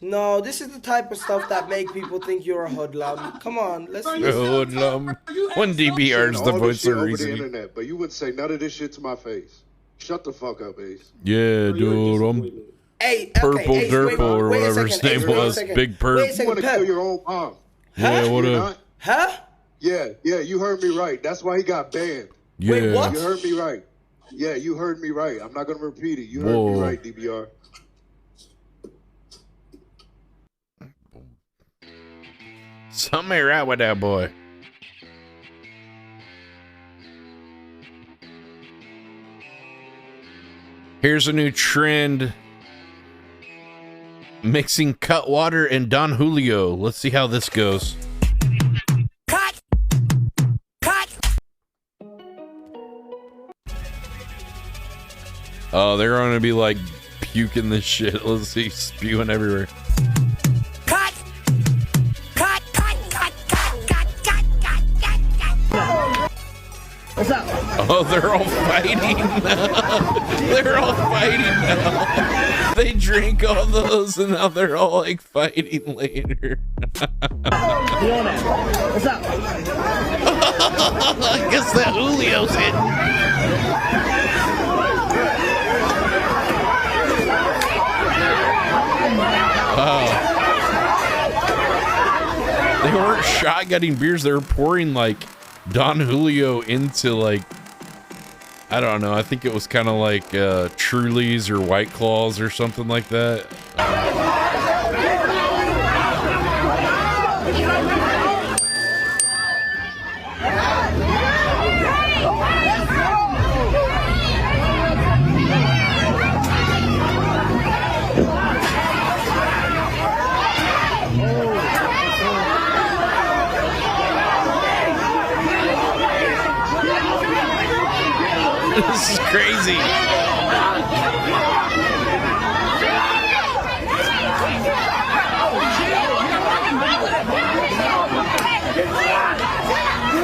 No, this is the type of stuff that make people think you're a hoodlum. Come on, let's. Hoodlum. One DBR's the all voice this shit of over the reason. internet, but you wouldn't say none of this shit to my face. Shut the fuck up, Ace. Yeah, dude. I'm Hey, Purple Ace, Durple or wait a whatever his second, name Ace, wait a was. second. Big Wait a Perp. You second, want to Pep. kill your own mom. Yeah, what You're up? not? Huh? Yeah, you heard me right. That's why he got banned. Yeah. Wait, what? You heard me right. Yeah, you heard me right. I'm not going to repeat it. You heard Whoa. me right, DBR. Something ain't right with that boy. Here's a new trend. Mixing cut water and Don Julio. Let's see how this goes. Oh, they're gonna be like puking this shit. Let's see, spewing everywhere. What's up? Oh, they're all fighting now. They're all fighting now. They drink all those and now they're all like fighting later. What's up? I guess that Julio's it. They weren't shotgunning beers, they were pouring like Don Julio into like, I don't know, I think it was kind of like Trulies or White Claws or something like that. This is crazy.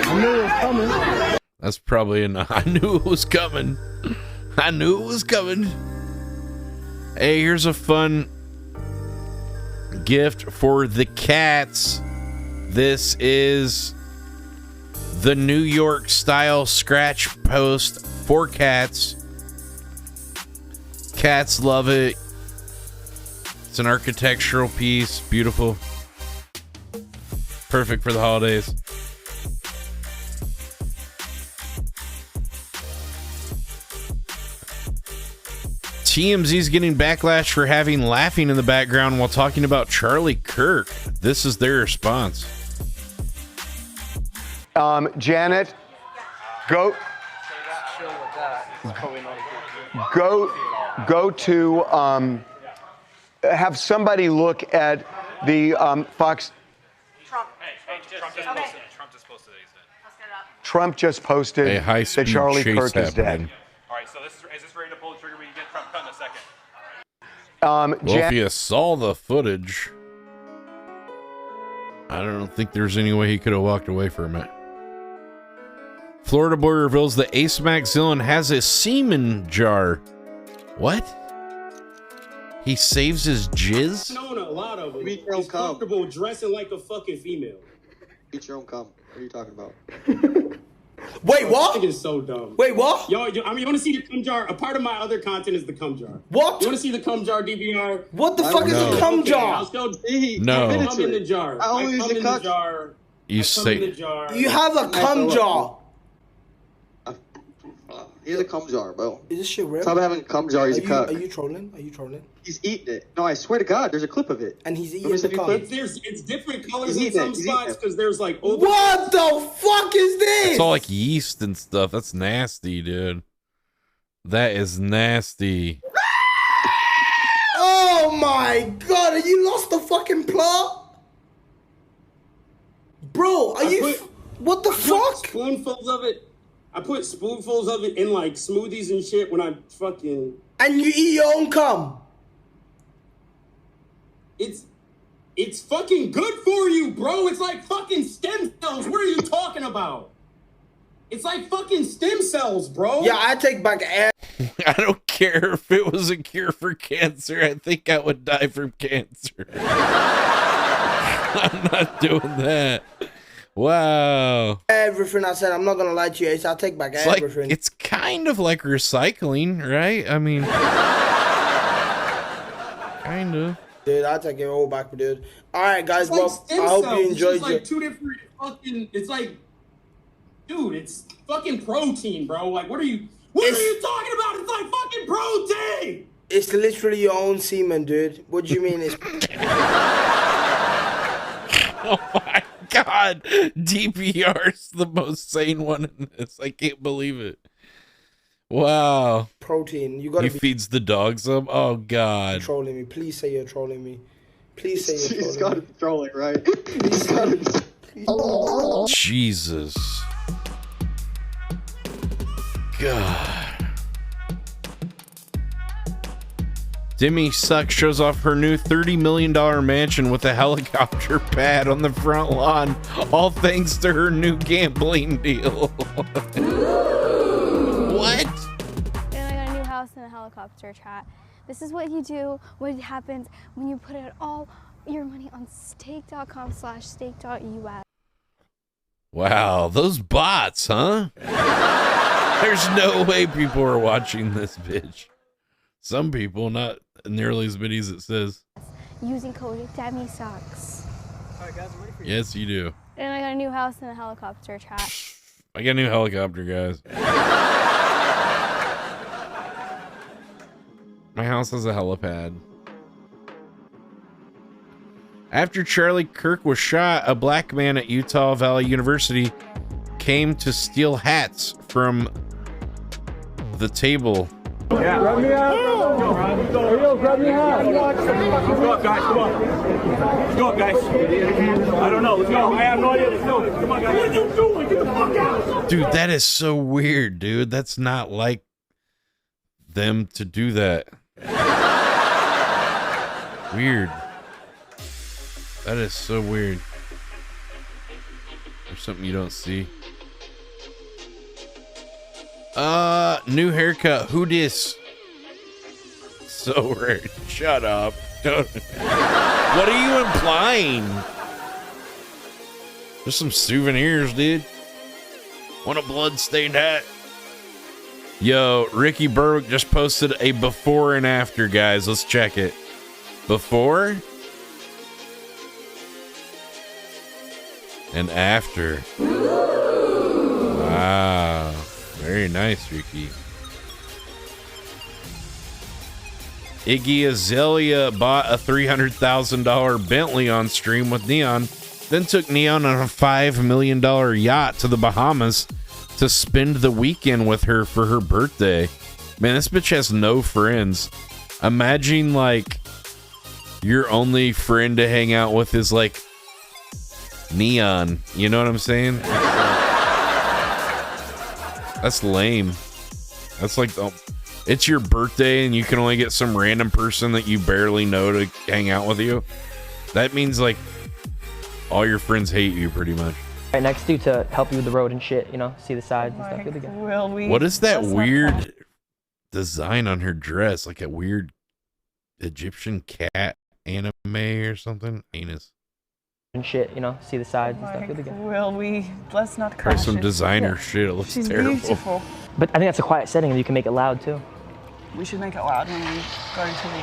I knew it was coming. That's probably enough. I knew it was coming. I knew it was coming. Hey, here's a fun gift for the cats. This is the New York style scratch post for cats. Cats love it. It's an architectural piece. Beautiful. Perfect for the holidays. TMZ's getting backlash for having laughing in the background while talking about Charlie Kirk. This is their response. Janet, go to have somebody look at the Fox. Trump just posted that Charlie Kirk is dead. All right, so is this ready to pull the trigger when you get Trump cut in a second? Well, if you saw the footage, I don't think there's any way he could have walked away from it. Florida boy reveals the Ace Maxillon has a semen jar. What? He saves his jizz? Known a lot of them. He's comfortable dressing like a fucking female. Eat your own cum. What are you talking about? Wait, what? I think it's so dumb. Wait, what? Yo, you want to see the cum jar? A part of my other content is the cum jar. What? You want to see the cum jar, DVR? What the fuck is a cum jar? I'll still No. I come in the jar. I come in the jar. You say you have a cum jar. He's a cum jar, bro. Is this shit real? Stop having a cum jar. He's a cuck. Are you trolling? Are you trolling? He's eating it. No, I swear to God, there's a clip of it. And he's Let me eating see the if you cum. clip. It's different colors He's in eating some it. He's spots eating it. because there's like What the fuck is this? it's all like yeast and stuff. That's nasty, dude. That is nasty. Oh my god, are you lost the fucking plot? Bro, are you... what the fuck? Spoonfuls of it. I put spoonfuls of it in like smoothies and shit when I fucking... And you eat your own cum? It's fucking good for you, bro. It's like fucking stem cells. What are you talking about? It's like fucking stem cells, bro. Yeah, I take back air. I don't care if it was a cure for cancer. I think I would die from cancer. I'm not doing that. Wow. Everything I said, I'm not gonna lie to you, Ace. I'll take back everything. It's kind of like recycling, right? I mean, kind of. Dude, I'll take it all back, dude. All right, guys. It's like Well, stem I hope cells. you enjoyed It's like two different fucking... It's like... Dude, it's fucking protein, bro. Like, what are you talking about? It's like fucking protein! It's literally your own semen, dude. What do you mean it's... Oh my god. DPR's the most sane one in this. I can't believe it. Wow. Protein. You gotta He feeds the dogs up? Oh god. trolling me. Please say you're trolling me. Please say you're trolling He's got to be trolling, right? He's got to be... Jesus. God. Demi Suck shows off her new $30 million mansion with a helicopter pad on the front lawn, all thanks to her new gambling deal. What? And I got a new house and a helicopter chat. This is what you do, what happens when you put it all your money on stake.com/stake.us. Wow, those bots, huh? There's no way people are watching this bitch. Some people, not nearly as many as it says. Using code DEMISUCKS. Alright guys, I'm ready for you. Yes, you do. And I got a new house and a helicopter chat. I got a new helicopter, guys. My house has a helipad. After Charlie Kirk was shot, a black man at Utah Valley University came to steal hats from the table. Yeah. Grab me out. Yo, grab me out. Let's go up, guys. Come on. Let's go up, guys. I don't know. Let's go. I have no idea. Let's go. Come on, guys. What are you doing? Get the fuck out. Dude, that is so weird, dude. That's not like them to do that. Weird. That is so weird. There's something you don't see. New haircut. Who dis? So weird. Shut up. Don't. What are you implying? Just some souvenirs, dude. Want a blood-stained hat? Yo, Ricky Berwick just posted a before and after, guys. Let's check it. Before and after. Wow. Very nice, Ricky. Iggy Azalea bought a $300,000 Bentley on stream with Neon, then took Neon on a $5 million yacht to the Bahamas to spend the weekend with her for her birthday. Man, this bitch has no friends. Imagine, like, your only friend to hang out with is, like, Neon. You know what I'm saying? That's lame. That's like, it's your birthday and you can only get some random person that you barely know to hang out with you. That means, like, all your friends hate you pretty much. Right next to you to help you with the road and shit, you know, see the sides and stuff. Really good. Will we? What is that weird design on her dress? Like a weird Egyptian cat anime or something? Anus. And shit, you know, see the sides and stuff. Really good. Will we? Let's not Or crash some it. designer shit. It looks She's terrible. beautiful. But I think that's a quiet setting and you can make it loud too. We should make it loud when we go to the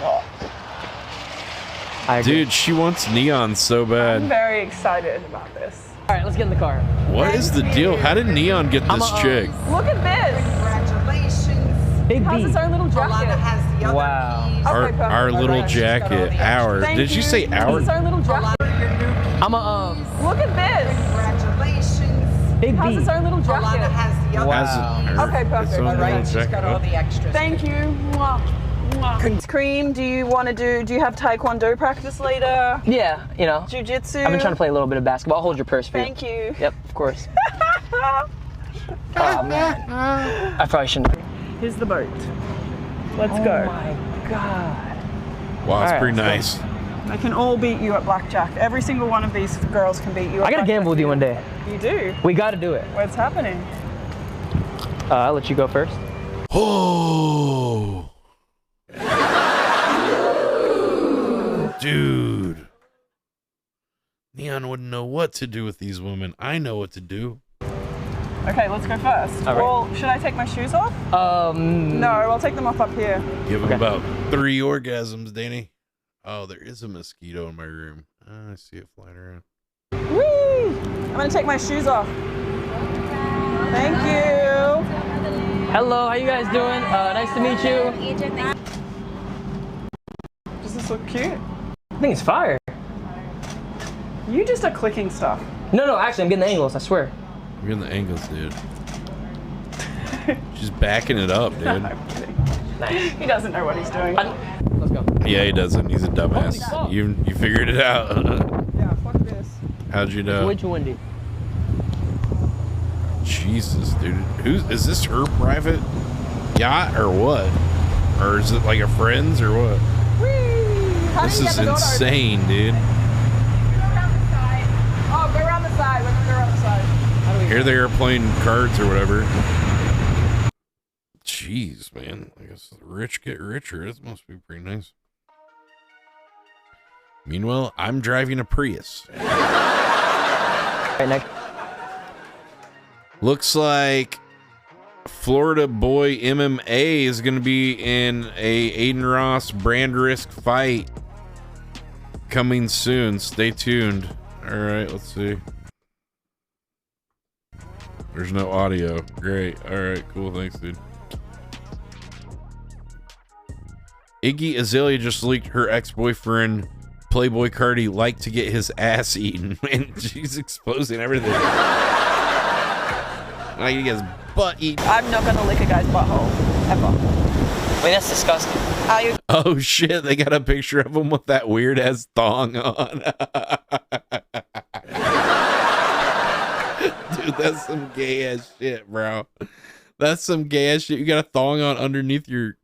yacht. Dude, she wants Neon so bad. I'm very excited about this. All right, let's get in the car. What is the deal? How did Neon get this chick? Look at this. Congratulations. Big Has B. its own little jacket. Wow. Our little jacket. Our. Thank Did you say our? Has its own little jacket. I'm a Look at this. Congratulations. Big Has B. its own little jacket. Wow. Okay, perfect. Its own little jacket. extras. Thank you. Mwah. Mwah. Cream, do you have Taekwondo practice later? Yeah, you know. Jiu-jitsu? I've been trying to play a little bit of basketball. I'll hold your purse for you. Thank you. Yep, of course. Oh, man. I probably shouldn't. Here's the boat. Let's go. Oh, my God. Wow, it's All right, pretty let's nice. They can all beat you at blackjack. Every single one of these girls can beat you at I gotta blackjack. gamble with you one day. You do? We gotta do it. What's happening? I'll let you go first. Oh. Dude. Neon wouldn't know what to do with these women. I know what to do. Okay, let's go first. All right. Well, should I take my shoes off? No, I'll take them off up here. Give him about 3 orgasms, Danny. Oh, there is a mosquito in my room. I see it flying around. Whee! I'm gonna take my shoes off. Thank you. Hello, how you guys doing? Nice to meet you. Does this look cute? I think it's fire. You just are clicking stuff. No, actually, I'm getting the angles, I swear. You're in the angles, dude. She's backing it up, dude. I'm kidding. Nice. He doesn't know what he's doing. Let's go. Yeah, he doesn't. He's a dumbass. You figured it out. Yeah, fuck this. How'd you know? It's way too windy. Jesus, dude. Is this her private yacht or what? Or is it like a friend's or what? This is insane, dude. Oh, go around the side. We're gonna go around the side. Here they are playing cards or whatever. Jeez, man. I guess the rich get richer. This must be pretty nice. Meanwhile, I'm driving a Prius. Right next. Looks like Florida boy MMA is going to be in a Aiden Ross brand risk fight coming soon. Stay tuned. All right, let's see. There's no audio. Great. All right, cool. Thanks, dude. Iggy Azalea just leaked her ex-boyfriend Playboy Cardi liked to get his ass eaten, and she's exposing everything. Like he gets butt eaten. I'm not gonna lick a guy's butthole ever. Wait, that's disgusting. Are you? Oh shit! They got a picture of him with that weird ass thong on. Dude, that's some gay ass shit, bro. That's some gay ass shit. You got a thong on underneath your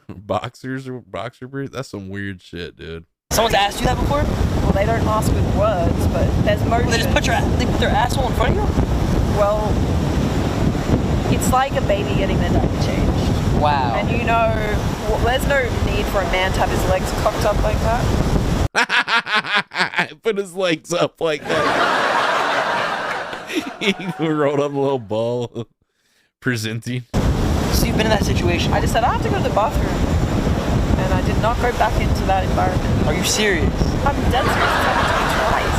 boxers or boxer briefs. That's some weird shit, dude. Someone's asked you that before? Well, they don't ask with words, but there's motion. They just put their asshole in front of you? Well, it's like a baby getting their diaper changed. Wow. And you know, there's no need for a man to have his legs cocked up like that. Put his legs up like that. He rolled up a little ball, presenting. So you've been in that situation? I just said, I have to go to the bathroom. And I did not go back into that environment. Are you serious? I'm dead serious. It's happened to me twice.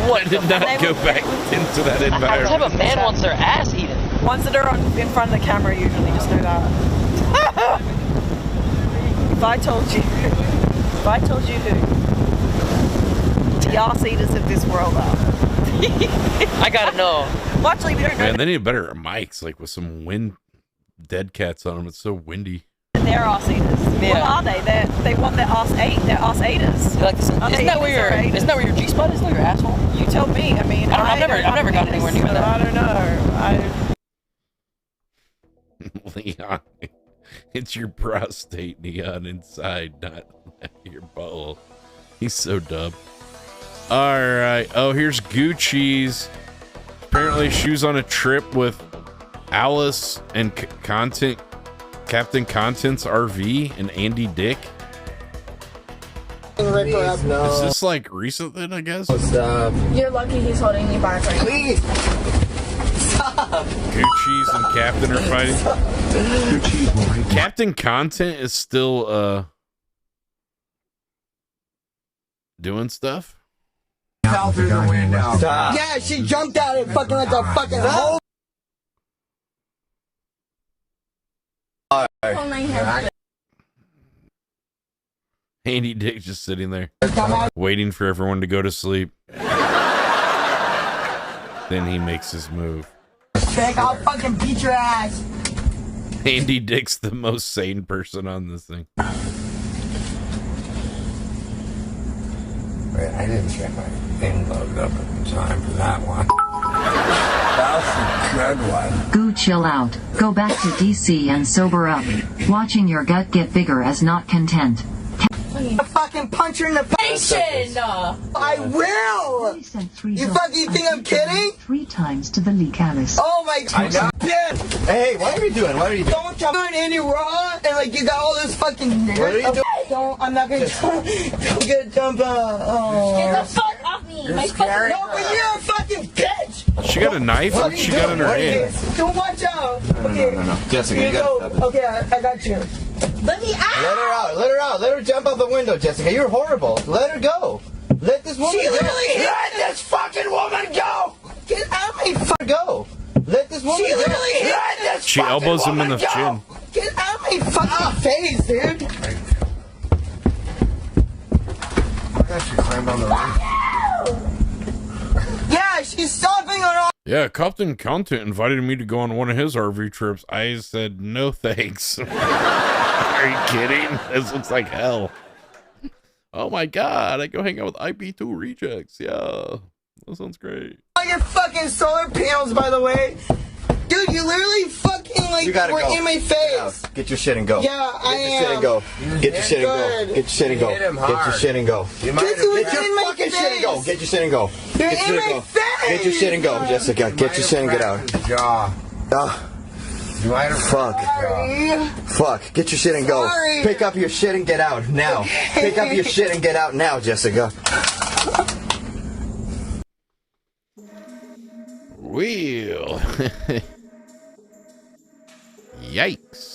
What? I did not go back into that environment. What type of man wants their ass eaten? Ones that are in front of the camera usually, just know that. I told you who, do y'all see this of this world out? I gotta know. Well, actually, we don't know. Man, they need better mics, like with some dead cats on them. It's so windy. They're Aussies. Yeah. What are they? They want their Aus 8. They're Aus 8ers. Like, isn't that where your G spot is? Though your asshole? You tell me. I mean, I've never gotten anywhere near that. I don't know. Leon, it's your prostate, Neon, inside, not your butthole. He's so dumb. All right. Oh, here's Gucci's. Apparently, she was on a trip with Alice and Captain Content's RV and Andy Dick. Is this like recent then, I guess? You're lucky he's holding you back right now. Please. Stop. Gucci's and Captain are fighting. Captain Content is still doing stuff. Fell through the window. Stop. Yeah, she jumped out and fucking like a fucking hole. Andy Dick just sitting there, waiting for everyone to go to sleep. Then he makes his move. I'll fucking beat your ass. Andy Dick's the most sane person on this thing. Wait, I didn't get my thing loaded up in time for that one. That was a good one. Goo, chill out. Go back to DC and sober up. Watching your gut get bigger as not content. I'll fucking punch her in the face. I will. You fucking think I'm kidding? 3 times to the leak, Alice. Oh my god. Hey, what are you doing? What are you doing? Don't tell me doing any wrong and like you got all this fucking nigga. What are you doing? Don't, I'm not gonna jump. I'm gonna jump. Get the fuck off me. You're scary. No, but you're a fucking bitch. She got a knife? What she got in her hand? Don't watch out. Okay. No. Jessica, you gotta stop it. Okay, I got you. Let me out. Let her out. Let her out. Let her jump out the window, Jessica. You're horrible. Let her go. Let this woman She go. literally Let this fucking woman go. Get out of me. Go. Let this woman She go. literally hit Let this She fucking elbows him in woman the go. chin. Get out of my fucking face, dude. I got you climbed on the roof. Yeah, she's stomping on. Yeah, Captain Content invited me to go on one of his RV trips. I said, no thanks. Are you kidding? This looks like hell. Oh my god, I go hang out with IP2 rejects. Yeah, that sounds great. Your fucking solar panels, by the way. Dude, you literally fucking like You gotta were go. in my face. Get your shit and go. Yeah, I am. Get your shit and go. Get your shit and go. Get your shit and go. Hit him Get your hard. shit and go. Get your fucking shit and go. Get your shit and go. You're Get your in shit and my go. face. Get your shit and go, Jessica. Get your shit and get out. You might have fuck. Fuck. Get your shit and go. Sorry. Pick up your shit and get out now. Pick up your shit and get out now, Jessica. Wheel. Yikes.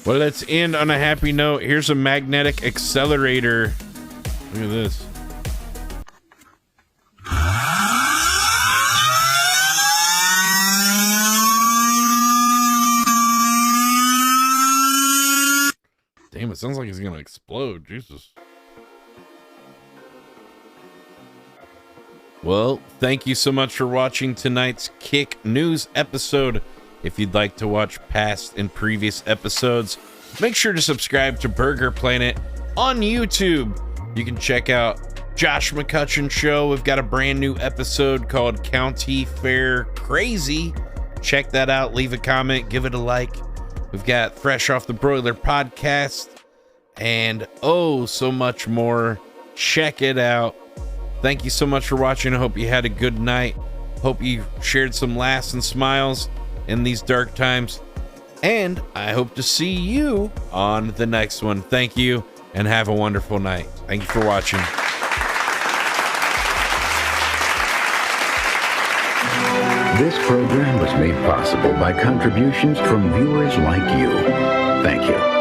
Well, let's end on a happy note. Here's a magnetic accelerator. Look at this. Damn, it sounds like it's gonna explode. Jesus. Well, thank you so much for watching tonight's Kick News episode. If you'd like to watch past and previous episodes, make sure to subscribe to Burger Planet on YouTube. You can check out Josh McCutcheon's show. We've got a brand new episode called County Fair Crazy. Check that out. Leave a comment. Give it a like. We've got Fresh Off the Broiler podcast and oh, so much more. Check it out. Thank you so much for watching. I hope you had a good night. Hope you shared some laughs and smiles in these dark times, and I hope to see you on the next one. Thank you, and have a wonderful night. Thank you for watching. This program was made possible by contributions from viewers like you. Thank you.